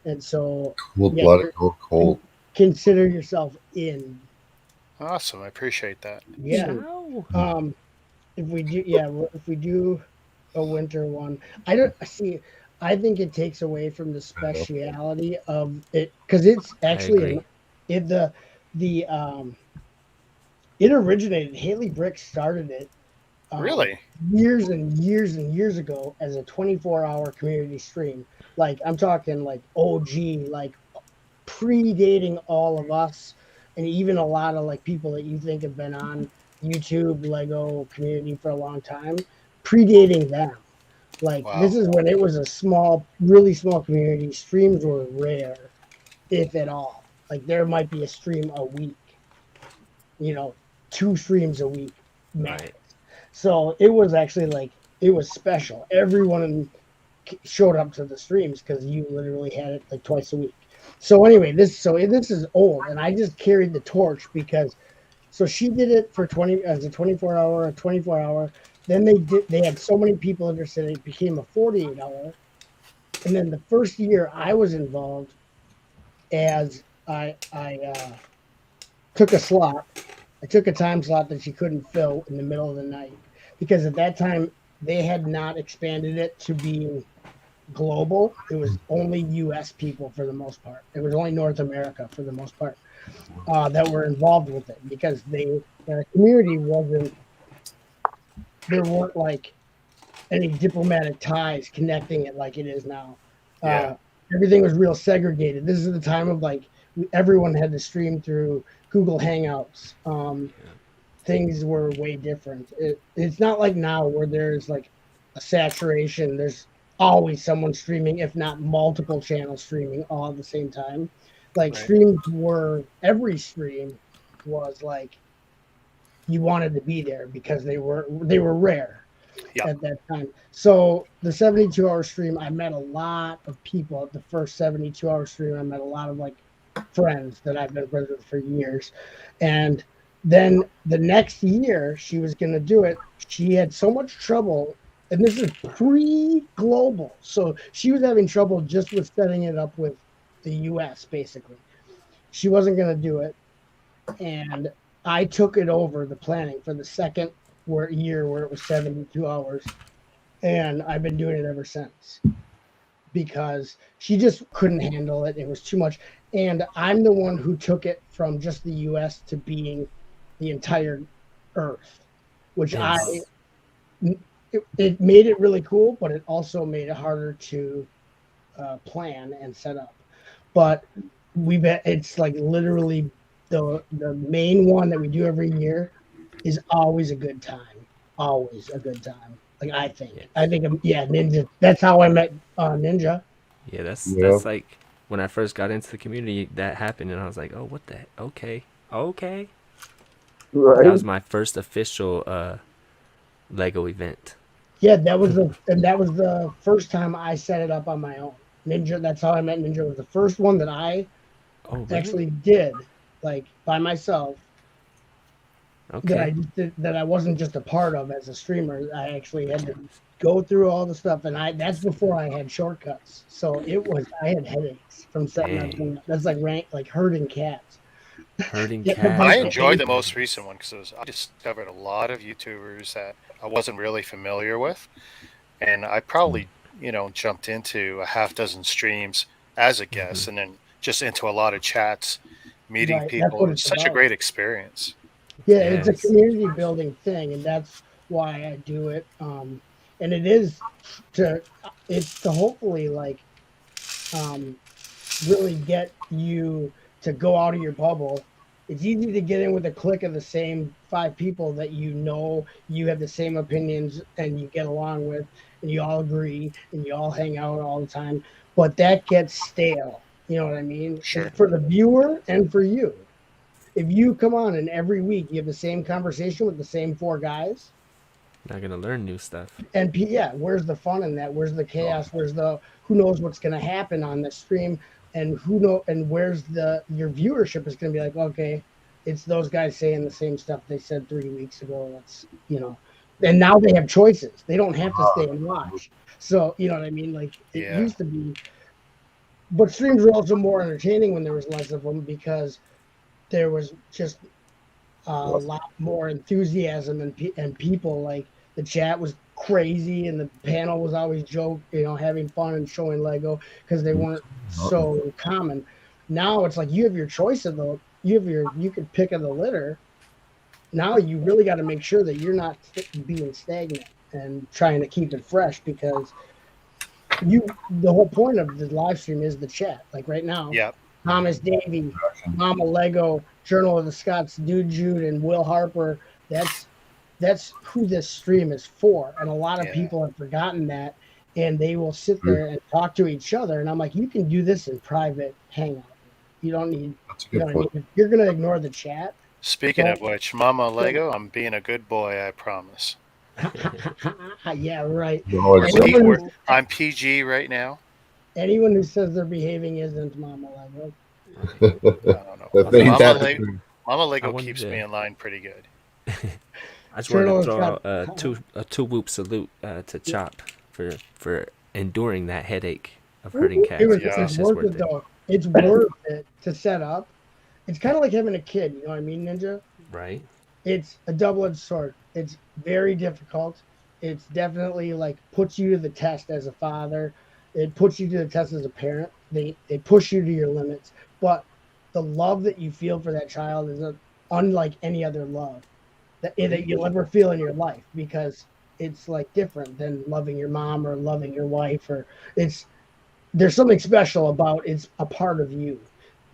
and so Cold-blooded, go cold. Consider yourself in. Awesome. I appreciate that. Yeah. If we do a winter one, I don't see. I think it takes away from the speciality of it because it's actually it originated. Haley Brick started it. Really? Years and years and years ago as a 24-hour community stream. Like I'm talking like OG, like predating all of us, and even a lot of like people that you think have been on YouTube Lego community for a long time, predating them. Like this is when it was a small, really small community. Streams were rare, if at all. Like there might be a stream a week, 2 streams a week max. Right. So it was actually like it was special. Everyone showed up to the streams because you literally had it like twice a week. So anyway, this is old, and I just carried the torch because so she did it for 24 hour. Then they had so many people interested, it became a 48-hour. And then the first year I was involved, as I took a slot. I took a time slot that she couldn't fill in the middle of the night because at that time they had not expanded it to being global. It was only U.S. people for the most part. It was only North America for the most part that were involved with it because their community there weren't like any diplomatic ties connecting it like it is now. Everything was real segregated. This is the time of like everyone had to stream through Google Hangouts. Things were way different. It's not like now where there's like a saturation. There's always someone streaming, if not multiple channels streaming all at the same time. Like streams every stream was like you wanted to be there because they were rare at that time. So the 72-hour stream, I met a lot of people at the first 72-hour stream. I met a lot of like friends that I've been friends with for years. And then the next year she was going to do it. She had so much trouble, and this is pre-global. So she was having trouble just with setting it up with the US, basically. She wasn't going to do it. And I took it over, the planning, for the second year where it was 72 hours. And I've been doing it ever since because she just couldn't handle it. It was too much. And I'm the one who took it from just the US to being the entire Earth, which it made it really cool, but it also made it harder to plan and set up. But it's like literally the main one that we do every year is always a good time. Always a good time. Like I think Ninja. That's how I met Ninja. Yeah, that's like when I first got into the community that happened, and I was like, oh, what the heck? Okay. Right. That was my first official Lego event. Yeah, that was the first time I set it up on my own. Ninja. That's how I met Ninja. It was the first one that I actually did, like by myself. Okay. That I wasn't just a part of as a streamer. I actually had to go through all the stuff, and that's before I had shortcuts. So I had headaches from setting up. That's like herding cats. Herding Yeah, cats. I bike enjoyed the thing. most recent one because I discovered a lot of YouTubers that I wasn't really familiar with, and I probably jumped into a half dozen streams as a guest, and then just into a lot of chats, meeting Right. That's what people. It was it's such a about. great experience. Yeah, it's a Yes. community building thing, and that's why I do it. And it is to it's to hopefully like um really get you to go out of your bubble. It's easy to get in with a clique of the same 5 people that you have the same opinions and you get along with, and you all agree and you all hang out all the time. But that gets stale. You know what I mean? Sure. For the viewer and for you. If you come on and every week you have the same conversation with the same 4 guys, Not gonna learn new stuff. and yeah, where's the fun in that? Where's the chaos? Where's the who knows what's going to happen on the stream, and where's the your viewership is going to be like, okay, it's those guys saying the same stuff they said 3 weeks ago. And now they have choices. They don't have to stay and watch. So you know what I mean? Like it Yeah. used to be, but streams were also more entertaining when there was less of them because there was just a lot more enthusiasm and people like the chat was crazy and the panel was always having fun and showing Lego because they weren't so common. Now it's like you have your choice of you could pick of the litter. Now you really got to make sure that you're not being stagnant and trying to keep it fresh because the whole point of the live stream is the chat. Like right now, Yeah. Thomas Davey, Mama Lego, Journal of the Scots, Dude Jude, and Will Harper. That's who this stream is for. And a lot of Yeah. people have forgotten that, and they will sit there and talk to each other. And I'm like, you can do this in private hangout. You don't need. You know what I mean? If you're gonna ignore the chat. Speaking of which, Mama Lego, I'm being a good boy. I promise. Yeah, right. I'm PG right now. Anyone who says they're behaving isn't Mama Lego. Mama Lego keeps me in line pretty good. I just wanted to throw out a two whoop salute to Chop for enduring that headache of herding cats. It's worth it though. It's worth it to set up. It's kind of like having a kid. You know what I mean, Ninja? Right. It's a double-edged sword. It's very difficult. It's definitely like puts you to the test as a father. It puts you to the test as a parent. They push you to your limits. But the love that you feel for that child is unlike any other love that you'll ever feel in your life because it's like different than loving your mom or loving your wife there's something special about it's a part of you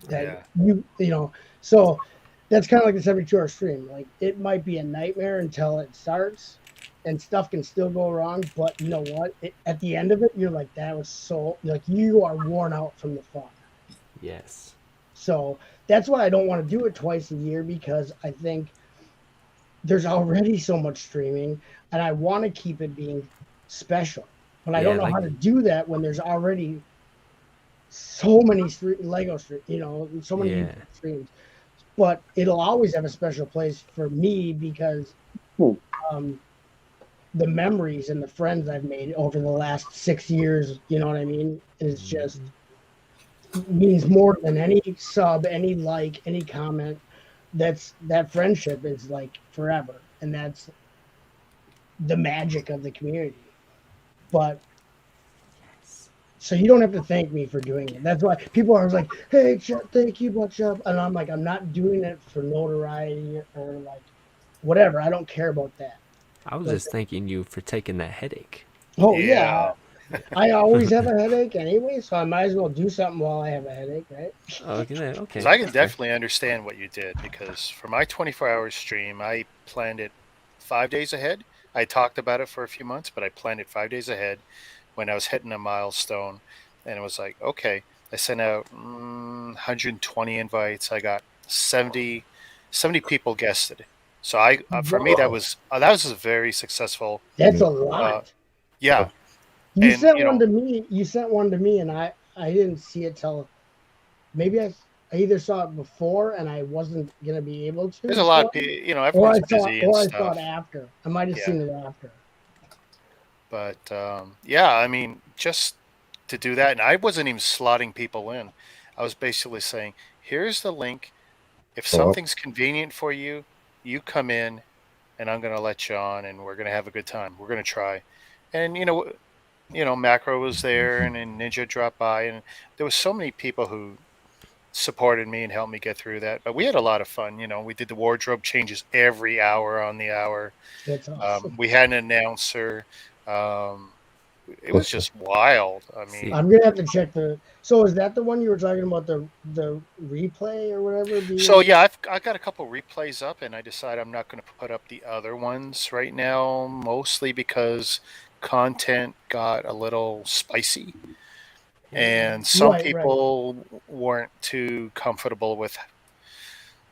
that so that's kind of like the 72-hour stream. Like it might be a nightmare until it starts and stuff can still go wrong, but you know what? At the end of it, you're like, that was so like you are worn out from the fun. Yes. So that's why I don't want to do it twice a year because I think there's already so much streaming and I want to keep it being special. But I don't know how to do that when there's already so many Lego streams, so many YouTube streams. But it'll always have a special place for me because the memories and the friends I've made over the last 6 years, you know what I mean, is just means more than any sub, any like, any comment. That friendship is like forever, and that's the magic of the community. But so you don't have to thank me for doing it. That's why people are like, "Hey, Chuck, thank you, but Chuck," and I'm like, I'm not doing it for notoriety or like whatever. I don't care about that. I was just thanking you for taking that headache. Oh yeah. I always have a headache anyway, so I might as well do something while I have a headache, right? Okay. Because I can definitely understand what you did because for my 24-hour stream, I planned it 5 days ahead. I talked about it for a few months, but I planned it 5 days ahead when I was hitting a milestone. And it was like, okay, I sent out 120 invites. I got 70 people guested. So for me, that was a very successful. That's a lot. Yeah. You sent one to me, and I didn't see it till maybe I either saw it before and I wasn't gonna be able to. There's a lot of people, everyone's busy and stuff. I saw it after. I might have seen it after. But I mean, just to do that, and I wasn't even slotting people in. I was basically saying, here's the link. If something's convenient for you, you come in, and I'm going to let you on, and we're going to have a good time. We're going to try. And Macro was there, and then Ninja dropped by, and there was so many people who supported me and helped me get through that. But we had a lot of fun. We did the wardrobe changes every hour on the hour. That's awesome. We had an announcer. It was just wild. I mean, I'm gonna have to check the. So is that the one you were talking about, the replay or whatever? So yeah, I got a couple replays up, and I decided I'm not going to put up the other ones right now, mostly because content got a little spicy, and some people weren't too comfortable with.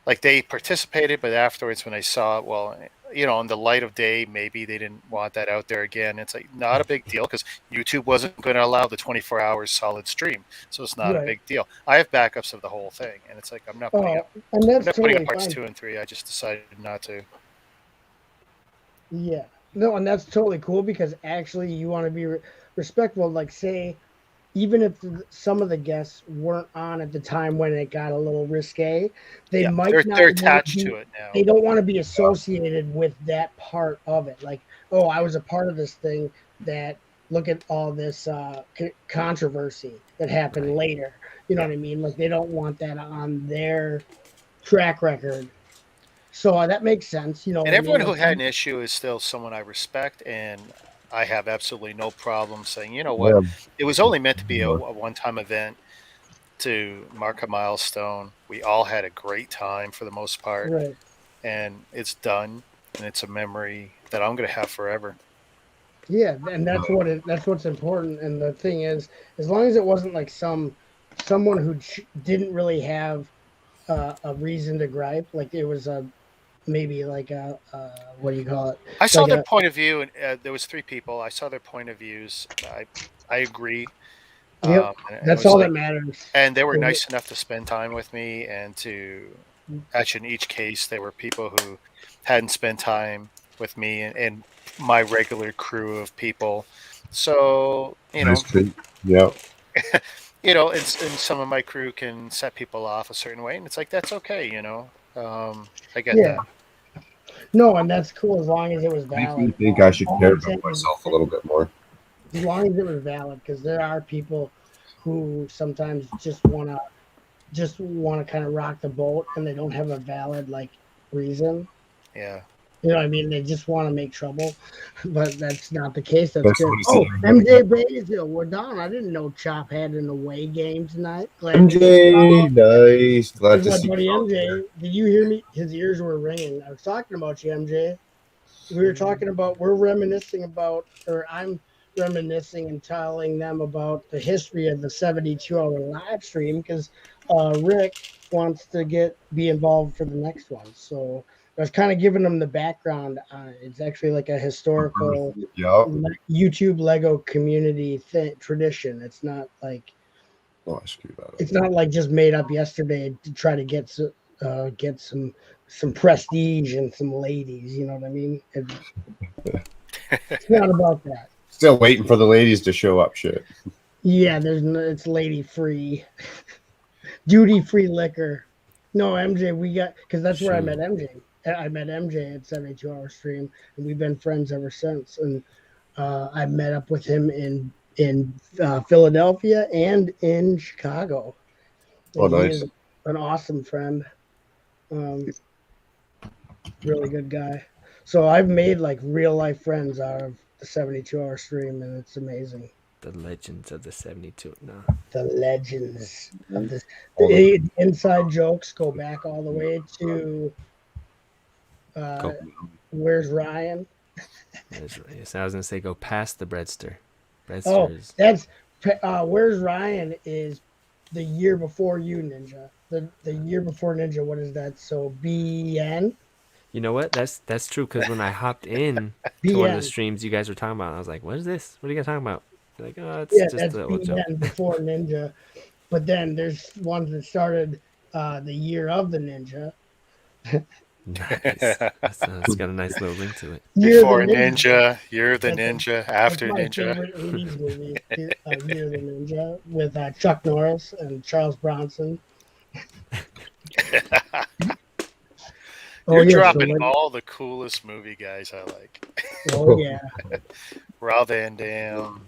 Like, they participated, but afterwards when they saw it, well, in the light of day, maybe they didn't want that out there again. It's like not a big deal because YouTube wasn't going to allow the 24 hours solid stream, so it's not a big deal. I have backups of the whole thing, and it's like I'm not putting up. And that's putting up parts 2 and 3. I just decided not to. Yeah, no, and that's totally cool because actually you want to be respectful. Like, say, even if some of the guests weren't on at the time when it got a little risque, they might not. They're attached to it now. They don't want to be associated with that part of it. Like, oh, I was a part of this thing that. Look at all this controversy that happened later. You know what I mean? Like, they don't want that on their track record. So that makes sense. And everyone who had an issue is still someone I respect, and I have absolutely no problem saying, you know what, it was only meant to be a one-time event to mark a milestone. We all had a great time for the most part, and it's done, and it's a memory that I'm going to have forever. Yeah, and that's what's important. And the thing is, as long as it wasn't like someone who didn't really have a reason to gripe, like it was maybe like a what do you call it? I saw their point of view, and there was 3 people. I saw their point of views. I agree. Yep, that's all that matters. And they were nice enough to spend time with me, and actually in each case, there were people who hadn't spent time with me and my regular crew of people. So, and some of my crew can set people off a certain way, and it's like, that's okay, I get that. No, and that's cool as long as it was valid. Makes me think I should care about myself a little bit more. As long as it was valid, because there are people who sometimes just want to kind of rock the boat, and they don't have a valid reason. Yeah. You know what I mean? They just want to make trouble, but that's not the case. That's good. Oh, MJ Baysville, we're down. I didn't know Chop had an away game tonight. MJ, nice. Glad to see you. MJ, did you hear me? His ears were ringing. I was talking about you, MJ. I'm reminiscing and telling them about the history of the 72-hour live stream because Rick wants to be involved for the next one. So I was kind of giving them the background on it. It's actually like a historical YouTube Lego community tradition. It's not like it's not like just made up yesterday to try to get some prestige and some ladies. You know what I mean? It's not about that. Still waiting for the ladies to show up. Shit. Yeah, it's lady free, duty free liquor. No, MJ, because that's where I met MJ. I met MJ at 72-hour stream, and we've been friends ever since. And I met up with him in Philadelphia and in Chicago. And nice! He is an awesome friend. Really good guy. So I've made real life friends out of the 72-hour stream, and it's amazing. The legends of the 72. No. The legends of this. The inside jokes go back all the way to Where's Ryan? Yes, I was gonna say go past the Breadster. That's Where's Ryan is the year before you, Ninja. The year before Ninja. What is that? So BN. You know what? That's true because when I hopped in to one of the streams you guys were talking about, I was like, "What is this? What are you guys talking about?" They're like, "Oh, it's just a little joke." Before Ninja, but then there's ones that started the year of the Ninja. Nice. That's got a nice little link to it. Before Ninja, Year the Ninja, after Ninja. Favorite 80s movie, Year the Ninja, with Chuck Norris and Charles Bronson. Oh You're yeah, dropping so all the coolest movie guys I like. oh yeah, Rob Van Dam.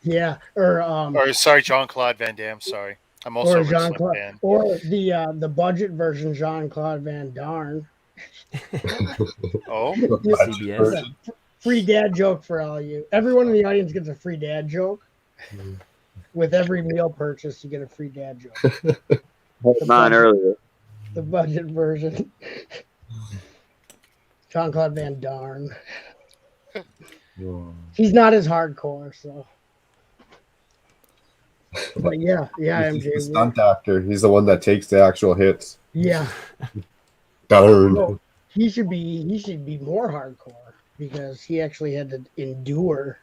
yeah, Or sorry, Jean-Claude Van Damme. Sorry, I'm also or a Jean wrestling Claude, fan. or the budget version Jean Claude Van Darn. Oh, CBS. Free dad joke for all you. Everyone in the audience gets a free dad joke. With every meal purchase, you get a free dad joke. Mine earlier. The budget version. Jean Claude Van Darn. He's not as hardcore, so. But yeah, He's the MJ. stunt actor. He's the one that takes the actual hits. Yeah. Darn. No, he should be more hardcore because he actually had to endure.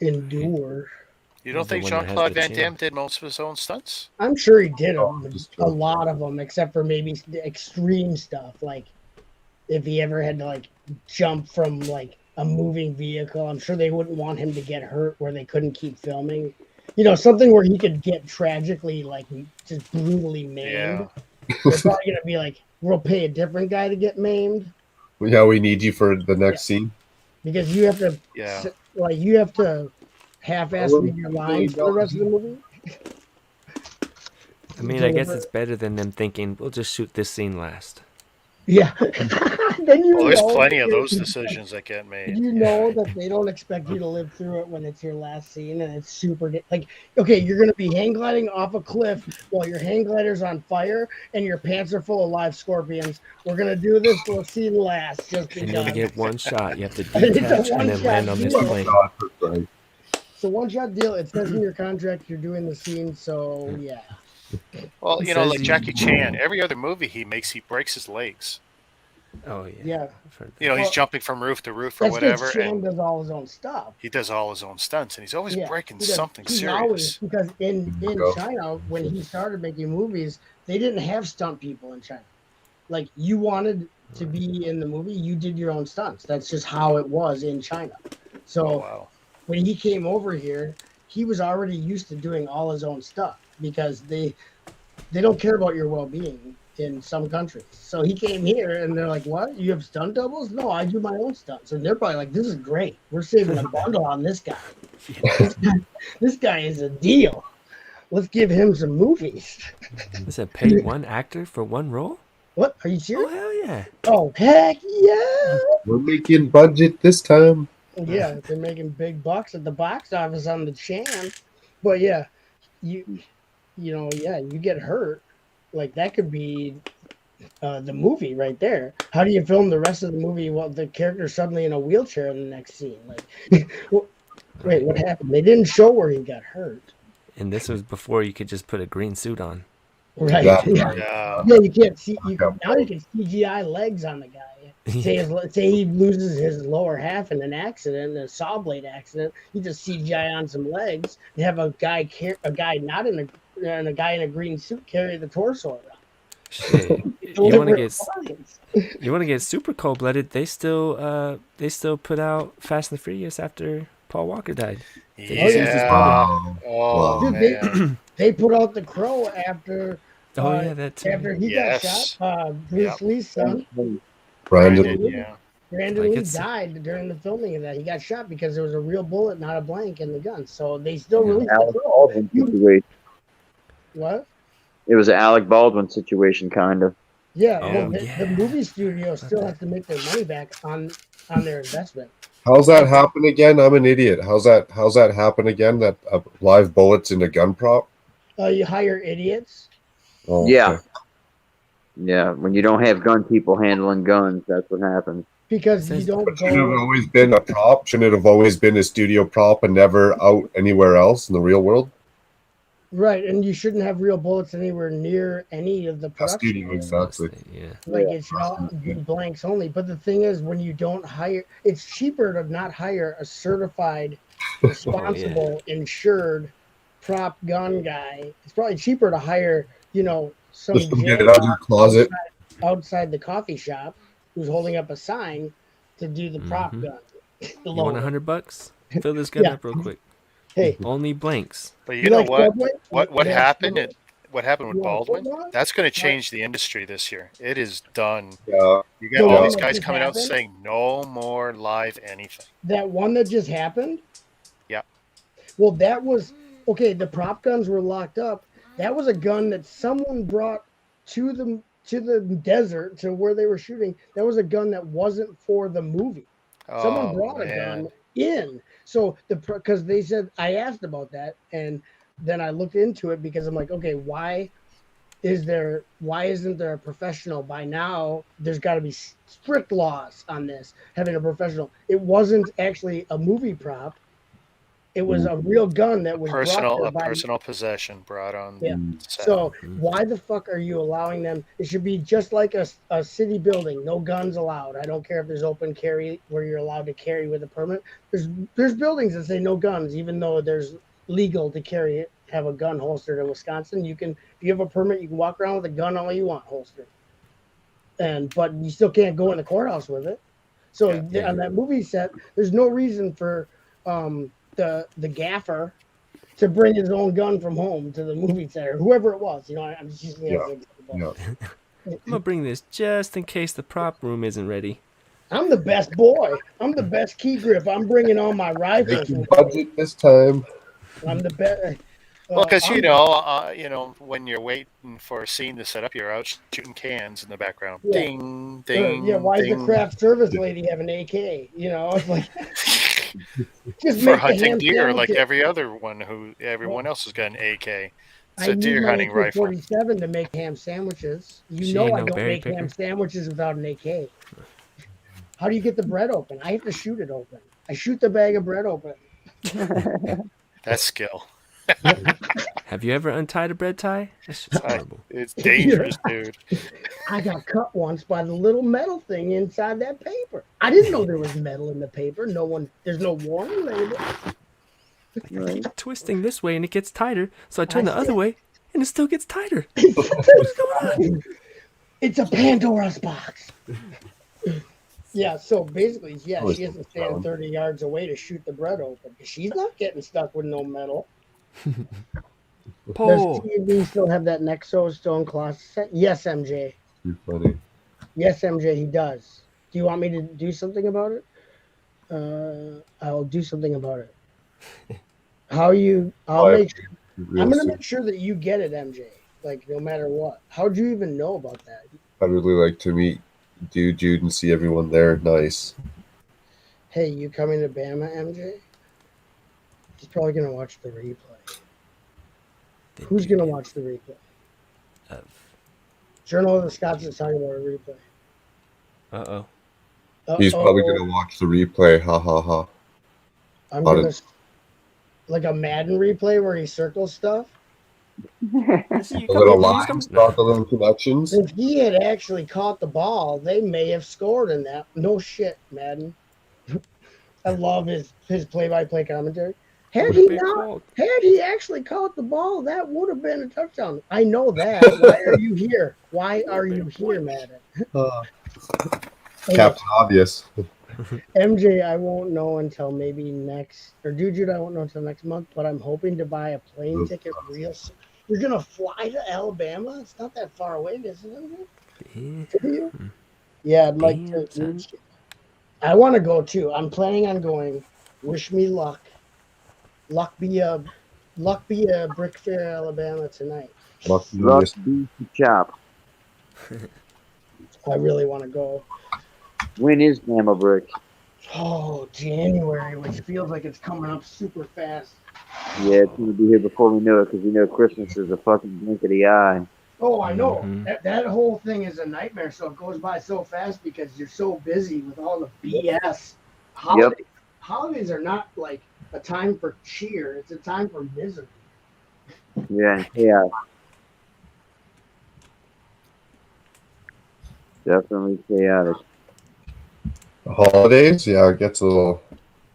You don't think Jean-Claude Van Damme did most of his own stunts? I'm sure he did a lot of them, except for maybe the extreme stuff, like if he ever had to like jump from like a moving vehicle. I'm sure they wouldn't want him to get hurt where they couldn't keep filming. You know, something where he could get tragically, like, just brutally maimed. Yeah. They're probably gonna be like, we'll pay a different guy to get maimed. Yeah, we need you for the next scene. Because you have to, you have to half-ass read your lines for the rest of the movie. I mean, I guess it's better than them thinking, we'll just shoot this scene last. Yeah. Then there's plenty of those decisions that get made. You know that they don't expect you to live through it when it's your last scene, and it's super like, okay, you're gonna be hang gliding off a cliff while your hang glider's on fire and your pants are full of live scorpions. We're gonna do this till scene last, just because. And you only get one shot. You have to detach and then land on this plane. It's a one-shot deal. It says in your contract you're doing the scene, so yeah. Well, you know, like Jackie Chan, every other movie he makes, he breaks his legs. Oh yeah. Yeah. You know, he's jumping from roof to roof or whatever. Chan does all his own stuff. He does all his own stunts, and he's always breaking something he's serious. Always, because in China, when he started making movies, they didn't have stunt people in China. Like, you wanted to be in the movie, you did your own stunts. That's just how it was in China. So when he came over here, he was already used to doing all his own stuff because they don't care about your well-being in some countries. So he came here and they're like, what? You have stunt doubles? No, I do my own stunts. And they're probably like, this is great. We're saving a bundle on this guy. This guy is a deal. Let's give him some movies. Is it pay one actor for one role? What? Are you serious? Oh, hell yeah. Oh, heck yeah. We're making budget this time. Yeah, they're making big bucks at the box office on the Chan. But yeah, you get hurt. Like, that could be the movie right there. How do you film the rest of the movie while the character's suddenly in a wheelchair in the next scene? Like, wait, what happened? They didn't show where he got hurt. And this was before you could just put a green suit on. Right. Yeah, you can't see. Now you can CGI legs on the guy. Say he loses his lower half in an accident, a saw blade accident. You just CGI on some legs and have a guy not in a guy in a green suit carry the torso around. Shit. You want to get super cold blooded? They still put out Fast and the Furious after Paul Walker died. Dude, they put out The Crow after. That too. After he got shot, Bruce Lee's son. Brandon Lee died during the filming of that. He got shot because there was a real bullet, not a blank, in the gun. So they still released Alec Baldwin situation. What? It was an Alec Baldwin situation, kind of. Yeah, the movie studio still has to make their money back on their investment. How's that happen again? I'm an idiot. How's that happen again? That live bullets in a gun prop? You hire idiots. Oh, yeah. okay. Yeah, when you don't have gun people handling guns, that's what happens. Because you don't go... Shouldn't it have always been a prop? Shouldn't it have always been a studio prop and never out anywhere else in the real world? Right, and you shouldn't have real bullets anywhere near any of the production. Studio, exactly. Yeah. Like, it should all be blanks only. But the thing is, when you don't hire... It's cheaper to not hire a certified, responsible, insured prop gun guy. It's probably cheaper to hire, some just get it out of your closet outside the coffee shop who's holding up a sign to do the prop gun. You want $100? Fill this gun up real quick. Hey, only blanks. But you know what? What happened? what happened with You want Baldwin, football? that's going to change the industry this year. It is done. Yeah. You The got all one these that guys just coming out happened? saying no more live anything. That one that just happened? Yeah. Well, that was okay. The prop guns were locked up. That was a gun that someone brought to the desert to where they were shooting. That was a gun that wasn't for the movie. Someone Oh brought a gun man. in. So because they said I asked about that, and then I looked into it because I'm like, okay, why isn't there a professional by now? There's got to be strict laws on this. Having a professional. It wasn't actually a movie prop. It was a real gun that was brought there A by. personal possession brought on Yeah. set. So why the fuck are you allowing them? It should be just like a city building, no guns allowed. I don't care if there's open carry where you're allowed to carry with a permit. There's buildings that say no guns, even though there's legal to carry it, have a gun holstered in Wisconsin. You can, if you have a permit, you can walk around with a gun all you want holstered. But you still can't go in the courthouse with it. So on that movie set, there's no reason for the gaffer to bring his own gun from home to the movie theater, whoever it was. You know, I'm just using it as an example. I'm gonna bring this just in case the prop room isn't ready. I'm the best boy. I'm the best key grip. I'm bringing all my rifles. Making budget this time. I'm the best. Well, because you know, when you're waiting for a scene to set up, you're out shooting cans in the background. Yeah. Ding, ding. Yeah, why ding. does the craft service lady have an AK? You know, it's like just for make hunting deer, like sandwiches. everyone else has got an AK. It's I a need deer my hunting rifle. AK-47 to make ham sandwiches. You She know ain't I no don't berry make ham picker. sandwiches without an AK. How do you get the bread open? I have to shoot it open. I shoot the bag of bread open. That's skill. Have you ever untied a bread tie? That's just horrible. It's dangerous, dude. I got cut once by the little metal thing inside that paper. I didn't know there was metal in the paper. There's no warning label. I keep twisting this way and it gets tighter, so I turn the other way and it still gets tighter. What's going on? It's a Pandora's box. Yeah, so basically, she has to stand 30 yards away to shoot the bread open. She's not getting stuck with no metal. Does TV still have that Nexo stone closet set? Yes, MJ. You're funny. Yes, MJ, he does. Do you want me to do something about it? I'll do something about it. I'm gonna make sure that you get it, MJ. Like no matter what. How'd you even know about that? I'd really like to meet Jude, and see everyone there. Nice. Hey, you coming to Bama, MJ? He's probably gonna watch the replay. Who's gonna watch the replay? Journal of the Scots is talking about a replay. Uh-oh. He's probably gonna watch the replay. Ha ha ha. I'm gonna like a Madden replay where he circles stuff. A little lines, not the little connections. If he had actually caught the ball, they may have scored in that. No shit, Madden. I love his play-by-play commentary. Had he actually caught the ball, that would have been a touchdown. I know that. Why are you here? Why are you here, Madden? Captain Obvious. MJ, I won't know until maybe next, or Jude, I won't know until next month, but I'm hoping to buy a plane ticket real soon. You're going to fly to Alabama? It's not that far away, is it? Yeah, I'd like to. I want to go too. I'm planning on going. Wish me luck. Luck be a Brick Fair, Alabama tonight. Luck be the chop. I really want to go. When is Bama Brick? Oh, January, which feels like it's coming up super fast. Yeah, it's gonna be here before we know it, because we know Christmas is a fucking blink of the eye. Oh, I know. That whole thing is a nightmare. So it goes by so fast because you're so busy with all the BS. Holidays are not like a time for cheer. It's a time for misery. Yeah, yeah. Definitely chaotic. The holidays, yeah, it gets a little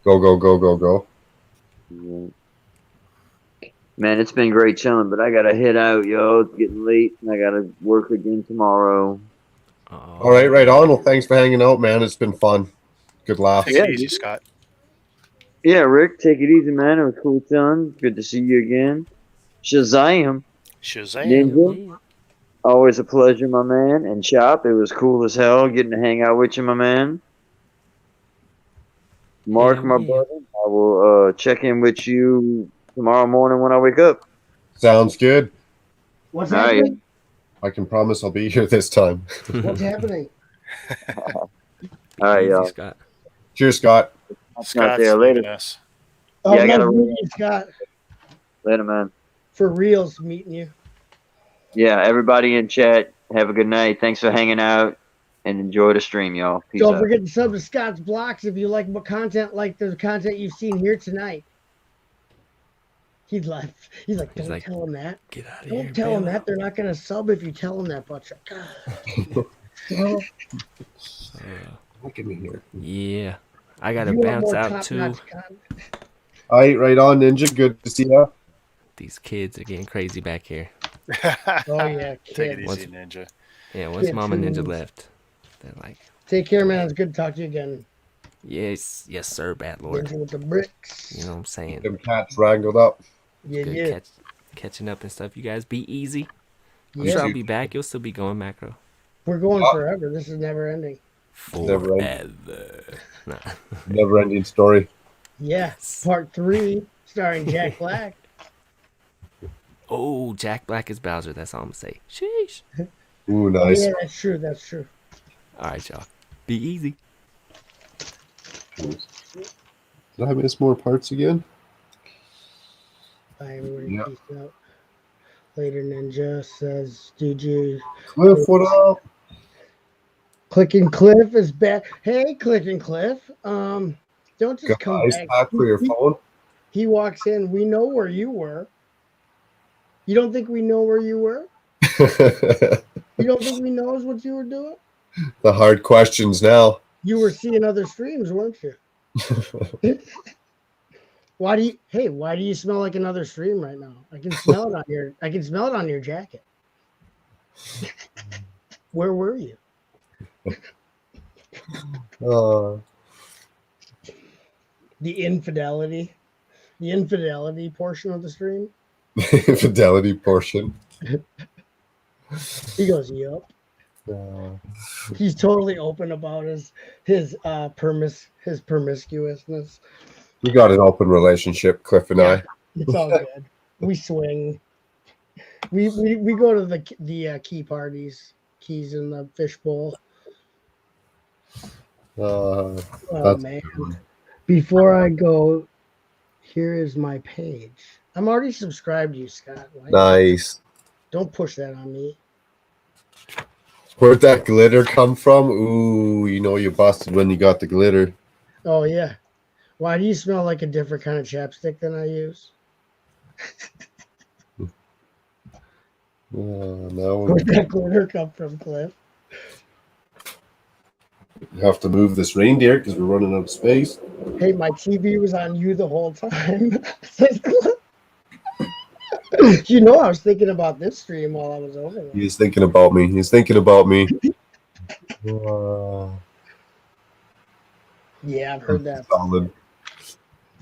go. Yeah. Man, it's been great chilling, but I gotta head out, yo. It's getting late, and I gotta work again tomorrow. All right, right on. Well, thanks for hanging out, man. It's been fun. Good laughs. Take it easy, Scott. Yeah, Rick, take it easy, man. It was cool, son. Good to see you again. Shazam. Shazam. Ninja, always a pleasure, my man. And Chop, it was cool as hell getting to hang out with you, my man. Mark, my brother, I will check in with you tomorrow morning when I wake up. Sounds good. What's All right. happening? I can promise I'll be here this time. What's happening? All right, Easy, y'all. Scott. Cheers, Scott. Not Scott's there leaving later. us. Oh, Yeah, I nice gotta meeting you, Scott. later, man. For reals, meeting you. Yeah, everybody in chat, have a good night. Thanks for hanging out and enjoy the stream, y'all. Peace Don't out. forget to sub to Scott's Blocks if you like what content, like the content you've seen here tonight. He left. He's like, don't tell him that. Get out of Don't here, tell him Bailey. that. They're not going to sub if you tell them that, Butcher. Well, Look at me here. Yeah. I got to you want bounce more out too. top-notch content? All right, right on, Ninja. Good to see ya. These kids are getting crazy back here. Oh, yeah, Take it kids. easy, Ninja. Yeah, once Kids Mama Ninja tunes. left, they're like, Take care, man. It's good to talk to you again. yes, sir, Bad Lord. Ninja with the bricks. You know what I'm saying? Them cats wrangled up. Yeah, Good yeah. catching up and stuff. You guys be easy. I'm Yeah. sure I'll be back. You'll still be going, Macro. We're going forever. This is never ending. Forever. Nah. Never-ending story. Yeah. Part 3, starring Jack Black. Oh, Jack Black is Bowser. That's all I'm going to say. Sheesh. Ooh, nice. Yeah, that's true. That's true. All right, y'all. Be easy. Did I miss more parts again? Bye, everybody. Peace out. Later, Ninja says, DJ. Cliff, what up? Clicking Cliff is back. Hey, Clicking Cliff. Don't just Got come an ice back. pack for your phone? He walks in. We know where you were. You don't think we know where you were? You don't think we knows what you were doing? The hard questions now. You were seeing other streams, weren't you? Why do you smell like another stream right now? I can smell it on your jacket. Where were you? The infidelity portion of the stream. Fidelity portion. He goes, "Yup." He's totally open about his promiscuousness. We got an open relationship, Cliff and I. It's all good. We swing. We go to the key parties, keys in the fishbowl. Oh man! Before I go, here is my page. I'm already subscribed to you, Scott. Nice. Don't push that on me. Where'd that glitter come from? Ooh, you know you busted when you got the glitter. Oh yeah. Why do you smell like a different kind of chapstick than I use? Where'd that glitter come from, Cliff? You have to move this reindeer because we're running out of space. Hey, my TV was on you the whole time. You know, I was thinking about this stream while I was over there. He's thinking about me. Yeah, I've heard that. Solid.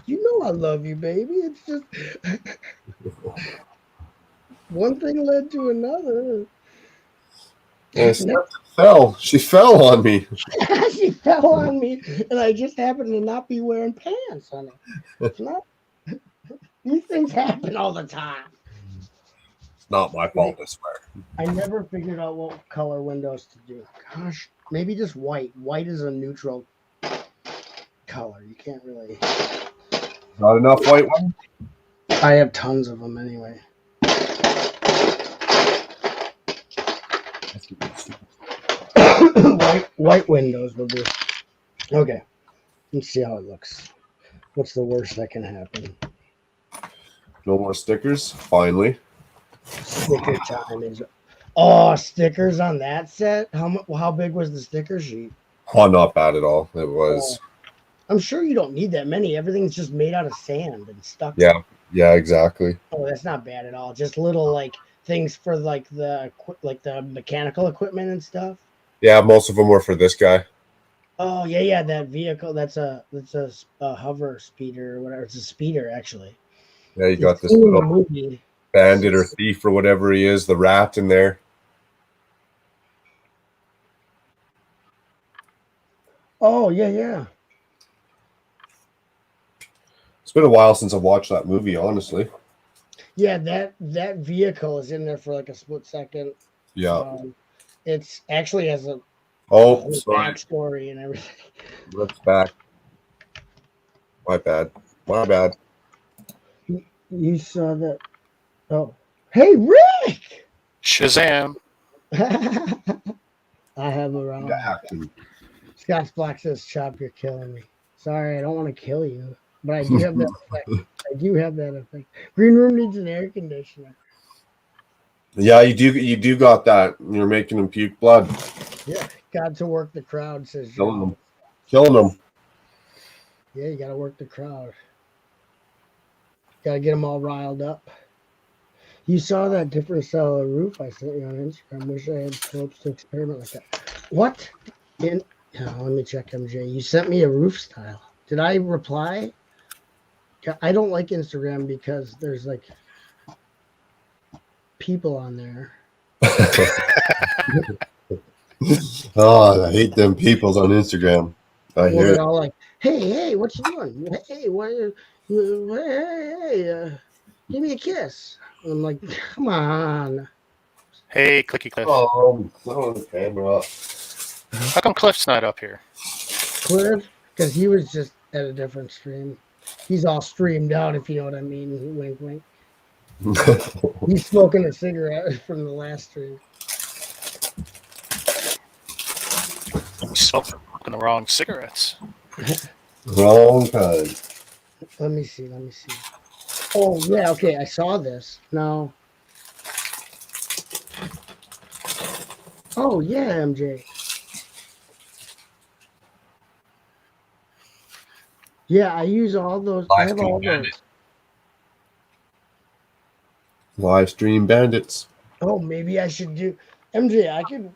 You know I love you, baby. It's just one thing led to another. Yeah, Steph fell. She fell on me. She fell on me, and I just happened to not be wearing pants on it. It's not. These things happen all the time. It's not my fault, I swear. I never figured out what color windows to do. Gosh, maybe just white. White is a neutral color. You can't really. Not enough white one? I have tons of them anyway. white windows will do. Okay. Let's see how it looks. What's the worst that can happen? No more stickers? Finally. Sticker time is. Oh, stickers on that set? How big was the sticker sheet? Oh, not bad at all. It was. I'm sure you don't need that many. Everything's just made out of sand and stuck. Yeah, exactly. Oh, that's not bad at all. Just little like things for like the mechanical equipment and stuff. Yeah, most of them were for this guy. Oh yeah, that vehicle. That's a hover speeder or whatever. It's a speeder actually. Yeah, you got this in the little movie. bandit or thief or whatever he is, the rat in there. Oh yeah. It's been a while since I've watched that movie, honestly. Yeah, that vehicle is in there for like a split second. Yeah. It's actually has a Oh, sorry. backstory and everything. Let's back. My bad. You saw that? Oh, hey Rick! Shazam! I have around. Scott Black says, "Chop, you're killing me." Sorry, I don't want to kill you, but I do have that effect. Green room needs an air conditioner. Yeah, you do got that. You're making him puke blood. Yeah, got to work the crowd, says Killing them. Yeah, you got to work the crowd. Got to get them all riled up. You saw that different style of roof I sent you on Instagram. Wish I had slopes to experiment like that. What? Let me check, MJ. You sent me a roof style. Did I reply? I don't like Instagram because there's like people on there. Oh, I hate them peoples on Instagram. They're all like, hey, what you doing? Hey, hey, give me a kiss. And I'm like, come on. Hey, Clicky Cliff. Oh, the camera. How come Cliff's not up here? Cliff, because he was just at a different stream. He's all streamed out, if you know what I mean. Wink, wink. He's smoking a cigarette from the last stream. Smoking the wrong cigarettes. Wrong kind. Let me see. Oh, yeah, okay, I saw this. No. Oh, yeah, MJ. Yeah, I use all those. I have all those. Live stream bandits. Oh, maybe I should do MJ. I could.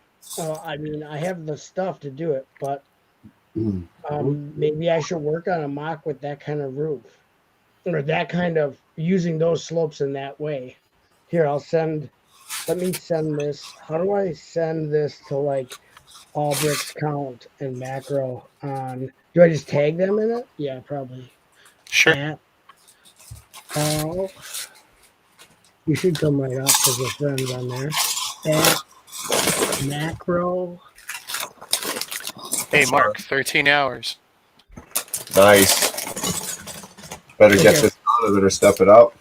I mean, I have the stuff to do it, but maybe I should work on a mock with that kind of roof, or that kind of using those slopes in that way. Here, let me send this. How do I send this to like all bricks count and macro on? Do I just tag them in it? Yeah, probably. Sure. You should come right up because your friend's on there. Macro. Hey, Mark, 13 hours. Nice. Better get this on, better step it up.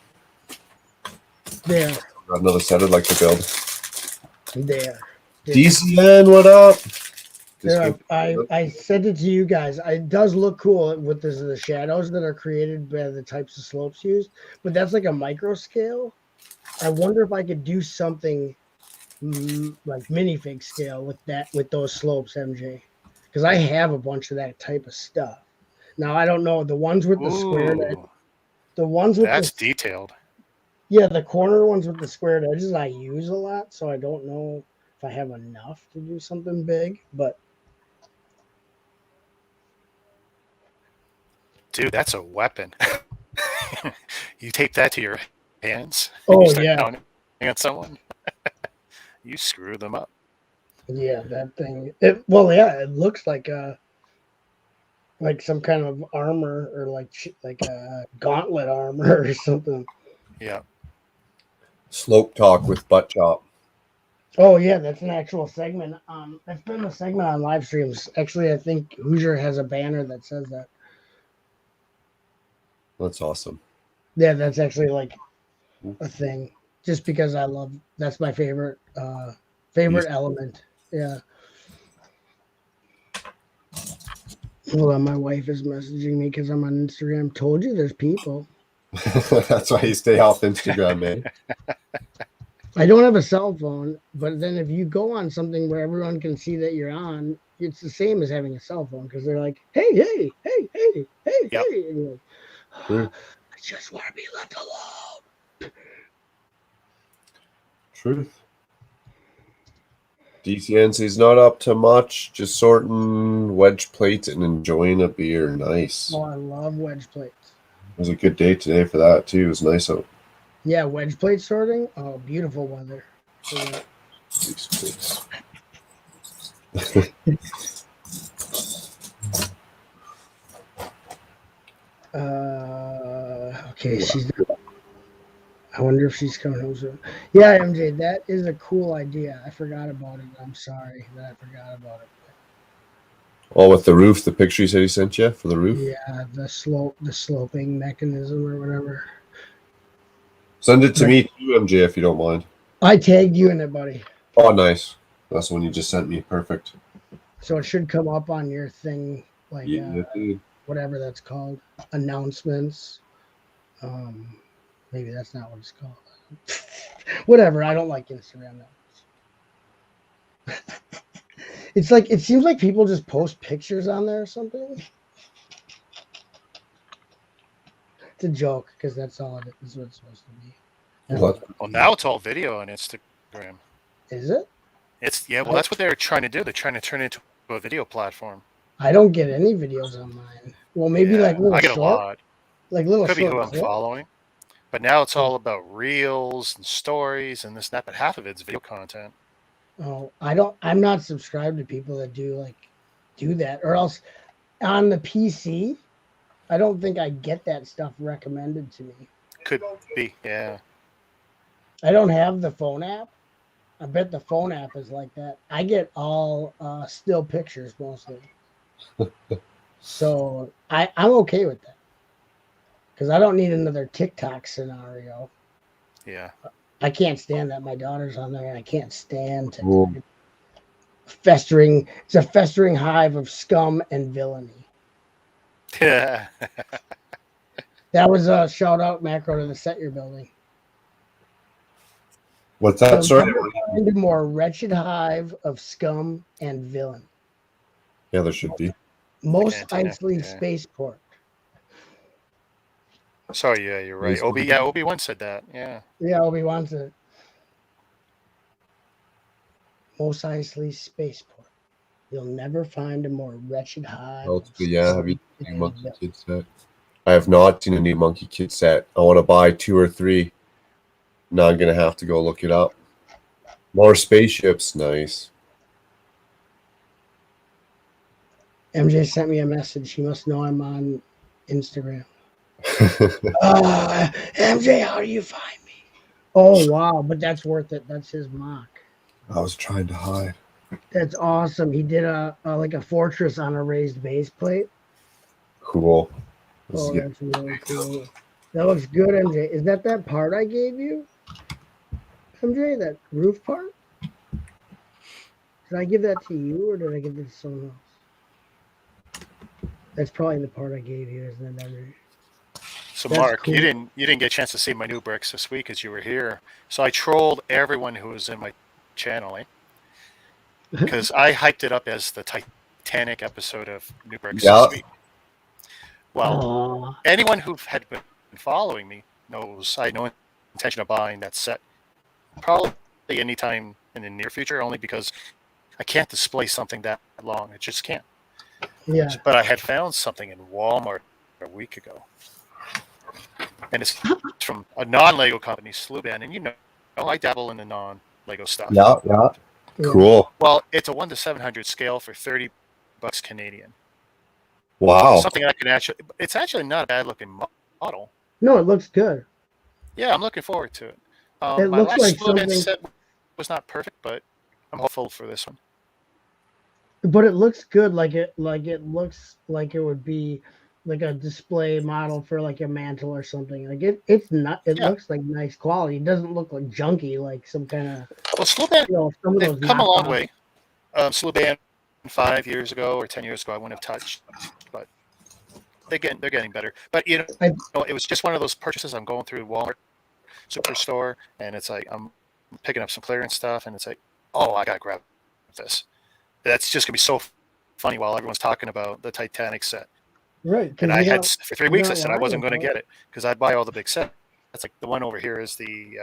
There. Got another set I'd like to build. There. DCN, what up? There, I sent it to you guys. It does look cool with the shadows that are created by the types of slopes used, but that's like a micro scale. I wonder if I could do something like minifig scale with those slopes, MJ, because I have a bunch of that type of stuff. Now I don't know the ones with the squared edge. The ones with that's detailed. Yeah, the corner ones with the squared edges I use a lot, so I don't know if I have enough to do something big, but. Dude, that's a weapon. You take that to your hands. Oh, you start yeah. pounding at someone. You screw them up. Yeah, that thing. It looks like some kind of armor or like a gauntlet armor or something. Yeah. Slope talk with butt chop. Oh yeah, that's an actual segment. That's been a segment on live streams. Actually, I think Hoosier has a banner that says that. That's awesome. Yeah, that's actually like a thing. Just because that's my favorite element. Yeah. Hold on, my wife is messaging me because I'm on Instagram. Told you there's people. That's why you stay off Instagram, man. I don't have a cell phone, but then if you go on something where everyone can see that you're on, it's the same as having a cell phone because they're like, hey, hey, hey, hey, hey, Yep. hey. And you're like, I just want to be left alone. Truth. DCNC's not up to much, just sorting wedge plates and enjoying a beer. Nice. Oh, I love wedge plates. It was a good day today for that, too. It was nice out. Yeah, wedge plate sorting. Oh, beautiful weather. Okay, she's. I wonder if she's coming home soon. Yeah, MJ, that is a cool idea. I forgot about it. I'm sorry that I forgot about it. Oh, with the roof, the picture you said he sent you for the roof? Yeah, the sloping mechanism or whatever. Send it to me too, MJ, if you don't mind. I tagged you in it, buddy. Oh, nice. That's the one you just sent me. Perfect. So it should come up on your thing, like Yeah, dude. whatever that's called, announcements. Maybe that's not what it's called. Whatever. I don't like Instagram that much. It's like it seems like people just post pictures on there or something. It's a joke because that's all it is. What it's supposed to be. What? Well, now it's all video on Instagram. Is it? Well, that's what they're trying to do. They're trying to turn it into a video platform. I don't get any videos on mine. Well, maybe like little I get short, a lot. like little Could be short who I'm clips. following. But now it's all about reels and stories and this and that. But half of it's video content. Oh, I'm not subscribed to people that do that, or else on the PC, I don't think I get that stuff recommended to me. Could be, yeah. I don't have the phone app. I bet the phone app is like that. I get all still pictures mostly. So I'm okay with that. Because I don't need another TikTok scenario. Yeah. I can't stand that my daughter's on there, and I can't stand TikTok. Festering. It's a festering hive of scum and villainy. Yeah. That was a shout out macro to the set you're building. What's that, sorry? Find a more wretched hive of scum and villain. Yeah, there should be. Most Eisley spaceport. Sorry, yeah, you're right. Obi-Wan said that. Yeah. Yeah, Obi-Wan said. Mos Eisley spaceport. You'll never find a more wretched hive. Yeah, have you seen a Monkey Kid set? I have not seen a new Monkey Kid set. I want to buy 2 or 3. Now I'm gonna have to go look it up. More spaceships, nice. MJ sent me a message. He must know I'm on Instagram. MJ, how do you find me? Oh wow, but that's worth it. That's his mock. I was trying to hide. That's awesome. He did a fortress on a raised base plate. Cool. Oh, that's really cool. That looks good, MJ. Is that part I gave you? MJ, that roof part? Did I give that to you or did I give it to someone else? That's probably the part I gave you, isn't it, MJ? So Mark, cool. you didn't get a chance to see my new bricks this week as you were here. So I trolled everyone who was in my channel, because I hyped it up as the Titanic episode of New Bricks this week. Well, anyone who had been following me knows I had no intention of buying that set. Probably anytime in the near future, only because I can't display something that long. I just can't. Yeah. But I had found something in Walmart a week ago. And it's from a non-Lego company, Sluban. And you know, I dabble in the non-Lego stuff. Yeah. Cool. Well, it's a 1 to 700 scale for $30 Canadian. Wow. Something I can it's actually not a bad looking model. No, it looks good. Yeah, I'm looking forward to it. It My looks last like Sluban something set was not perfect, but I'm hopeful for this one. But it looks good, like it looks like it would be like a display model for like a mantle or something. Like it's not. It looks like nice quality. It doesn't look like junky, like some kind of. Well, Sluban, some of they've come a long way. Sluban 5 years ago or 10 years ago, I wouldn't have touched, but they're getting better. But it was just one of those purchases. I'm going through Walmart Superstore, and it's like I'm picking up some clearance stuff, and it's like, oh, I gotta grab this. That's just gonna be so funny while everyone's talking about the Titanic set. Right. And I had for 3 weeks. I said I wasn't going to get it because I'd buy all the big sets. That's like the one over here is the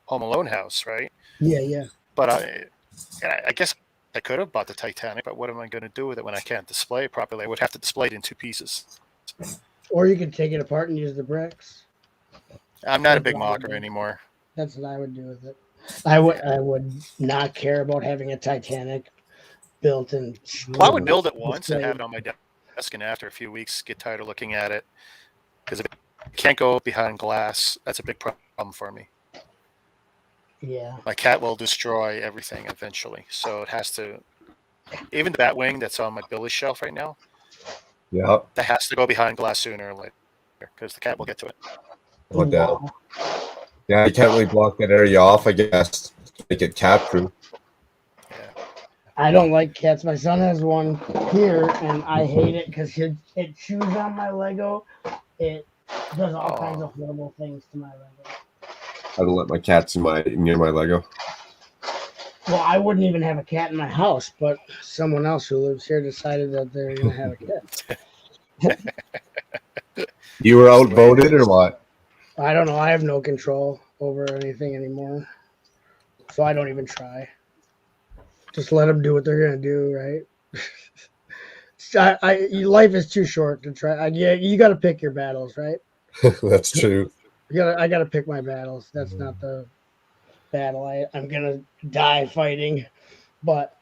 Home Alone house, right? Yeah. But I guess I could have bought the Titanic, but what am I going to do with it when I can't display it properly? I would have to display it in 2 pieces. Or you could take it apart and use the bricks. I'm not a big mocker anymore. That's what I would do with it. I would not care about having a Titanic built in. Well, I would build it once and have it on my desk, and after a few weeks, get tired of looking at it. Because if it can't go behind glass, that's a big problem for me. Yeah. My cat will destroy everything eventually. So it has to, even the Batwing that's on my Billy shelf right now, Yeah. that has to go behind glass sooner or later because the cat will get to it. Oh, damn. Yeah, you can't really block that area off, I guess, to make it cat proof. Yeah. I don't like cats. My son has one here, and I hate it because it chews on my Lego. It does all kinds of horrible things to my Lego. I don't let my cats near my Lego. Well, I wouldn't even have a cat in my house, but someone else who lives here decided that they're going to have a cat. You were outvoted or what? I don't know. I have no control over anything anymore, so I don't even try. Just let them do what they're going to do, right? Life is too short to try. Yeah, you got to pick your battles, right? That's true. I got to pick my battles. That's not the battle I'm gonna die fighting, but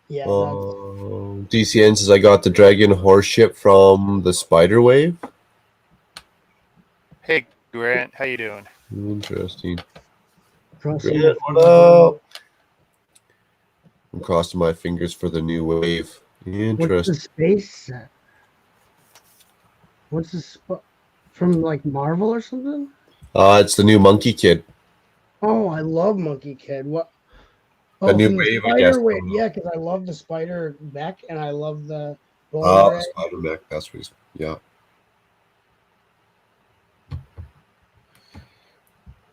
yeah. DCN says I got the Dragon horse ship from the Spider Wave. Hey Grant, how you doing? Interesting. Grant, what up? I'm crossing my fingers for the new wave. Interesting. What's the space set? What's the from like Marvel or something? It's the new Monkey Kid. Oh, I love Monkey Kid. What? The new wave, I guess. Wave. Yeah, because I love the spider mech and I love the spider mech. That's what he's. Yeah.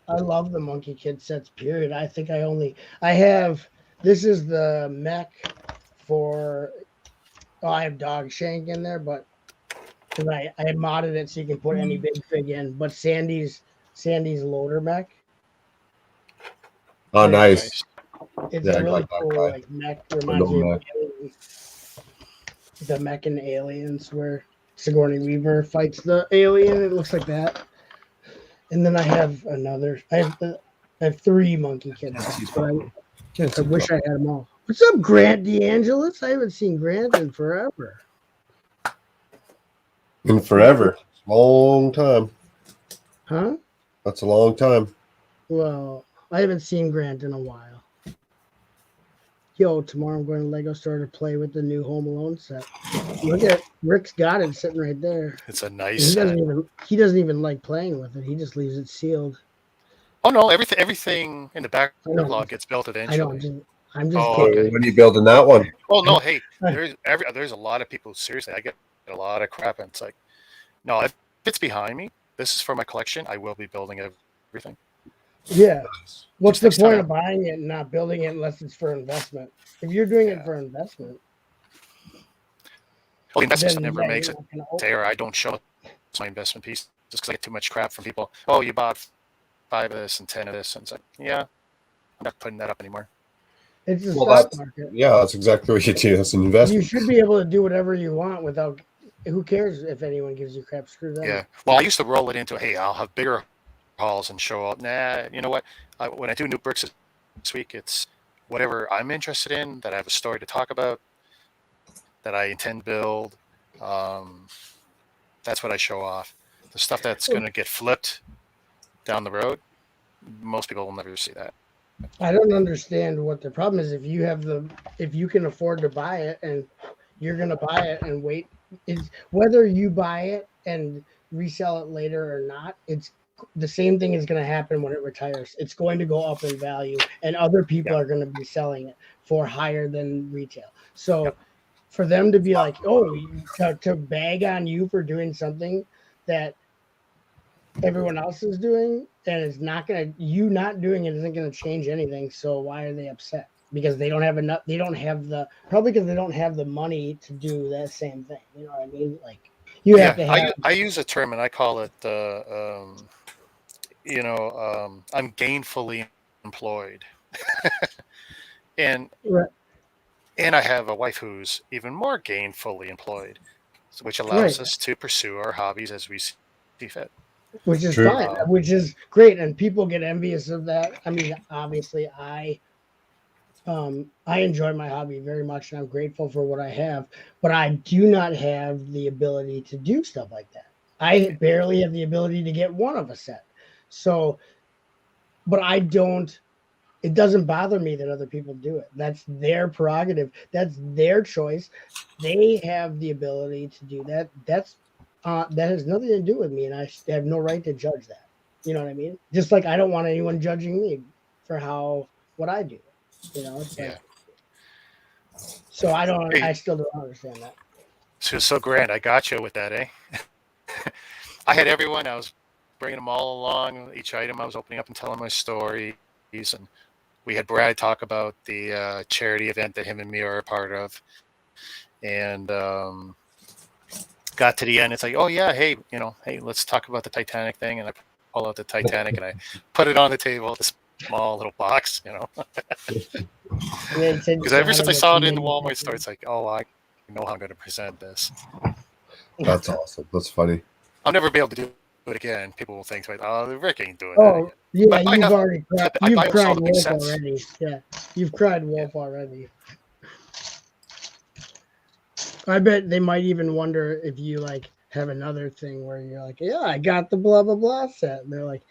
I love the Monkey Kid sets. Period. I think I have. This is the mech for. Oh, I have Dog Shank in there, but because I modded it so you can put any big fig in. But Sandy's loader mech. Oh, nice. It's a really cool like mech. Reminds me of the mech in Aliens where Sigourney Weaver fights the alien. It looks like that. And then I have another. I have 3 Monkey Kids. I wish I had them all. What's up, Grant DeAngelis? I haven't seen Grant in forever. In forever. Long time. Huh? That's a long time. Well, I haven't seen Grant in a while. Yo, tomorrow I'm going to Lego store to play with the new Home Alone set. Look at Rick's got it sitting right there. It's a nice set. He doesn't even like playing with it. He just leaves it sealed. Oh no, everything in the backlog gets built eventually. I know. I'm just kidding. When are you building that one? Oh no, hey, there's a lot of people. Seriously, I get a lot of crap, and it's like, no, if it's behind me, this is for my collection. I will be building everything. Yeah. What's the point of buying it and not building it unless it's for investment? If you're doing it for investment. Well, the investment never makes it there. I don't show my investment piece just because I get too much crap from people. Oh, you bought 5 of this and 10 of this. And it's like, yeah, I'm not putting that up anymore. It's a stock market. Yeah, that's exactly what you do. That's an investment. You should be able to do whatever you want without. Who cares if anyone gives you crap? Screw that. Yeah. Well, I used to roll it into, hey, I'll have bigger hauls and show up. Nah, you know what? When I do new bricks this week, it's whatever I'm interested in that I have a story to talk about, that I intend to build. That's what I show off. The stuff that's going to get flipped down the road, most people will never see that. I don't understand what the problem is. If you can afford to buy it and you're going to buy it and wait, whether you buy it and resell it later or not, it's the same thing is going to happen when it retires. It's going to go up in value and other people are going to be selling it for higher than retail. So for them to be like, oh, to bag on you for doing something that everyone else is doing and it's not going to, you not doing it isn't going to change anything. So why are they upset? Because they don't have enough, probably because they don't have the money to do that same thing. You know what I mean? Like you have to have. I use a term and I call it, I'm gainfully employed. and I have a wife who's even more gainfully employed, which allows us to pursue our hobbies as we see fit. which is True. fine, which is great, and people get envious of that. I mean, obviously, I enjoy my hobby very much, and I'm grateful for what I have. But I do not have the ability to do stuff like that. I barely have the ability to get one of a set. So, but I don't. It doesn't bother me that other people do it. That's their prerogative. That's their choice. They have the ability to do that. That has nothing to do with me, and I have no right to judge that. You know what I mean? Just like I don't want anyone judging me for what I do. You know, it's like so I don't. Hey, I still don't understand that. so grand. I got you with that, eh? I had everyone. I was bringing them all along. Each item I was opening up and telling my stories, and we had Brad talk about the charity event that him and me are a part of, and got to the end. It's like, oh yeah, hey, hey, let's talk about the Titanic thing, and I pull out the Titanic and I put it on the table, the small little box, because ever since I saw it in the Walmart store, it's like, oh, I know how I'm going to present this. That's awesome. That's funny. I'll never be able to do it again. People will think, like, oh, Rick ain't doing Oh that. yeah, you've already you've cried all the big wolf sets. already. Yeah, you've cried wolf already. I bet they might even wonder if you like have another thing where you're like, yeah, I got the blah blah blah set. And they're like,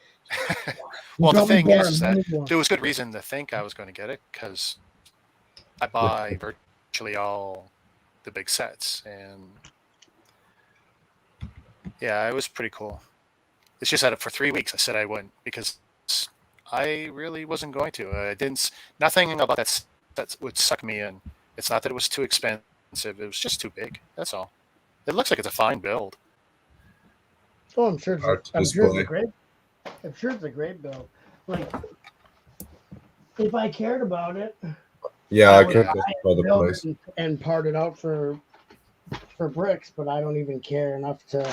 well, the thing is that there was good reason to think I was going to get it because I buy virtually all the big sets, and yeah, it was pretty cool. It's just that for 3 weeks I said I wouldn't because I really wasn't going to. I didn't. Nothing about that would suck me in. It's not that it was too expensive. It was just too big. That's all. It looks like it's a fine build. Oh, I'm sure it's a great. I'm sure it's a great build. Like, if I cared about it, yeah, I could build it and part it out for bricks, but I don't even care enough to.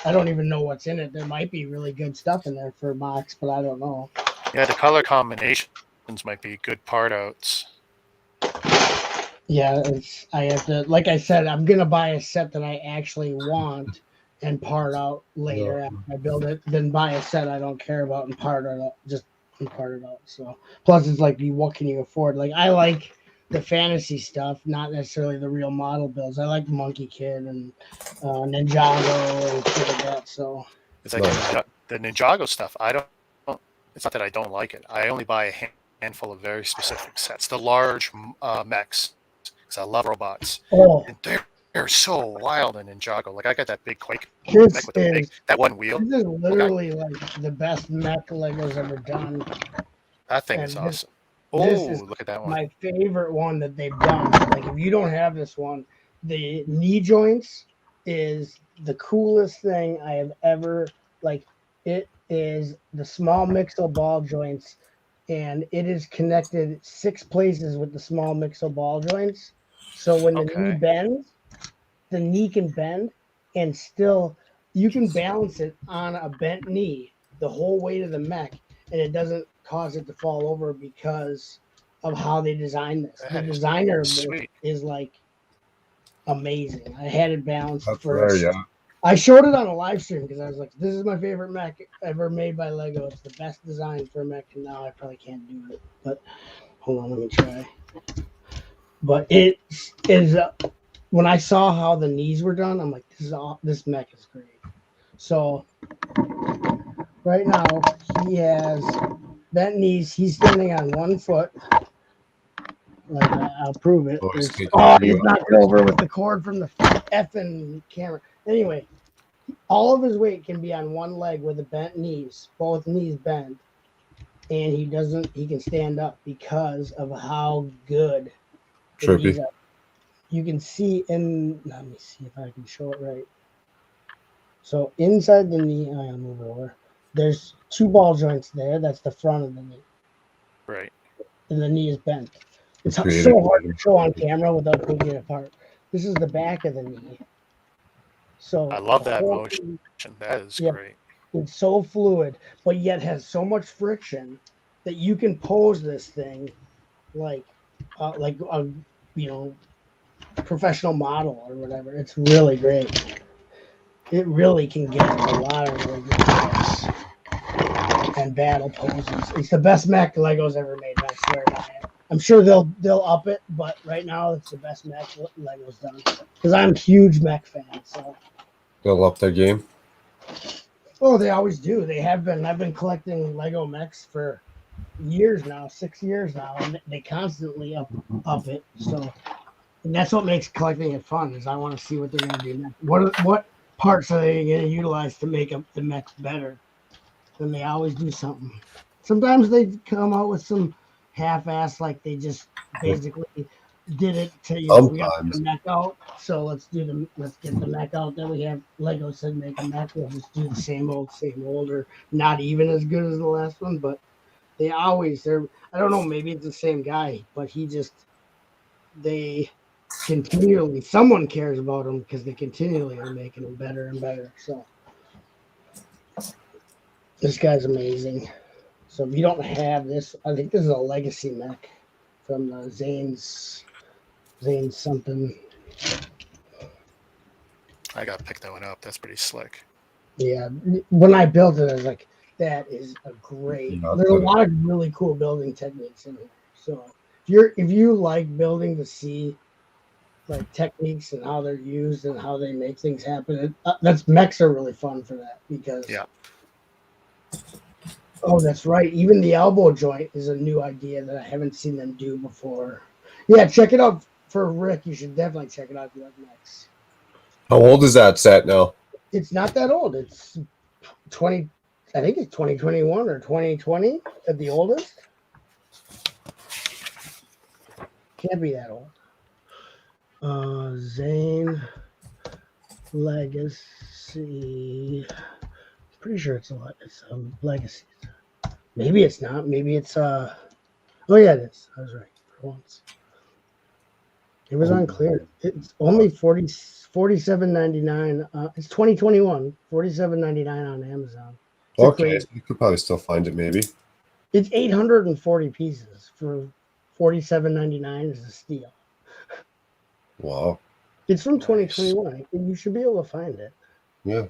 I don't even know what's in it. There might be really good stuff in there for box, but I don't know. Yeah, the color combinations might be good part outs. Yeah, I have to. Like I said, I'm gonna buy a set that I actually want and part out later after I build it. Then buy a set I don't care about and part it out. Just part it out. So plus, it's like, what can you afford? Like I like the fantasy stuff, not necessarily the real model builds. I like Monkey Kid and Ninjago and shit like that. So it's like the Ninjago stuff. I don't. It's not that I don't like it. I only buy a handful of very specific sets. The large mechs, because I love robots. Oh, and they're so wild in Ninjago. Like I got that big Quake mech with that one wheel. This is literally like the best mech Lego's ever done. That thing is awesome. Look at that one. My favorite one that they've done. Like if you don't have this one, the knee joints is the coolest thing I have ever. Like it is the small mixel ball joints, and it is connected 6 places with the small mixel ball joints. So when the knee bends, the knee can bend, and still you can balance it on a bent knee the whole weight of the mech, and it doesn't cause it to fall over because of how they designed this. The designer is like amazing. I had it balanced first. I showed it on a live stream because I was like, this is my favorite mech ever made by Lego. It's the best design for a mech, and now I probably can't do it. But hold on, let me try. But it is when I saw how the knees were done, I'm like, this mech is great. So right now he has bent knees. He's standing on 1 foot. Like I'll prove it. He's knocked it over with the cord from the effing camera. Anyway, all of his weight can be on one leg with the bent knees, both knees bent, and he can stand up because of how good the knees are. You can see let me see if I can show it right. So inside the knee, I'll move over. There's 2 ball joints there. That's the front of the knee. Right. And the knee is bent. It's so hard to show on camera without taking it apart. This is the back of the knee. So I love that motion. That is great. It's so fluid, but yet has so much friction that you can pose this thing like a professional model or whatever. It's really great. it really can get a lot of really good players and battle poses. It's the best mech Lego's ever made, and I swear by it. I'm sure they'll up it, but right now it's the best mech Lego's done. Because I'm a huge mech fan, so. They'll up their game. Oh, they always do. They have been. I've been collecting Lego mechs for years now, 6 years now, and they constantly up it. So, and that's what makes collecting it fun. Is I want to see what they're going to do next. What parts are they going to utilize to make up the mechs better? And they always do something. Sometimes they come out with some half-ass, like they just basically did it to we got the mech out, so let's get the mech out that we have. Lego said make a mech, we'll just do the same old, or not even as good as the last one, but they're I don't know, maybe it's the same guy, but they continually, someone cares about them because they continually are making them better and better. So this guy's amazing. So if you don't have this, I think this is a legacy mech from Zane's something. I got to pick that one up. That's pretty slick. Yeah, when I built it, I was like, that is a great. There's a lot of really cool building techniques in here. So if you like building to see like techniques and how they're used and how they make things happen, that's mechs are really fun for that because. Yeah. Oh, that's right. Even the elbow joint is a new idea that I haven't seen them do before. Yeah, check it out for Rick. You should definitely check it out if you like mechs. How old is that set now? It's not that old. It's 20. I think it's 2021 or 2020 at the oldest. Can't be that old. Zane Legacy. Pretty sure it's a Legacy. Maybe it's not. Maybe it's oh yeah, it is. I was right for once. It was unclear. It's only $47.99. It's 2021. $47.99 on Amazon. Okay, so you could probably still find it. Maybe it's 840 pieces for $47.99 is a steal. Wow. It's from 2021. You should be able to find it. Yeah.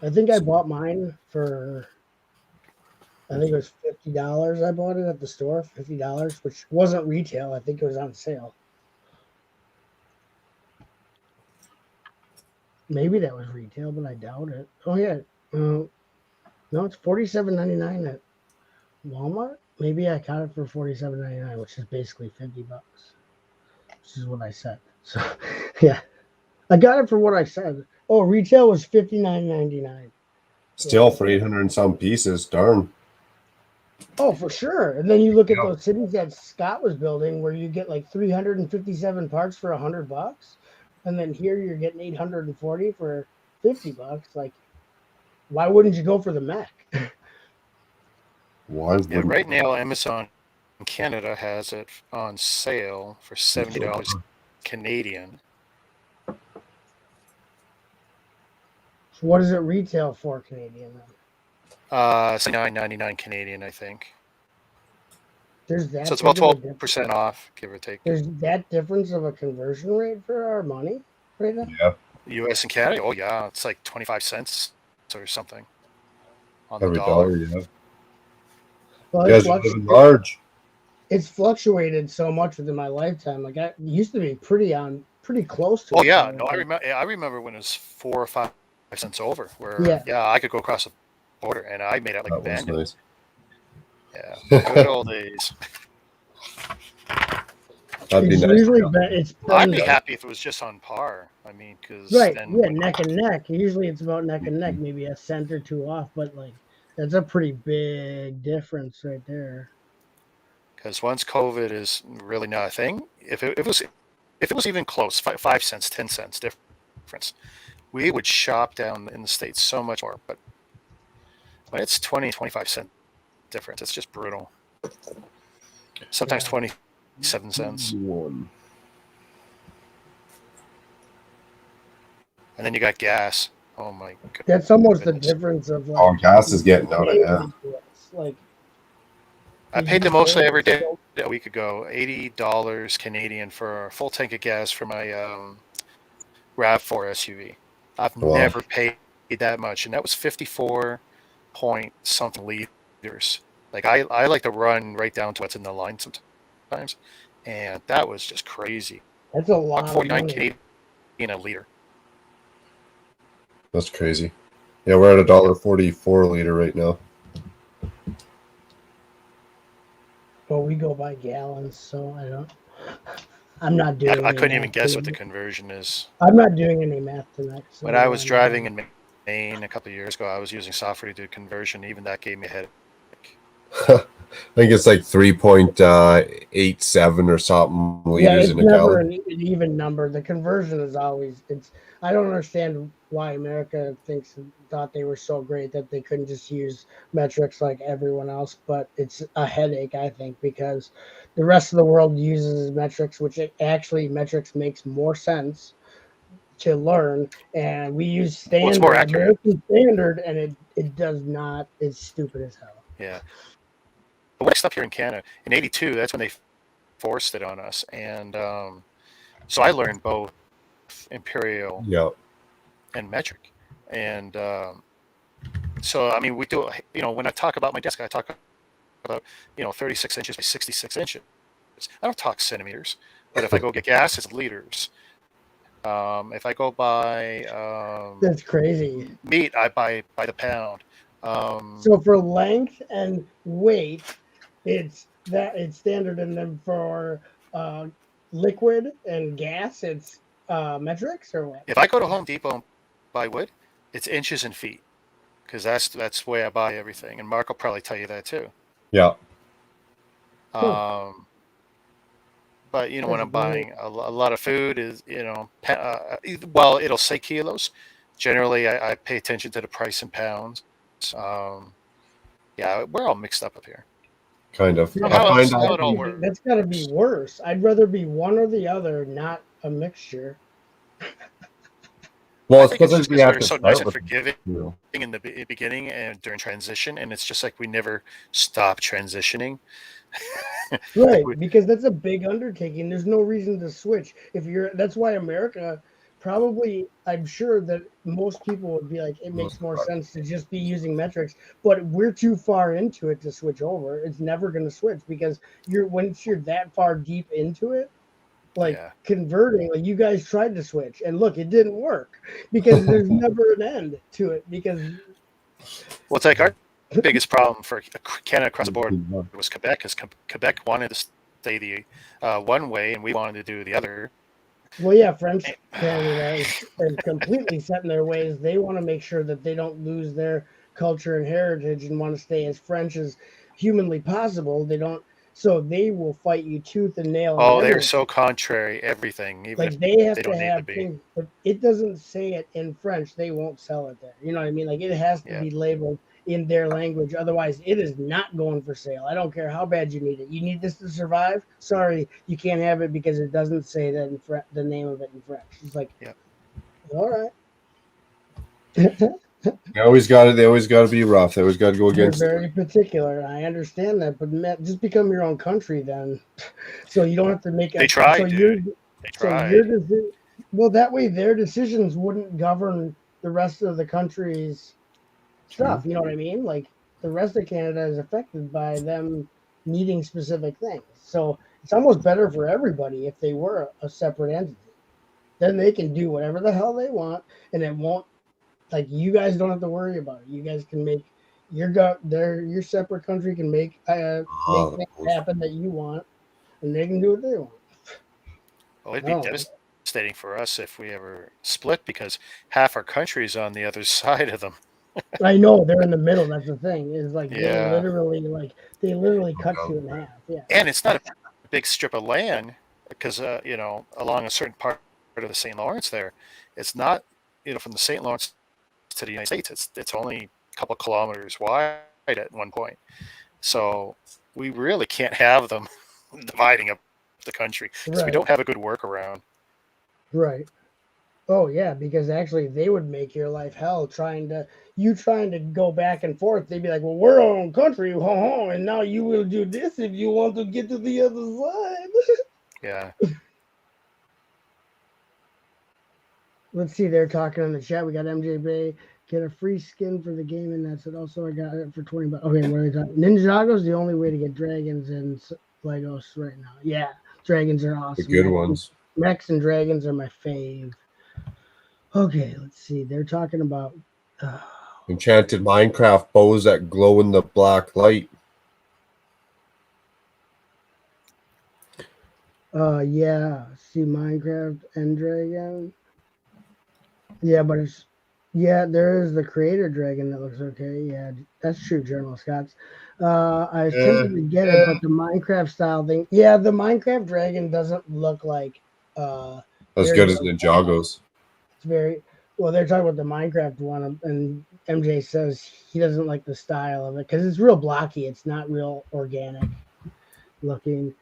I think I bought mine for. I think it was $50. I bought it at the store, $50, which wasn't retail. I think it was on sale. Maybe that was retail, but I doubt it. Oh yeah, no, it's $47.99 at Walmart. Maybe I got it for $47.99, which is basically $50, which is what I said. So yeah, I got it for what I said. Oh, retail was $59.99. Still for 800 and some pieces. Darn. Oh, for sure. And then you look at those cities that Scott was building, where you get like 357 parts for $100. And then here you're getting 840 for $50. Like, why wouldn't you go for the mech? Why? Yeah, right now, Amazon in Canada has it on sale for $70 Canadian. So what does it retail for Canadian then? $79.99 Canadian, I think. There's that. So it's about 12% off, give or take. There's that difference of a conversion rate for our money right now? Yeah. U.S. and Canada? Oh, yeah. It's like 25 cents or something on Every the dollar. yeah. Well, You guys are living large. It's fluctuated so much within my lifetime. Like, I used to be pretty close to Oh, it. yeah. No, I remember when it was 4 or 5 cents over, where, I could go across the border, and I made out like a bandit. Nice. Yeah, good old days. That'd be nice. I'd be happy if it was just on par. I mean, because neck and neck. Usually it's about neck and neck, maybe a cent or two off, but like that's a pretty big difference right there. Because once COVID is really not a thing, if it was even close, 5 cents, 10 cents difference, we would shop down in the States so much more. But when it's 20, 25 cent difference, it's just brutal. Sometimes 27 cents. And then you got gas. Oh my god. That's almost the difference of like gas is getting out of hand. Like I paid the most I ever did a week ago, $80 Canadian for a full tank of gas for my RAV4 SUV. I've Wow. never paid that much, and that was 54 point something liters. Like I like to run right down to what's in the line sometimes, and that was just crazy. That's a lot of 49 money. Canadian a liter. That's crazy. Yeah, we're at $1.44 a liter right now. Well, we go by gallons, so I'm not doing. I any couldn't even math guess what the tonight. conversion is. I'm not doing any math tonight. So When I was driving in Maine a couple of years ago, I was using software to do conversion. Even that gave me a headache. I think it's like 3.87 or something liters it's in a never gallon. an even number. The conversion is always I don't understand why America thought they were so great that they couldn't just use metrics like everyone else, but it's a headache, I think, because the rest of the world uses metrics, which metrics makes more sense to learn, and we use Well, it's more standard accurate. American standard, and it does not. It's stupid as hell. Yeah. But when I stopped here in Canada in '82, that's when they forced it on us, and so I learned both imperial Yeah. and metric, and so I mean we do. When I talk about my desk, I talk about 36 inches by 66 inches. I don't talk centimeters, but if I go get gas, it's liters. If I go buy That's crazy. meat, I buy by the pound. So for length and weight, it's standard, and then for liquid and gas, it's metrics or what? If I go to Home Depot and buy wood, it's inches and feet because that's the way I buy everything. And Mark will probably tell you that too. Yeah. But when I'm buying a lot of food, well, it'll say kilos. Generally, I pay attention to the price in pounds. Yeah, we're all mixed up here. Kind of. How it all works. That's got to be worse. I'd rather be one or the other, not a mixture. Well, I it's think it's because just we because have we're to so nice start and with, forgiving in the beginning and during transition, and it's just like we never stop transitioning. Right, because that's a big undertaking. There's no reason to switch. That's why America probably, I'm sure that most people would be like, it makes more sense to just be using metrics, but we're too far into it to switch over. It's never going to switch because once you're that far deep into it, like converting, like you guys tried to switch and look, it didn't work because there's never an end to it because. Well, it's like our biggest problem for Canada across the board was Quebec, because Quebec wanted to stay the one way and we wanted to do the other. Well, yeah, French Canada is completely set in their ways. They want to make sure that they don't lose their culture and heritage and want to stay as French as humanly possible. They don't, so they will fight you tooth and nail. Oh, they're so contrary everything. Even like they have they to don't need have to be. things. If it doesn't say it in French, they won't sell it there. You know what I mean? Like it has to be labeled in their language. Otherwise, it is not going for sale. I don't care how bad you need it. You need this to survive? Sorry, you can't have it because it doesn't say that in the name of it in French. It's like, all right. They always got to be rough. They always got to go They're against. very particular. I understand that, but just become your own country then, so you don't have to make. They tried, dude. They tried. Well, that way their decisions wouldn't govern the rest of the country's stuff. You know what I mean? Like the rest of Canada is affected by them needing specific things. So it's almost better for everybody if they were a separate entity. Then they can do whatever the hell they want, and it won't. Like you guys don't have to worry about it. You guys can make your separate country can make things happen that you want, and they can do what they want. Well, it'd be devastating for us if we ever split because half our country is on the other side of them. I know they're in the middle. That's the thing. Is like they literally cut you in half. Yeah, and it's not a big strip of land because along a certain part of the St. Lawrence there, it's not from the St. Lawrence to the United States. It's only a couple kilometers wide at one point. So we really can't have them dividing up the country because we don't have a good workaround. Right. Oh yeah, because actually they would make your life hell trying to go back and forth. They'd be like, "Well, we're our own country, and now you will do this if you want to get to the other side." Yeah. Let's see. They're talking in the chat. We got MJ Bay. Get a free skin for the game, and that's it. Also, I got it for $20. Okay, what are they talking? Ninjago's the only way to get dragons in Legos right now. Yeah, dragons are awesome. The good ones. Mechs and dragons are my fave. Okay, let's see. They're talking about enchanted Minecraft bows that glow in the black light. Yeah. See Minecraft and Dragon. Yeah, but it's there is the creator dragon that looks okay. Yeah, that's true, Journal Scott's. I was tempted to get it, but the Minecraft style thing. Yeah, the Minecraft dragon doesn't look like as good as Ninjago's. It's very well. They're talking about the Minecraft one, and MJ says he doesn't like the style of it because it's real blocky. It's not real organic looking.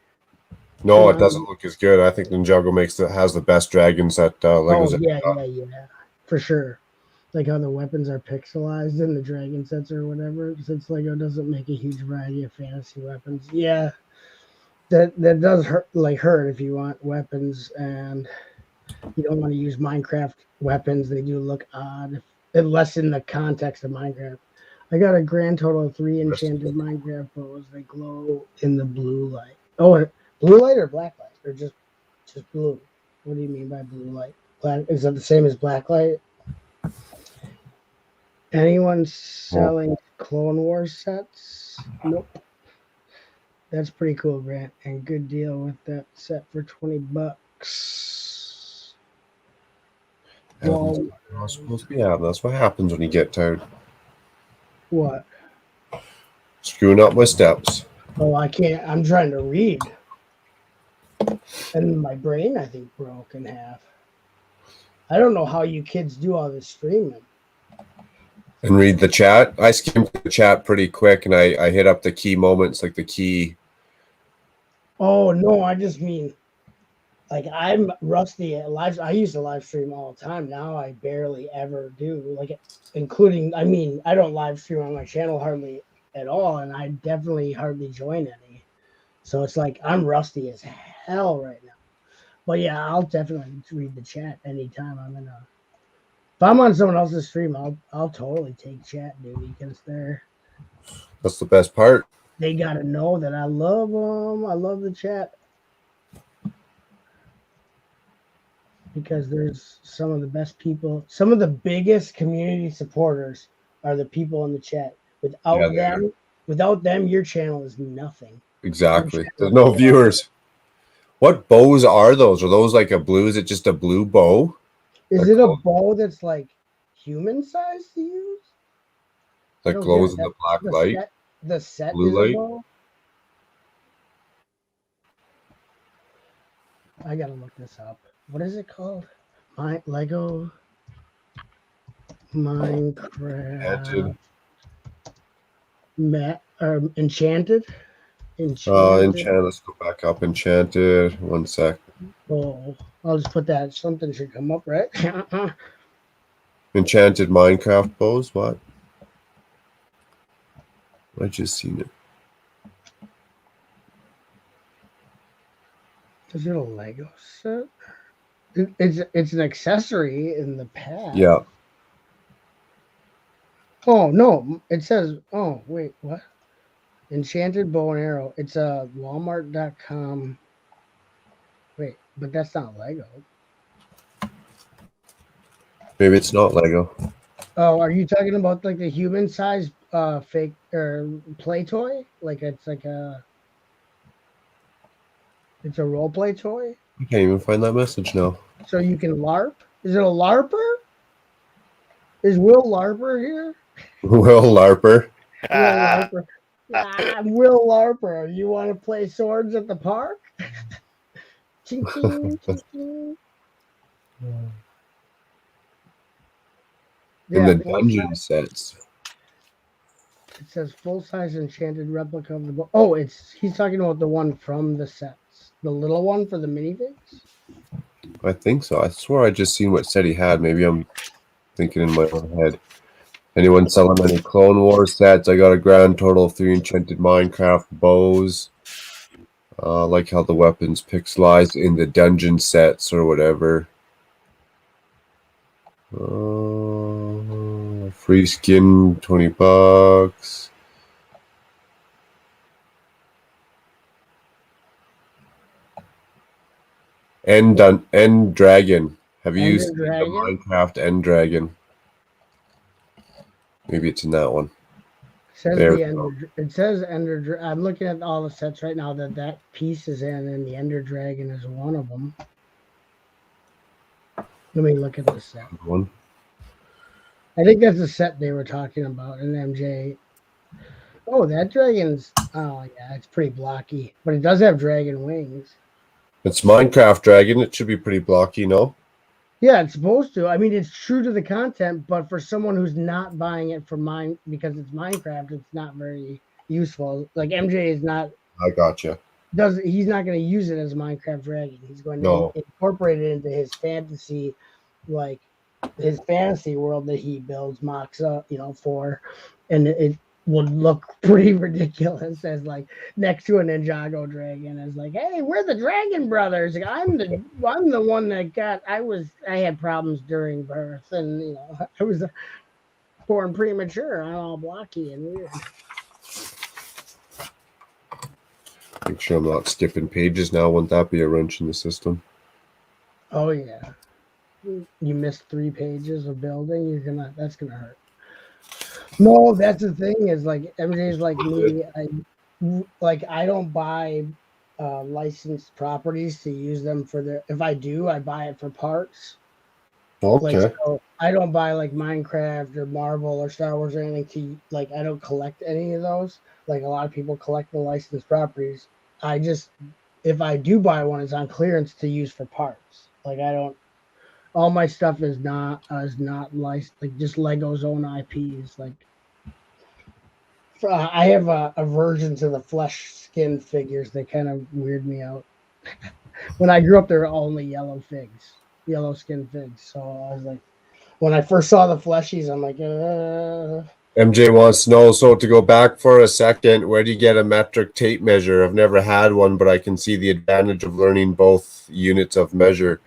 No, it doesn't look as good. I think Ninjago has the best dragons that Legos. Oh, yeah, for sure. Like how the weapons are pixelized in the dragon sets or whatever, since Lego doesn't make a huge variety of fantasy weapons. Yeah, that does hurt if you want weapons and you don't want to use Minecraft weapons. They do look odd, unless in the context of Minecraft. I got a grand total of 3 enchanted Minecraft bows. They glow in the blue light. Oh, blue light or black light, or just blue? What do you mean by blue light? Black, is that the same as black light? Anyone selling Clone Wars sets? Nope. That's pretty cool, Grant, and good deal with that set for $20. Well, you're supposed to be having. That's what happens when you get tired. What? Screwing up my steps. Oh, I can't. I'm trying to read. And my brain, I think, broke in half. I don't know how you kids do all this streaming. And read the chat. I skimmed the chat pretty quick, and I hit up the key moments, like the key. Oh, no, I just mean, like, I'm rusty at live. I used to live stream all the time. Now I barely ever do. Like, including, I mean, I don't live stream on my channel hardly at all, and I definitely hardly join any. So it's like I'm rusty as hell right now. But yeah, I'll definitely read the chat anytime I'm in a. If I'm on someone else's stream, I'll totally take chat duty because that's the best part. They gotta know that I love them. I love the chat because there's some of the best people. Some of the biggest community supporters are the people in the chat. Without them, your channel is nothing. Exactly. There's no viewers. What bows are those? Are those like a blue? Is it just a blue bow? Is it a bow that's like human size to use? That glows in the black light? The set blue is light? a bow? I gotta look this up. What is it called? Lego Minecraft Enchanted? Enchanted. Let's go back up. Enchanted. 1 sec. Oh, I'll just put that. Something should come up, right? Enchanted Minecraft bows. What? I just seen it. Is it a Lego set? It's an accessory in the past. Yeah. Oh no! It says. Oh wait, what? Enchanted bow and arrow. It's a Walmart.com. Wait, but that's not Lego. Maybe it's not Lego. Oh, are you talking about like the human size fake or play toy? Like it's a role play toy? I can't even find that message now. So you can LARP? Is it a LARPer? Is Will LARPer here? Will LARPer. Will LARPer. Will LARPer. You want to play swords at the park? Ching, ching, ching, ching. In the dungeon sets. It says full-size enchanted replica of the book. Oh, he's talking about the one from the sets. The little one for the minifigs? I think so. I swear I just seen what set he had. Maybe I'm thinking in my own head. Anyone selling any Clone Wars sets? I got a grand total of 3 enchanted Minecraft bows. Like how the weapons pixelized in the dungeon sets or whatever. Free skin, $20. End Dragon. Have you Ender seen Dragon? the Minecraft End Dragon? Maybe it's in that one. It says Ender. I'm looking at all the sets right now that piece is in, and the Ender Dragon is one of them. Let me look at this set. One. I think that's the set they were talking about in MJ. Oh, that dragon's. Oh yeah, it's pretty blocky, but it does have dragon wings. It's Minecraft Dragon. It should be pretty blocky, no? Yeah, it's supposed to. I mean, it's true to the content, but for someone who's not buying it for mine because it's Minecraft, it's not very useful. Like MJ is not. I gotcha. He's not going to use it as a Minecraft dragon. He's going to incorporate it into his fantasy, like his fantasy world that he builds mocks up, for, and it would look pretty ridiculous as like next to a Ninjago dragon as like, hey, we're the Dragon Brothers. Like, I'm the one that I had problems during birth, and I was born premature. I'm all blocky and weird. Make sure I'm not skipping pages now. Wouldn't that be a wrench in the system? Oh yeah. You missed 3 pages of building, that's gonna hurt. No, that's the thing is like MJ's like me. I don't buy licensed properties to use them for their. If I do, I buy it for parts. Okay. So I don't buy like Minecraft or Marvel or Star Wars or anything I don't collect any of those. Like a lot of people collect the licensed properties. If I do buy one, it's on clearance to use for parts. Like I don't. All my stuff is not licensed, like just Lego's own IPs. Like I have a aversion to the flesh skin figures. They kind of weird me out. When I grew up, there were only yellow skin figs. So I was like, when I first saw the fleshies, I'm like, MJ wants to know, so to go back for a second, where do you get a metric tape measure? I've never had one, but I can see the advantage of learning both units of measure.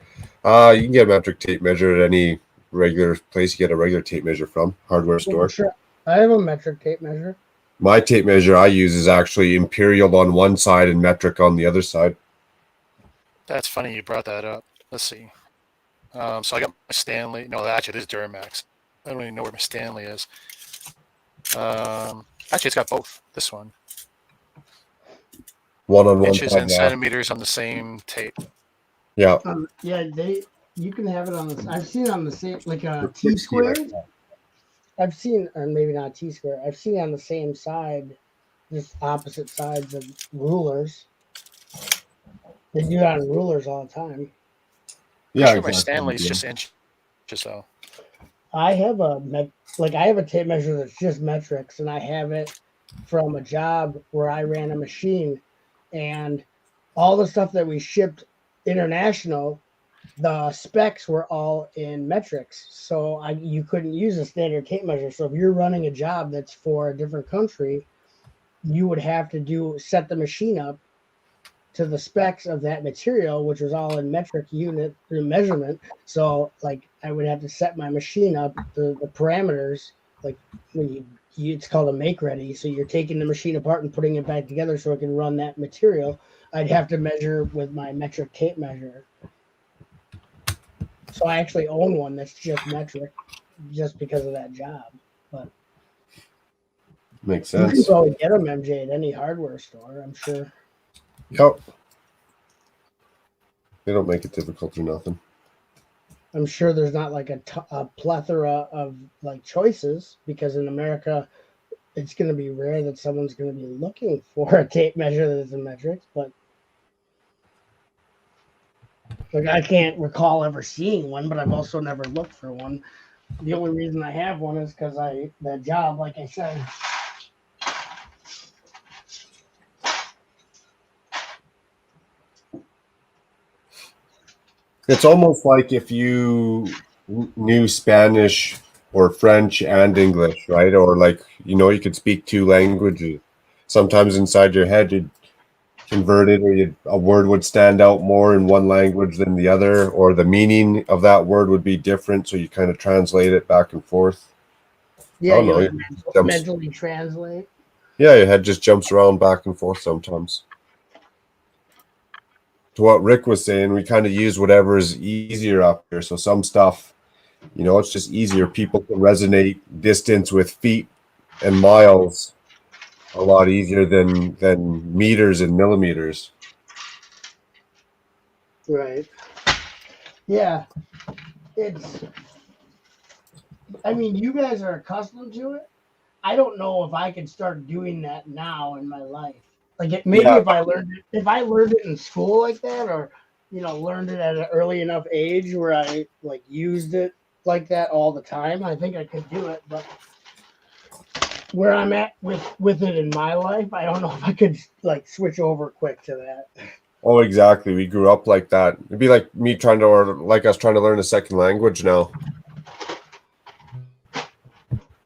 You can get a metric tape measure at any regular place you get a regular tape measure from, hardware store. Sure. I have a metric tape measure. My tape measure I use is actually imperial on one side and metric on the other side. That's funny you brought that up. Let's see. So I got my Stanley. No, actually, this is Duramax. I don't even know where my Stanley is. Actually, it's got both. This one. One on one inches side, and centimeters on the same tape. Yeah. You can have it on the. I've seen it on the same like a T-square. I've seen, or maybe not T-square. I've seen it on the same side, just opposite sides of rulers. They do that on rulers all the time. Yeah, sure my Stanley's just inches though. I have a tape measure that's just metrics, and I have it from a job where I ran a machine, and all the stuff that we shipped international, the specs were all in metrics. So you couldn't use a standard tape measure. So if you're running a job that's for a different country, you would have to set the machine up to the specs of that material, which was all in metric unit measurement. So like I would have to set my machine up, the parameters, like when it's called a make ready. So you're taking the machine apart and putting it back together so it can run that material. I'd have to measure with my metric tape measure. So I actually own one that's just metric, just because of that job. But makes sense. You can probably get them, MJ, at any hardware store, I'm sure. Yep. They don't make it difficult or nothing. I'm sure there's not like a plethora of like choices, because in America, it's going to be rare that someone's going to be looking for a tape measure that is in metrics. But like I can't recall ever seeing one, but I've also never looked for one. The only reason I have one is because that job, like I said. It's almost like if you knew Spanish or French and English, right? Or like, you could speak 2 languages. Sometimes inside your head, converted, or a word would stand out more in one language than the other, or the meaning of that word would be different, so you kind of translate it back and forth. Yeah, you know. like mentally translate. Yeah, your head just jumps around back and forth sometimes. To what Rick was saying, we kind of use whatever is easier up here. So some stuff, it's just easier. People can resonate distance with feet and miles a lot easier than meters and millimeters. Right. Yeah. I mean, you guys are accustomed to it. I don't know if I could start doing that now in my life. Like if I learned it in school like that, or learned it at an early enough age where I like used it like that all the time, I think I could do it. But where I'm at with it in my life, I don't know if I could like switch over quick to that. Oh, exactly. We grew up like that. It'd be like me trying to, or like us trying to learn a second language now.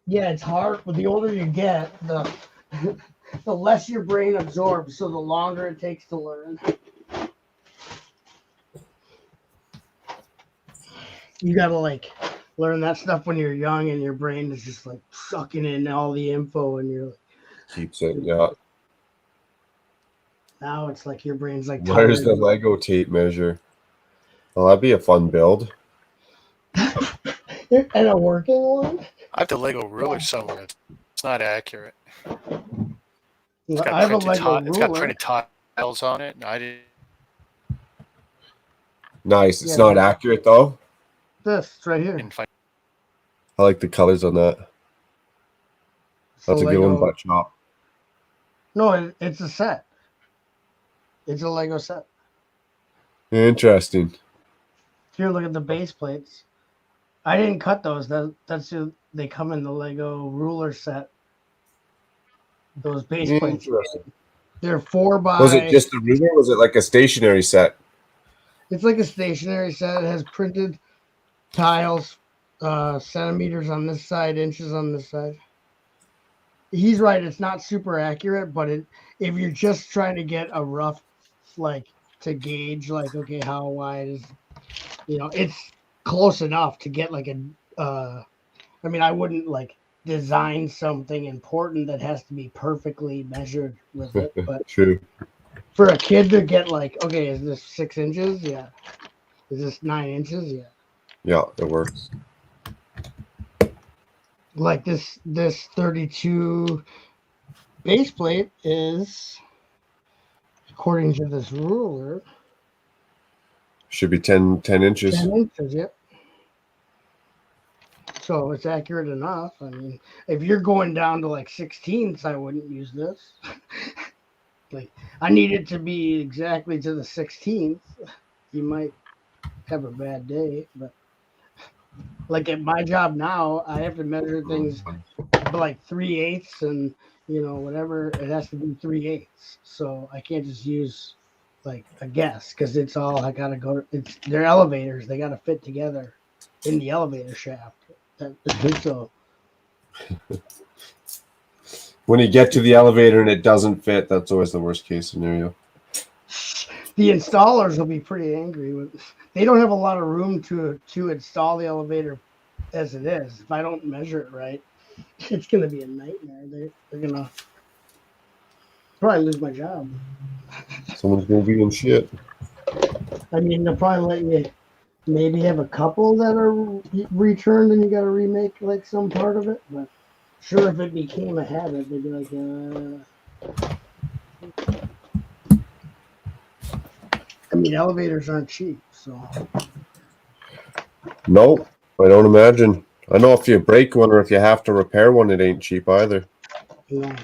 Yeah, it's hard. But the older you get, the less your brain absorbs, so the longer it takes to learn. You gotta like learn that stuff when you're young, and your brain is just like sucking in all the info, and you're like, keeps it. Yeah. Now it's like your brain's like. Where's the Lego tape measure? Oh, that'd be a fun build. And a working one. I have the Lego ruler somewhere. It's not accurate. It's got I have a Lego ruler. It's got printed tiles on it, and I didn't. Nice. It's not accurate though. This right here. I like the colors on that. That's a good one, butt chop. No, it's a set. It's a Lego set. Interesting. Here, look at the base plates. I didn't cut those. They come in the Lego ruler set. Those base plates. They're 4x. Was it just the ruler? Or was it like a stationary set? It's like a stationary set. It has printed tiles, centimeters on this side, inches on this side. He's right. It's not super accurate, but if you're just trying to get a rough, like to gauge, like okay, how wide is, it's close enough to get like a. I mean, I wouldn't like design something important that has to be perfectly measured with it, but true. For a kid to get like, okay, is this 6 inches? Yeah. Is this 9 inches? Yeah. Yeah, it works. Like this 32 base plate is, according to this ruler, should be 10 inches. 10 inches, yep. So it's accurate enough. I mean, if you're going down to like 16ths, I wouldn't use this. Like, I need it to be exactly to the 16th. You might have a bad day, but like at my job now, I have to measure things like 3/8 and whatever. It has to be 3/8. So I can't just use like a guess because it's all I gotta go. They're elevators. They gotta fit together in the elevator shaft. So when you get to the elevator and it doesn't fit, that's always the worst case scenario. The installers will be pretty angry with. They don't have a lot of room to install the elevator as it is. If I don't measure it right, it's going to be a nightmare. They're going to probably lose my job. Someone's going to be in shit. I mean, they'll probably let you maybe have a couple that are returned and you got to remake like some part of it. But sure, if it became a habit, they'd be like, I mean, elevators aren't cheap, so. Nope, I don't imagine. I know if you break one or if you have to repair one, it ain't cheap either. Yeah.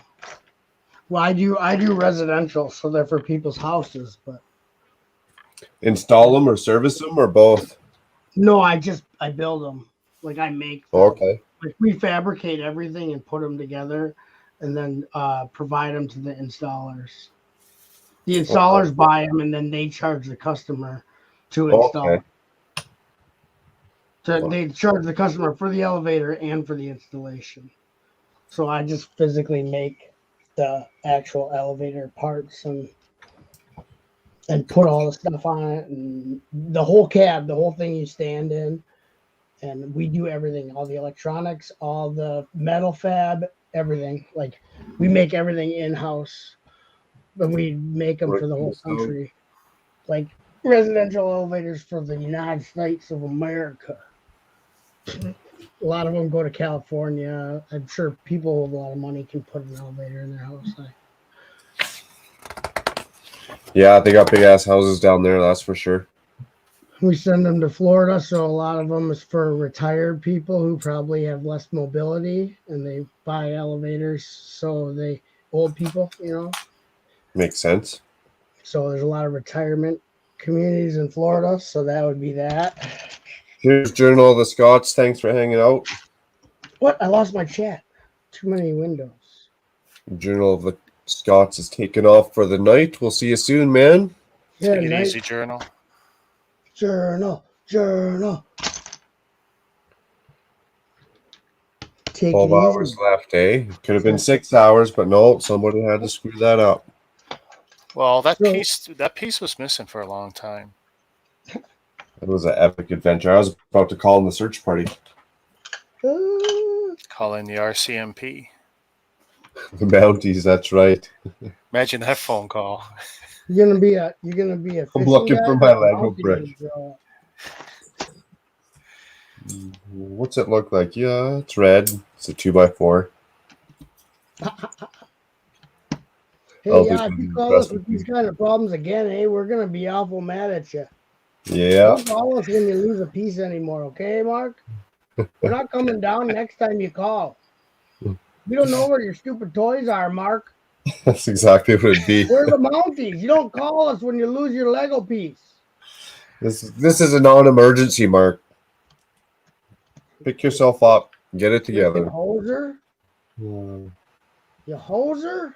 Well, I do residential, so they're for people's houses, but. Install them or service them or both? No, I build them. Like I make them. Okay. Like we fabricate everything and put them together and then provide them to the installers. The installers buy them and then they charge the customer to install. Okay. So they charge the customer for the elevator and for the installation. So I just physically make the actual elevator parts and and put all the stuff on it, and the whole cab, the whole thing you stand in. And we do everything, all the electronics, all the metal fab, everything. Like we make everything in-house, but we make them for the whole country. Like residential elevators for the United States of America. A lot of them go to California. I'm sure people with a lot of money can put an elevator in their house. Yeah, they got big ass houses down there, that's for sure. We send them to Florida, so a lot of them is for retired people who probably have less mobility, and they buy elevators. So they old people, you know. Makes sense. So there's a lot of retirement communities in Florida. So that would be that. Here's Journal of the Scots. Thanks for hanging out. What? I lost my chat. Too many windows. Journal of the Scots is taking off for the night. We'll see you soon, man. Take it easy, Journal. Journal. 12 hours left, eh? Could have been 6 hours, but no, somebody had to screw that up. Well, that piece was missing for a long time. It was an epic adventure. I was about to call in the search party. Call in the RCMP. The Mounties, that's right. Imagine that phone call. You're gonna be a. I'm looking for my Lego brick. What's it look like? Yeah, it's red. It's a 2x4. Hey, yeah, if you call us with these kind of problems again, hey, we're gonna be awful mad at you. Yeah. Don't call us when you lose a piece anymore, okay, Mark? We're not coming down next time you call. We don't know where your stupid toys are, Mark. That's exactly what it'd be. We're the Mounties. You don't call us when you lose your Lego piece. This is a non-emergency, Mark. Pick yourself up. Get it together. You hoser? You hoser?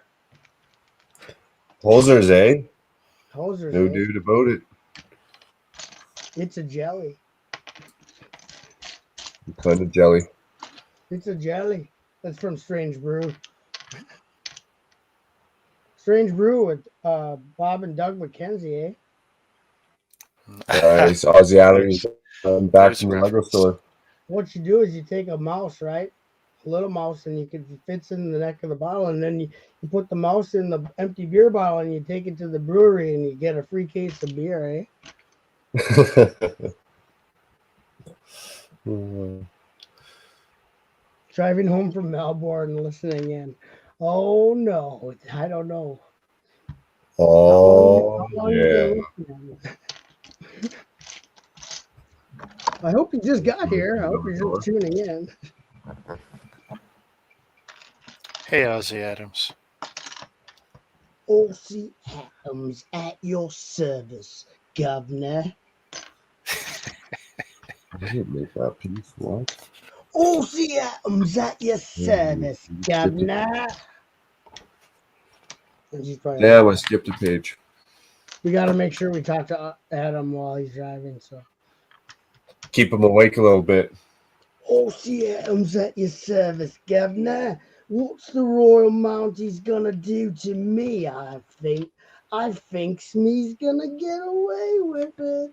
Hosers, eh? Hosers, No eh? dude about it. It's a jelly. What kind of jelly? It's a jelly. That's from Strange Brew. Strange Brew with Bob and Doug McKenzie, eh? Nice. Aussie Adams. I'm back from the Lego store. What you do is you take a mouse, right? A little mouse, and it fits in the neck of the bottle, and then you put the mouse in the empty beer bottle, and you take it to the brewery, and you get a free case of beer, eh? Driving home from Melbourne, listening in. Oh no, I don't know. Oh yeah. I hope you just got here. I hope you're just tuning in. Hey, Ozzy Adams. Ozzy Adams at your service, Governor. I didn't make that piece. What? Ozzy Adams at your service, Governor. Damn, I skipped a page. We got to make sure we talk to Adam while he's driving. So keep him awake a little bit. Ozzy Adams at your service, Governor. What's the Royal Mounties gonna do to me? I think Smee's gonna get away with it.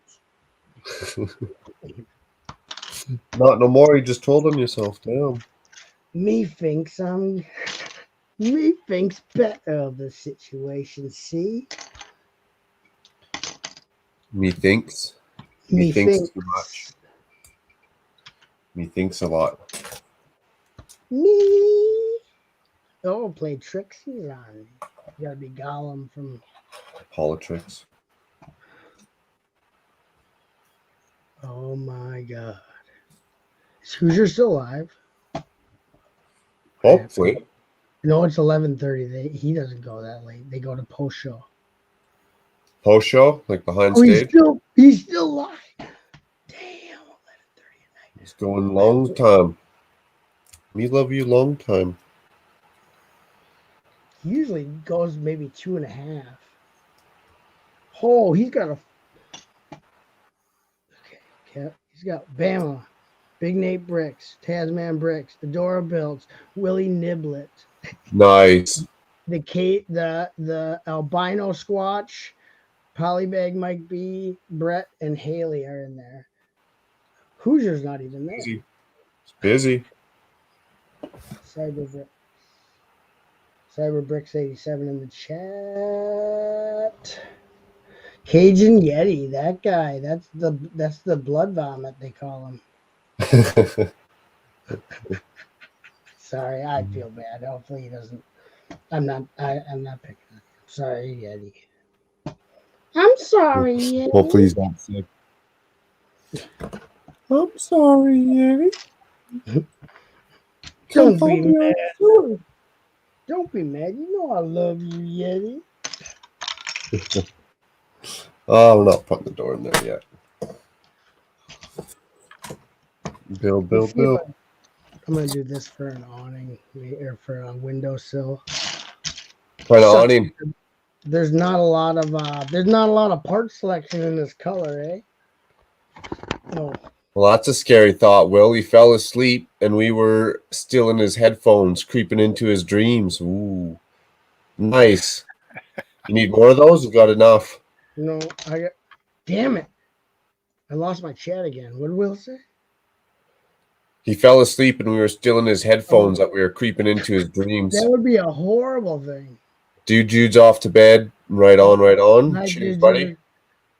Not no more. You just told him yourself. Damn. Me thinks better of the situation. See. Me thinks too much. Me thinks a lot. Me. Oh, play tricks. He's on. You gotta be Gollum from Politics. Oh my God. Is Hoosier still alive? Hopefully. No, it's 11:30. He doesn't go that late. They go to post show. Post show, like behind stage. He's still alive. Damn, 11:30 at night. It's going long time. We love you long time. He usually goes maybe 2.5. Oh, he's got a. Okay. He's got Bama, Big Nate Bricks, Tasman Bricks, Adora Builds, Willie Niblet. Nice. The albino Squatch, Polybag, Mike B, Brett, and Haley are in there. Hoosier's not even there. Busy. It's busy. Cyberbricks 87 in the chat. Cajun Yeti, that guy. That's the blood vomit they call him. Sorry, I feel bad. Hopefully he doesn't. I'm not picking on him. Sorry, Yeti. I'm sorry, Yeti. Hopefully he's not sick. I'm sorry, Yeti. Don't be mad. Don't be mad. You know I love you, Yeti. Oh, I'm not putting the door in there yet. Build. I'm gonna do this for an awning or for a windowsill. For an awning. There's not a lot of part selection in this color, eh? No. Well, that's a scary thought, Will. He fell asleep and we were still in his headphones, creeping into his dreams. Ooh. Nice. You need more of those? You got enough. No, damn it. I lost my chat again. What did Will say? He fell asleep and we were still in his headphones that we were creeping into his dreams. That would be a horrible thing. Dude, Jude's off to bed. Right on. Cheers, buddy.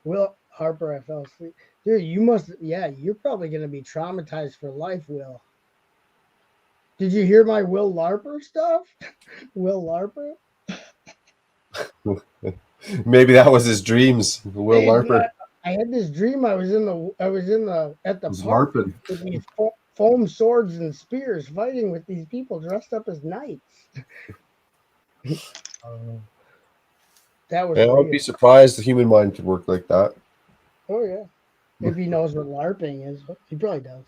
Will Harper, I fell asleep. Dude, you're probably going to be traumatized for life, Will. Did you hear my Will Larper stuff? Will Larper? Maybe that was his dreams. Will Larper. I had this dream. I was at the park LARPing with these foam swords and spears, fighting with these people dressed up as knights. That was. Yeah, I would be surprised the human mind could work like that. Oh yeah, if he knows what LARPing is, he probably does.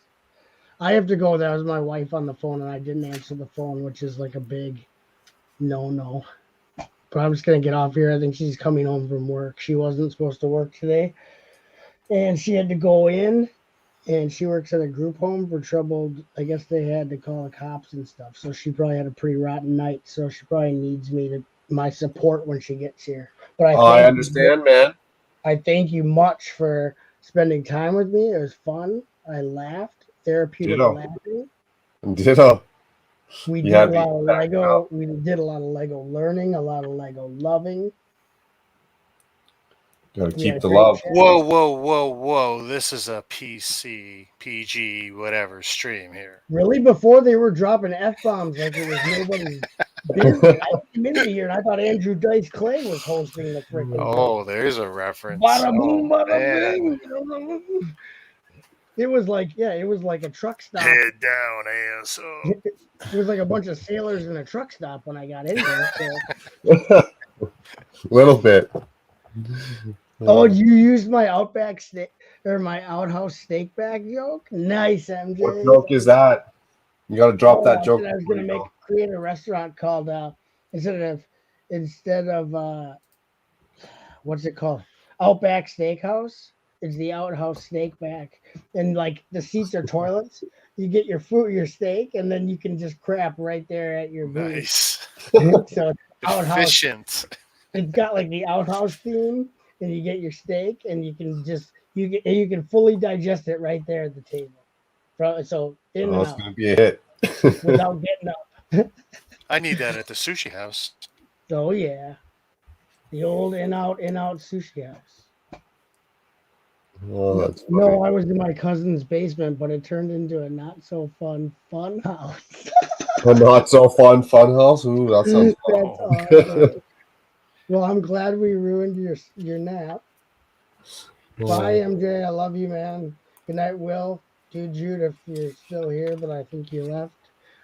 I have to go. That was my wife on the phone, and I didn't answer the phone, which is like a big no. But I'm just gonna get off here. I think she's coming home from work. She wasn't supposed to work today, and she had to go in. And she works at a group home for troubled. I guess they had to call the cops and stuff. So she probably had a pretty rotten night. So she probably needs my support when she gets here. But I understand, man. I thank you much for spending time with me. It was fun. I laughed. Therapeutic laughing. Ditto. We did a lot of Lego. We did a lot of Lego learning. A lot of Lego loving. Gotta keep the love. Whoa. This is a PG, whatever stream here. Really? Before they were dropping F-bombs like it was nobody's business. I came into here and I thought Andrew Dice Clay was hosting the freaking. Oh, there's a reference. Bada boom, bada bing. It was like a truck stop. Head down, asshole. It was like a bunch of sailors in a truck stop when I got in there. A little bit. Oh, you used my Outback steak or my outhouse steak bag joke? Nice, MJ. What joke is that? You got to drop that joke. I was going to create a restaurant called instead of what's it called? Outback Steakhouse. It's the outhouse steak back, and like the seats are toilets. You get your steak, and then you can just crap right there at your booth. Nice. So outhouse. Efficient. It's got like the outhouse theme, and you get your steak, and you can fully digest it right there at the table. So in and out. It's gonna be a hit without getting up. I need that at the sushi house. Oh yeah, the old in-out sushi house. Oh, that's funny. No, I was in my cousin's basement, but it turned into a not so fun house. A not so fun house. Ooh, that sounds fun. Awesome. Well, I'm glad we ruined your nap. Bye, MJ. I love you, man. Good night, Will. Dude, Jude, if you're still here, but I think you left.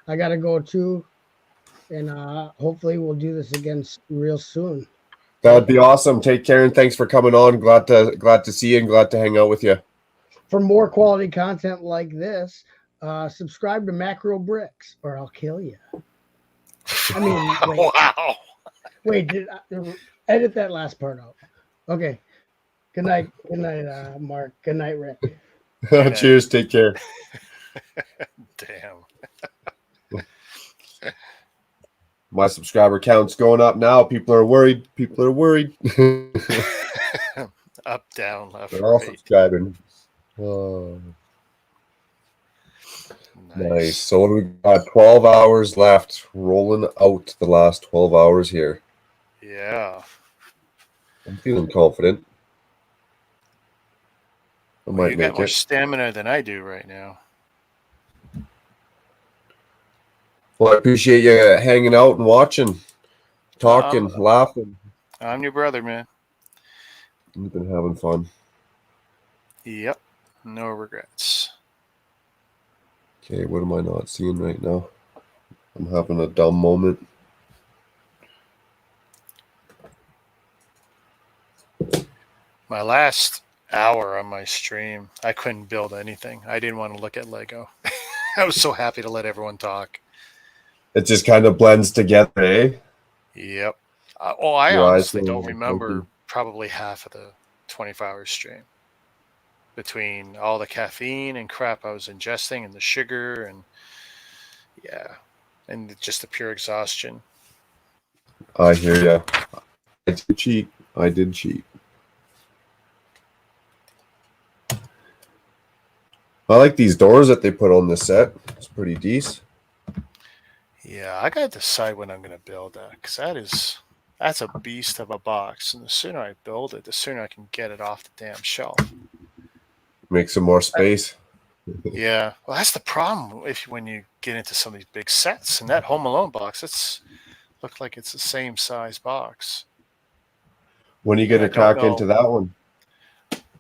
I gotta go too, and hopefully we'll do this again real soon. That'd be awesome. Take care and thanks for coming on. Glad to see you and glad to hang out with you. For more quality content like this, subscribe to Macro Bricks or I'll kill you. I mean, wait. Wow. Wait, edit that last part out. Okay. Good night, Mark. Good night, Rick. Cheers. Take care. Damn. My subscriber count's going up now. People are worried. Up, down, left, They're all right. subscribing. Oh. Nice. Nice. So what do we got? 12 hours left. Rolling out the last 12 hours here. Yeah. I'm feeling confident. I Well, might you got make more it. stamina than I do right now. Well, I appreciate you hanging out and watching, talking, laughing. I'm your brother, man. We've been having fun. Yep. No regrets. Okay, what am I not seeing right now? I'm having a dumb moment. My last hour on my stream, I couldn't build anything. I didn't want to look at Lego. I was so happy to let everyone talk. It just kind of blends together, eh? Yep. I Your eyes honestly go don't like remember something. probably half of the 24-hour stream between all the caffeine and crap I was ingesting and the sugar and just the pure exhaustion. I hear ya. I did cheat. I did cheat. I like these doors that they put on this set. It's pretty decent. Yeah, I gotta decide when I'm gonna build that because that's a beast of a box, and the sooner I build it, the sooner I can get it off the damn shelf. Make some more space. Yeah, well, that's the problem when you get into some of these big sets. And that Home Alone box, looked like it's the same size box. When are you gonna crack into that one?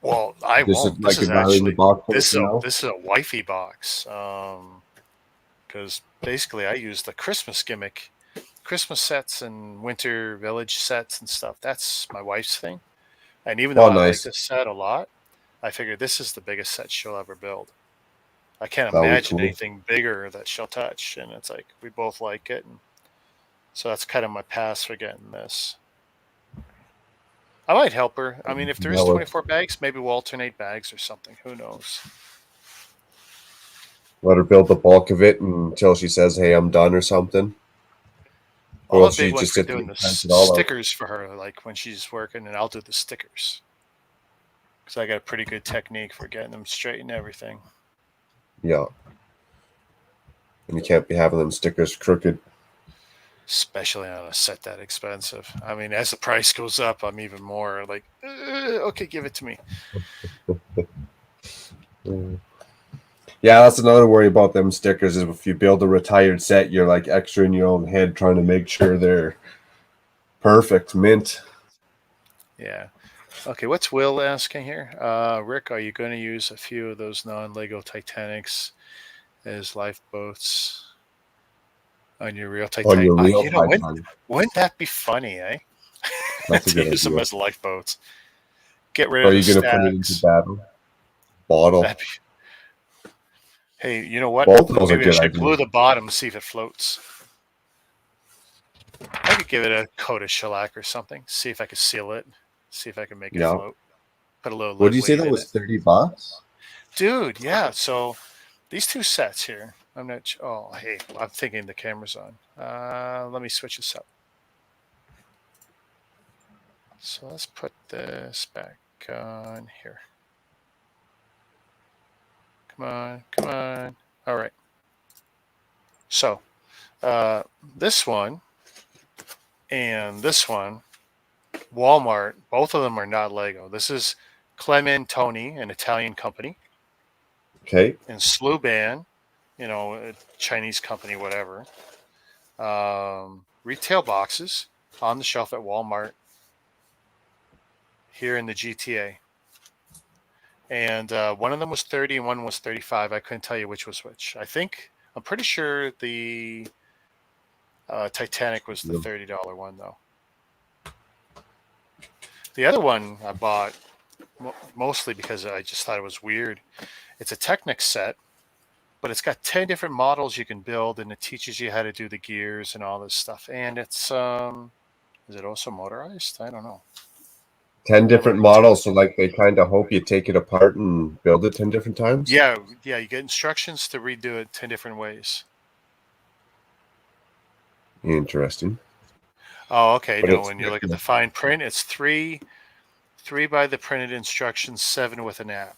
Well, I won't. This is a wifey box. Because basically I use the Christmas gimmick, Christmas sets and winter village sets and stuff. That's my wife's thing. And even though I like this set a lot, I figure this is the biggest set she'll ever build. I can't imagine anything bigger that she'll touch. And it's like, we both like it. And so that's kind of my pass for getting this. I might help her. I mean, if there is 24 bags, maybe we'll alternate bags or something. Who knows? Let her build the bulk of it until she says, "Hey, I'm done" or something. Or she just sit doing the stickers for her, like when she's working, and I'll do the stickers because I got a pretty good technique for getting them straight and everything. Yeah, and you can't be having them stickers crooked. Especially on a set that expensive. I mean, as the price goes up, I'm even more like, okay, give it to me. Yeah, that's another worry about them stickers is if you build a retired set, you're like extra in your own head trying to make sure they're perfect, mint. Yeah. Okay, what's Will asking here? Rick, are you going to use a few of those non-Lego Titanics as lifeboats on your real Titanic? On your real Titanic. Wouldn't that be funny, eh? That's a good use idea. them as lifeboats. Get rid of the stacks. Are you going to put it into battle? Bottle. Hey, you know what? Both of those Maybe are good I should ideas. glue the bottom, see if it floats. I could give it a coat of shellac or something. See if I could seal it. See if I can make it float. Put a little. What did you say that was $30? Dude, yeah. So these two sets here. I'm not. Oh, hey, I'm thinking the camera's on. Let me switch this up. So let's put this back on here. Come on, come on. All right. So this one and this one, Walmart, both of them are not Lego. This is Clementoni, an Italian company. Okay. And Sluban, a Chinese company, whatever. Retail boxes on the shelf at Walmart here in the GTA. And one of them was 30 and one was 35. I couldn't tell you which was which. I'm pretty sure the Titanic was the $30 one, though. The other one I bought mostly because I just thought it was weird. It's a Technic set, but it's got 10 different models you can build, and it teaches you how to do the gears and all this stuff. And it's, is it also motorized? I don't know. 10 different models, so like they kind of hope you take it apart and build it 10 different times? Yeah, you get instructions to redo it 10 different ways. Interesting. Oh, okay. But No, it's when you look at the fine print, it's three by the printed instructions, 7 with an app.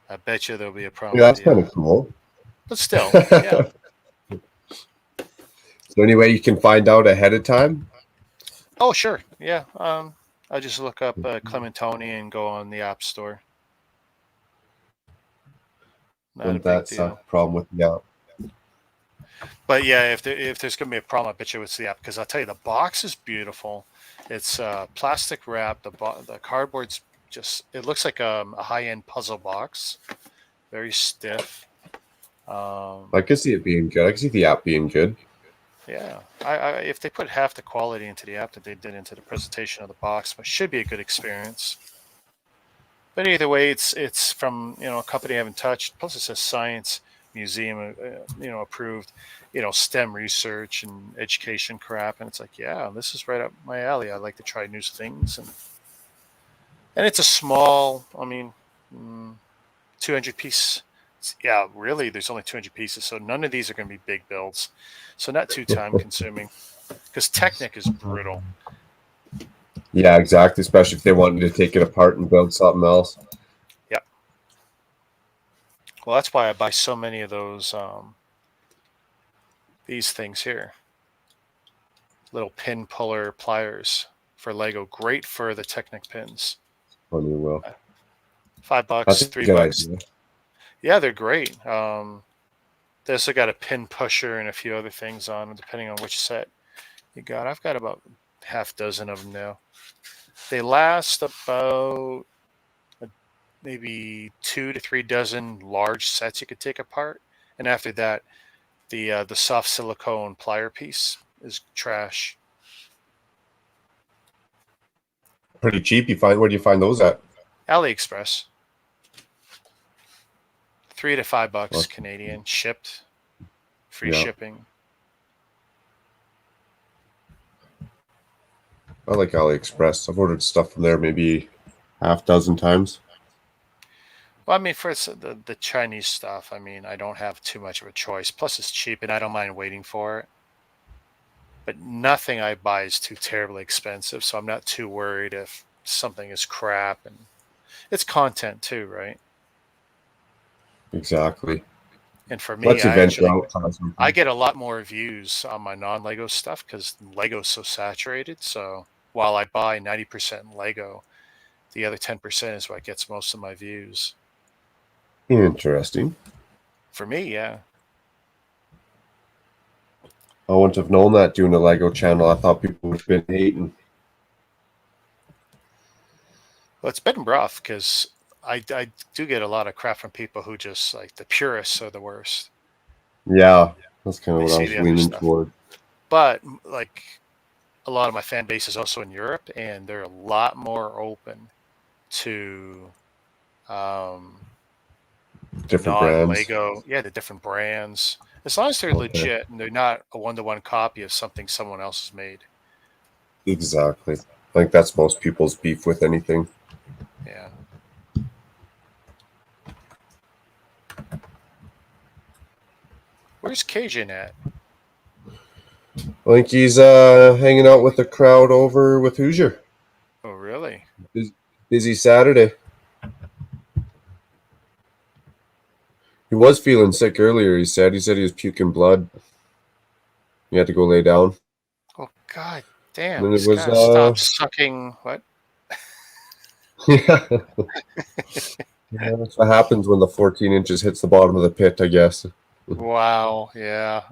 I bet you there'll be a problem. Yeah, that's kind of cool. But still, yeah. Is there any way you can find out ahead of time? Oh, sure. Yeah. I just look up Clementoni and go on the App Store. Wouldn't that suck? Problem with the app. But yeah, if there's gonna be a problem, I bet you it's the app, because I'll tell you the box is beautiful. It's plastic wrap. The cardboard's it looks like a high-end puzzle box, very stiff. I could see it being good. I could see the app being good. Yeah, if they put half the quality into the app that they did into the presentation of the box, it should be a good experience. But either way, it's from a company I haven't touched. Plus, it says science museum, approved, STEM research and education crap, and it's like, yeah, this is right up my alley. I like to try new things, and it's a small, 200 piece. Yeah, really, there's only 200 pieces, so none of these are going to be big builds, so not too time consuming, because Technic is brutal. Yeah, exactly. Especially if they wanted to take it apart and build something else. Yeah. Well, that's why I buy so many of those these things here. Little pin puller pliers for Lego. Great for the Technic pins. Funny, well. $5, $3. Idea. Yeah, they're great. They also got a pin pusher and a few other things on them, depending on which set you got. I've got about half dozen of them now. They last about maybe 2 to 3 dozen large sets you could take apart, and after that, the soft silicone plier piece is trash. Pretty cheap. Where do you find those at? AliExpress. $3 to $5 Canadian, shipped, free shipping. I like AliExpress. I've ordered stuff from there maybe half dozen times. Well, for the Chinese stuff, I don't have too much of a choice. Plus, it's cheap, and I don't mind waiting for it. But nothing I buy is too terribly expensive, so I'm not too worried if something is crap. And it's content too, right? Exactly. And for me, I get a lot more views on my non-Lego stuff because Lego's so saturated. So while I buy 90% Lego, the other 10% is what gets most of my views. Interesting. For me, yeah. I wouldn't have known that doing a Lego channel. I thought people would have been hating. Well, it's been rough because I do get a lot of crap from people who just like the purists are the worst. Yeah, that's kind of what I was leaning toward. But like a lot of my fan base is also in Europe, and they're a lot more open to different brands. Lego, the different brands. As long as they're legit and they're not a one-to-one copy of something someone else has made. Exactly. I think that's most people's beef with anything. Yeah. Where's Cajun at? I think he's hanging out with the crowd over with Hoosier. Oh, really? Busy Saturday. He was feeling sick earlier, he said. He said he was puking blood. He had to go lay down. Oh, God damn. And it was, stop sucking. What? Yeah. Yeah, that's what happens when the 14 inches hits the bottom of the pit, I guess. Wow, yeah.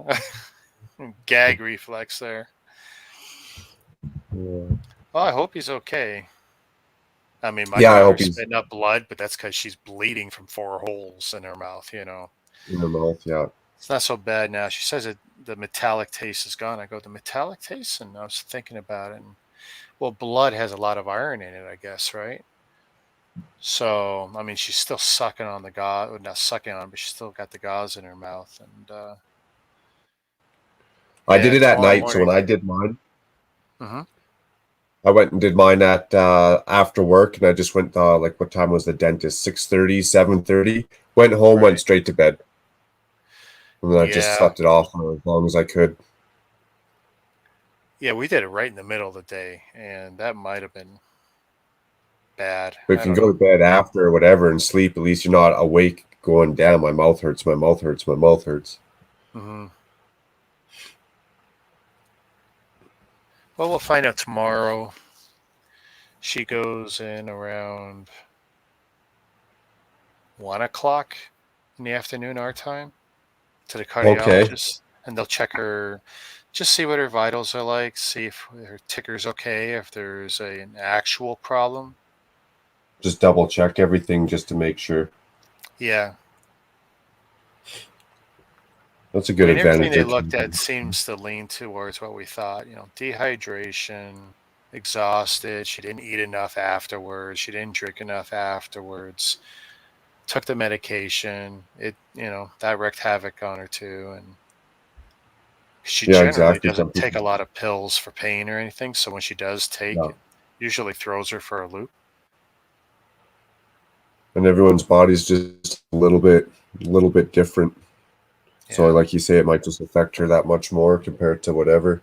Gag reflex there. Yeah. Well, I hope he's okay. My daughter's spitting up blood, but that's because she's bleeding from 4 holes in her mouth, In her mouth, yeah. It's not so bad now. She says the metallic taste is gone. I go, the metallic taste? And I was thinking about it. And, well, blood has a lot of iron in it, I guess, right? So, she's still sucking on the gauze. Not sucking on, but she's still got the gauze in her mouth. And I did it at night, so when I did mine, I went and did mine at after work, and I just went what time was the dentist? 6:30, 7:30. Went home, went straight to bed, and then I just slept it off for as long as I could. Yeah, we did it right in the middle of the day, and that might have been bad. But I if you don't can go know. to bed after or whatever and sleep, at least you're not awake going, damn, my mouth hurts, my mouth hurts, my mouth hurts. Hmm. Well, we'll find out tomorrow. She goes in around 1 o'clock in the afternoon, our time, to the Okay. cardiologist, and they'll check her, just see what her vitals are like, see if her ticker's okay, if there's an actual problem. Just double check everything just to make sure. Yeah. That's a I good mean, everything advantage. they looked at seems to lean towards what we thought. Dehydration, exhausted. She didn't eat enough afterwards. She didn't drink enough afterwards. Took the medication. That wreaked havoc on her too. And she Yeah, generally exactly. Some doesn't take people, a lot of pills for pain or anything. So when she does take, yeah. it usually throws her for a loop. And everyone's body's just a little bit different. So, Yeah. like you say, it might just affect her that much more compared to whatever.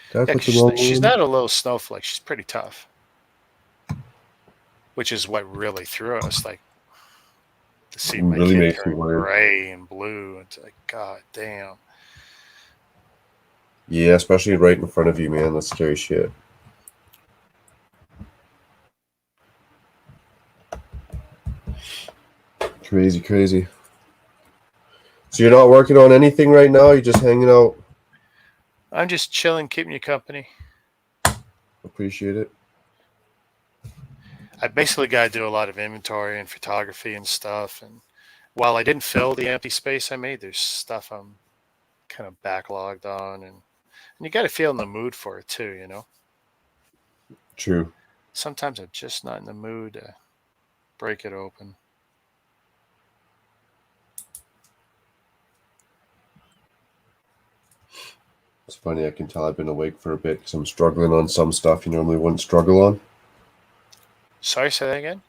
Did I Yeah, put because the wrong she's one? not a little snowflake. She's pretty tough, which is what really threw us. Like, to It see my really kid makes me turn worried. gray and blue. It's like, God damn. Yeah, especially right in front of you, man. That's scary shit. Crazy, crazy. So you're not working on anything right now? You're just hanging out? I'm just chilling, keeping you company. Appreciate it. I basically got to do a lot of inventory and photography and stuff. And while I didn't fill the empty space I made, there's stuff I'm kind of backlogged on. And you got to feel in the mood for it too. True. Sometimes I'm just not in the mood to break it open. It's funny. I can tell I've been awake for a bit because I'm struggling on some stuff you normally wouldn't struggle on. Sorry, say that again?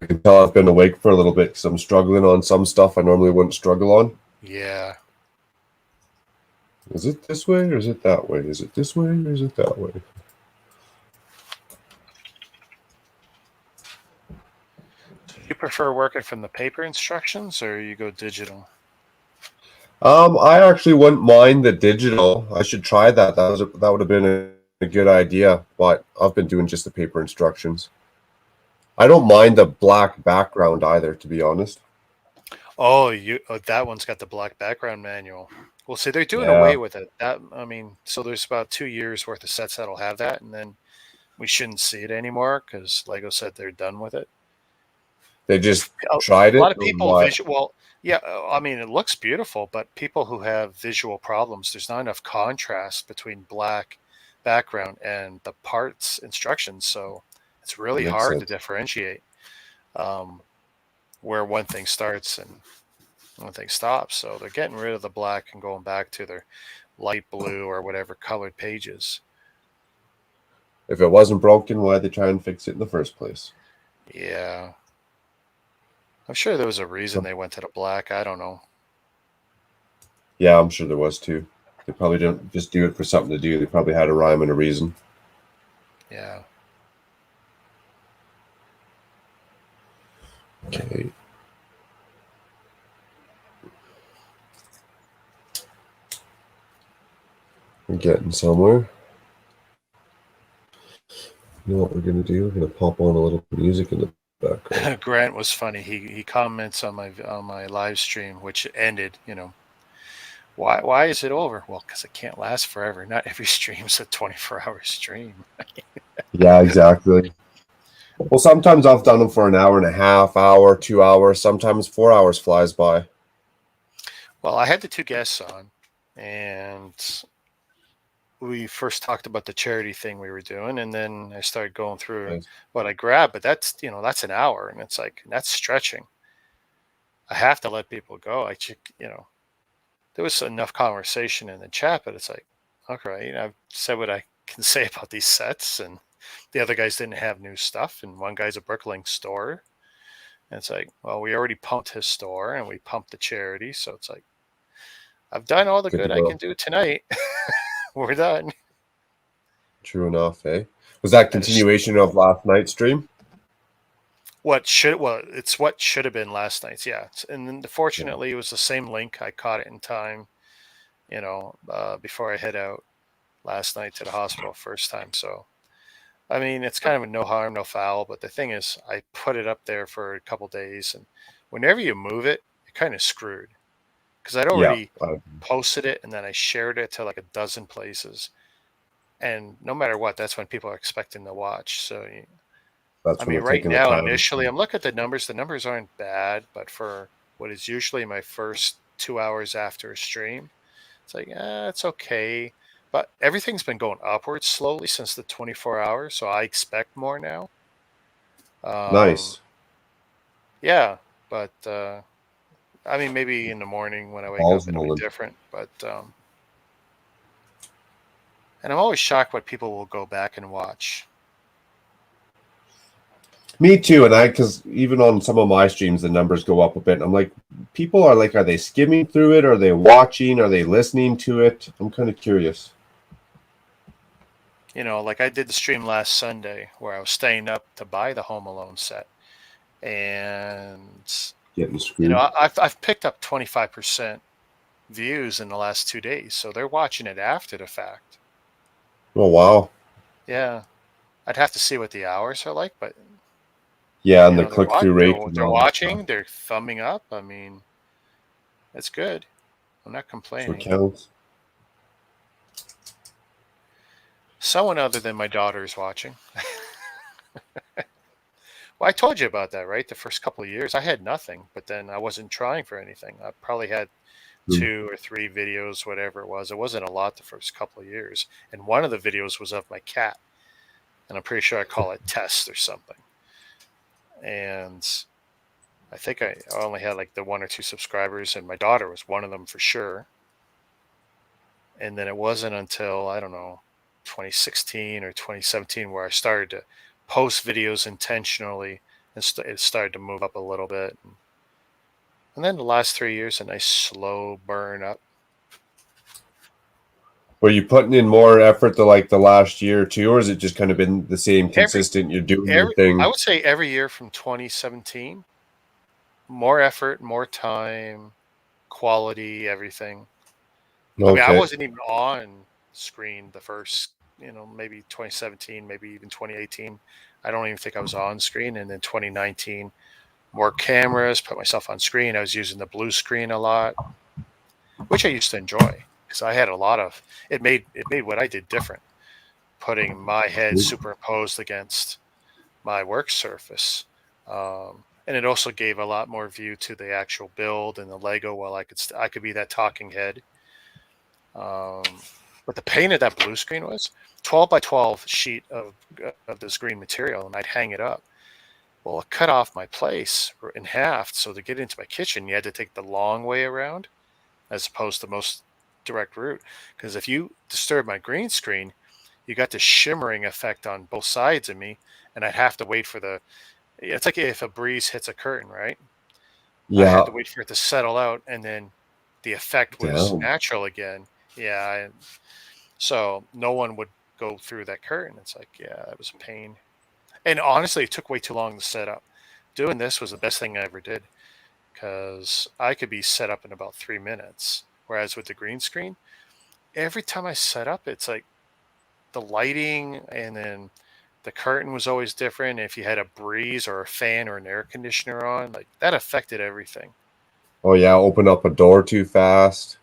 I can tell I've been awake for a little bit because I'm struggling on some stuff I normally wouldn't struggle on. Yeah. Is it this way or is it that way? Is it this way or is it that way? You prefer working from the paper instructions or you go digital? I actually wouldn't mind the digital. I should try that. That would have been a good idea, but I've been doing just the paper instructions. I don't mind the black background either, to be honest. Oh, that one's got the black background manual. Well, see, they're doing Yeah, away with it. So there's about 2 years worth of sets that'll have that, and then we shouldn't see it anymore because Lego said they're done with it. they just A tried lot it of or people what? well, yeah, I mean, it looks beautiful, but people who have visual problems, there's not enough contrast between black background and the parts instructions, so it's really Makes hard to sense. differentiate um, where one thing starts and one thing stops. So they're getting rid of the black and going back to their light blue or whatever colored pages. If it wasn't broken, why'd they try and fix it in the first place? Yeah. I'm sure there was a reason So, they went to the black. I don't know. yeah, I'm sure there was too. They probably didn't just do it for something to do. They probably had a rhyme and a reason. Yeah. Okay. We're getting somewhere. You know what we're gonna do? We're gonna pop on a little music in the background. Grant was funny. He comments on my live stream, which ended. Why is it over? Well, because it can't last forever. Not every stream's a 24-hour stream. Yeah, exactly. Well, sometimes I've done them for an hour and a half, hour, 2 hours. Sometimes 4 hours flies by. Well, I had the two guests on, and we first talked about the charity thing we were doing, and then I started going through Nice. what I grabbed. But that's an hour, and it's like that's stretching. I have to let people go. There was enough conversation in the chat, but it's like, okay, I've said what I can say about these sets, and the other guys didn't have new stuff, and one guy's a Brooklyn store, and it's like, well, we already pumped his store, and we pumped the charity, so it's like, I've done all the Good to good I go. can do tonight. We're done. True enough, eh? Was that continuation of last night's stream? It's what should have been last night's, yeah. And then fortunately, it was the same link. I caught it in time, before I head out last night to the hospital first time. So, I mean, it's kind of a no harm, no foul. But the thing is, I put it up there for a couple days, and whenever you move it, you're kind of screwed because I'd already posted it and then I shared it to like a dozen places, and no matter what, that's when people are expecting to watch. So. That's I mean, they're right taking the now, time. initially, I'm looking at the numbers. The numbers aren't bad, but for what is usually my first 2 hours after a stream, it's like, it's okay. But everything's been going upwards slowly since the 24 hours, so I expect more now. Nice. Yeah, but I mean, maybe in the morning when I wake up, it'll be different. But and I'm always shocked what people will go back and watch. Me too, and because even on some of my streams, the numbers go up a bit. I'm like, people are like, are they skimming through it? Are they watching? Are they listening to it? I'm kind of curious. Like I did the stream last Sunday where I was staying up to buy the Home Alone set, and getting screwed. I've picked up 25% views in the last 2 days, so they're watching it after the fact. Oh wow! Yeah, I'd have to see what the hours are like, but yeah, and the click-through rate. They're watching. They're thumbing up. I mean, that's good. I'm not complaining. So counts. Someone other than my daughter is watching. Well, I told you about that, right? The first couple of years, I had nothing, but then I wasn't trying for anything. I probably had 2 or 3 videos, whatever it was. It wasn't a lot the first couple of years. And one of the videos was of my cat. And I'm pretty sure I call it Test or something. And I think I only had like the 1 or 2 subscribers, and my daughter was one of them for sure. And then it wasn't until, I don't know, 2016 or 2017 where I started to post videos intentionally, and it started to move up a little bit. And then the last 3 years, a nice slow burn up. Were you putting in more effort to like the last year or two, or has it just kind of been the same consistent? You're doing your thing. I would say every year from 2017, more effort, more time, quality, everything. Okay. I mean, I wasn't even on screen the first, maybe 2017, maybe even 2018. I don't even think I was on screen. And then 2019, more cameras, put myself on screen. I was using the blue screen a lot, which I used to enjoy because I had a lot of it. Made what I did different, putting my head superimposed against my work surface, and it also gave a lot more view to the actual build and the Lego. While I could be that talking head. But the pain of that blue screen was 12 by 12 sheet of this green material, and I'd hang it up. Well, it cut off my place in half. So to get into my kitchen, you had to take the long way around as opposed to the most direct route. Because if you disturb my green screen, you got the shimmering effect on both sides of me, and I'd have to wait for it's like if a breeze hits a curtain, right? Yeah. I had to wait for it to settle out, and then the effect was natural again. Yeah. So no one would go through that curtain. It's like, yeah, it was a pain. And honestly, it took way too long to set up. Doing this was the best thing I ever did because I could be set up in about 3 minutes. Whereas with the green screen, every time I set up, it's like the lighting and then the curtain was always different. If you had a breeze or a fan or an air conditioner on, like that affected everything. Oh yeah, open up a door too fast.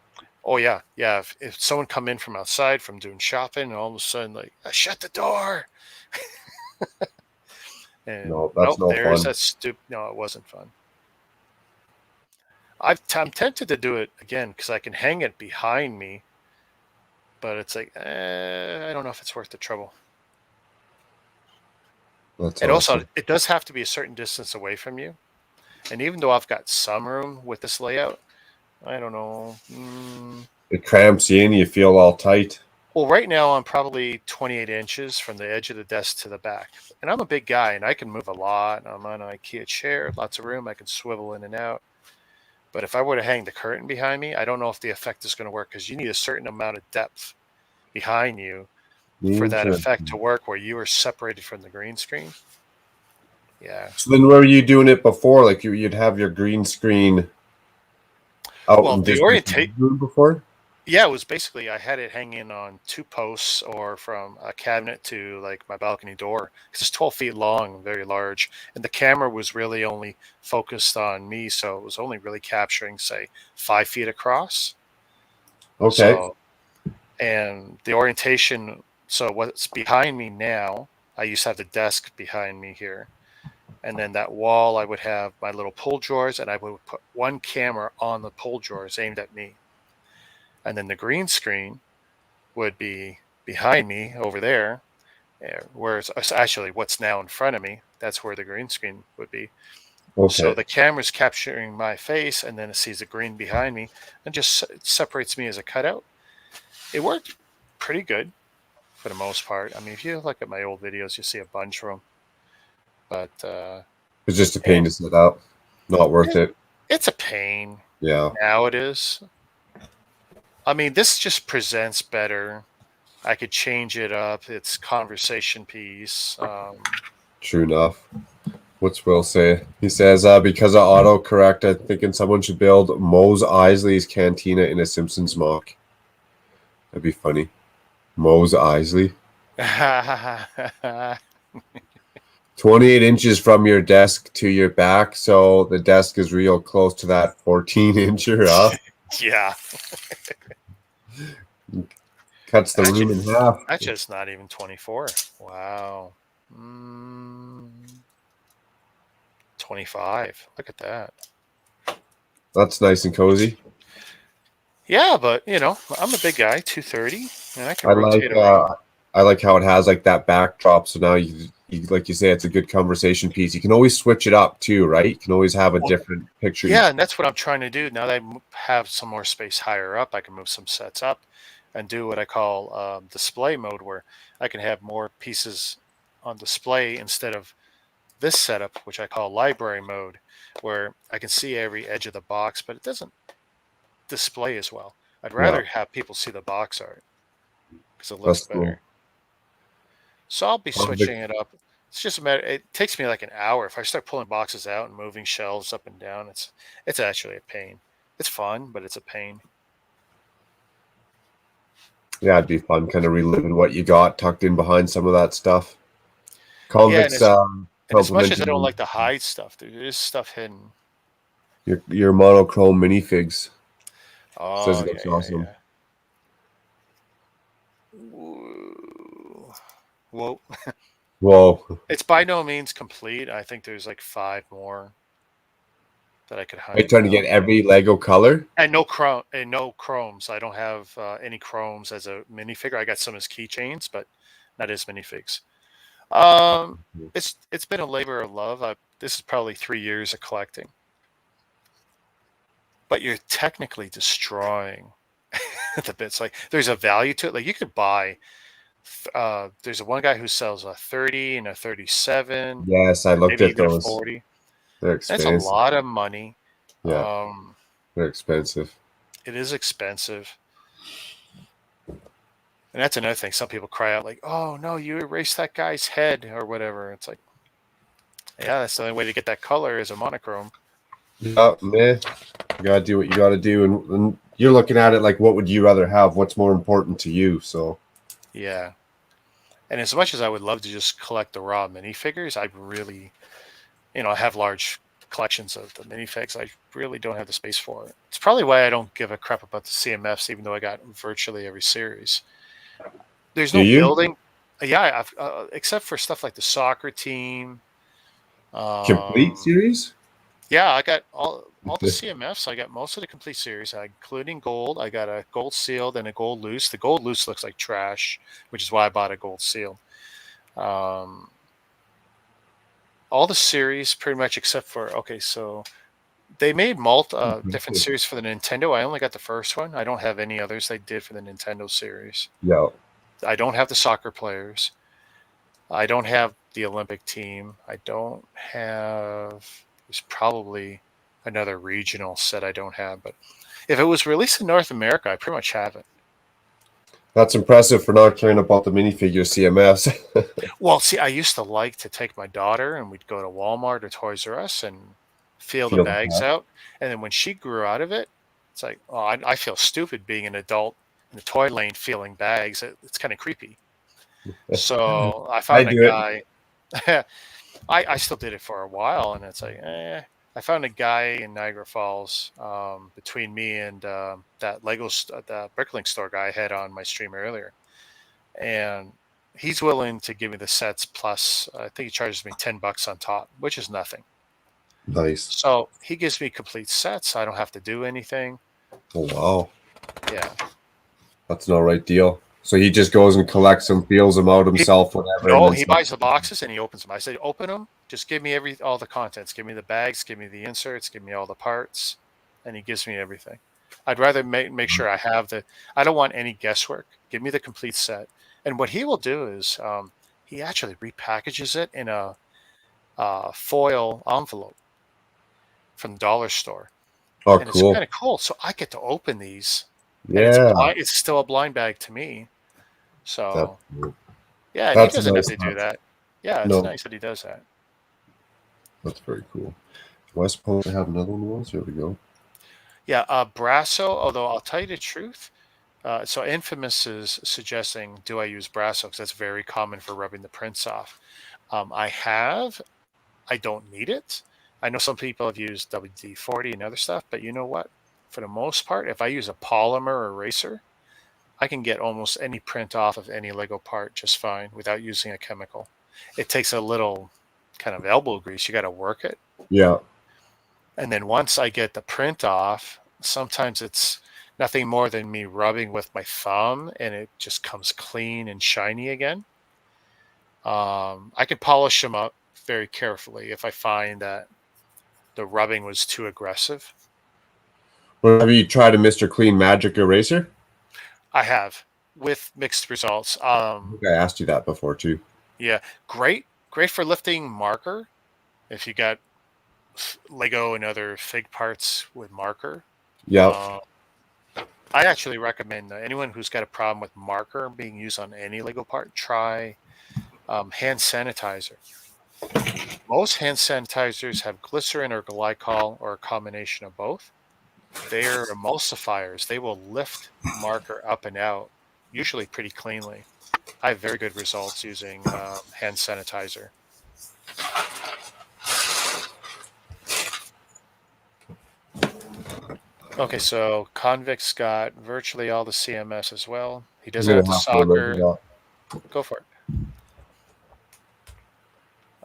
Oh yeah, yeah. If someone come in from outside from doing shopping, and all of a sudden like, I shut the door. And no, that's no there's fun. that stupid. No, it wasn't fun. I'm tempted to do it again because I can hang it behind me, but it's like I don't know if it's worth the trouble. That's and awesome. Also, it does have to be a certain distance away from you. And even though I've got some room with this layout, I don't know. It cramps you in. You feel all tight. Well, right now I'm probably 28 inches from the edge of the desk to the back. And I'm a big guy, and I can move a lot. I'm on an IKEA chair, lots of room. I can swivel in and out. But if I were to hang the curtain behind me, I don't know if the effect is going to work because you need a certain amount of depth behind you for that effect Interesting. to work where you were separated from the green screen. Yeah. So then, where were you doing it before? Like you'd have your green screen out Well, in the this orientate. room before. Yeah, it was basically I had it hanging on 2 posts or from a cabinet to like my balcony door. It's 12 feet long, very large, and the camera was really only focused on me, so it was only really capturing, say, 5 feet across. Okay. So, and the orientation. So what's behind me now? I used to have the desk behind me here, and then that wall I would have my little pull drawers, and I would put one camera on the pull drawers aimed at me, and then the green screen would be behind me over there, whereas actually what's now in front of me, that's where the green screen would be. So Okay. the camera's capturing my face, and then it sees the green behind me and just separates me as a cutout. It worked pretty good for the most part. I mean, if you look at my old videos, you see a bunch of them. But It's just a pain to set up. Not worth it. it's a pain. Yeah. Now it is. I mean, this just presents better. I could change it up. It's conversation piece. True enough. What's Will say? He says, because of autocorrect, I'm thinking someone should build Mose Eisley's cantina in a Simpsons mock. That'd be funny. Mose Eisley. 28 inches from your desk to your back, so the desk is real close to that 14-incher up. Yeah. Cuts the room in half. That's just not even 24. Wow. 25. Look at that. That's nice and cozy. Yeah, but I'm a big guy, 230, and I can rotate around. I like how it has like that backdrop. So now you like you say, it's a good conversation piece. You can always switch it up too, right? You can always have a different picture. Yeah, and that's what I'm trying to do. Now that I have some more space higher up, I can move some sets up and do what I call display mode, where I can have more pieces on display instead of this setup, which I call library mode, where I can see every edge of the box, but it doesn't display as well. I'd rather have people see the box art because it looks better. Cool. So I'll be switching it up. It's just a matter. It takes me like an hour. If I start pulling boxes out and moving shelves up and down, it's actually a pain. It's fun, but it's a pain. Yeah, it'd be fun, kind of reliving what you got tucked in behind some of that stuff. Convicts, and as much as I don't like to hide stuff, there is stuff hidden. Your monochrome minifigs. Oh, says it looks awesome. Whoa. Whoa. It's by no means complete. I think there's like 5 more that I could hide. Are you trying to get every Lego color? And no chromes. I don't have any chromes as a minifigure. I got some as keychains, but not as minifigs. It's been a labor of love. This is probably 3 years of collecting. But you're technically destroying the bits. Like there's a value to it. Like you could buy. There's one guy who sells a 30 and a 37. Yes, I looked at those. 40. They're expensive. That's a lot of money. Yeah, they're expensive. It is expensive. And that's another thing. Some people cry out like, "Oh no, you erased that guy's head," or whatever. It's like, yeah, that's the only way to get that color is a monochrome. Yeah, man. You gotta do what you gotta do, and you're looking at it like, what would you rather have? What's more important to you? So. Yeah. And as much as I would love to just collect the raw minifigures, I really, I have large collections of the minifigs. I really don't have the space for it. It's probably why I don't give a crap about the CMFs, even though I got virtually every series. There's no building. Yeah, except for stuff like the soccer team. Complete series? Yeah, I got all the CMFs. I got most of the complete series, including gold. I got a gold sealed and a gold loose. The gold loose looks like trash, which is why I bought a gold seal. All the series, pretty much, except for so they made different series for the Nintendo. I only got the first one. I don't have any others they did for the Nintendo series. Yeah. I don't have the soccer players. I don't have the Olympic team. I don't have. There's probably another regional set I don't have, but if it was released in North America, I pretty much have it. That's impressive for not caring about the minifigure CMS. Well, see, I used to like to take my daughter and we'd go to Walmart or Toys R Us and feel the Feel the bags bags. out. And then when she grew out of it, it's like, oh, I feel stupid being an adult in the toy lane feeling bags. It's kind of creepy. So I I found a do it. guy. I still did it for a while, and it's like, I found a guy in Niagara Falls between me and that the Bricklink store guy I had on my stream earlier, and he's willing to give me the sets plus. I think he charges me $10 on top, which is nothing. Nice. So he gives me complete sets. I don't have to do anything. Oh wow, Yeah. that's no right deal. So he just goes and collects them, feels them out himself, whatever, and No, then he buys the boxes and he opens them. I say, open them. Just give me all the contents. Give me the bags. Give me the inserts. Give me all the parts, and he gives me everything. I'd rather make sure I have the. I don't want any guesswork. Give me the complete set. And what he will do is he actually repackages it in a foil envelope from the dollar store, Oh, and it's cool. kind of cool. So I get to open these, and Yeah, it's still a blind bag to me. So cool. yeah, and he That's a doesn't have nice to do touch. that. Yeah, it's No, nice that he does that. that's very cool. Do I suppose I have another one of those? Here we go. Yeah, Brasso, although I'll tell you the truth. So Infamous is suggesting, do I use Brasso? Because that's very common for rubbing the prints off. I don't need it. I know some people have used WD-40 and other stuff, but you know what? For the most part, if I use a polymer eraser, I can get almost any print off of any Lego part just fine without using a chemical. It takes a little kind of elbow grease. You got to work it. Yeah. And then once I get the print off, sometimes it's nothing more than me rubbing with my thumb and it just comes clean and shiny again. I can polish them up very carefully if I find that the rubbing was too aggressive. Well, have you tried a Mr. Clean Magic Eraser? I have, with mixed results. I think I asked you that before too. Yeah, great for lifting marker. If you got Lego and other fig parts with marker. Yeah. I actually recommend anyone who's got a problem with marker being used on any Lego part, try hand sanitizer. Most hand sanitizers have glycerin or glycol or a combination of both. They are emulsifiers. They will lift marker up and out, usually pretty cleanly. I have very good results using hand sanitizer. Okay, so Convict's got virtually all the CMS as well. He doesn't have the soccer. Go for it.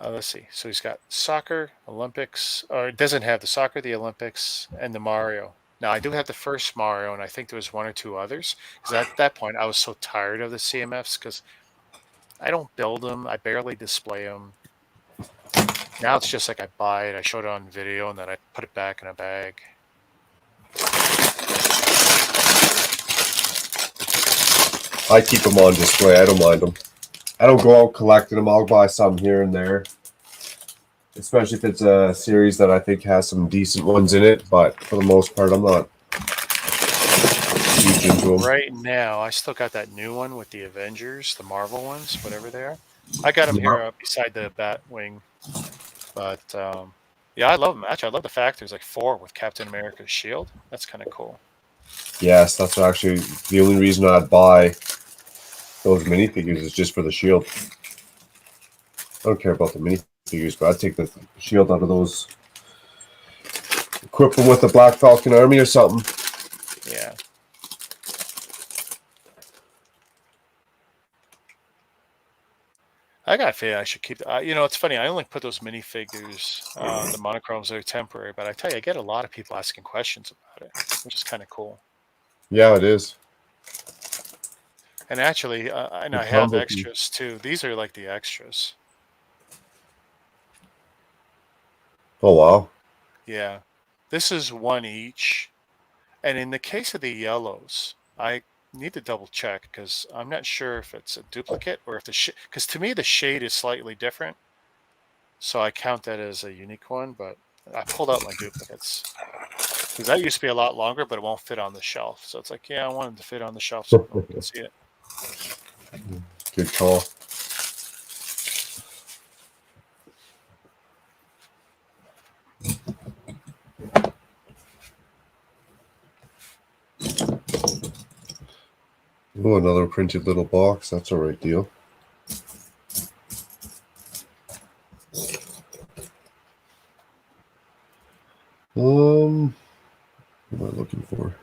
Let's see. So he's got soccer, Olympics, or it doesn't have the soccer, the Olympics, and the Mario. Now, I do have the first Mario, and I think there was one or two others. Because at that point, I was so tired of the CMFs because I don't build them. I barely display them. Now it's just like I buy it, I show it on video, and then I put it back in a bag. I keep them on display. I don't mind them. I don't go out collecting them. I'll buy some here and there, especially if it's a series that I think has some decent ones in it. But for the most part, I'm not huge into them. Right now, I still got that new one with the Avengers, the Marvel ones, whatever they are. I got them here beside the Batwing. But yeah, I love them. Actually, I love the fact there's like 4 with Captain America's shield. That's kind of cool. Yes, that's actually the only reason I'd buy those minifigures is just for the shield. I don't care about the minifigures, but I'd take the shield out of those. Equip them with the Black Falcon army or something. Yeah. I got a feeling I should keep. You know, it's funny. I only put those minifigures, the monochromes, they're temporary. But I tell you, I get a lot of people asking questions about it, which is kind of cool. Yeah, it is. And actually, and I have extras too. These are like the extras. Oh, wow. Yeah. This is 1 each. And in the case of the yellows, I need to double check because I'm not sure if it's a duplicate or if the because to me the shade is slightly different. So I count that as a unique one, but I pulled out my duplicates. Because that used to be a lot longer, but it won't fit on the shelf. So it's like, yeah, I wanted to fit on the shelf so people can see it. Good call. Oh, another printed little box. That's a right deal. What am I looking for?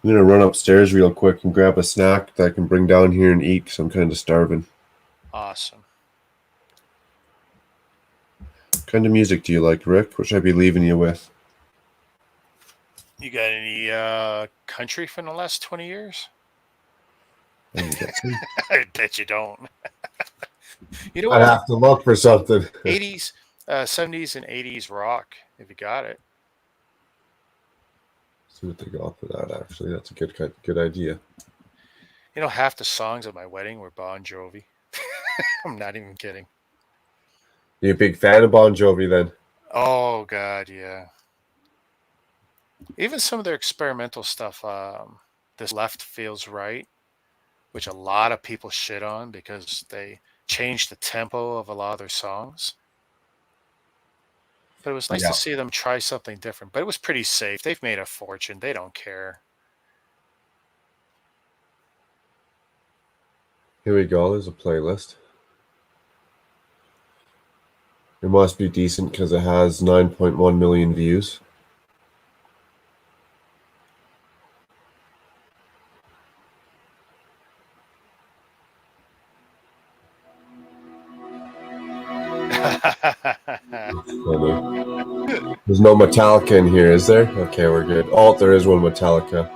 I'm gonna run upstairs real quick and grab a snack that I can bring down here and eat because I'm kind of starving. Awesome. What kind of music do you like, Rick? What should I be leaving you with? You got any country from the last 20 years? I bet you don't. You know I'd what? have to look for something. 80s, 70s, and 80s rock, if you got it. See what they got for that. Actually, that's a good idea. You know, half the songs at my wedding were Bon Jovi. I'm not even kidding. You a big fan of Bon Jovi then? Oh God, yeah. Even some of their experimental stuff. This Left Feels Right, which a lot of people shit on because they changed the tempo of a lot of their songs. But it was nice to see them try something different. But it was pretty safe. They've made a fortune. They don't care. Here we go. There's a playlist. It must be decent because it has 9.1 million views. There's no Metallica in here, is there? Okay, we're good. Oh, there is one Metallica.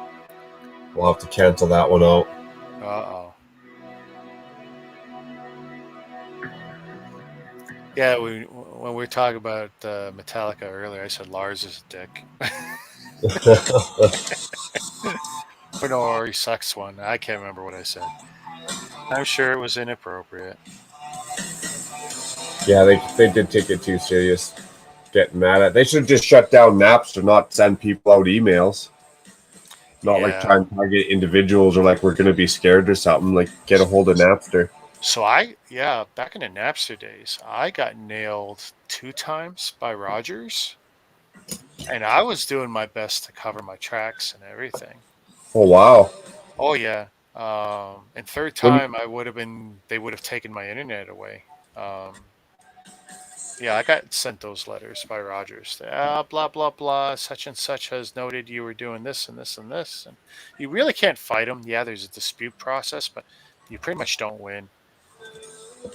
We'll have to cancel that one out. Uh-oh. Yeah, when we were talking about Metallica earlier, I said Lars is a dick. Or he sucks one. I can't remember what I said. I'm sure it was inappropriate. Yeah, they did take it too serious. Getting mad at. They should just shut down Napster, not send people out emails. Not like try and target individuals or like we're gonna be scared or something. Like get a hold of Napster. So back in the Napster days, I got nailed 2 times by Rogers, and I was doing my best to cover my tracks and everything. Oh wow. Oh yeah. And third time they would have taken my internet away. Yeah, I got sent those letters by Rogers. Blah blah blah. Such and such has noted you were doing this and this and this, and you really can't fight them. Yeah, there's a dispute process, but you pretty much don't win.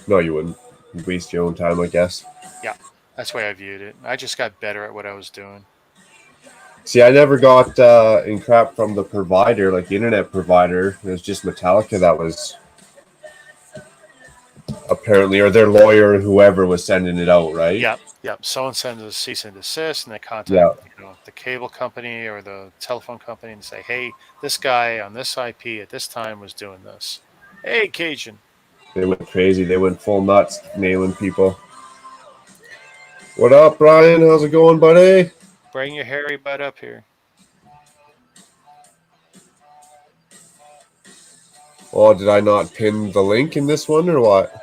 No, you wouldn't. You'd waste your own time, I guess. Yeah, that's the way I viewed it. I just got better at what I was doing. See, I never got in crap from the provider, like the internet provider. It was just Metallica that was apparently, or their lawyer or whoever was sending it out, right? Yep. Someone sends a cease and desist, and they contact the cable company or the telephone company and say, "Hey, this guy on this IP at this time was doing this." Hey, Cajun. They went crazy. They went full nuts, nailing people. What up, Brian? How's it going, buddy? Bring your hairy butt up here. Oh, did I not pin the link in this one or what?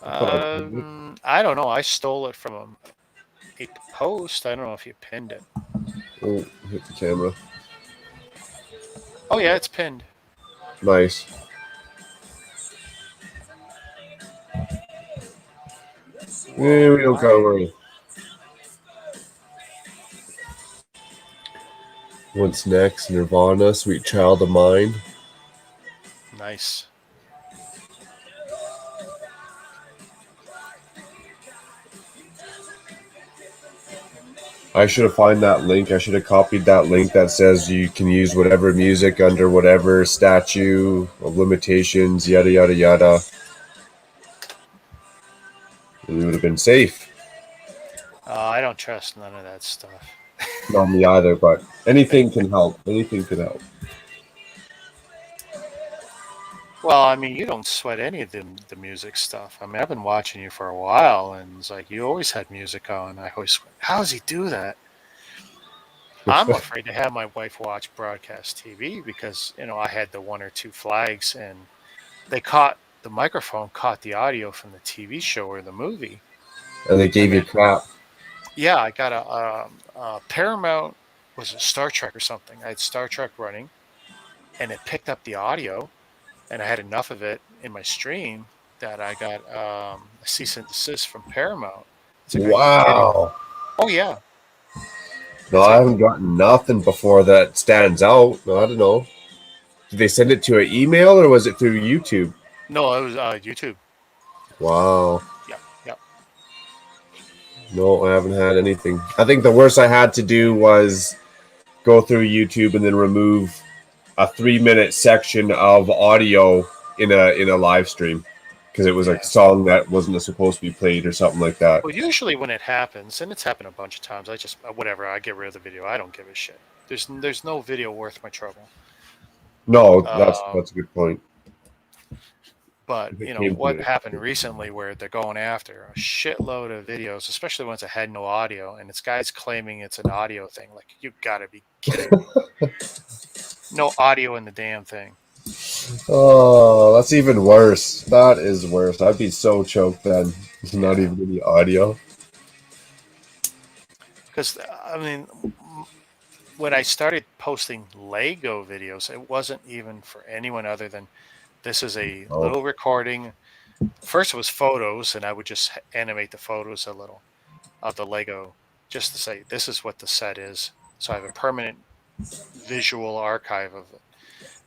I don't know. I stole it from a post. I don't know if you pinned it. Oh, hit the camera. Oh, yeah, it's pinned. Nice. Yeah, we don't gotta worry. What's next? Nirvana, Sweet Child of Mine. Nice. I should have found that link. I should have copied that link that says you can use whatever music under whatever statute of limitations, yada, yada, yada. And we would have been safe. I don't trust none of that stuff. Not me either, but anything can help. Anything can help. Well, I mean, you don't sweat any of the music stuff. I mean, I've been watching you for a while, and it's like you always had music on. I always, how does he do that? I'm afraid to have my wife watch broadcast TV because I had the 1 or 2 flags, and the microphone caught the audio from the TV show or the movie. And they gave you mean, crap. Yeah, I got a Paramount, was it Star Trek or something? I had Star Trek running, and it picked up the audio, and I had enough of it in my stream that I got a cease and desist from Paramount. It's like, are you kidding? Wow. Oh yeah, No, it's I like haven't gotten nothing before that stands out. No, I don't know. Did they send it to an email or was it through YouTube? no, it was YouTube. Wow. Yep, yep. No, I haven't had anything. I think the worst I had to do was go through YouTube and then remove a 3-minute section of audio in a live stream because it was a Yeah. song that wasn't supposed to be played or something like that. Well, usually when it happens, and it's happened a bunch of times, I just whatever, I get rid of the video. I don't give a shit. There's no video worth my trouble. No, that's a good point. But If it came to what it. happened recently, where they're going after a shitload of videos, especially ones that had no audio, and it's guys claiming it's an audio thing. Like, you gotta be kidding me. No audio in the damn thing. Oh, that's even worse. That is worse. I'd be so choked then. There's not even any audio. Because I mean, when I started posting Lego videos, it wasn't even for anyone other than this is a little recording. First, it was photos, and I would just animate the photos a little of the Lego just to say this is what the set is. So I have a permanent visual archive of it.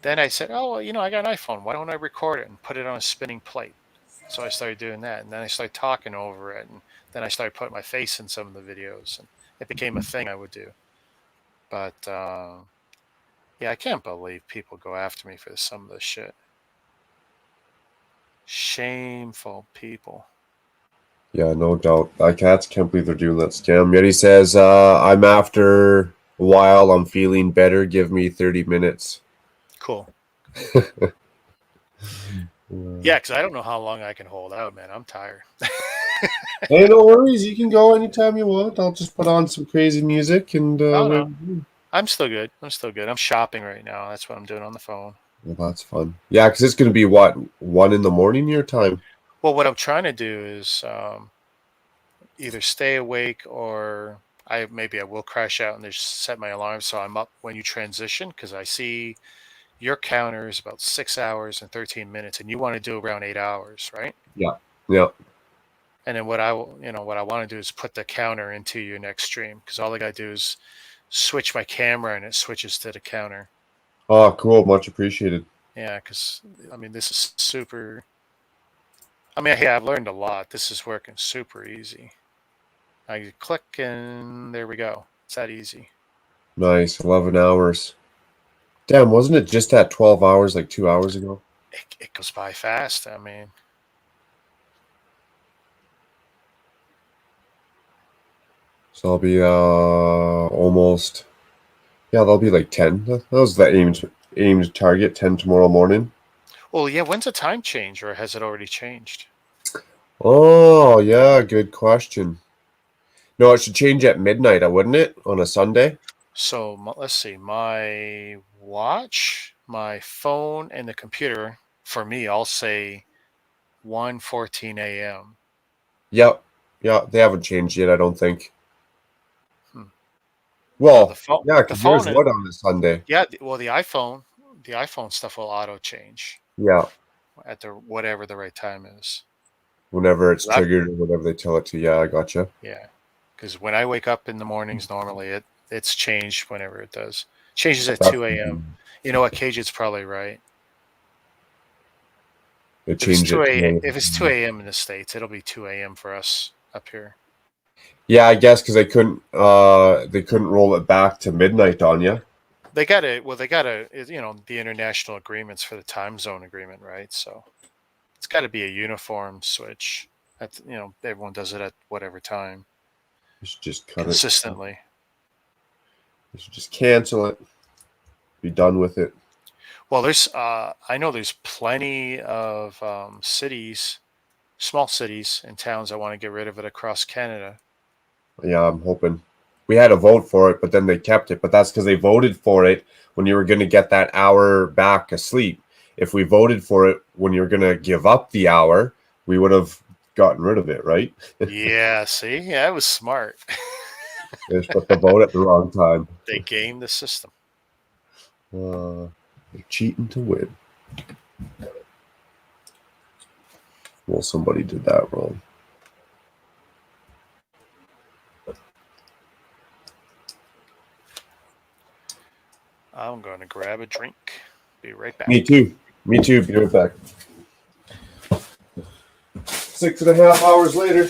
Then I said, oh, well, I got an iPhone. Why don't I record it and put it on a spinning plate? So I started doing that, and then I started talking over it, and then I started putting my face in some of the videos, and it became a thing I would do. But yeah, I can't believe people go after me for some of this shit. Shameful people. Yeah, no doubt. I can't believe they're doing that scam. Yet he says, I'm after a while. I'm feeling better. Give me 30 minutes. Cool. Yeah, because I don't know how long I can hold out, man. I'm tired. Hey, no worries. You can go anytime you want. I'll just put on some crazy music and. No. I'm still good. I'm shopping right now. That's what I'm doing on the phone. Well, that's fun. Yeah, because it's going to be what, 1 in the morning your time? Well, what I'm trying to do is either stay awake or maybe I will crash out and just set my alarm so I'm up when you transition, because I see your counter is about 6 hours and 13 minutes, and you want to do around 8 hours, right? Yeah. Yeah. And then what I want to do is put the counter into your next stream, because all I got to do is switch my camera and it switches to the counter. Oh, cool. Much appreciated. Yeah, because I mean, this is super. I mean, I've learned a lot. This is working super easy. I click and there we go. It's that easy. Nice. 11 hours. Damn, wasn't it just at 12 hours like 2 hours ago? It goes by fast. I mean, so I'll be almost. Yeah, that'll be like 10. That was the aimed target, 10 tomorrow morning. well, yeah. When's the time change, or has it already changed? Oh, yeah, good question. No, it should change at midnight, wouldn't it, on a Sunday? So let's see. My watch, my phone, and the computer, for me, I'll say 1:14 a.m. Yep. Yeah, they haven't changed yet, I don't think. Well, yeah, because yours would on a Sunday. Yeah, well, the iPhone stuff will auto change. Yeah. At whatever the right time is. Whenever it's triggered or whatever they tell it to. Yeah, I gotcha. Yeah, because when I wake up in the mornings, normally it's changed whenever it does. Changes at 2 a.m. You know what, Cage? It's probably right. It changed it. If it's 2 a.m. in the States, it'll be 2 a.m. for us up here. Yeah, I guess because they couldn't roll it back to midnight on you. They got the international agreements for the time zone agreement, right? So it's got to be a uniform switch. Everyone does it at whatever time. You should just cut consistently. You should just cancel it. Be done with it. Well, I know there's plenty of cities, small cities and towns that want to get rid of it across Canada. Yeah, I'm hoping. we had a vote for it, but then they kept it. But that's because they voted for it when you were going to get that hour back asleep. If we voted for it when you're going to give up the hour, we would have gotten rid of it, right? Yeah, see? Yeah, I was smart. They just put the vote at the wrong time. They gamed the system. They're cheating to win. Well, somebody did that wrong. I'm going to grab a drink. Be right back. Me too. Me too. Be right back. 6.5 hours later.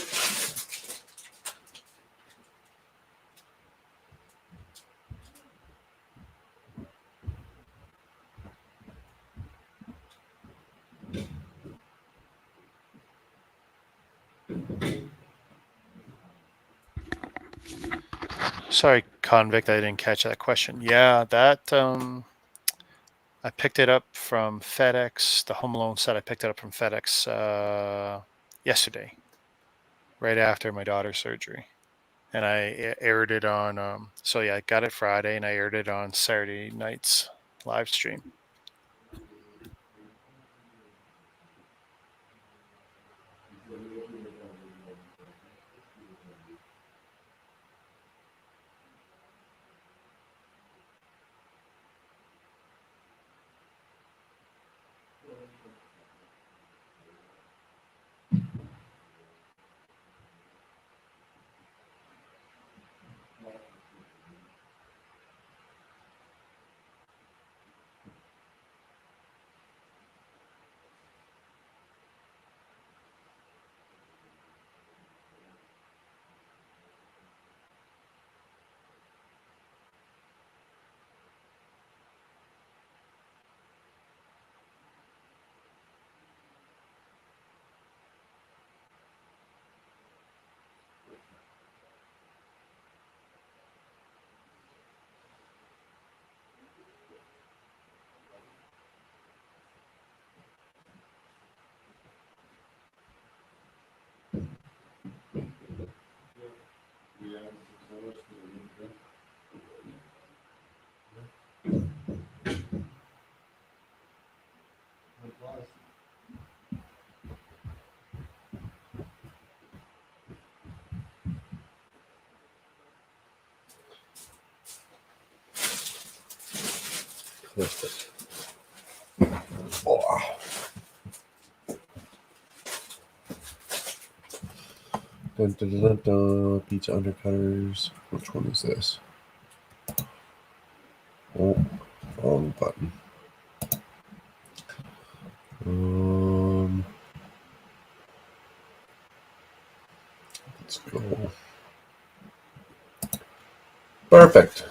Sorry, convict, I didn't catch that question. Yeah, that I picked it up from FedEx. The Home Alone set, I picked it up from FedEx yesterday, right after my daughter's surgery. And I aired it on, so yeah, I got it Friday and I aired it on Saturday night's live stream. Oh. Dun, dun, dun, dun, dun. Pizza undercutters. Which one is this? Oh, wrong button. Let's go. Perfect.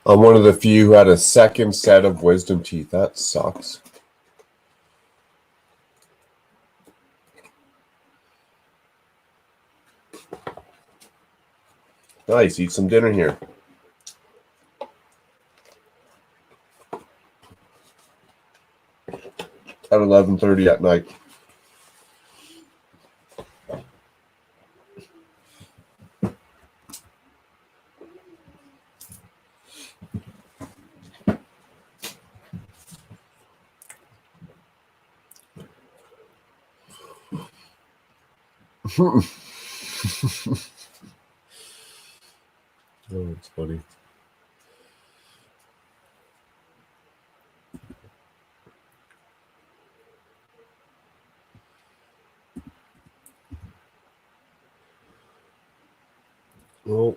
I'm one of the few who had a second set of wisdom teeth. That sucks. Nice. Eat some dinner here. At 11:30 at night. Oh, it's funny. Oh.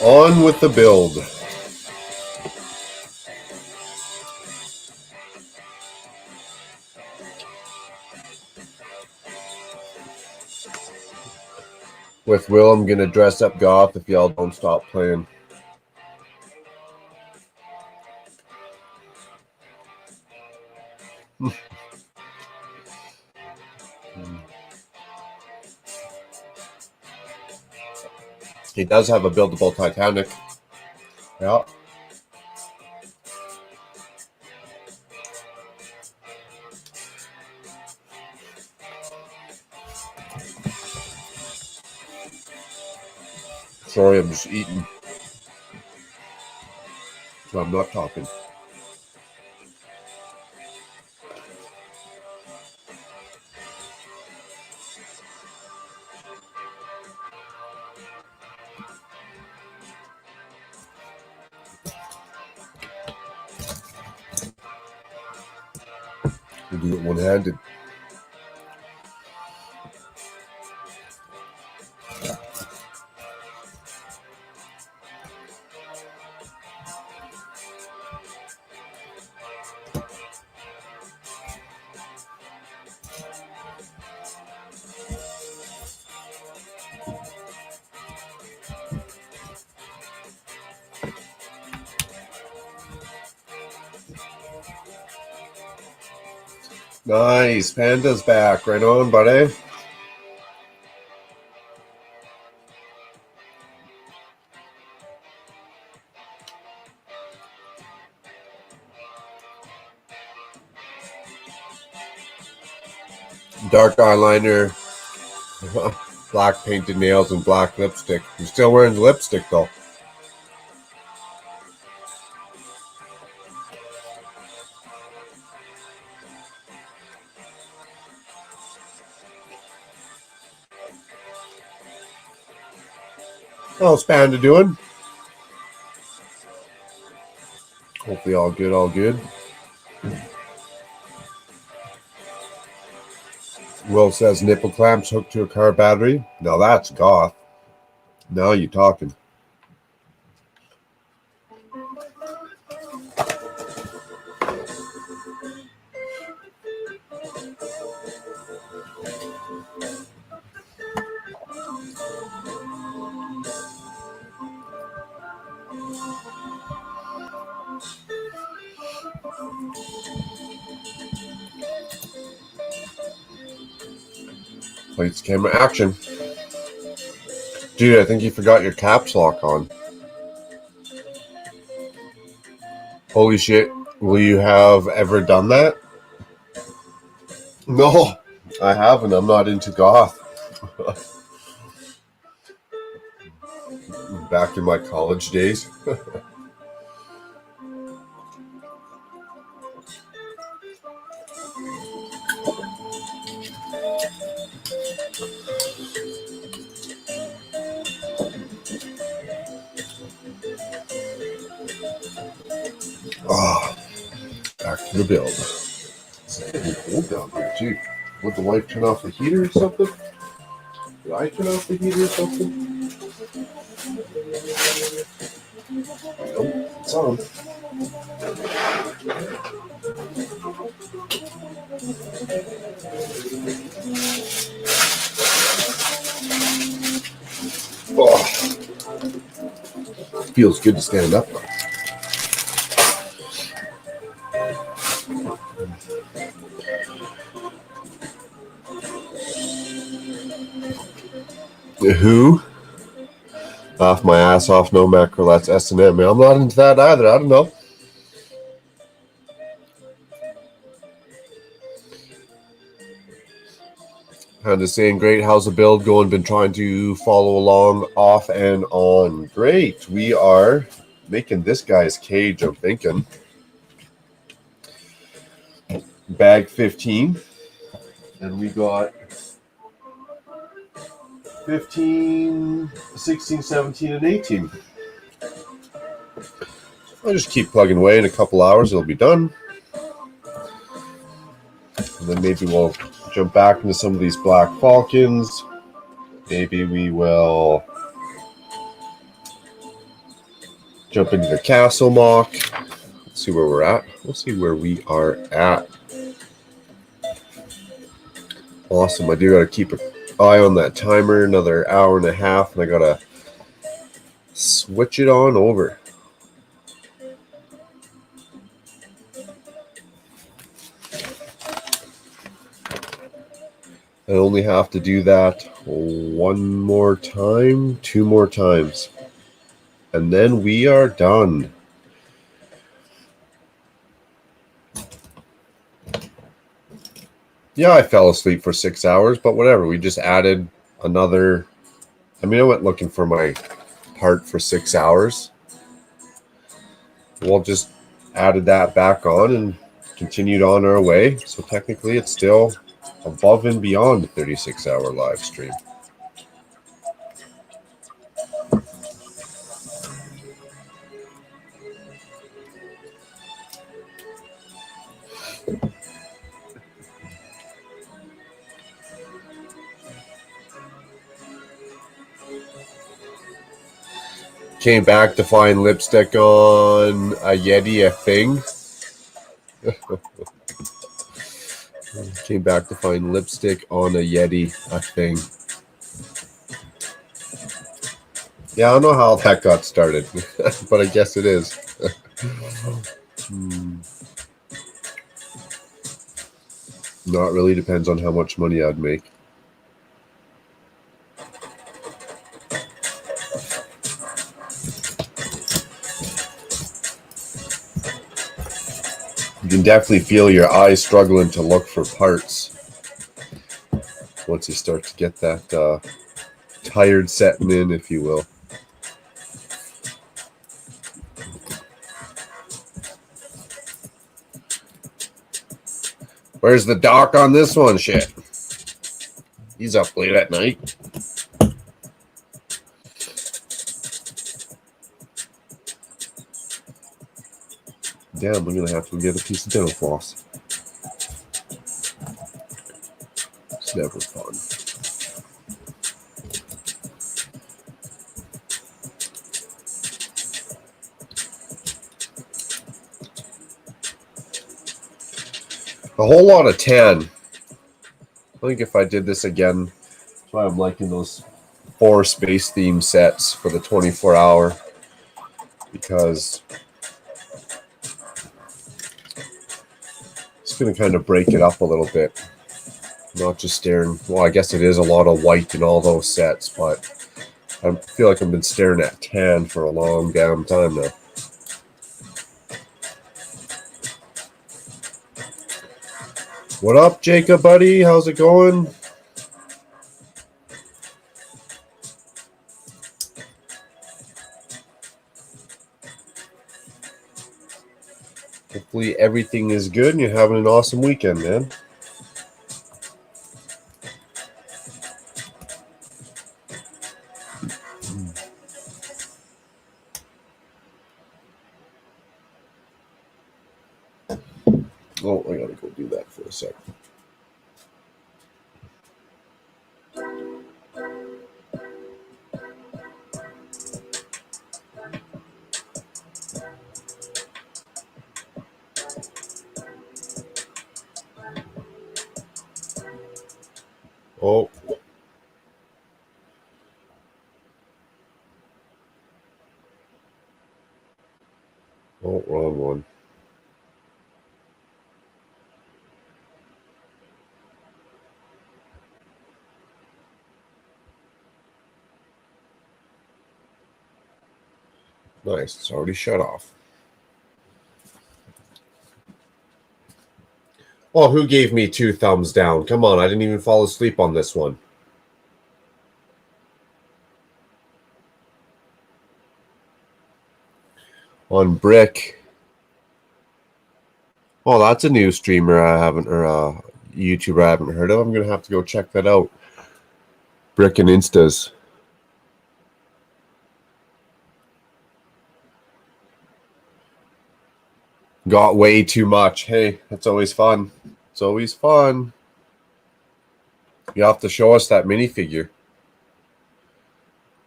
On with the build. With Will, I'm going to dress up goth if y'all don't stop playing. He does have a buildable Titanic. Yeah. Sorry, I'm just eating. So I'm not talking. We'll do it one-handed. Nice. Panda's back. Right on, buddy. Dark eyeliner, black painted nails, and black lipstick. I'm still wearing the lipstick, though. How's Panda doing? Hopefully all good, all good. Will says nipple clamps hooked to a car battery. Now that's goth. Now you're talking. Lights, camera, action. Dude, I think you forgot your caps lock on. Holy shit. Will you have ever done that? No, I haven't. I'm not into goth. Back in my college days. Oh, back to the build. It's getting cold down here too. Would the wife turn off the heater or something? Did I turn off the heater or something? Nope, it's on. Oh, feels good to stand up. Who? Off my ass off, no macro, that's S&M. I'm not into that either. I don't know. Kinda saying great. How's the build going? Been trying to follow along off and on. Great. We are making this guy's cage, I'm thinking. Bag 15. And we got 15, 16, 17, and 18. I'll just keep plugging away. In a couple hours, it'll be done. And then maybe we'll jump back into some of these Black Falcons. Maybe we will jump into the Castle Mock. Let's see where we're at. We'll see where we are at. Awesome. I do got to keep an eye on that timer. Another hour and a half, and I got to switch it on over. I only have to do that one more time, 2 more times. And then we are done. Yeah, I fell asleep for 6 hours, but whatever. We just added another. I mean, I went looking for my part for 6 hours. We'll just added that back on and continued on our way. So technically, it's still above and beyond the 36-hour live stream. Came back to find lipstick on a Yeti, a thing. Came back to find lipstick on a Yeti, a thing. Yeah, I don't know how that got started, but I guess it is. Not really, depends on how much money I'd make. You can definitely feel your eyes struggling to look for parts once you start to get that tired setting in, if you will. Where's the doc on this one? Shit. He's up late at night. Damn, we're gonna have to get a piece of dental floss. It's never fun. A whole lot of tan. I think if I did this again, that's why I'm liking those 4 space theme sets for the 24-hour, because it's going to kind of break it up a little bit. Not just staring, well, I guess it is a lot of white in all those sets, but I feel like I've been staring at tan for a long damn time now. What up, Jacob, buddy? How's it going? Hopefully everything is good and you're having an awesome weekend, man. Oh, I gotta go do that for a sec. Oh. Oh, wrong one. Nice, it's already shut off. Oh, who gave me 2 thumbs down? Come on, I didn't even fall asleep on this one. On Brick. Oh, that's a new streamer I haven't, or a YouTuber I haven't heard of. I'm going to have to go check that out. Brick and Instas. Got way too much. Hey, that's always fun. It's always fun. You have to show us that minifigure.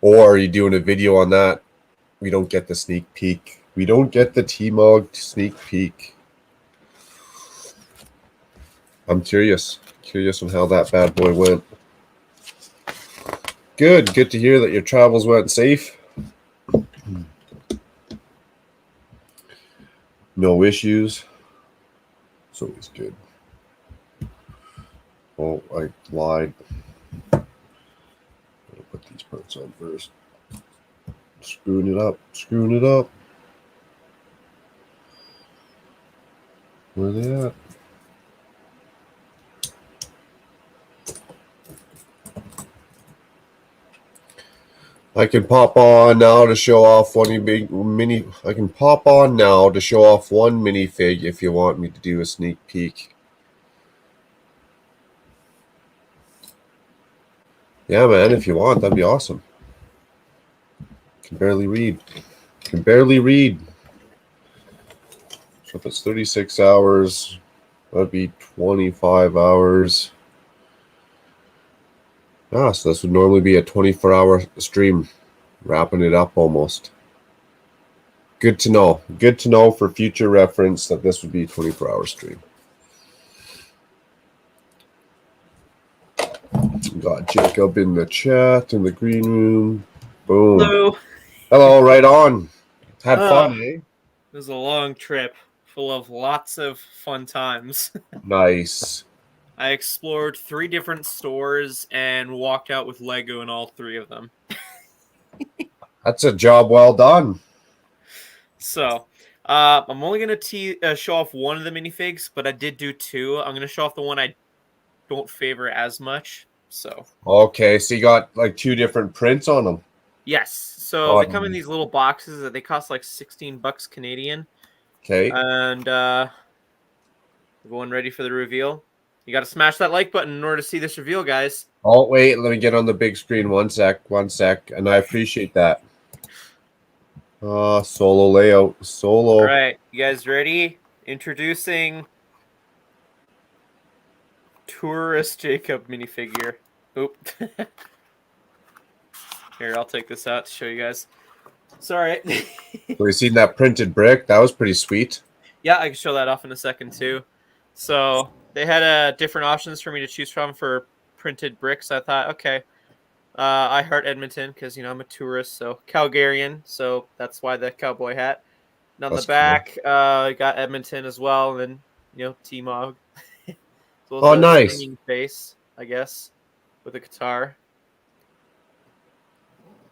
Or are you doing a video on that? We don't get the sneak peek. We don't get the T-Mog sneak peek. I'm curious. Curious on how that bad boy went. Good. Good to hear that your travels went safe. No issues. It's always good. Oh, I lied. I'll put these parts on first. Screwing it up. Screwing it up. Where are they at? I can pop on now to show off one big mini. I can pop on now to show off one minifig if you want me to do a sneak peek. Yeah, man, if you want, that'd be awesome. Can barely read. Can barely read. So if it's 36 hours, that'd be 25 hours. Ah, so this would normally be a 24-hour stream. Wrapping it up almost. Good to know. Good to know for future reference that this would be a 24-hour stream. Got Jacob in the chat in the green room. Boom. Hello. Hello, right on. Had fun, eh? It was a long trip full of lots of fun times. Nice. I explored 3 different stores and walked out with Lego in all 3 of them. That's a job well done. So, I'm only going to show off one of the minifigs, but I did do 2. I'm going to show off the one I don't favor as much. So. Okay, so you got like 2 different prints on them. Yes. So they come in these little boxes that they cost like $16 Canadian. Okay. And everyone ready for the reveal? You got to smash that like button in order to see this reveal, guys. Oh, wait, let me get on the big screen. One sec. And I appreciate that. Solo layout. Solo. All right, you guys ready? Introducing Tourist Jacob minifigure. Oop. Here, I'll take this out to show you guys. Sorry. We seen that printed brick. That was pretty sweet. Yeah, I can show that off in a second too. So they had different options for me to choose from for printed bricks. I thought, okay, I heart Edmonton because I'm a tourist, so Calgarian, so that's why the cowboy hat. And on the back, I got Edmonton as well, and then T-Mog. Oh, nice. Face, I guess, with a guitar.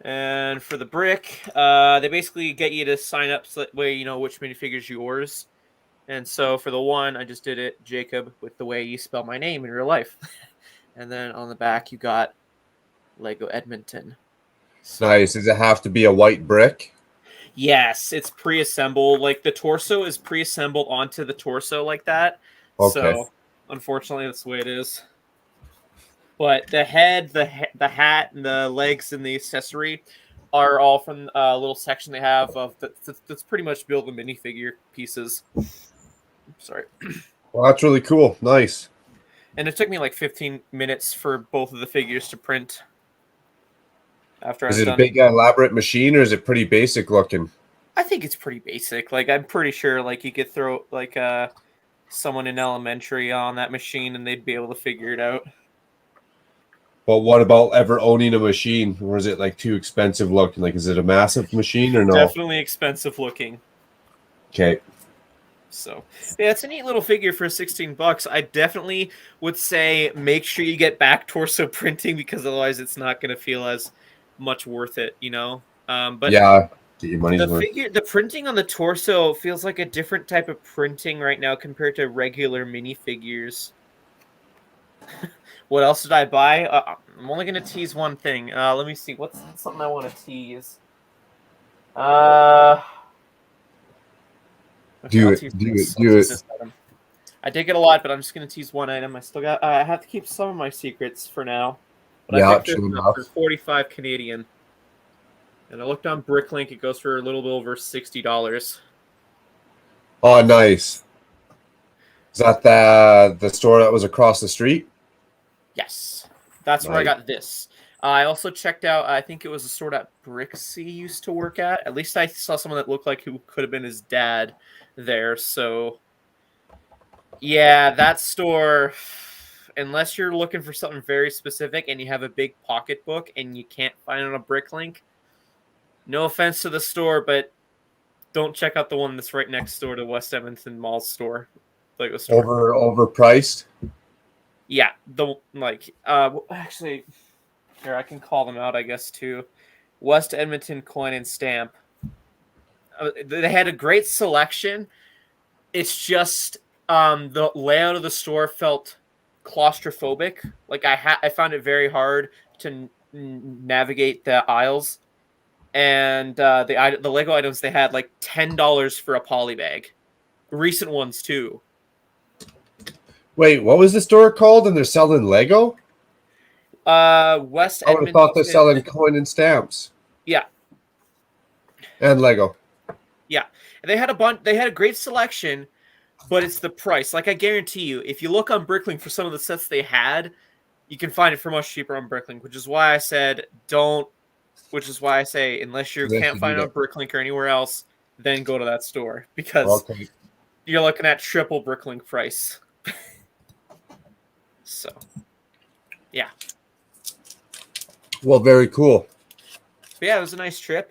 And for the brick, they basically get you to sign up so that way you know which minifigure's yours. And so for the one, I just did it, Jacob, with the way you spell my name in real life. And then on the back, you got Lego Edmonton. So, nice. Does it have to be a white brick? Yes, it's pre-assembled. Like the torso is pre-assembled onto the torso like that. Okay. So unfortunately, that's the way it is. But the head, the hat, and the legs and the accessory are all from a little section they have of that's pretty much build the minifigure pieces. Sorry. Well, that's really cool. Nice. And it took me like 15 minutes for both of the figures to print. Is it a big elaborate machine or is it pretty basic looking? I think it's pretty basic. Like I'm pretty sure like you could throw like someone in elementary on that machine and they'd be able to figure it out. But what about ever owning a machine? Or is it like too expensive looking? Like, is it a massive machine or no? Definitely expensive looking. Okay. So yeah, it's a neat little figure for $16. I definitely would say make sure you get back torso printing because otherwise it's not going to feel as much worth it, But yeah, get your money's worth. The printing on the torso feels like a different type of printing right now compared to regular minifigures. What else did I buy? I'm only going to tease one thing. Let me see. What's something I want to tease? Okay, do it. I did get a lot, but I'm just going to tease one item. I have to keep some of my secrets for now. But yeah, I picked this up for 45 Canadian. And I looked on Bricklink. It goes for a little bit over $60. Oh, nice. Is that the store that was across the street? Yes, that's where I got this. I also checked out, I think it was a store that Brixie used to work at. At least I saw someone that looked like who could have been his dad there. So, yeah, that store, unless you're looking for something very specific and you have a big pocketbook and you can't find it on a Bricklink, no offense to the store, but don't check out the one that's right next door to West Edmonton Mall's store. Lego store. Overpriced? Yeah, actually, here I can call them out, I guess, too. West Edmonton Coin and Stamp. They had a great selection. It's just the layout of the store felt claustrophobic. Like I found it very hard to navigate the aisles, and the Lego items they had like $10 for a poly bag. Recent ones too. Wait, what was the store called? And they're selling Lego? West I would have thought they're Edmonton. selling coin and stamps. Yeah. And Lego. Yeah. And they had a bunch. They had a great selection, but it's the price. Like I guarantee you, if you look on Bricklink for some of the sets they had, you can find it for much cheaper on Bricklink, which is why I said don't. Which is why I say unless you can't find it on Bricklink or anywhere else, then go to that store because you're looking at triple Bricklink price. So, yeah. Well, very cool. But yeah, it was a nice trip.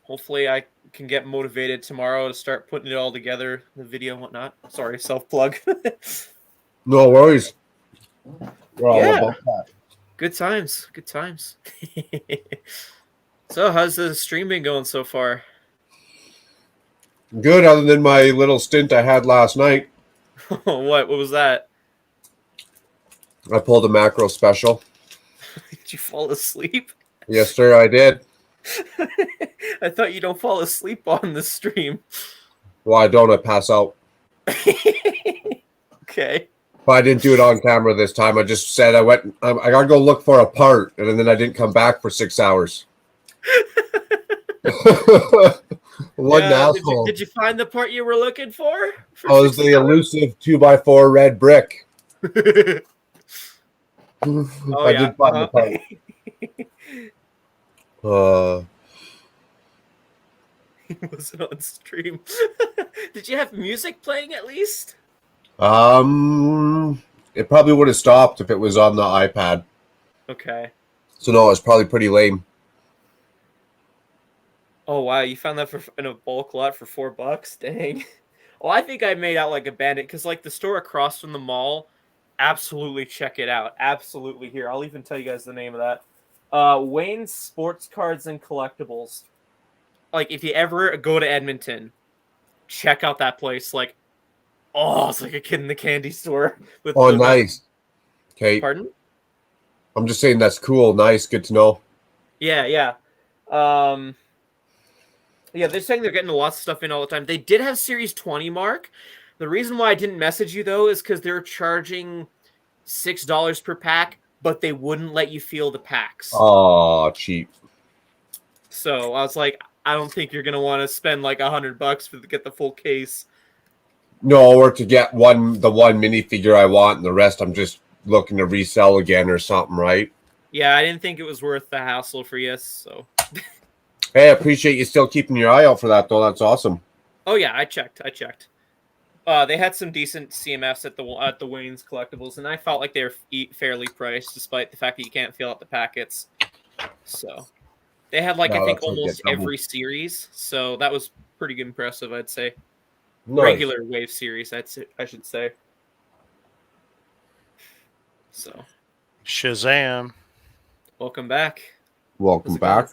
Hopefully I can get motivated tomorrow to start putting it all together, the video and whatnot. Sorry, self-plug. No worries. We're all about that. Good times. Good times. So, how's the stream been going so far? Good, other than my little stint I had last night. What was that? I pulled a macro special. Did you fall asleep? Yes, sir, I did. I thought you don't fall asleep on the stream. Why don't I pass out? Okay. But I didn't do it on camera this time. I just said I gotta go look for a part, and then I didn't come back for 6 hours. What an asshole. Did you find the part you were looking for? Oh, it was the elusive 2x4 red brick. I did find the part. He wasn't on stream. Did you have music playing at least? It probably would have stopped if it was on the iPad. Okay. So no, it's probably pretty lame. Oh wow, you found that in a bulk lot for $4? Dang. Well, I think I made out like a bandit because like the store across from the mall, absolutely check it out. Absolutely here. I'll even tell you guys the name of that. Wayne's Sports Cards and Collectibles. Like if you ever go to Edmonton, check out that place. Like, oh, it's like a kid in the candy store. Oh, nice. Okay. Pardon? I'm just saying that's cool. Nice. Good to know. Yeah, yeah. Yeah, they're saying they're getting lots of stuff in all the time. They did have Series 20, Mark. The reason why I didn't message you, though, is because they're charging $6 per pack, but they wouldn't let you feel the packs. Oh, cheap. So I was like, I don't think you're going to want to spend like $100 to get the full case. No, or to get the one minifigure I want, and the rest I'm just looking to resell again or something, right? Yeah, I didn't think it was worth the hassle for you, so... Hey, I appreciate you still keeping your eye out for that, though. That's awesome. Oh yeah, I checked. They had some decent CMFs at the Wayne's Collectibles, and I felt like they were fairly priced, despite the fact that you can't feel out the packets. So they had I think almost every series, so that was pretty impressive, I'd say. Nice. Regular wave series, I should say. So, Shazam! Welcome back. Welcome back.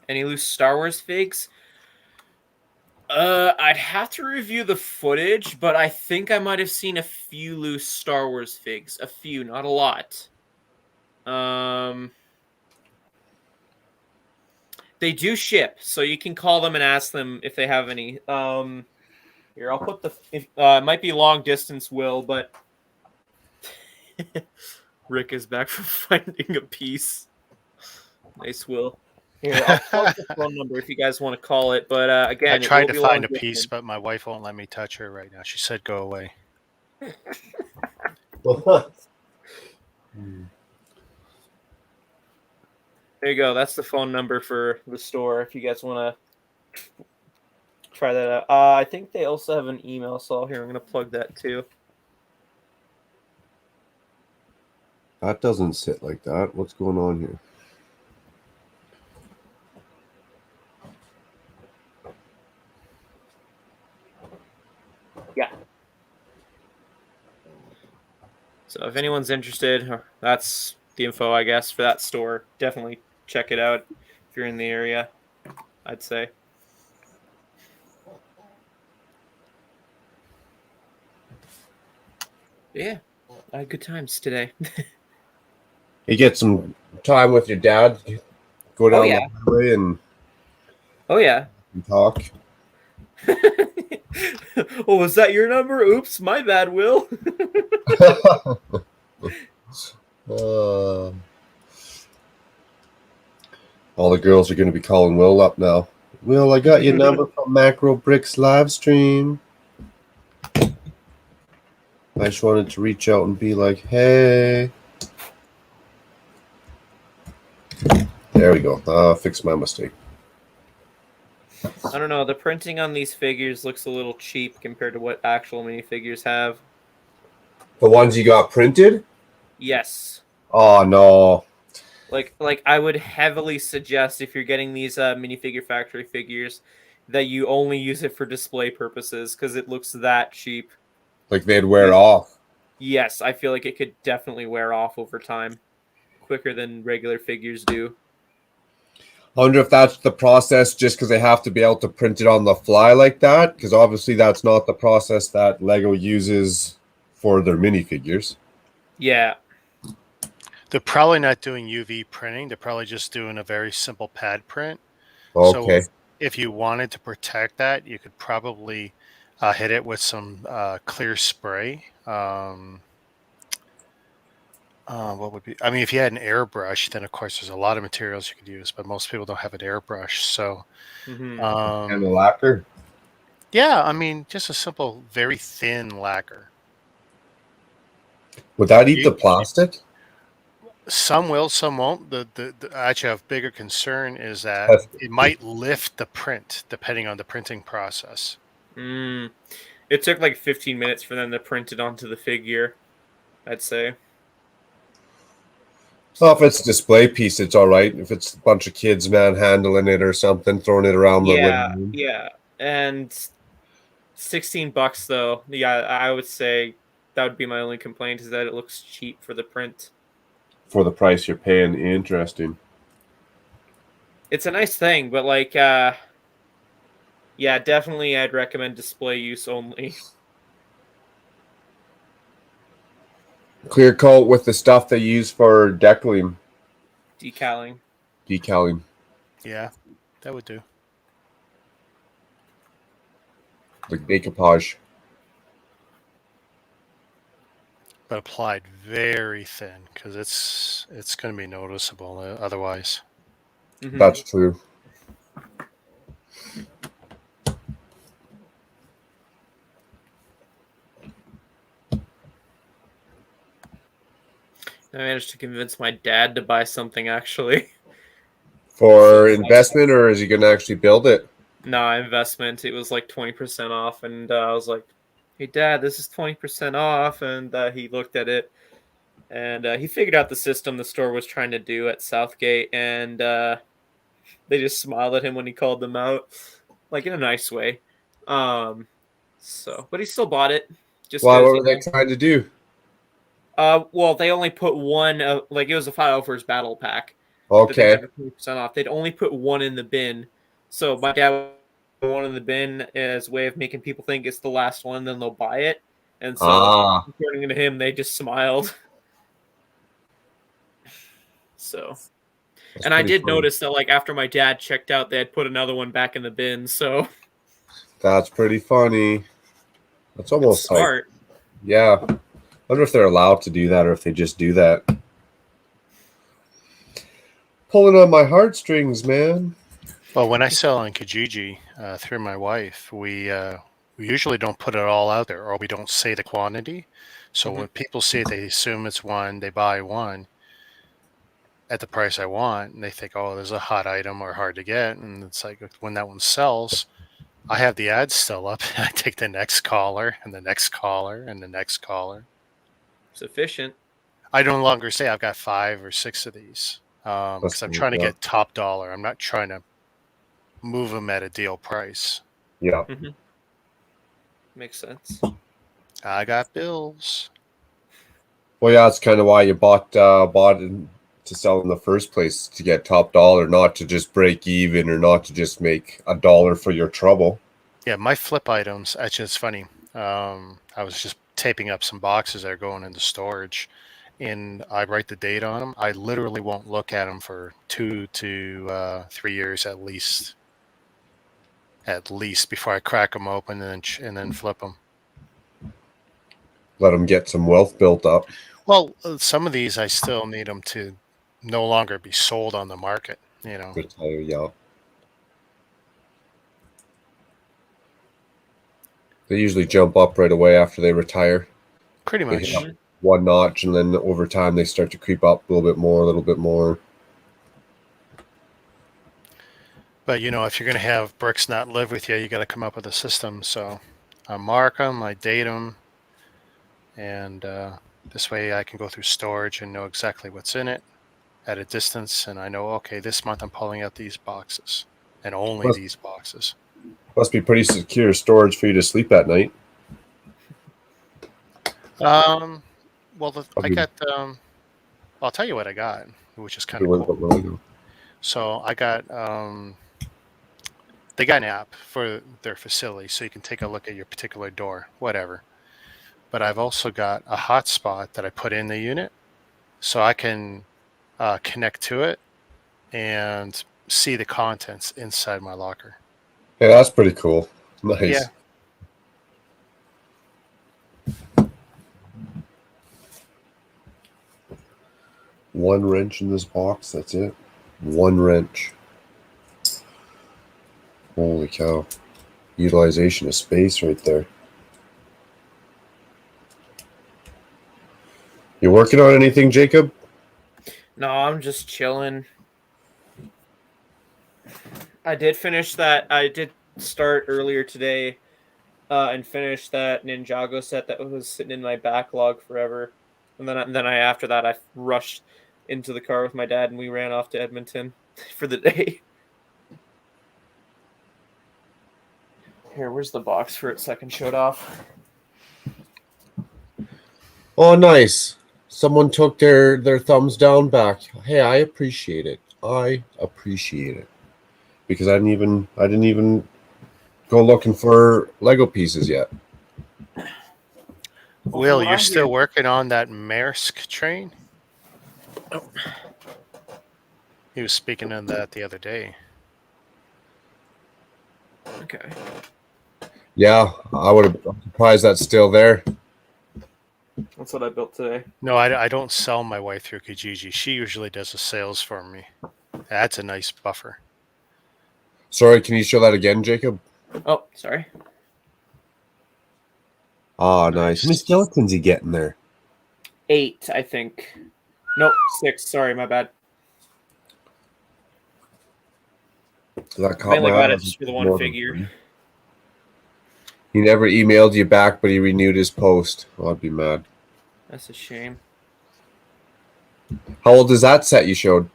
Any loose Star Wars figs? I'd have to review the footage, but I think I might have seen a few loose Star Wars figs. A few, not a lot. They do ship, so you can call them and ask them if they have any. Here, I'll put it might be long distance, Will, but Rick is back from finding a piece. Nice, Will. Here, I'll plug the phone number if you guys want to call it. But again, I tried to find a piece, but my wife won't let me touch her right now. She said, "Go away." There you go. That's the phone number for the store if you guys want to try that out. I think they also have an email, so here I'm going to plug that too. That doesn't sit like that. What's going on here? So if anyone's interested, that's the info, I guess, for that store. Definitely check it out if you're in the area, I'd say. Yeah, I had good times today. You get some time with your dad, go down yeah. the highway and talk. Oh, was that your number? Oops, my bad, Will. All the girls are going to be calling Will up now. Will, I got your number from Macro Bricks live stream. I just wanted to reach out and be like, hey. There we go. Fix my mistake. I don't know. The printing on these figures looks a little cheap compared to what actual minifigures have. The ones you got printed? Yes. Oh, no. Like I would heavily suggest if you're getting these minifigure factory figures that you only use it for display purposes because it looks that cheap. Like they'd wear off. Yes, I feel like it could definitely wear off over time, quicker than regular figures do. I wonder if that's the process just because they have to be able to print it on the fly like that, because obviously that's not the process that Lego uses for their minifigures. Yeah. They're probably not doing UV printing. They're probably just doing a very simple pad print. Okay. So if you wanted to protect that, you could probably hit it with some clear spray. What would be? I mean, if you had an airbrush, then of course there's a lot of materials you could use, but most people don't have an airbrush. So, And the lacquer? Yeah, I mean, just a simple, very thin lacquer. Would that eat the plastic? Some will, some won't. The actually, a bigger concern is that it might lift the print depending on the printing process. It took like 15 minutes for them to print it onto the figure, I'd say. Well, if it's a display piece, it's all right. If it's a bunch of kids manhandling it or something, throwing it around the living room. Yeah. And $16 though. Yeah, I would say that would be my only complaint is that it looks cheap for the print. For the price you're paying, interesting. It's a nice thing, but like, yeah, definitely I'd recommend display use only. Clear coat with the stuff they use for decaling. Decaling. Yeah, that would do. Like decoupage. But applied very thin because it's going to be noticeable otherwise. That's true. I managed to convince my dad to buy something actually. For investment, or is he going to actually build it? No, investment. It was like 20% off, and I was like, "Hey, Dad, this is 20% off." And he looked at it, and he figured out the system the store was trying to do at Southgate, and they just smiled at him when he called them out, like in a nice way. But he still bought it. Just Why? What were they trying to do? Well, they only put one. Like it was a File First Battle Pack. Okay. 20% off. They'd only put one in the bin, so my dad put one in the bin as a way of making people think it's the last one, then they'll buy it. And so, according to him, they just smiled. So, and I did notice that, like after my dad checked out, they had put another one back in the bin. So that's pretty funny. That's almost smart. Yeah. I wonder if they're allowed to do that or if they just do that. Pulling on my heartstrings, man. Well, when I sell on Kijiji through my wife, we usually don't put it all out there, or we don't say the quantity. So when people see it, they assume it's one, they buy one at the price I want, and they think, oh, there's a hot item or hard to get. And it's like when that one sells, I have the ads still up. I take the next caller and the next caller and the next caller. It's efficient. I no longer say I've got 5 or 6 of these because I'm trying to get top dollar. I'm not trying to move them at a deal price. Yeah. Makes sense. I got bills. Well, yeah, that's kind of why you bought it to sell in the first place, to get top dollar, not to just break even or not to just make $1 for your trouble. Yeah, my flip items. Actually, it's funny. I was just taping up some boxes that are going into storage, and I write the date on them. I literally won't look at them for 2 to 3 years at least. At least before I crack them open and then flip them. Let them get some wealth built up. Well, some of these I still need them to no longer be sold on the market. You know. Retire, yeah. They usually jump up right away after they retire. Pretty They much. hit up one notch, and then over time they start to creep up a little bit more, a little bit more. But you know, if you're going to have bricks not live with you, you got to come up with a system. So I mark them, I date them, and this way I can go through storage and know exactly what's in it at a distance, and I know, okay, this month I'm pulling out these boxes and only these boxes. Must be pretty secure storage for you to sleep at night. Well, I got. I'll tell you what I got, which is kind of cool. So I got. They got an app for their facility, so you can take a look at your particular door, whatever. But I've also got a hotspot that I put in the unit, so I can connect to it and see the contents inside my locker. Yeah, that's pretty cool. Nice. Yeah. One wrench in this box, that's it. One wrench. Holy cow. Utilization of space right there. You working on anything, Jacob? No, I'm just chilling. I did finish that. I did start earlier today and finish that Ninjago set that was sitting in my backlog forever. And then after that, I rushed into the car with my dad and we ran off to Edmonton for the day. Here, where's the box for it so I can show it off? Oh, nice. Someone took their thumbs down back. Hey, I appreciate it. I appreciate it. Because I didn't even go looking for Lego pieces yet. Will, you're still working on that Maersk train? Oh. He was speaking on that the other day. Okay. Yeah, I'm surprised that's still there. That's what I built today. No, I don't sell my way through Kijiji. She usually does the sales for me. That's a nice buffer. Sorry, can you show that again, Jacob? Oh, sorry. Oh, nice. How many skeletons you getting there? 8, I think. Nope, 6. Sorry, my bad. That caught Mainly my got eye. it just for the one figure. He never emailed you back, but he renewed his post. Oh, I'd be mad. That's a shame. How old is that set you showed?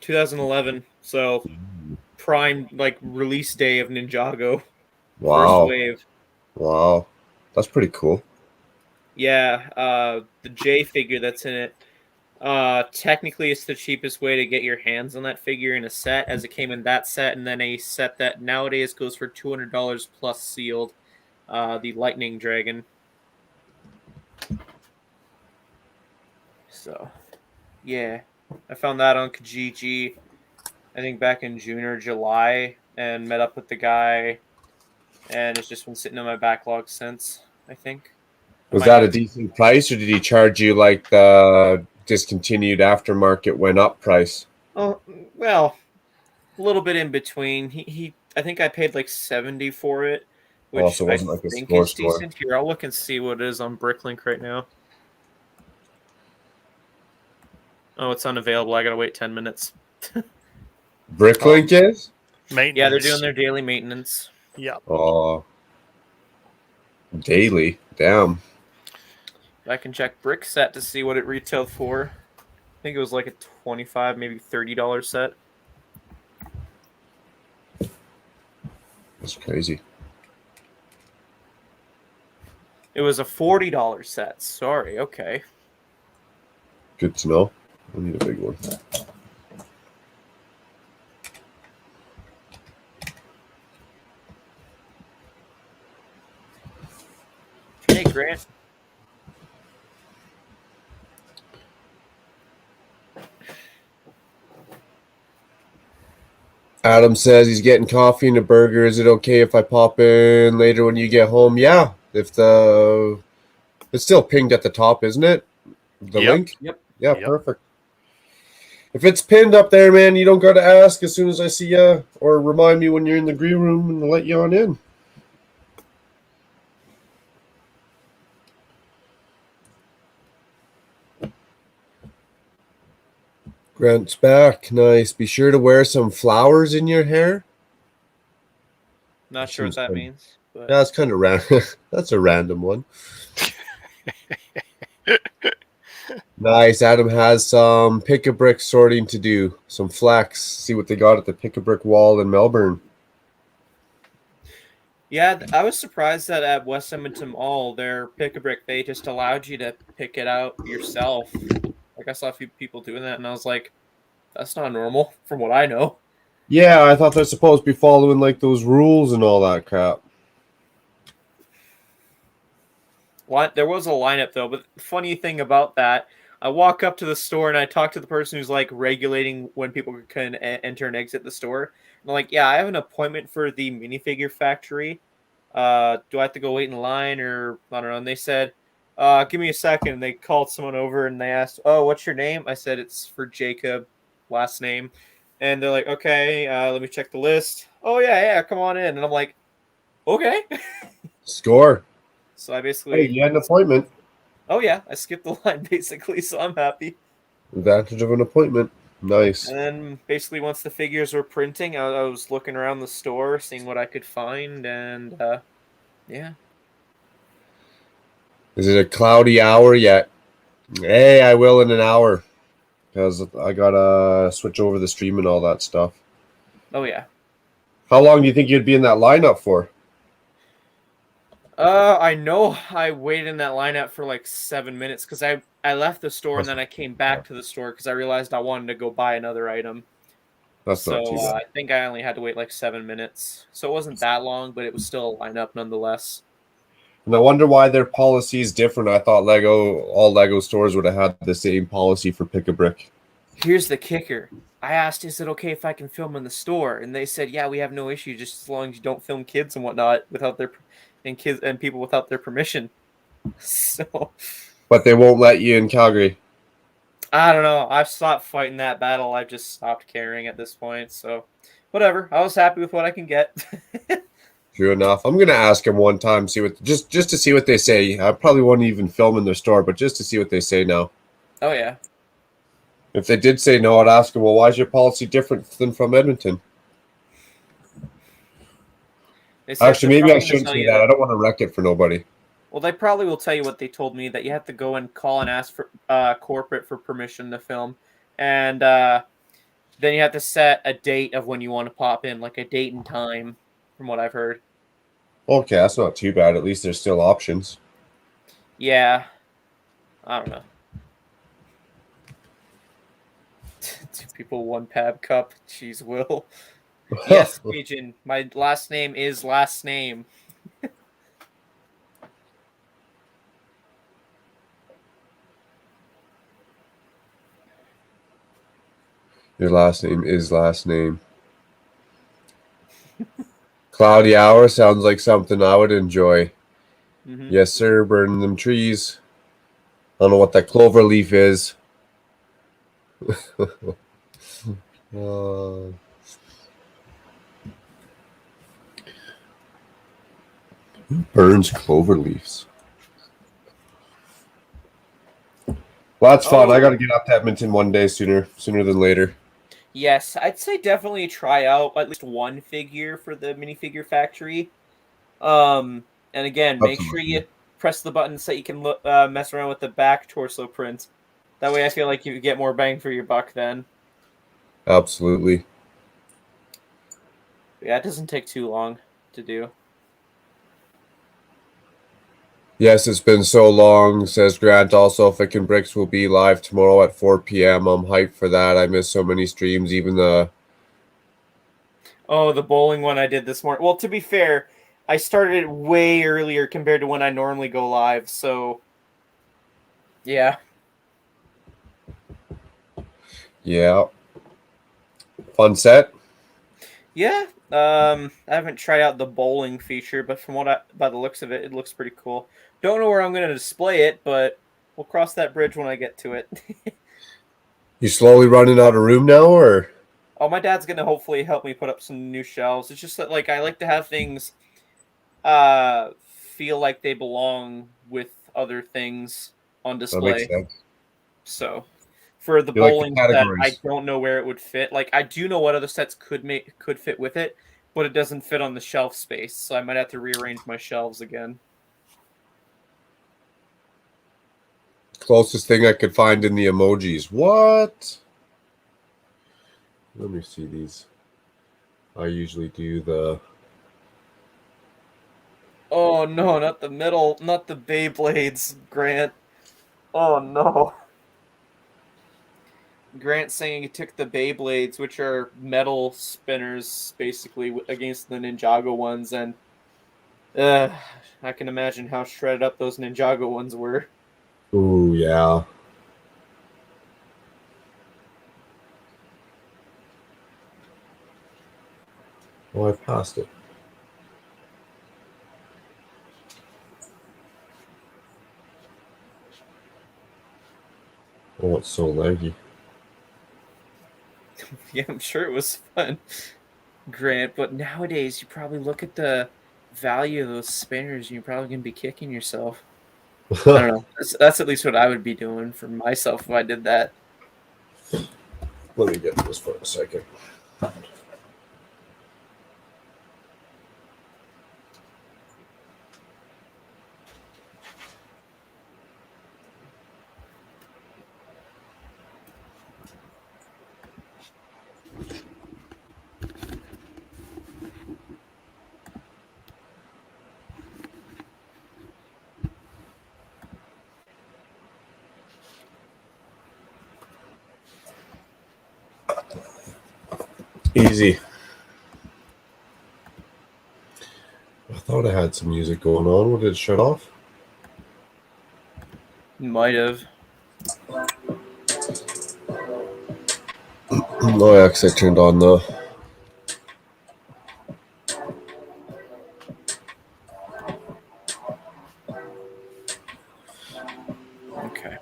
2011. So prime release day of Ninjago. Wow. First wave. Wow. That's pretty cool. Yeah, the J figure that's in it. Technically, it's the cheapest way to get your hands on that figure in a set, as it came in that set, and then a set that nowadays goes for $200 plus sealed. The Lightning Dragon. So, yeah, I found that on Kijiji, I think back in June or July, and met up with the guy, and it's just been sitting in my backlog since, I think. Was that a decent price, or did he charge you like the discontinued aftermarket went up price? Oh, well, a little bit in between. I think I paid like $70 for it, which Also, I wasn't like a think store is decent. Here, I'll look and see what it is on Bricklink right now. Oh, it's unavailable. I gotta wait 10 minutes. Bricklink is? Maintenance. Yeah, they're doing their daily maintenance. Yeah. Oh, daily. Damn. I can check Brick Set to see what it retailed for. I think it was like a $25, maybe $30 set. That's crazy. It was a $40 set. Sorry. Okay. Good to know. I need a big one. Hey, Grant. Adam says he's getting coffee and a burger. Is it okay if I pop in later when you get home? Yeah. If it's still pinged at the top, isn't it? The link? Yep. Yeah, perfect. If it's pinned up there, man, you don't got to ask as soon as I see you, or remind me when you're in the green room and I'll let you on in. Grant's back. Nice. Be sure to wear some flowers in your hair. Not sure what that means. But... Yeah, it's kind of random. That's a random one. Nice. Adam has some pick-a-brick sorting to do. Some flex. See what they got at the pick-a-brick wall in Melbourne. Yeah, I was surprised that at West Edmonton Mall, their pick-a-brick, they just allowed you to pick it out yourself. Like, I saw a few people doing that, and I was like, that's not normal, from what I know. Yeah, I thought they're supposed to be following, like, those rules and all that crap. There was a lineup, though, but the funny thing about that, I walk up to the store and I talk to the person who's like regulating when people can enter and exit the store. And I'm like, yeah, I have an appointment for the minifigure factory. Do I have to go wait in line or I don't know? And they said, give me a second. And they called someone over and they asked, oh, what's your name? I said, it's for Jacob, last name. And they're like, okay, let me check the list. Oh, yeah, come on in. And I'm like, okay. Score. So I basically... Hey, you had an appointment. Oh, yeah, I skipped the line, basically, so I'm happy. Advantage of an appointment. Nice. And then, basically, once the figures were printing, I was looking around the store, seeing what I could find, and, yeah. Is it a cloudy hour yet? Hey, I will in an hour. Because I gotta switch over the stream and all that stuff. Oh, yeah. How long do you think you'd be in that lineup for? I know I waited in that lineup for like 7 minutes because I left the store and then I came back to the store because I realized I wanted to go buy another item. That's not too bad. I think I only had to wait like 7 minutes. So it wasn't that long, but it was still a lineup nonetheless. And I wonder why their policy is different. I thought all Lego stores would have had the same policy for pick-a-brick. Here's the kicker. I asked, is it okay if I can film in the store? And they said, yeah, we have no issue just as long as you don't film kids and whatnot without their... and kids and people without their permission. So, but they won't let you in Calgary. I don't know. I've stopped fighting that battle. I've just stopped caring at this point. So, whatever. I was happy with what I can get. True enough. I'm gonna ask them one time, see what just to see what they say. I probably won't even film in their store, but just to see what they say now. Oh yeah. If they did say no, I'd ask them, well, why is your policy different than from Edmonton? Actually, maybe I shouldn't say that. I don't want to wreck it for nobody. Well, they probably will tell you what they told me, that you have to go and call and ask for corporate for permission to film. And then you have to set a date of when you want to pop in, like a date and time, from what I've heard. Okay, that's not too bad. At least there's still options. Yeah. I don't know. 2 people, 1 Pab cup. Jeez, Will. Yes, Pigeon. My last name is last name. Your last name is last name. Cloudy hour sounds like something I would enjoy. Mm-hmm. Yes, sir. Burning them trees. I don't know what that clover leaf is. Who burns clover leaves? Well, that's fun. I got to get up to Edmonton one day sooner than later. Yes, I'd say definitely try out at least one figure for the minifigure factory. And again, make sure you press the button so you can mess around with the back torso print. That way I feel like you get more bang for your buck then. Absolutely. Yeah, it doesn't take too long to do. Yes, it's been so long, says Grant. Also, Thick Bricks will be live tomorrow at 4 p.m. I'm hyped for that. I miss so many streams, even the... Oh, the bowling one I did this morning. Well, to be fair, I started it way earlier compared to when I normally go live, so... Yeah. Yeah. Fun set? Yeah. I haven't tried out the bowling feature, but from by the looks of it, it looks pretty cool. Don't know where I'm going to display it, but we'll cross that bridge when I get to it. You slowly running out of room now, or? Oh, my dad's going to hopefully help me put up some new shelves. It's just that, like, I like to have things feel like they belong with other things on That makes display. sense. So, for the You like the bowling set, I categories. don't know where it would fit. Like, I do know what other sets could fit with it, but it doesn't fit on the shelf space, so I might have to rearrange my shelves again. Closest thing I could find in the emojis. What? Let me see these. I usually do the... Oh no, not the middle, not the Beyblades, Grant. Oh no. Grant saying he took the Beyblades, which are metal spinners, basically, against the Ninjago ones, and I can imagine how shredded up those Ninjago ones were. Ooh, yeah. Oh, I passed it. Oh, it's so laggy. Yeah, I'm sure it was fun, Grant, but nowadays you probably look at the value of those spinners and you're probably going to be kicking yourself. I don't know. That's at least what I would be doing for myself if I did that. Let me get this for a second. Easy. I thought I had some music going on. What, did it shut off? Might have. No, I actually turned on the... Okay.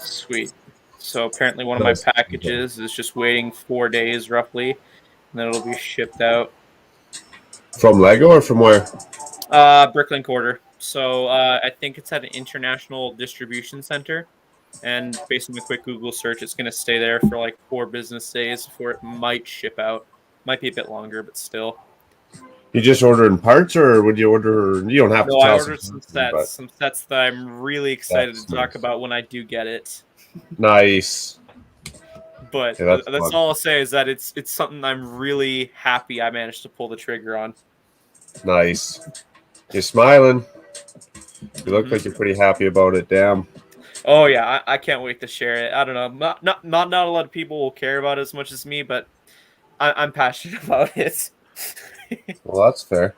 Sweet. So apparently one of my packages is just waiting 4 days roughly, and then it'll be shipped out. From Lego or from where? Bricklink order. So I think it's at an international distribution center, and based on a quick Google search, it's going to stay there for like 4 business days before it might ship out. Might be a bit longer, but still. You just ordering parts, or would you order? You don't have No, to I tell ordered some sets that I'm really excited to talk about when I do get it. Nice. But Yeah, that's all I'll say is that it's something I'm really happy I managed to pull the trigger on. Nice. You're smiling. You look like you're pretty happy about it. Damn. Oh yeah, I can't wait to share it. I don't know, not a lot of people will care about it as much as me, but I'm passionate about it. Well, that's fair.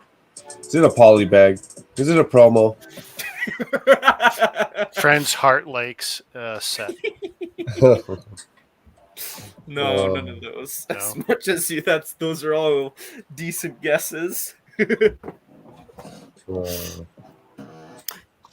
Is it a poly bag? Is it a promo? Friends Heart Lakes set. No, none of those. No. As much as you, those are all decent guesses.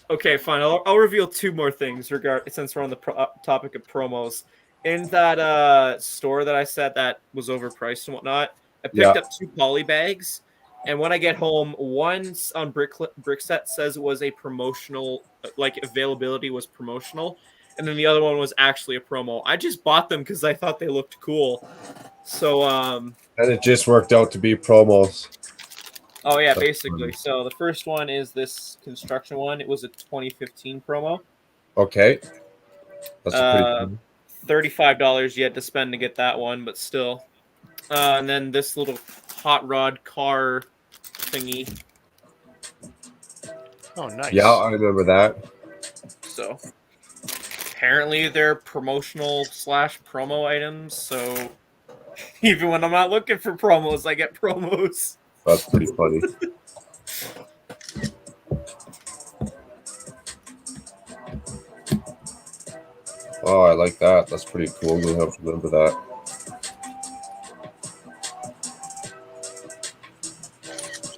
Okay, fine. I'll reveal 2 more things since we're on the topic of promos. In that store that I said that was overpriced and whatnot, I picked up 2 poly bags, and when I get home, one on Brickset says it was a promotional, like availability was promotional, and then the other one was actually a promo. I just bought them because I thought they looked cool. So And it just worked out to be promos. Oh yeah, basically. So the first one is this construction one. It was a 2015 promo. Okay. That's a pretty $35 you had to spend to get that one, but still. And then this little hot rod car thingy. Oh, nice. Yeah, I remember that. So apparently they're promotional / promo items. So even when I'm not looking for promos, I get promos. That's pretty funny. Oh, I like that. That's pretty cool. We'll have to remember that.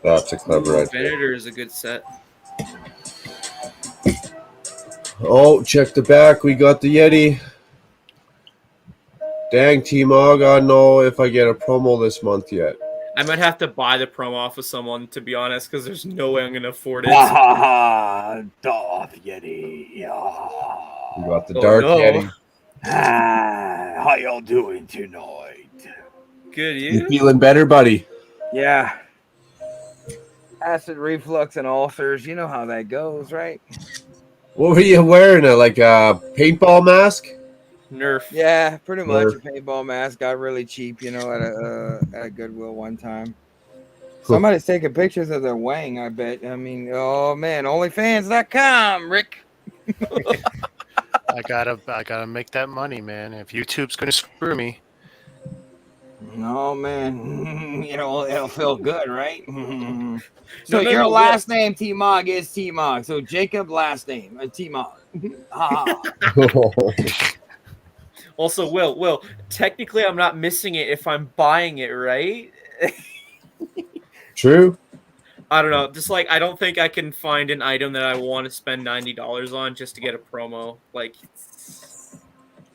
That's a clever idea. Venator is a good set. Oh, check the back. We got the Yeti. Dang, T-Mog. I don't know if I get a promo this month yet. I might have to buy the promo off of someone, to be honest, because there's no way I'm going to afford it. Darth Yeti. We got the Dark Yeti. How y'all doing tonight? Good, You feeling better, buddy? Yeah. Acid reflux and ulcers. You know how that goes, right? What were you wearing? Like a paintball mask? Nerf. Yeah, pretty much. Nerf. A paintball mask got really cheap, at a Goodwill one time. Somebody's taking pictures of their wang, I bet. I mean, oh man, OnlyFans.com, Rick. I gotta make that money, man. If YouTube's gonna screw me. Oh man, it'll feel good, right? So No, your Will. last name T-Mog is T-Mog. So Jacob last name T-Mog. Also, Will, technically I'm not missing it if I'm buying it, right? True. I don't know. Just like I don't think I can find an item that I want to spend $90 on just to get a promo. Like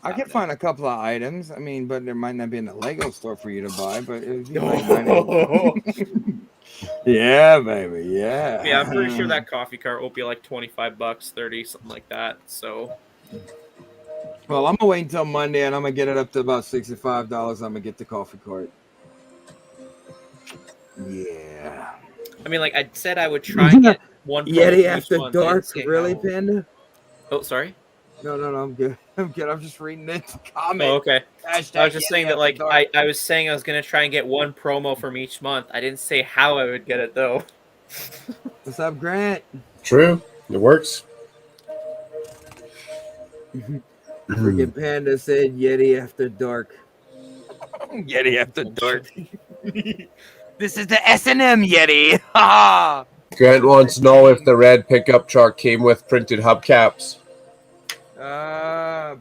I can find a couple of items. I mean, but there might not be in the Lego store for you to buy. But it would be like $90. Yeah, baby. Yeah. Yeah, I'm pretty sure that coffee cart will be like $25, $30, something like that. So. Well, I'm gonna wait until Monday, and I'm gonna get it up to about $65. I'm gonna get the coffee cart. Yeah. I mean, like I said, I would try and get one promo Yeti each After month. I Dark, didn't say really, how. Panda? Oh, sorry. No, I'm good. I'm just reading it. Comment. Oh, okay. Hashtag I was just Yeti saying that, After like, Dark. I was saying I was gonna try and get one promo from each month. I didn't say how I would get it though. What's up, Grant? True. It works. Freaking Panda said Yeti After Dark. Yeti After Dark. This is the S&M Yeti. Grant wants to know if the red pickup truck came with printed hubcaps.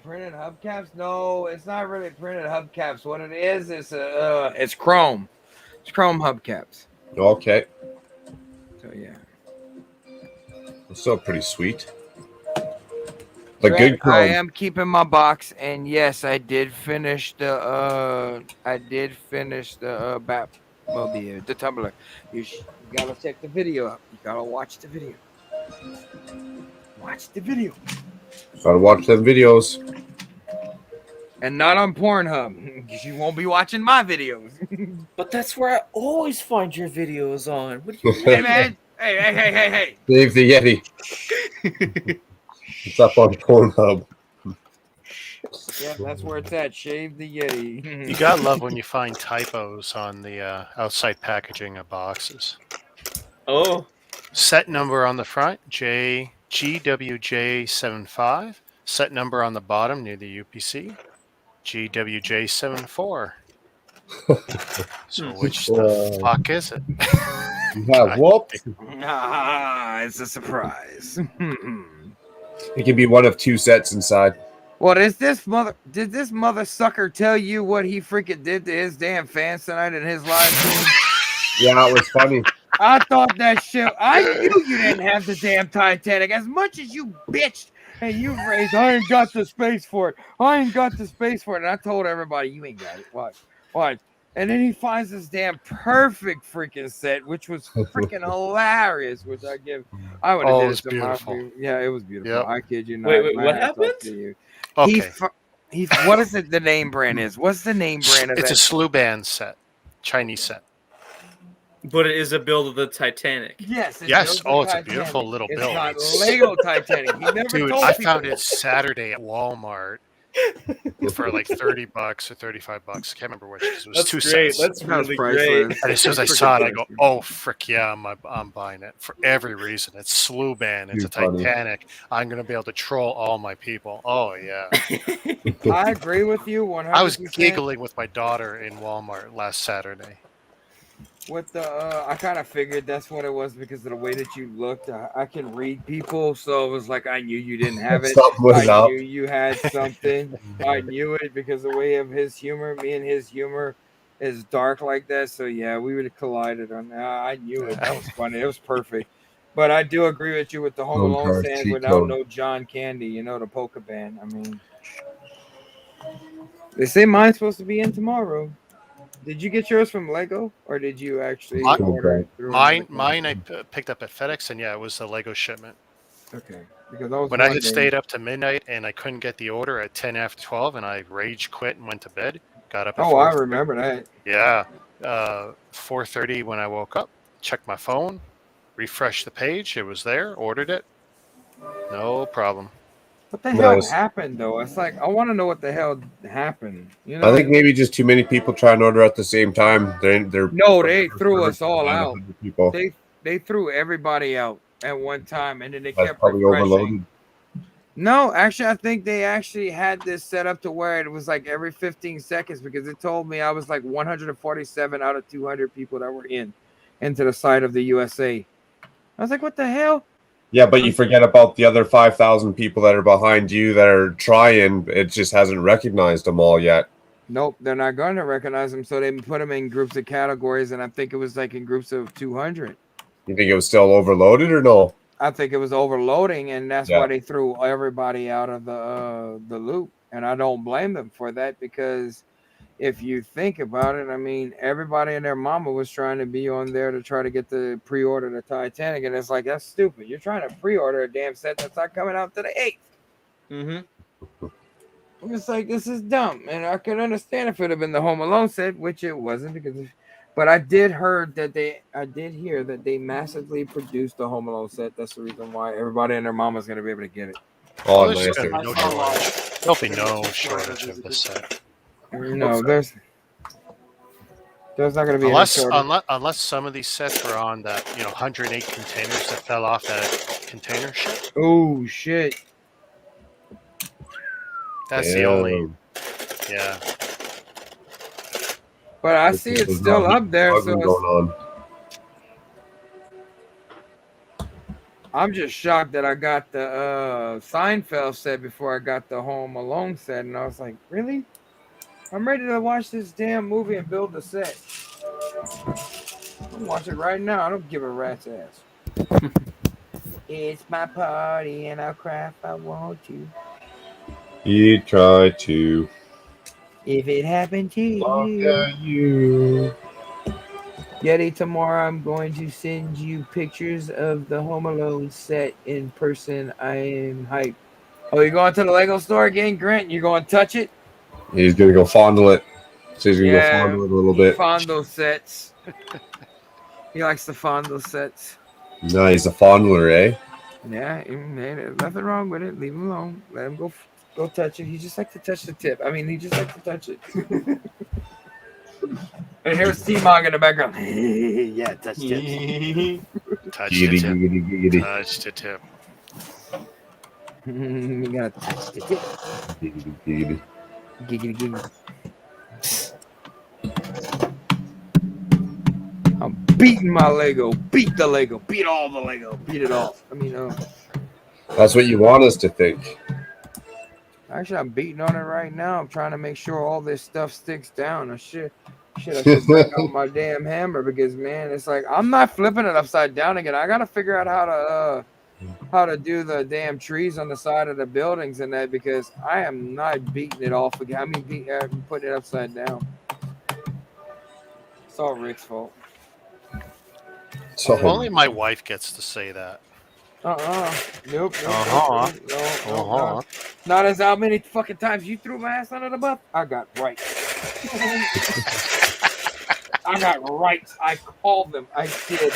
Printed hubcaps? No, it's not really printed hubcaps. What it is it's chrome. It's chrome hubcaps. Okay. So yeah. It's still pretty sweet. The Grant, good chrome. I am keeping my box, and yes, I did finish the tumbler. You gotta check the video out. You gotta watch the video. Watch the video. Gotta watch them videos. And not on Pornhub, because you won't be watching my videos. But that's where I always find your videos on. What do you Hey man! Hey! Save the Yeti. It's up on Pornhub. Yeah, that's where it's at. Shave the Yeti. You gotta love when you find typos on the outside packaging of boxes. Oh. Set number on the front, GWJ75. Set number on the bottom near the UPC, GWJ74. So which the fuck is it? Yeah, whoop. It's a surprise. It can be one of two sets inside. Well, did this mother sucker tell you what he freaking did to his damn fans tonight in his live stream? Yeah, it was funny. I thought that shit. I knew you didn't have the damn Titanic. As much as you bitched and you raised, I ain't got the space for it. And I told everybody, you ain't got it. What? And then he finds this damn perfect freaking set, which was freaking hilarious. Which I would have did it to my people. Yeah, it was beautiful. Yep. I kid you not. Wait, what happened? Okay. He what is it? The name brand is? What's the name brand of It's that? a slew band set, Chinese set. But it is a build of the Titanic. Yes. Yes. Oh, it's a beautiful little build. It's not Lego Titanic. He never Dude, told I people. found it Saturday at Walmart. for like $30 or $35. I can't remember which because it was That's 2 great. cents. That's really great. And as soon as I That's saw it, freaking I go, priceless. "Oh frick yeah, I'm buying it for every reason." It's Slough Band, it's a Too funny. Titanic. I'm gonna be able to troll all my people. Oh yeah. I agree with you 100%. I was giggling with my daughter in Walmart last Saturday. With the, I kind of figured that's what it was because of the way that you looked. I can read people, so it was like I knew you didn't have it. Something was I up. knew you had something. I knew it because the way of his humor, me and his humor is dark like that. So yeah, we would have collided on that. I knew it. That was funny. It was perfect. But I do agree with you with the Home Phone Alone card, stands cheat without code. no John Candy. You know the polka band. I mean, they say mine's supposed to be in tomorrow. Did you get yours from Lego or did you actually My- order it through Mine, another mine, I company? picked up at FedEx, and yeah, it was the Lego shipment. Okay, because I was When I had wondering. stayed up to midnight and I couldn't get the order at 10 after 12, and I rage quit and went to bed. Got up at Oh, 4. I remember that. Yeah, 4:30 when I woke up. Checked my phone, refreshed the page. It was there. Ordered it. No problem. What the hell Nice. happened though? It's like I want to know what the hell happened. You I know? think maybe just too many people trying to order at the same time. They're No, they threw us all out. 100 people. They threw everybody out at one time, and then they That's kept probably refreshing. overloaded. No, actually, I think they actually had this set up to where it was like every 15 seconds because it told me I was like 147 out of 200 people that were into the site of the USA. I was like, what the hell? Yeah, but you forget about the other 5,000 people that are behind you that are trying. It just hasn't recognized them all yet. Nope, they're not going to recognize them, so they put them in groups of categories, and I think it was like in groups of 200. You think it was still overloaded or no? I think it was overloading, and that's Yeah. why they threw everybody out of the loop. And I don't blame them for that because if you think about it, I mean, everybody and their mama was trying to be on there to try to get the pre-order the Titanic, and it's like that's stupid. You're trying to pre-order a damn set that's not coming out to the 8th. Mm-hmm. It's like this is dumb, and I can understand if it had been the Home Alone set, which it wasn't because. But I did hear that they massively produced the Home Alone set. That's the reason why everybody and their mama's gonna be able to get it. Oh, There's nice. gonna be no shortage. There'll be no shortage of this set. No, there's not gonna be any Unless, shortage. unless some of these sets were on that 108 containers that fell off that container ship. Oh shit! That's the only. Yeah. But I see it's still up there, so going on. I'm just shocked that I got the Seinfeld set before I got the Home Alone set, and I was like, really? I'm ready to watch this damn movie and build the set. I'm watching it right now. I don't give a rat's ass. It's my party, and I'll cry if I want to. You try to. If it happened to Look at you. Yeti, tomorrow I'm going to send you pictures of the Home Alone set in person. I am hyped. Oh, you're going to the Lego store again, Grant? You're going to touch it? He's gonna go fondle it. So he's gonna go fondle it a little bit. Fondle sets. He likes the fondle sets. No, he's a fondler, eh? Yeah, there's nothing wrong with it. Leave him alone. Let him go touch it. He just likes to touch the tip. I mean, he just likes to touch it. And here's T-Mog in the background. Yeah, touch tips. Touch Giggity, the tip. giggity, giggity. Touch the tip. You gotta touch the tip. Giggity, giggity. Giggity, giggity. I'm beating my Lego. Beat the Lego. Beat all the Lego. Beat it all. I mean, That's what you want us to think. actually, I'm beating on it right now. I'm trying to make sure all this stuff sticks down. I should break out my damn hammer because, man, it's like I'm not flipping it upside down again. I gotta figure out how to do the damn trees on the side of the buildings and that because I am not beating it off again. I mean, putting it upside down. It's all Rick's fault. So Only my wife gets to say that. Nope. No. Not as how many fucking times you threw my ass under the bus. I got right. I got rights. I called them. I did.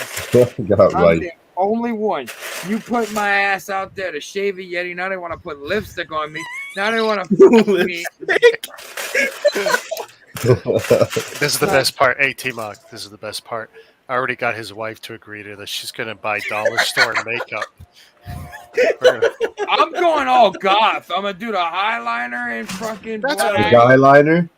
got I'm right. the only one. You put my ass out there to shave a Yeti. Now they want to put lipstick on me. Now they want to fuck me. This is the best part. Hey, T-Mock, this is the best part. I already got his wife to agree to this. She's going to buy dollar store makeup. I'm going all goth. I'm going to do the eyeliner and fucking The black. guy liner?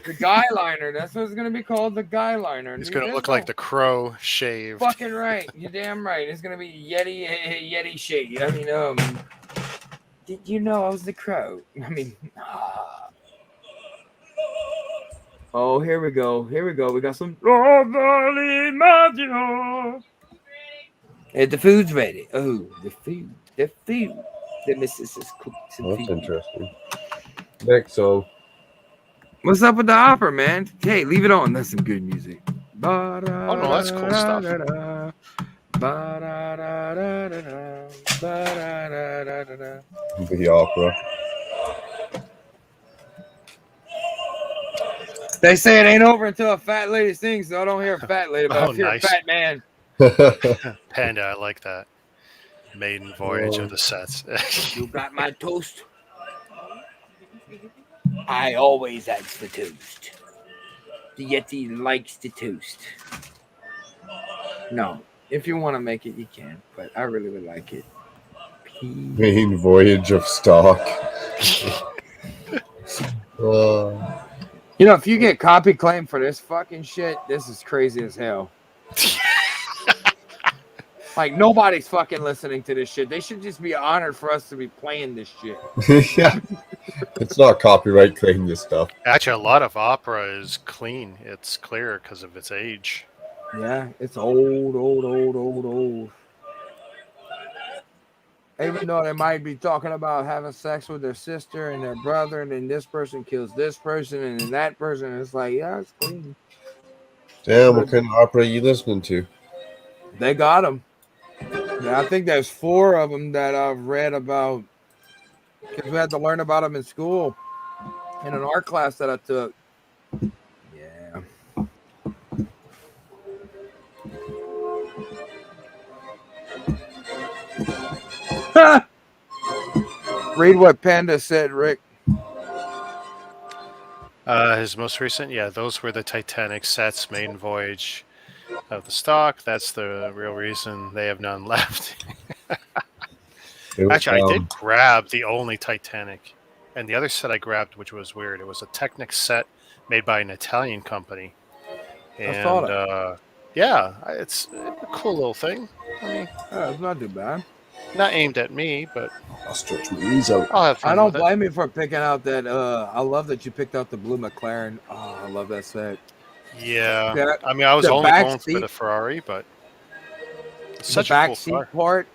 The guy liner. That's what it's going to be called, the guy liner. He's going to look like the Crow shaved. Fucking right. You're damn right. It's going to be Yeti shade. I mean, did you know I was the Crow? I mean, oh, here we go. Here we go. We got some. Hey, the food's ready. Oh, the food. The food. The missus has cooked some That's food. interesting. Next song. What's up with the opera, man? Hey, leave it on. That's some good music. Oh, no, that's cool stuff. The opera. They say it ain't over until a fat lady sings, so I don't hear a fat lady, but I hear nice. a fat man. Panda, I like that. Maiden voyage of the sets. You got my toast? I always ask for toast. The Yeti likes the toast. No, if you want to make it, you can, but I really would like it. Main voyage of stock. You know, if you get copy claim for this fucking shit, this is crazy as hell. Like, nobody's fucking listening to this shit. They should just be honored for us to be playing this shit. Yeah. It's not copyright claim this stuff. Actually, a lot of opera is clean. It's clear because of its age. Yeah, it's old. Even though they might be talking about having sex with their sister and their brother, and then this person kills this person, and then that person, it's like, yeah, it's clean. Damn, what kind of opera are you listening to? They got them. Yeah, I think there's 4 of them that I've read about, because we had to learn about them in school in an art class that I took. Yeah. Read what Panda said, Rick. His most recent, yeah, those were the Titanic sets, main voyage of the stock. That's the real reason they have none left. Actually, I did grab the only Titanic, and the other set I grabbed, which was weird, it was a Technic set made by an Italian company. And I saw that. yeah, it's a cool little thing. I mean, it's not too bad. Not aimed at me, but I'll stretch my knees out. I'll have fun I don't with it. blame you for picking out that. I love that you picked out the blue McLaren. Oh, I love that set. Yeah, I mean, I was only going for the Ferrari, but it's such a cool car. The back seat part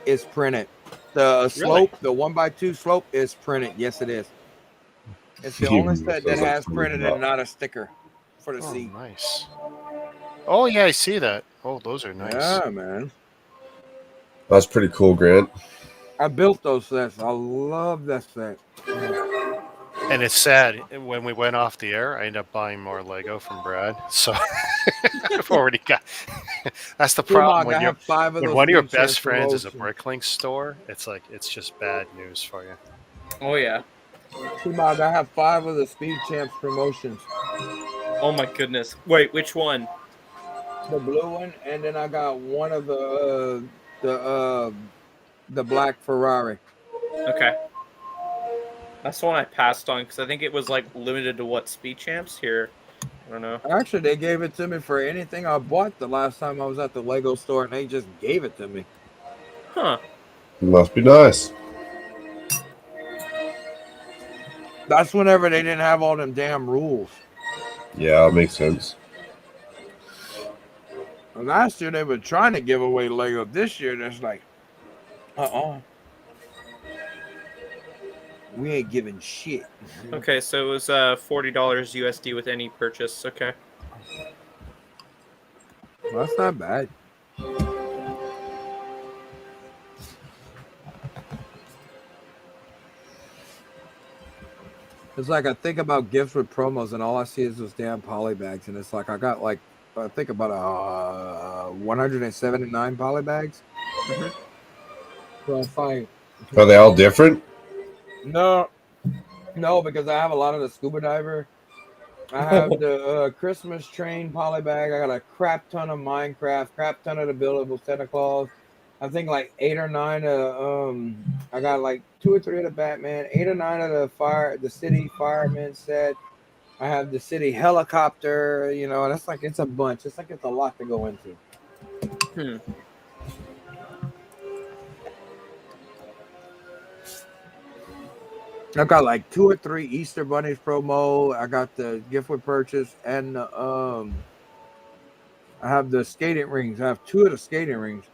is printed. The slope, the 1x2 slope is printed. Yes, it is. It's the only set that has printed and not a sticker for the seat. Nice. Oh yeah, I see that. Oh, those are nice. Yeah, man. That's pretty cool, Grant. I built those sets. I love that set. And it's sad, when we went off the air, I ended up buying more Lego from Brad. So I've already got. That's the problem when one of your best friends is a Bricklink store. It's like it's just bad news for you. Oh yeah. T-Mog, I have 5 of the Speed Champs promotions. Oh my goodness! Wait, which one? The blue one, and then I got one of the black Ferrari. Okay. That's the one I passed on because I think it was like limited to what Speed Champs here. I don't know. Actually, they gave it to me for anything I bought the last time I was at the Lego store, and they just gave it to me. Huh. Must be nice. That's whenever they didn't have all them damn rules. Yeah, that makes sense. And last year they were trying to give away Lego. This year there's like, we ain't giving shit. Okay, so it was $40 USD with any purchase. Okay. Well, that's not bad. It's like I think about gifts with promos, and all I see is those damn poly bags, and it's like I got like I think about 179 poly bags. So I find. Are they all different? No, because I have a lot of the scuba diver. I have the Christmas train poly bag. I got a crap ton of Minecraft, crap ton of the buildable Santa Claus. I think like 8 or 9 I got like 2 or 3 of the Batman, 8 or 9 of the city fireman set. I have the city helicopter, you know, that's like it's a bunch. It's like it's a lot to go into. Hmm. I got like 2 or 3 Easter bunnies promo. I got the gift with purchase and I have the skating rings. I have 2 of the skating rings.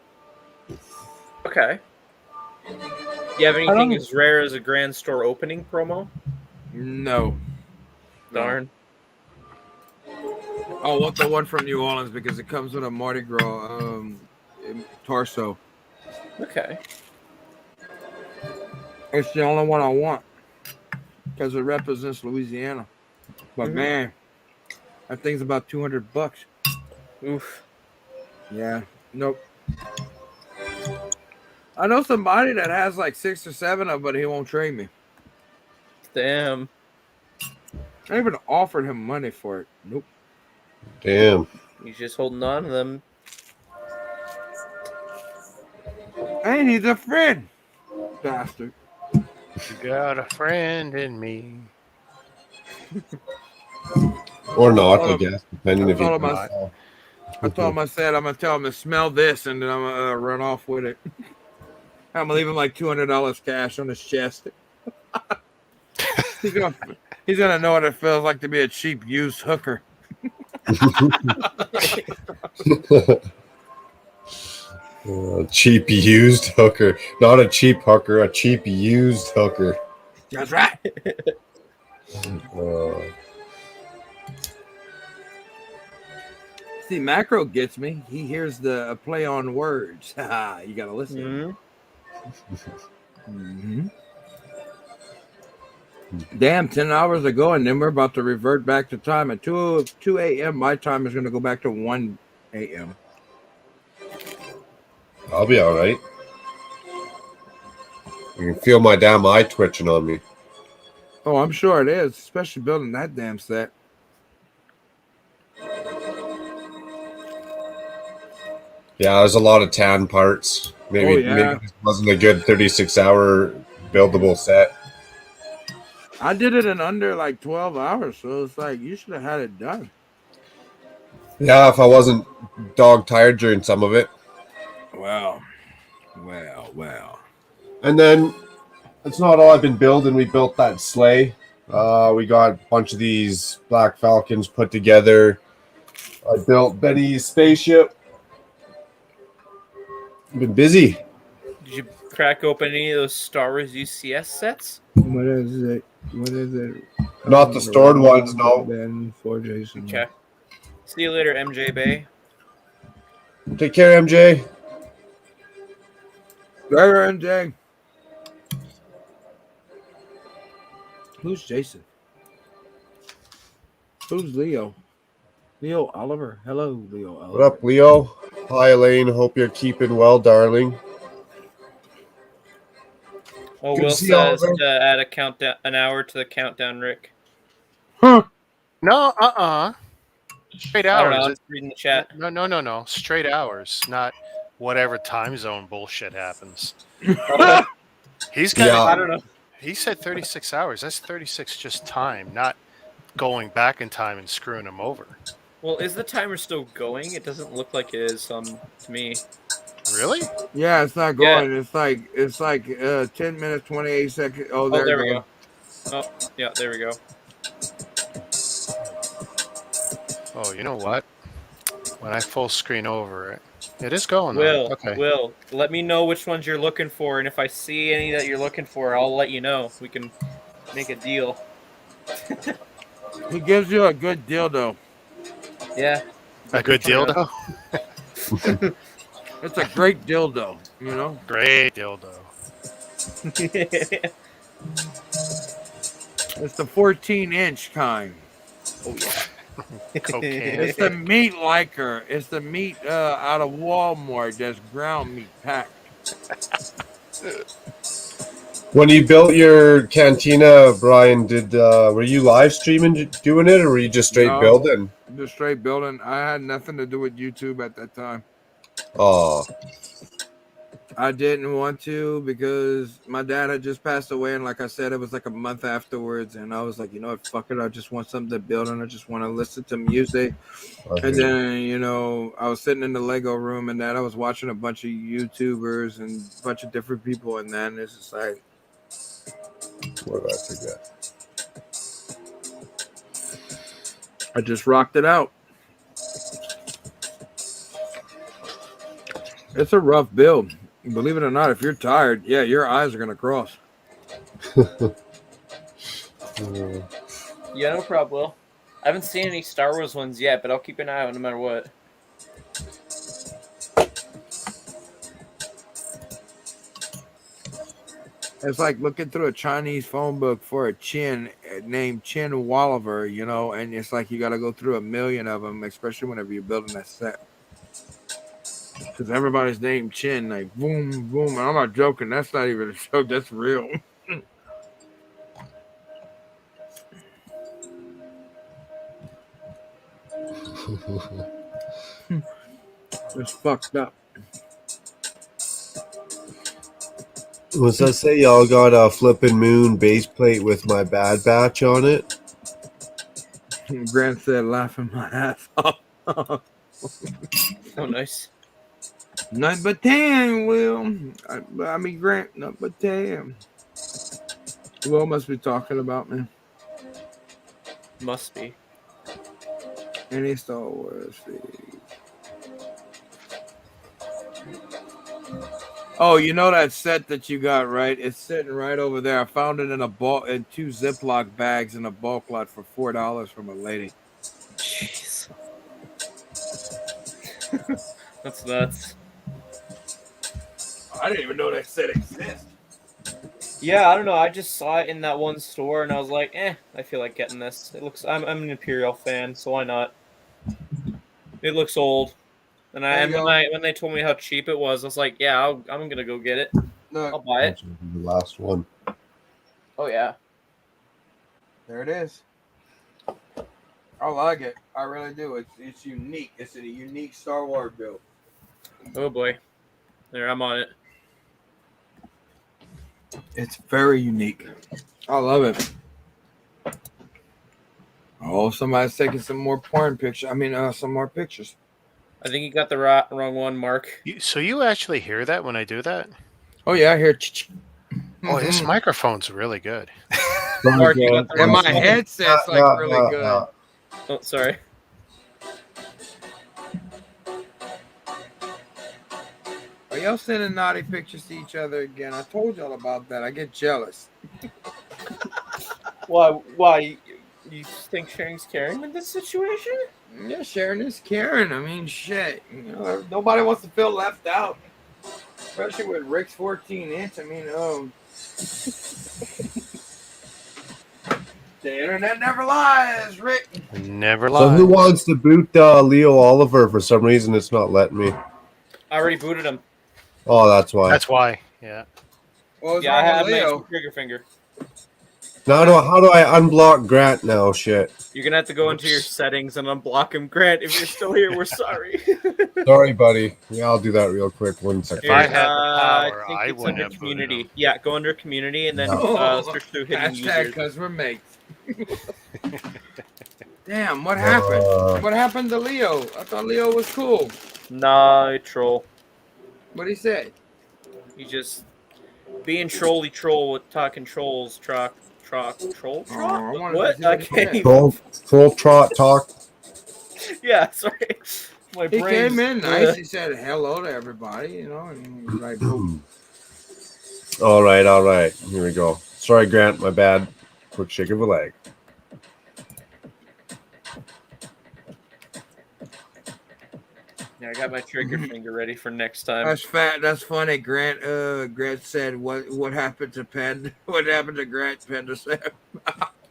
Okay. You have I anything don't as rare as a grand store opening promo? No. Darn. I want the one from New Orleans because it comes with a Mardi Gras torso. Okay. It's the only one I want because it represents Louisiana. But man, that thing's about $200. Oof. Yeah. Nope. I know somebody that has like 6 or 7 of them, but he won't trade me. Damn. I even offered him money for it. Nope. Damn. He's just holding on to them. And he's a friend. Bastard. You got a friend in me. Or not, I guess, depending if you. I told him, I said, I'm going to tell him to smell this and then I'm going to run off with it. I'm going to leave him like $200 cash on his chest. He's gonna know what it feels like to be a cheap used hooker. Cheap used hooker, not a cheap hooker, a cheap used hooker. That's right. See, Macro gets me. He hears the play on words. You gotta listen. Damn, 10 hours ago, and then we're about to revert back to time at 2 a.m. My time is going to go back to 1 a.m. I'll be all right. You can feel my damn eye twitching on me. Oh, I'm sure it is, especially building that damn set. Yeah, there's a lot of tan parts. Maybe this wasn't a good 36-hour buildable set. I did it in under like 12 hours, so it's like you should have had it done. Yeah, if I wasn't dog tired during some of it. Well. And then that's not all I've been building. We built that sleigh. We got a bunch of these Black Falcons put together. I built Benny's spaceship. I've been busy. Did you crack open any of those Star Wars UCS sets? What is it? Not the stored ones, no. Okay. See you later, MJ Bay. Take care, MJ. Later, MJ. Who's Jason? Who's Leo? Leo Oliver. Hello, Leo Oliver. What up, Leo? Hi, Elaine. Hope you're keeping well, darling. Oh, Good Will to see says Oliver. to add a countdown, an hour to the countdown, Rick. Huh? No, straight I don't hours. know. I'm reading the chat. No. Straight hours, not whatever time zone bullshit happens. He's got. Yeah. I don't know. He said 36 hours. That's 36 just time, not going back in time and screwing him over. Well, is the timer still going? It doesn't look like it is to me. Really? Yeah, it's not going. Yeah. It's like 10 minutes, 28 seconds. Oh, there we go. Oh, yeah, there we go. Oh, you know what? When I full screen over it, it is going. Will, let me know which ones you're looking for, and if I see any that you're looking for, I'll let you know. We can make a deal. He gives you a good dildo. Yeah. A good dildo? It's a great dildo, you know? Great dildo. It's the 14-inch kind. Oh, yeah. Cocaine. It's the meat liker. It's the meat out of Walmart that's ground meat packed. When you built your cantina, Brian, were you live streaming doing it, or were you just straight No, building? just straight building. I had nothing to do with YouTube at that time. Oh, I didn't want to because my dad had just passed away, and like I said, it was like a month afterwards, and I was like, you know what, fuck it, I just want something to build, and I just want to listen to music. And then, you know, I was sitting in the Lego room, and then I was watching a bunch of YouTubers and a bunch of different people, and then it's just like, what did I forget? I just rocked it out. It's a rough build. Believe it or not, if you're tired, yeah, your eyes are going to cross. Yeah, no problem, Will. I haven't seen any Star Wars ones yet, but I'll keep an eye out no matter what. It's like looking through a Chinese phone book for a Chin named Chin Walliver, you know, and it's like you got to go through 1,000,000 of them, especially whenever you're building a set. Because everybody's named Chin, like boom, boom. And I'm not joking. That's not even a joke. That's real. It's fucked up. Was that say y'all got a flippin' moon base plate with my Bad Batch on it? Grant said, laughing my ass off. Oh, nice. Not but 10, Will. I mean, Grant, not but 10. Will must be talking about me. Must be. Any Star Wars feed. Oh, you know that set that you got, right? It's sitting right over there. I found it in in 2 Ziploc bags in a bulk lot for $4 from a lady. Jeez. That's nuts. I didn't even know that set exists. Yeah, I don't know. I just saw it in that one store, and I was like, I feel like getting this. It looks. I'm an Imperial fan, so why not? It looks old, and when they told me how cheap it was, I was like, yeah, I'm gonna go get it. Look, I'll buy it. The last one. Oh yeah. There it is. I like it. I really do. It's unique. It's a unique Star Wars build. Oh boy. There, I'm on it. It's very unique. I love it. Oh, somebody's taking some more porn pictures. I mean, some more pictures. I think you got the wrong one, Mark. So you actually hear that when I do that? Oh yeah, I hear. Oh, this microphone's really good. Mark, you got the and wrong my one. headset's like really good. Oh, sorry. Are y'all sending naughty pictures to each other again? I told y'all about that. I get jealous. Why? You think sharing's caring in this situation? Yeah, sharing is caring. I mean, shit. You know, nobody wants to feel left out, especially with Rick's 14-inch. I mean, the internet never lies, Rick. Never So lies. who wants to boot Leo Oliver? For some reason, it's not letting me. I already booted him. Oh, that's why. That's why. Yeah. Well, Yeah, I have my trigger finger. Now, how do I unblock Grant now? Shit. You're gonna have to go into your settings and unblock him. Grant, if you're still here, we're sorry. Sorry, buddy. Yeah, I'll do that real quick. 1 second. If I had the power, I think I it's wouldn't under have booted community. him. Yeah, go under community and then search through hidden users. Because we're mates. Damn, what happened? What happened to Leo? I thought Leo was cool. Nah, troll. What'd he say? He just being trolly troll with talking trolls, troll. What? I can't even. Troll trot talk. Yeah, sorry. My He brain's- came in nice. He said hello to everybody, you know, and he was like, boom. All right. Here we go. Sorry, Grant. My bad. Quick shake of a leg. Yeah, I got my trigger finger ready for next time. That's fat. That's funny. Grant. Grant said, "What happened to Pen? What happened to Grant Penderson?"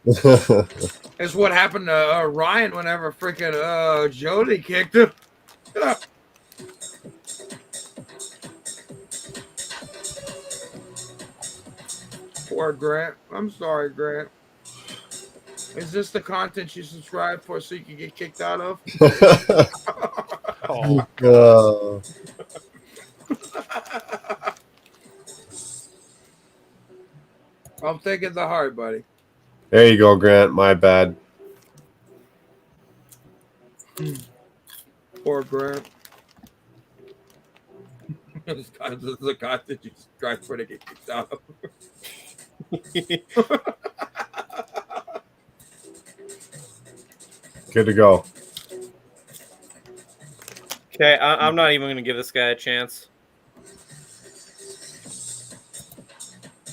It's what happened to Ryan whenever freaking Jody kicked him. Poor Grant. I'm sorry, Grant. Is this the content you subscribe for so you can get kicked out of? Oh, I'm taking the heart, buddy. There you go, Grant. My bad. Poor Grant. This is the content you subscribe for to get kicked out of. Good to go. Okay, I'm not even going to give this guy a chance.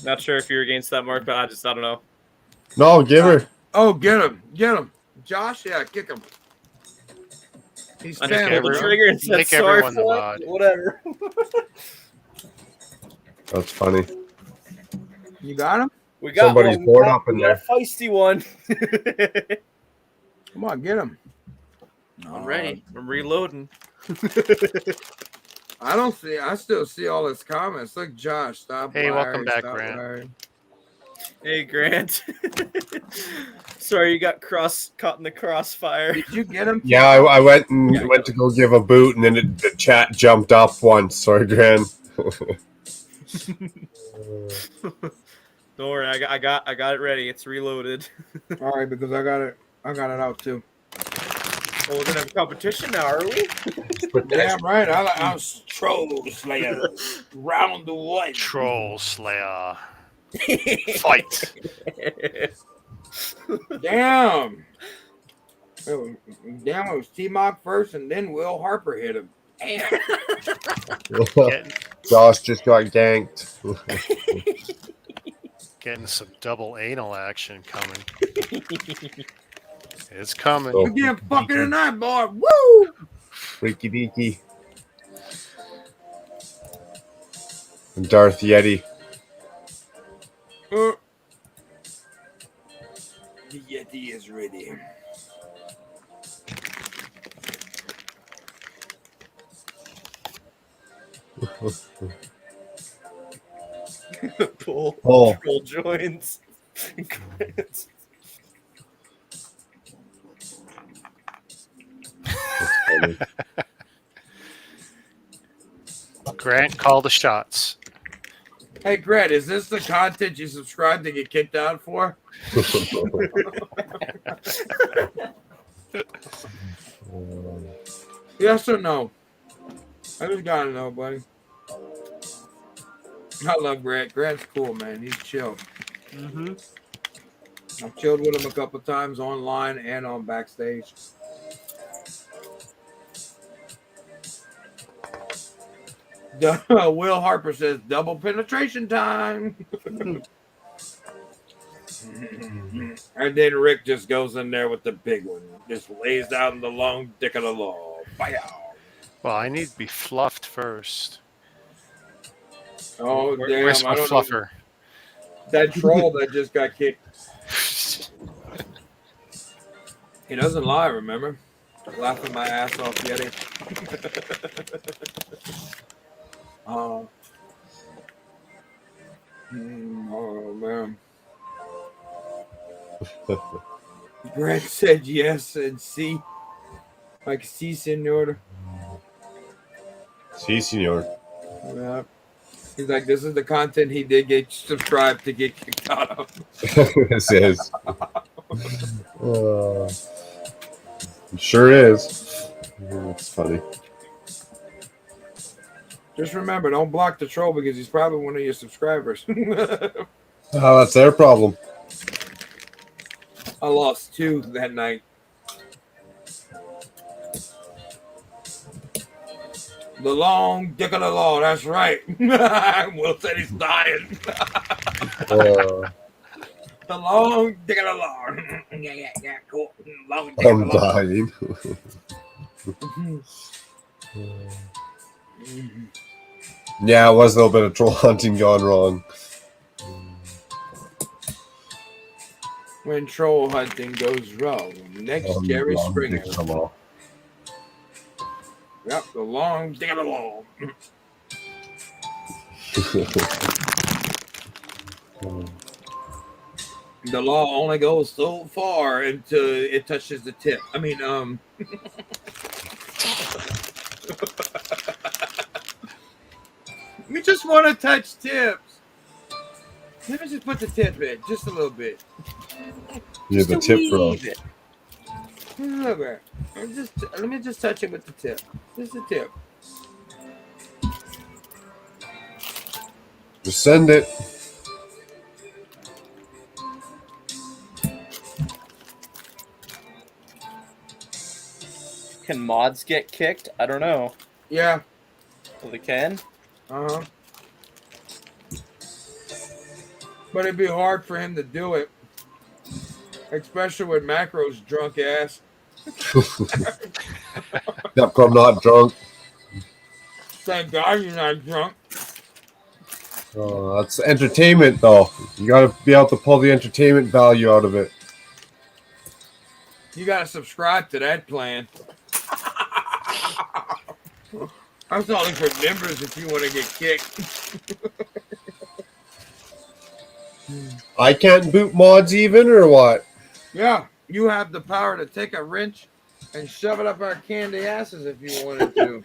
Not sure if you're against that, Mark, but I don't know. No, give her. Oh, get him. Get him. Josh, yeah, kick him. He's I just family, pulled the bro. trigger and said Make sorry everyone the for mod. it. Whatever. That's funny. You got him? We got Somebody's one. bored up in We got there. a feisty one. Come on, get him. I'm ready. I'm reloading. I still see all his comments. Look, Josh, stop. Hey, welcome Larry, back, stop Grant. Larry. Hey, Grant. Sorry, you got caught in the crossfire. Did you get him? Yeah, I went to go give a boot, and then the chat jumped up once. Sorry, Grant. Don't worry, I got it ready. It's reloaded. All right, because I got it out too. Oh, we're gonna have a competition now, are we? Damn right. I was Troll Slayer. Round one. Troll Slayer. Fight. Damn. Damn, it was T-Mock first, and then Will Harper hit him. Damn. Josh just got ganked. Getting some double anal action coming. It's coming. You getting fucking tonight, boy. Woo! Freaky deaky. And Darth Yeti. The Yeti is ready. Pull Oh. troll joints. Grant, call the shots. Hey, Grant, is this the content you subscribe to get kicked out for? Yes or no? I just gotta know, buddy. I love Grant. Grant's cool, man. He's chill. Mm-hmm. I've chilled with him a couple times online and on backstage. Will Harper says double penetration time. And then Rick just goes in there with the big one. Just lays down the long dick of the law. Bow. Well, I need to be fluffed first. Oh, damn. Where's my I don't know. fluffer? That troll that just got kicked. He doesn't lie, remember? Laughing my ass off, Yeti. Oh, man. Grant said yes and see. Like, si, senor. Si, senor. Yeah. He's like, this is the content he did get subscribed to get kicked out of. This is. It sure is. It's funny. Just remember, don't block the troll because he's probably one of your subscribers. Oh, that's their problem. I lost 2 that night. The long dick of the law, that's right. Will said he's dying. The long dick of the law. Yeah, cool. Long dick I'm of the law. dying. Yeah, it was a little bit of troll hunting gone wrong. When troll hunting goes wrong. Next, Jerry Springer. Yep, the long dick of the law. The law only goes so far until it touches the tip. I mean, we just want to touch tips. Let me just put the tip in just a little bit. You're Just the a tip wee bro. bit. A little bit. Let me just touch it with the tip. Just the tip. Just send it. Can mods get kicked? I don't know. Yeah. Well, they can. Uh-huh. But it'd be hard for him to do it. Especially with Macro's drunk ass. Yep, I'm not drunk. Thank God you're not drunk. That's entertainment, though. You got to be able to pull the entertainment value out of it. You gotta subscribe to that plan. That's only for members if you want to get kicked. I can't boot mods even, or what? Yeah, you have the power to take a wrench and shove it up our candy asses if you wanted to.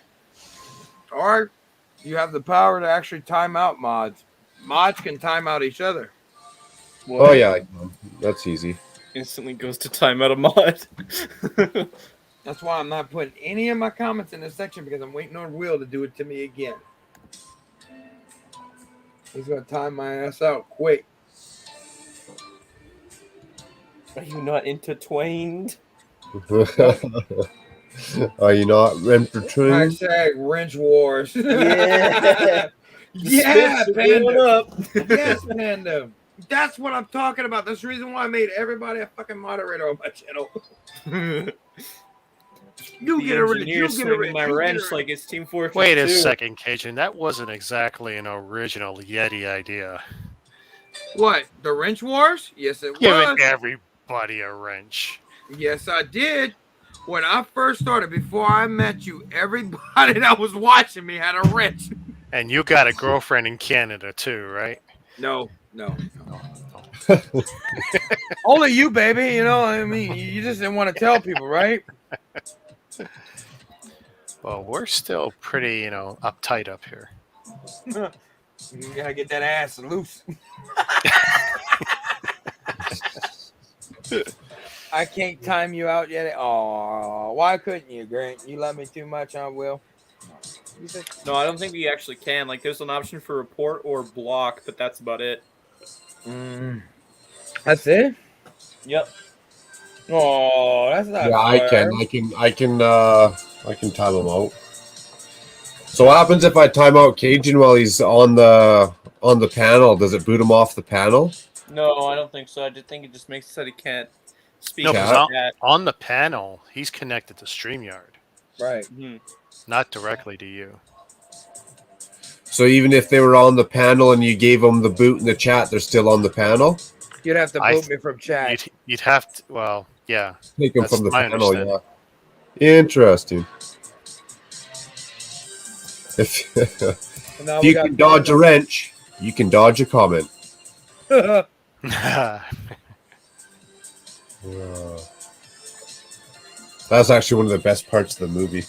Or you have the power to actually time out mods. Mods can time out each other. Oh, yeah. That's easy. Instantly goes to timeout a mod. That's why I'm not putting any of my comments in this section because I'm waiting on Will to do it to me again. He's going to time my ass out quick. Are you not intertwined? Are you not entertained? Hashtag wrench wars. Yeah. Yeah, Spits are Panda. going up. Yes, Panda. That's what I'm talking about. That's the reason why I made everybody a fucking moderator on my channel. You get a wrench. You get a wrench. My wrench like it's Team Fortress. Wait a 2. second, Cajun. That wasn't exactly an original Yeti idea. What? The wrench wars? Yes, it Giving was. everybody a wrench. Yes, I did. When I first started, before I met you, everybody that was watching me had a wrench. And you got a girlfriend in Canada too, right? No. Only you, baby. You know, I mean, you just didn't want to tell people, right? Well, we're still pretty, uptight up here. You gotta get that ass loose. I can't time you out yet. Oh, why couldn't you, Grant? You love me too much, huh, Will? No, I don't think we actually can. Like, there's an option for report or block, but that's about it. That's it? Yep. Oh, that's not Yeah, fair. I can time him out. So what happens if I time out Cajun while he's on the panel? Does it boot him off the panel? No, I don't think so. I just think it just makes it so he can't speak. No, to because chat. on the panel, he's connected to StreamYard. Right. Mm-hmm. Not directly to you. So even if they were on the panel and you gave them the boot in the chat, they're still on the panel? You'd have to boot me from chat. You'd have to, well, yeah. Take them That's from the my panel, yeah. understanding. Interesting. If Now you can dodge a wrench, you can dodge a comment. That's actually one of the best parts of the movie.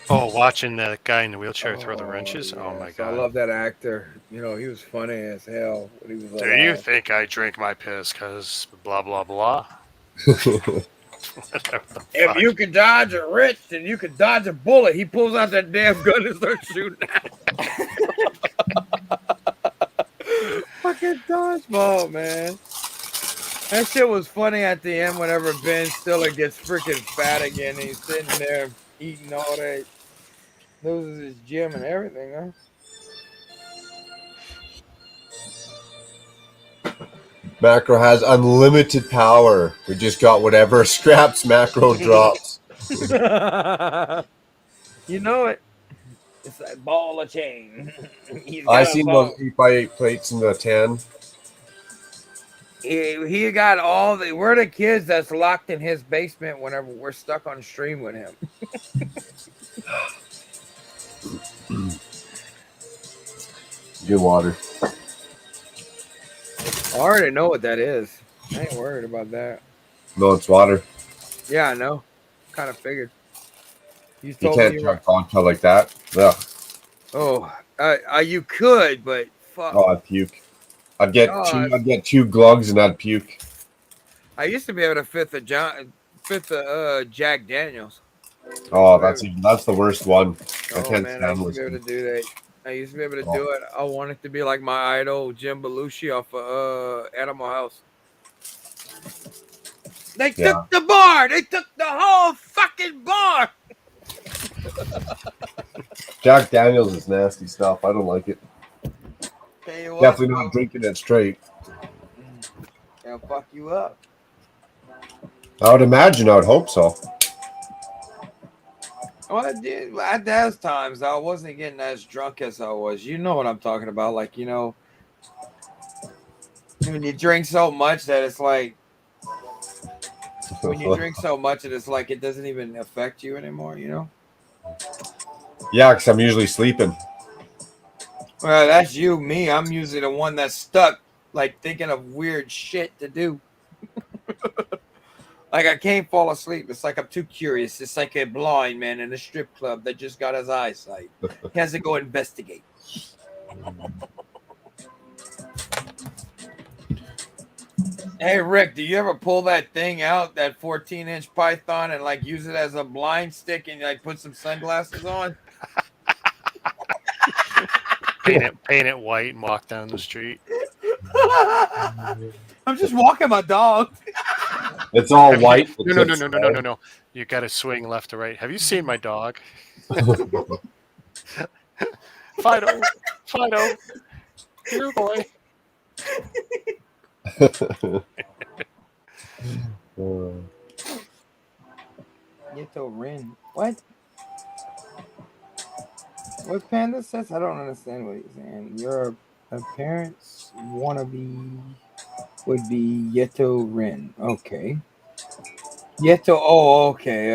Oh, watching the guy in the wheelchair throw the wrenches? Yes, Oh my I god. love that actor. You know, he was funny as hell when he was Do you think I drink my piss because blah, blah, blah? If you can dodge a wrench, then you can dodge a bullet. He pulls out that damn gun and starts shooting at Fucking dodgeball, man. That shit was funny at the end whenever Ben Stiller gets freaking fat again. And he's sitting there eating all that. Loses his gym and everything, huh? Macro has unlimited power. We just got whatever scraps Macro drops. You know it. It's that ball of chain. I seen those 8x8 plates in the 10. He got all the. We're the kids that's locked in his basement whenever we're stuck on stream with him. Good water. I already know what that is. I ain't worried about that. No, it's water. Yeah, I know. Kind of figured. You You told me can't you were. drink vodka like that. Ugh. Oh, you could, but fuck. Oh, I'd puke. I'd get God, two glugs and I'd puke. I used to be able to fifth Jack Daniels. Oh, that's the worst one. I Oh can't man, I stand used to be able whiskey. to do that. I used to be able to Oh. do it. I wanted to be like my idol, Jim Belushi off of Animal House. They took Yeah. the bar. They took the whole fucking bar. Jack Daniels is nasty stuff. I don't like it. Tell you what, Definitely not though, drinking it straight. they'll fuck you up. I would imagine. I would hope so. Well, dude, at those times, I wasn't getting as drunk as I was. You know what I'm talking about? Like, when you drink so much that it's like, when you drink so much that it's like it doesn't even affect you anymore, Yeah, because I'm usually sleeping. Well, that's you. Me, I'm usually the one that's stuck, like thinking of weird shit to do. Like I can't fall asleep. It's like I'm too curious. It's like a blind man in a strip club that just got his eyesight. He has to go investigate. Hey Rick, do you ever pull that thing out, that 14-inch python, and like use it as a blind stick and like put some sunglasses on? Paint it white and walk down the street. I'm just walking my dog. It's all white. No. You got to swing left to right. Have you seen my dog? Fido. Here, boy. Yeto Rin. What? What Panda says? I don't understand what he's saying. Your parents wannabe would be Yeto Rin. Okay. Yeto. Oh, okay.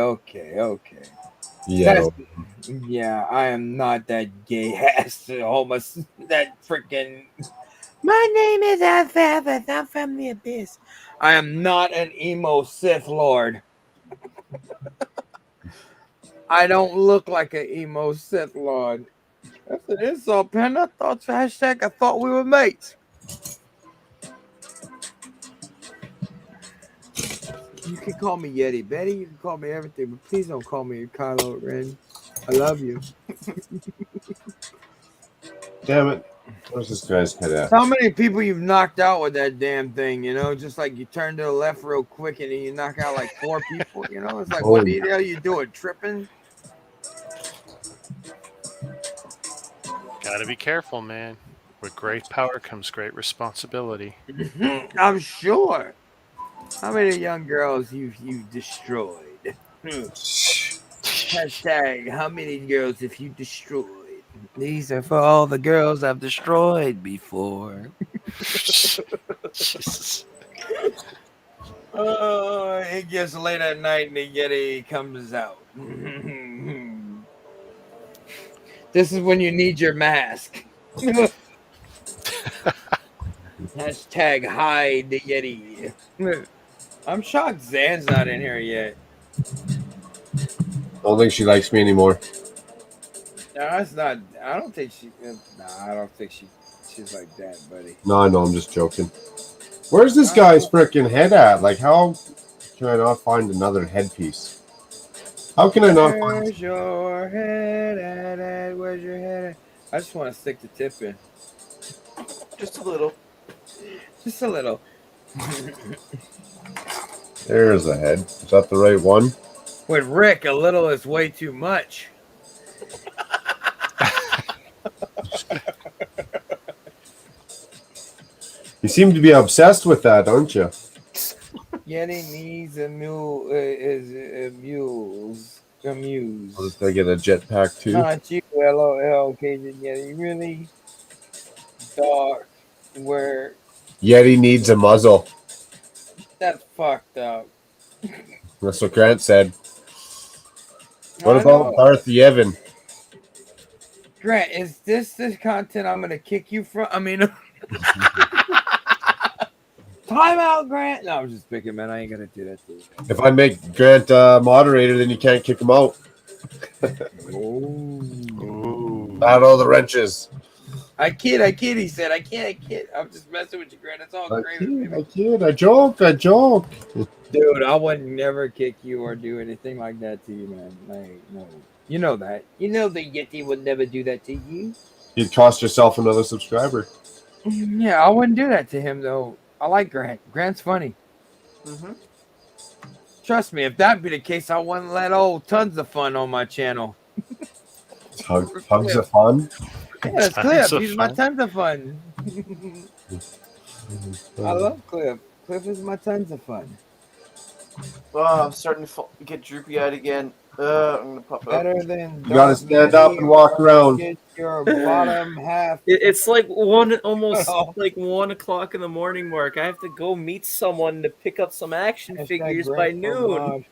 Yeah. Yeah, I am not that gay ass homeless. That freaking. My name is Alphabet. I'm from the abyss. I am not an emo Sith Lord. I don't look like an emo Sith Lord. That's an insult, Panda. I thought we were mates. You can call me Yeti Betty. You can call me everything, but please don't call me Kylo Ren. I love you. Damn it. Where's this guy's head at? How many people you've knocked out with that damn thing, just like you turn to the left real quick and then you knock out like 4 people, It's like, what the hell you doing? Tripping? Got to be careful, man. With great power comes great responsibility. I'm sure. How many young girls you destroyed? Hashtag, how many girls have you destroyed? These are for all the girls I've destroyed before. Jesus. Oh, it gets late at night and the Yeti comes out. This is when you need your mask. Hashtag hide the Yeti. I'm shocked Zan's not in here yet. Don't think she likes me anymore. No, that's not. I don't think she. I don't think she's like that, buddy. No, I know. I'm just joking. Where's this guy's freaking head at? Like, how can I not find another headpiece? How can I not find? Where's your head at? Where's your head at? I just want to stick the tip in. Just a little. Just a little. There's a head. Is that the right one? With Rick, a little is way too much. You seem to be obsessed with that, don't you? Yeti needs a mule. Amuse. I'll just get a jetpack too. Not you, LOL, Cajun Yeti. Really dark. Where Yeti needs a muzzle. that's fucked up. That's what Grant said. What about Darth Yevon? Grant, is this content I'm gonna kick you from? I mean, Time out, Grant. No, I'm just picking, man. I ain't gonna do that to you. If I make Grant moderator, then you can't kick him out. Not all the wrenches. I kid. He said, I kid. I'm just messing with you, Grant. It's all crazy. I kid. I joke. Dude, I would never kick you or do anything like that to you, man. Like, no. You know that. You know the Yeti would never do that to you. You'd cost yourself another subscriber. Yeah, I wouldn't do that to him, though. I like Grant. Grant's funny. Mm-hmm. Trust me, if that be the case, I wouldn't let tons of fun on my channel. Tons of fun? Yeah, it's Cliff. He's my tons of fun. I love Cliff. Cliff is my tons of fun. Oh, I'm starting to get droopy-eyed again. I'm gonna pop up. Better than You gotta stand up and walk around. Get your bottom half. It's like almost like 1 o'clock in the morning, Mark. I have to go meet someone to pick up some action figures by noon.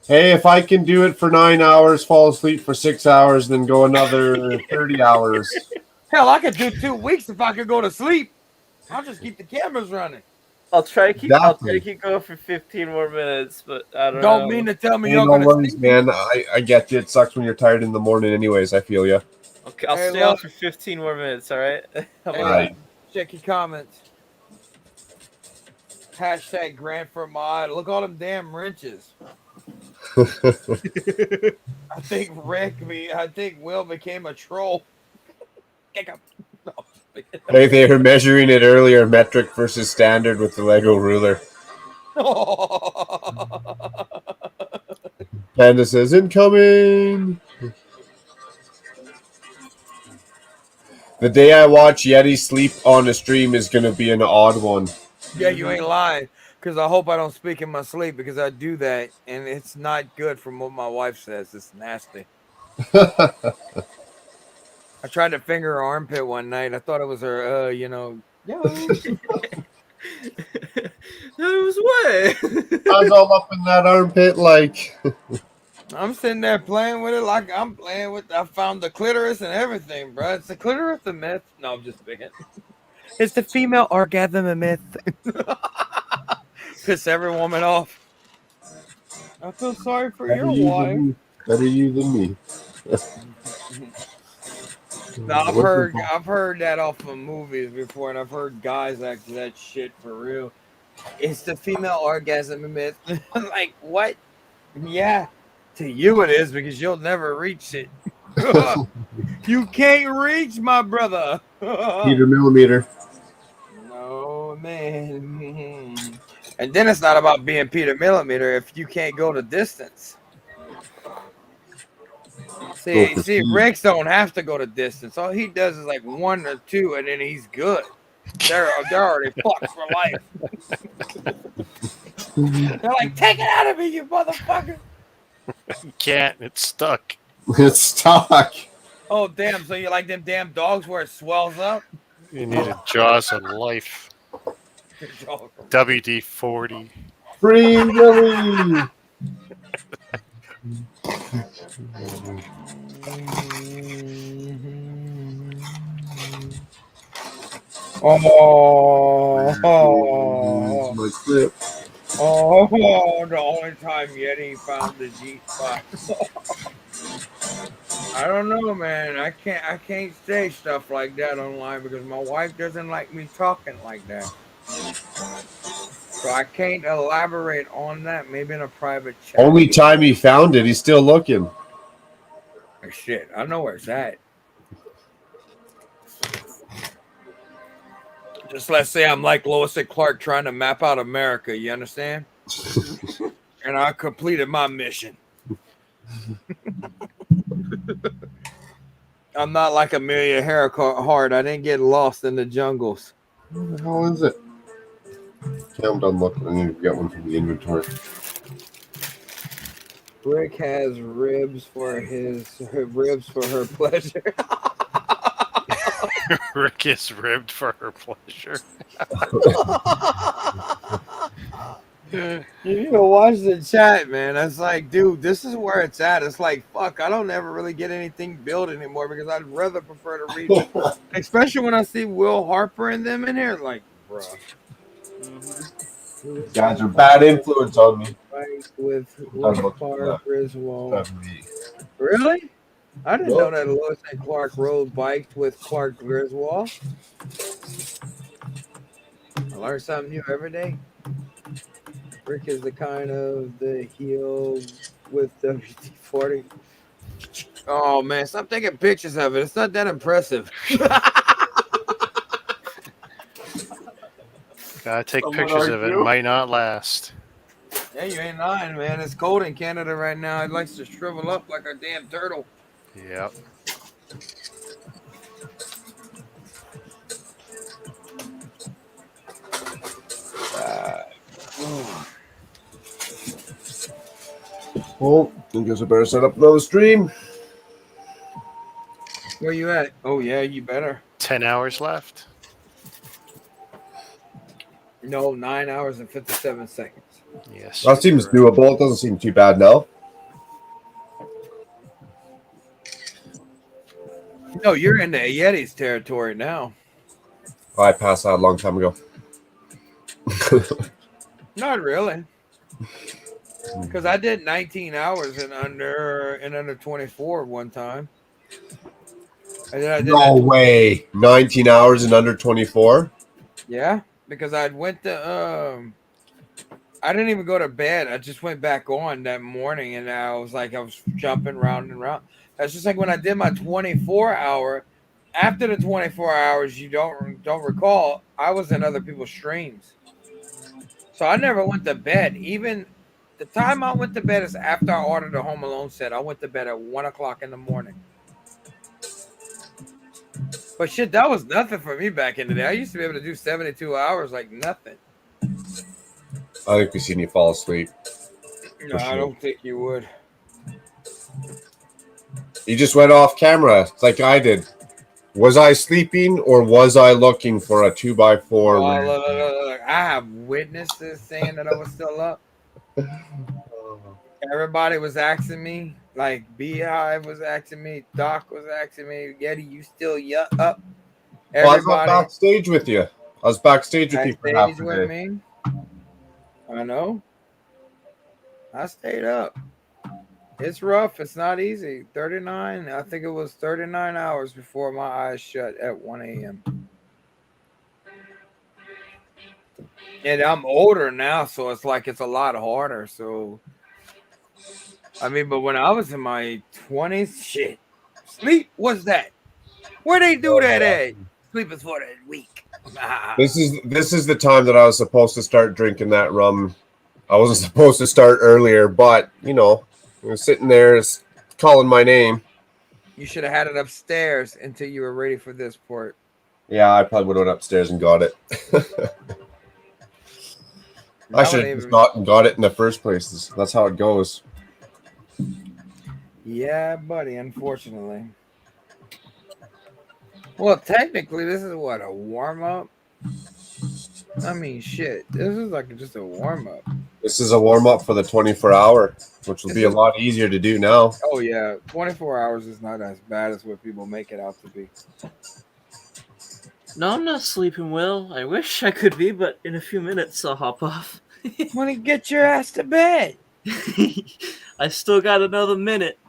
Hey, if I can do it for 9 hours, fall asleep for 6 hours, then go another 30 hours. Hell, I could do 2 weeks if I could go to sleep. I'll just keep the cameras running. I'll try to keep going for 15 more minutes, but I don't know. Don't mean to tell me Hey, you're no gonna worries, sleep. man. I get you. It sucks when you're tired in the morning anyways. I feel you. Okay, I'll stay out for 15 more minutes, all right? Right. Check your comments. Hashtag Grant for mod. Look all them damn wrenches. I think Will became a troll. Hey, they were measuring it earlier, metric versus standard with the Lego ruler. Panda says, incoming! The day I watch Yeti sleep on a stream is going to be an odd one. Yeah, you ain't lying. Because I hope I don't speak in my sleep because I do that. And it's not good from what my wife says. It's nasty. I tried to finger her armpit one night. I thought it was her, Yo. That was what? I was all up in that armpit like... I'm sitting there playing with it like I'm playing with... I found the clitoris and everything, bro. It's the clitoris a myth? No, I'm just picking. Is the female orgasm a myth? Piss every woman off. I feel sorry for your wife. Better you than me. No, I've heard that off of movies before, and I've heard guys act that shit for real. It's the female orgasm a myth. Like, what? Yeah, to you it is because you'll never reach it. You can't reach, my brother. Peter Millimeter. No, man. And then it's not about being Peter Millimeter if you can't go the distance. See, Rex don't have to go to distance. All he does is like 1 or 2, and then he's good. They're already fucked for life. They're like, take it out of me, you motherfucker. You can't. It's stuck. It's stuck. Oh, damn. So you like them damn dogs where it swells up? You need a Jaws of life. WD-40. Free Willy. Oh, My clip. Oh, the only time Yeti found the G spot. I don't know, man. I can't say stuff like that online because my wife doesn't like me talking like that. So I can't elaborate on that. Maybe in a private chat. Only time he found it, he's still looking. Oh, shit, I know where it's at. Just let's say I'm like Lois and Clark trying to map out America. You understand? And I completed my mission. I'm not like Amelia Earhart. I didn't get lost in the jungles. How is it? Okay, I'm done looking. I need to get one from the inventory. Rick has ribs for her pleasure. Rick is ribbed for her pleasure. You need to watch the chat, man. It's like, dude, this is where it's at. It's like, fuck, I don't ever really get anything built anymore because I'd rather prefer to read, especially when I see Will Harper and them in here. Like, bro, You guys are bad influence on me. With I'm looking for Clark that. Griswold. Really? I didn't know that Lewis and Clark rode bikes with Clark Griswold. I learn something new every day. Rick is the kind of the heel with WD-40. Oh man, stop taking pictures of it. It's not that impressive. Gotta take pictures of it. It might not last. Yeah, you ain't lying, man. It's cold in Canada right now. It likes to shrivel up like a damn turtle. Yep. Well, I guess I better set up another stream. Where you at? Oh yeah, you better. 10 hours left. No, 9 hours and 57 seconds. Yes. That seems doable. It doesn't seem too bad now. No, you're in the Yetis territory now. I passed that a long time ago. Not really. Because I did 19 hours in under 24 one time. And then I did No way. 19 hours in under 24? Yeah, because I went to I didn't even go to bed. I just went back on that morning and I was jumping round and round. That's just like when I did my 24 hour. After the 24 hours, you don't recall, I was in other people's streams. So I never went to bed. Even the time I went to bed is after I ordered a Home Alone set. I went to bed at 1 o'clock in the morning. But shit, that was nothing for me back in the day. I used to be able to do 72 hours like nothing. I think we've seen you fall asleep. No, I don't think you would. You just went off camera like I did. Was I sleeping or was I looking for a 2x4? Oh, look, I have witnesses saying that I was still up. Everybody was asking me. Like Beehive was asking me. Doc was asking me. Yeti, you still up? Everybody. Well, I was backstage with you. I was backstage with you for half the day. Me. I know. I stayed up. It's rough. It's not easy. 39. I think it was 39 hours before my eyes shut at 1 a.m. And I'm older now, so it's a lot harder. So, I mean, but when I was in my 20s, shit, sleep was that. Where they do that at? Sleep is for the weak. This is the time that I was supposed to start drinking that rum. I wasn't supposed to start earlier, but you know, I was sitting there calling my name. You should have had it upstairs until you were ready for this part. Yeah, I probably would have went upstairs and got it. I should have just got it in the first place. That's how it goes. Yeah, buddy, unfortunately. Well, technically, this is what, a warm-up? I mean, shit, this is just a warm-up. This is a warm-up for the 24-hour, which will be a lot easier to do now. Oh, yeah. 24 hours is not as bad as what people make it out to be. No, I'm not sleeping well. I wish I could be, but in a few minutes I'll hop off. Want to get your ass to bed? I still got another minute.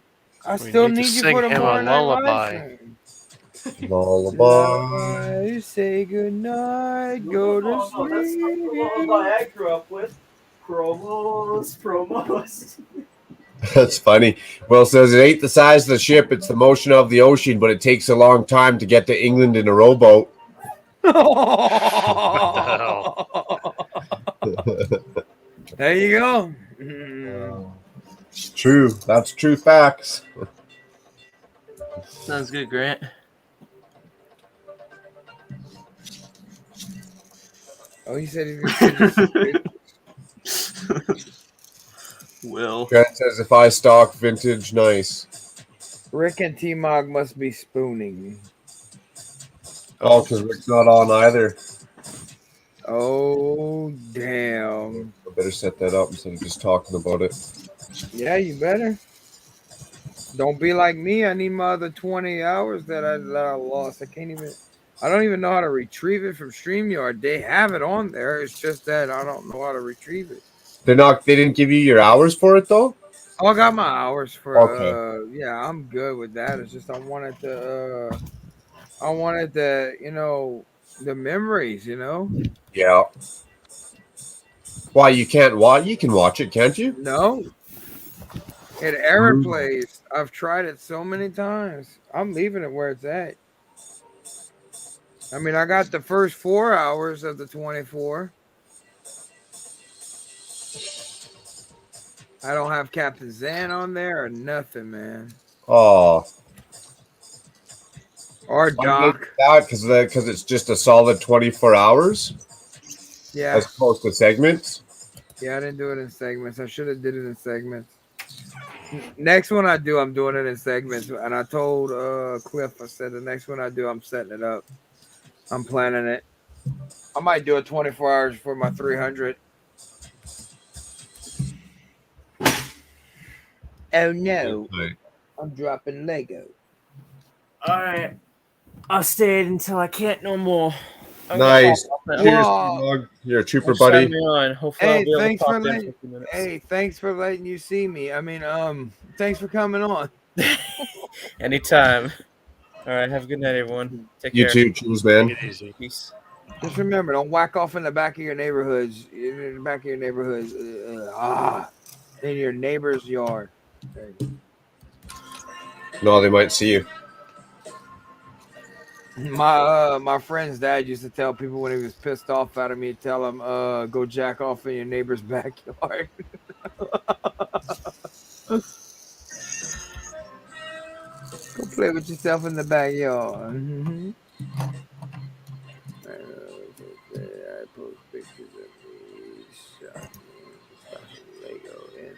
I still need you for the morning lullaby. Lullaby. You say goodnight, go to sleep. That's the lullaby I grew up with. Promos. That's funny. Will says it ain't the size of the ship, it's the motion of the ocean, but it takes a long time to get to England in a rowboat. There you go. It's true. That's true facts. Sounds good, Grant. Oh, he said he's going to Will. Grant says if I stock vintage, nice. Rick and T-Mog must be spooning. Oh, because Rick's not on either. Oh, damn. I better set that up instead of just talking about it. Yeah, you better. Don't be like me. I need my other 20 hours that I lost. I can't even. I don't even know how to retrieve it from StreamYard. They have it on there. It's just that I don't know how to retrieve it. They didn't give you your hours for it though? Oh, I got my hours for Okay. yeah, I'm good with that. It's just I wanted the the memories, Yeah. Why you can't watch? You can watch it, can't you? No. It error plays. I've tried it so many times. I'm leaving it where it's at. I mean, I got the first 4 hours of the 24. I don't have Captain Zan on there or nothing, man. Oh. Or Doc. That because it's just a solid 24 hours Yeah. as opposed to segments. Yeah, I didn't do it in segments. I should have did it in segments. Next one I do, I'm doing it in segments. And I told Cliff, I said the next one I do, I'm setting it up. I'm planning it. I might do it 24 hours for my 300. Oh no. I'm dropping Lego. Alright. I'll stay until I can't no more. Nice. Cheers, Whoa. Dog. You're a trooper, Thanks for having buddy. me on. Hopefully I'll Hey, be able to thanks pop for in for letting. a few minutes. Hey, thanks for letting you see me. I mean, thanks for coming on. Anytime. Alright, have a good night, everyone. Take You care. too. Cheers, man. Take it easy. Peace. Just remember, don't whack off in the back of your neighborhoods. In the back of your neighborhoods. In your neighbor's yard. There you go. No, they might see you. My friend's dad used to tell people when he was pissed off at me, tell him, go jack off in your neighbor's backyard. Go play with yourself in the backyard. Mm-hmm. I post pictures of me shot Lego in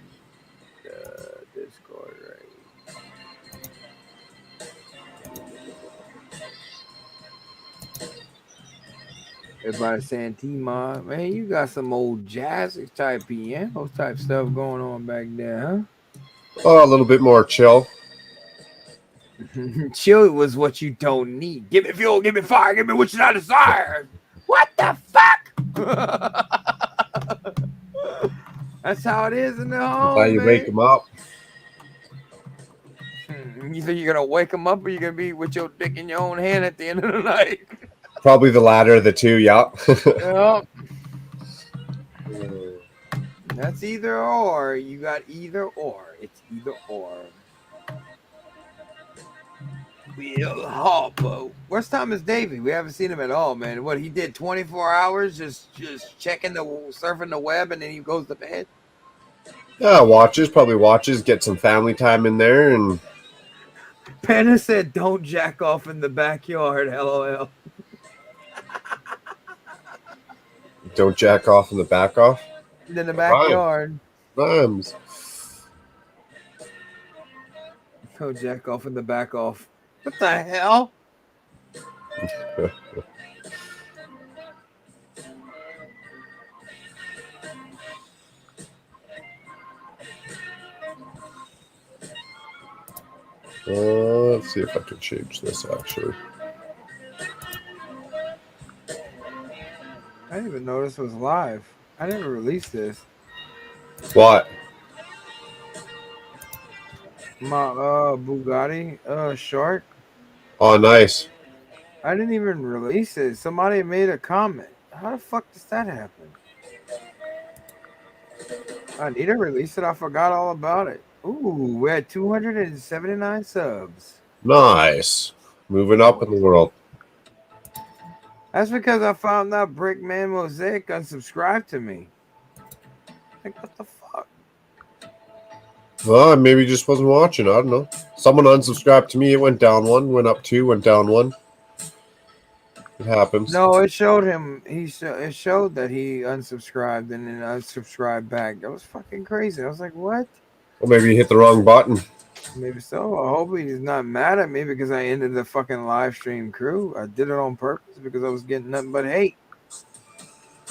the Discord, right? Everybody saying T-Mod, man, you got some old jazzy type piano type stuff going on back there, Oh, a little bit more chill. huh? Chill was what you don't need. Give me fuel, give me fire, give me what you not desire. What the fuck? That's how it is in the home. Now you man. wake them up. You think you're gonna wake them up, or you're gonna be with your dick in your own hand at the end of the night? Probably the latter of the two. Yeah. Yeah. That's either or. You got either or. It's either or. Will Harpo. Where's Thomas Davy? We haven't seen him at all, man. What he did 24 hours just checking surfing the web, and then he goes to bed. Yeah, probably watches, get some family time in there, and Penna said, "Don't jack off in the backyard." LOL. don't jack off in the back off. In the backyard. Rhymes. Don't jack off in the back off. What the hell? Let's see if I can change this actually. I didn't even know this was live. I didn't release this. What? My Bugatti Shark. Oh, nice. I didn't even release it. Somebody made a comment. How the fuck does that happen? I need to release it. I forgot all about it. Ooh, we're at 279 subs. Nice. Moving up in the world. That's because I found out Brickman Mosaic unsubscribed to me. Like, what the fuck? Well, maybe he just wasn't watching. I don't know. Someone unsubscribed to me. It went down one, went up two, went down one. It happens. No, it showed him. It showed that he unsubscribed and then unsubscribed back. That was fucking crazy. I was like, what? Well, maybe you hit the wrong button. Maybe so. I hope he's not mad at me because I ended the fucking live stream crew. I did it on purpose because I was getting nothing but hate.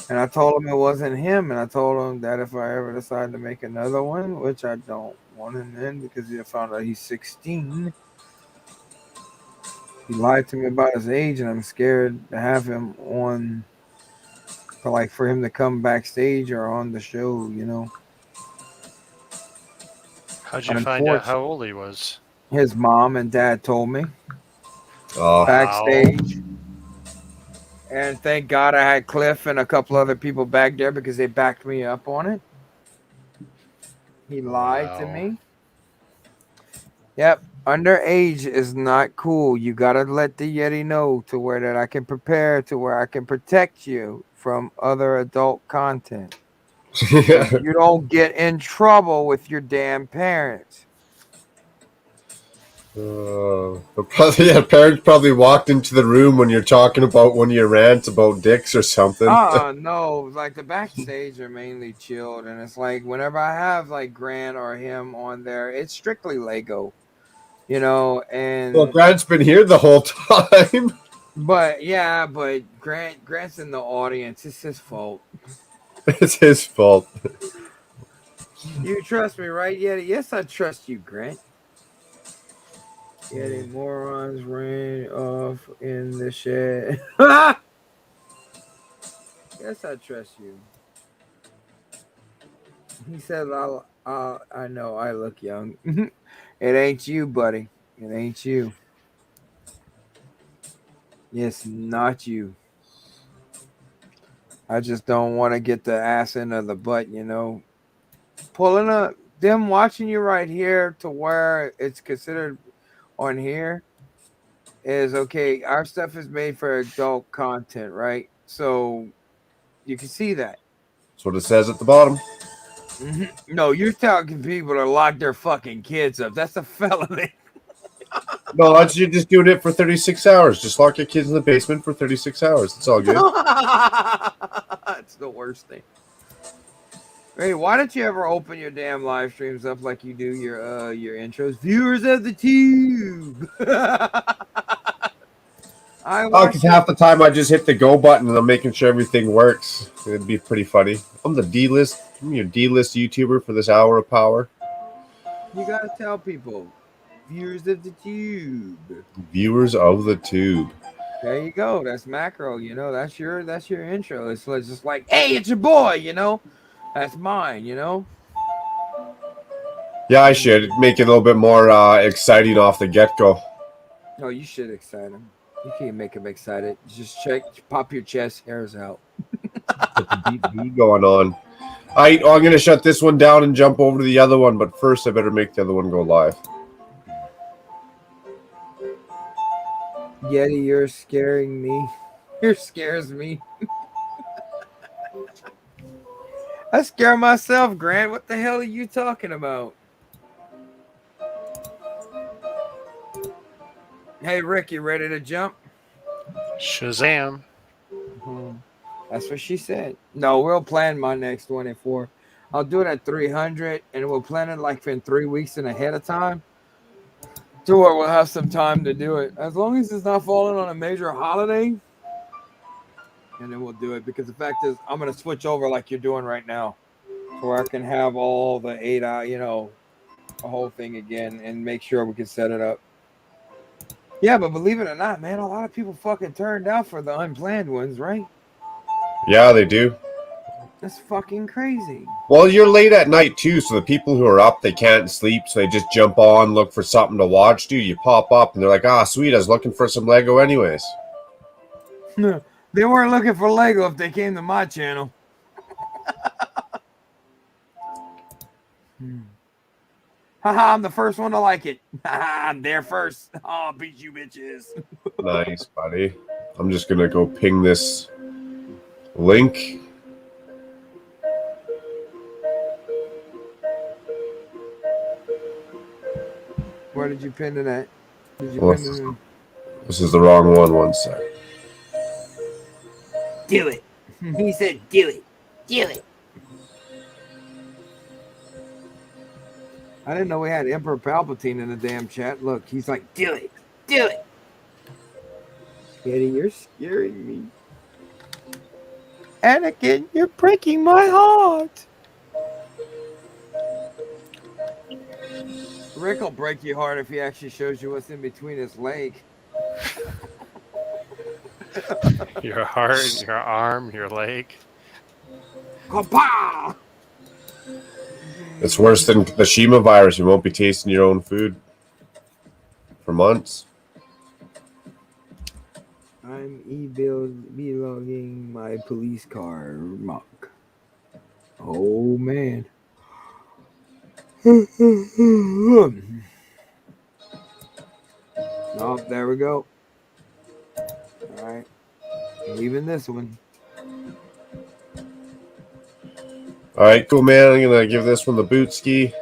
And I told him it wasn't him. And I told him that if I ever decide to make another one, which I don't want him in because I found out he's 16. He lied to me about his age, and I'm scared to have him on, for him to come backstage or on the show. How'd you find out Unfortunately, how old he was? his mom and dad told me Oh, backstage. And thank God I had Cliff and a couple other people back there because they backed me up on it. He lied to Wow. me. Yep. Underage is not cool. You gotta let the Yeti know to where that I can prepare to where I can protect you from other adult content. So you don't get in trouble with your damn parents. but probably, yeah, parents probably walked into the room when you're talking about one of your rants about dicks or something. No, like the backstage are mainly chilled, and it's like whenever I have like Grant or him on there, it's strictly Lego, Well, and Grant's been here the whole time. but Grant's in the audience. It's his fault. It's his fault. You trust me, right? Yeah, yes, I trust you, Grant. Yeti morons ran off in the shed. Yes, I trust you. He said, I know I look young. It ain't you, buddy. It ain't you. Yes, not you. I just don't want to get the ass into the butt, Pulling up, them watching you right here to where it's considered on here is okay. Our stuff is made for adult content, right? So you can see that. That's what it says at the bottom. No, you're talking people to lock their fucking kids up. That's a felony. No, you're just doing it for 36 hours. Just lock your kids in the basement for 36 hours. It's all good. It's the worst thing. Hey, why don't you ever open your damn live streams up like you do your intros? Viewers of the tube. Because half the time I just hit the go button and I'm making sure everything works. It'd be pretty funny. I'm the D-list. I'm your D-list YouTuber for this hour of power. You gotta tell people. Viewers of the tube. Viewers of the tube. There you go. That's macro. That's your intro. It's just like, hey, it's your boy. That's mine. Yeah, I should make it a little bit more exciting off the get-go. No, you should excite him. You can't make him excited. Just pop your chest hairs out. Put the deep V going on. I'm going to shut this one down and jump over to the other one, but first I better make the other one go live. Yeti, you're scaring me. You scares me. I scare myself, Grant. What the hell are you talking about? Hey, Rick, you ready to jump? Shazam. That's what she said. No, we'll plan my next 24. I'll do it at 300, and we'll plan it like in 3 weeks and ahead of time. To where we'll have some time to do it. As long as it's not falling on a major holiday, and then we'll do it. Because the fact is, I'm going to switch over like you're doing right now. So where I can have all the 8 hour, the whole thing again and make sure we can set it up. Yeah, but believe it or not, man, a lot of people fucking turned out for the unplanned ones, right? Yeah, they do. That's fucking crazy. Well, you're late at night too, so the people who are up, they can't sleep, so they just jump on, look for something to watch. Dude, you pop up and they're like, sweet, I was looking for some Lego anyways. They weren't looking for Lego if they came to my channel. Haha, I'm the first one to like it. Haha, I'm there first. Oh, I'll beat you bitches. Nice, buddy. I'm just going to go ping this link. Where did you pin it at? This is the wrong one. One sec. Do it. He said, do it. Do it. I didn't know we had Emperor Palpatine in the damn chat. Look, he's like, do it. Do it. Eddie, you're scaring me. Anakin, you're breaking my heart. Rick will break your heart if he actually shows you what's in between his leg. Your heart, your arm, your leg. Kapow! It's worse than the Shima virus. You won't be tasting your own food for months. I'm e-logging my police car, Mark. Oh, man. Oh, there we go. All right. Leaving this one. All right, cool, man. I'm going to give this one the boot ski.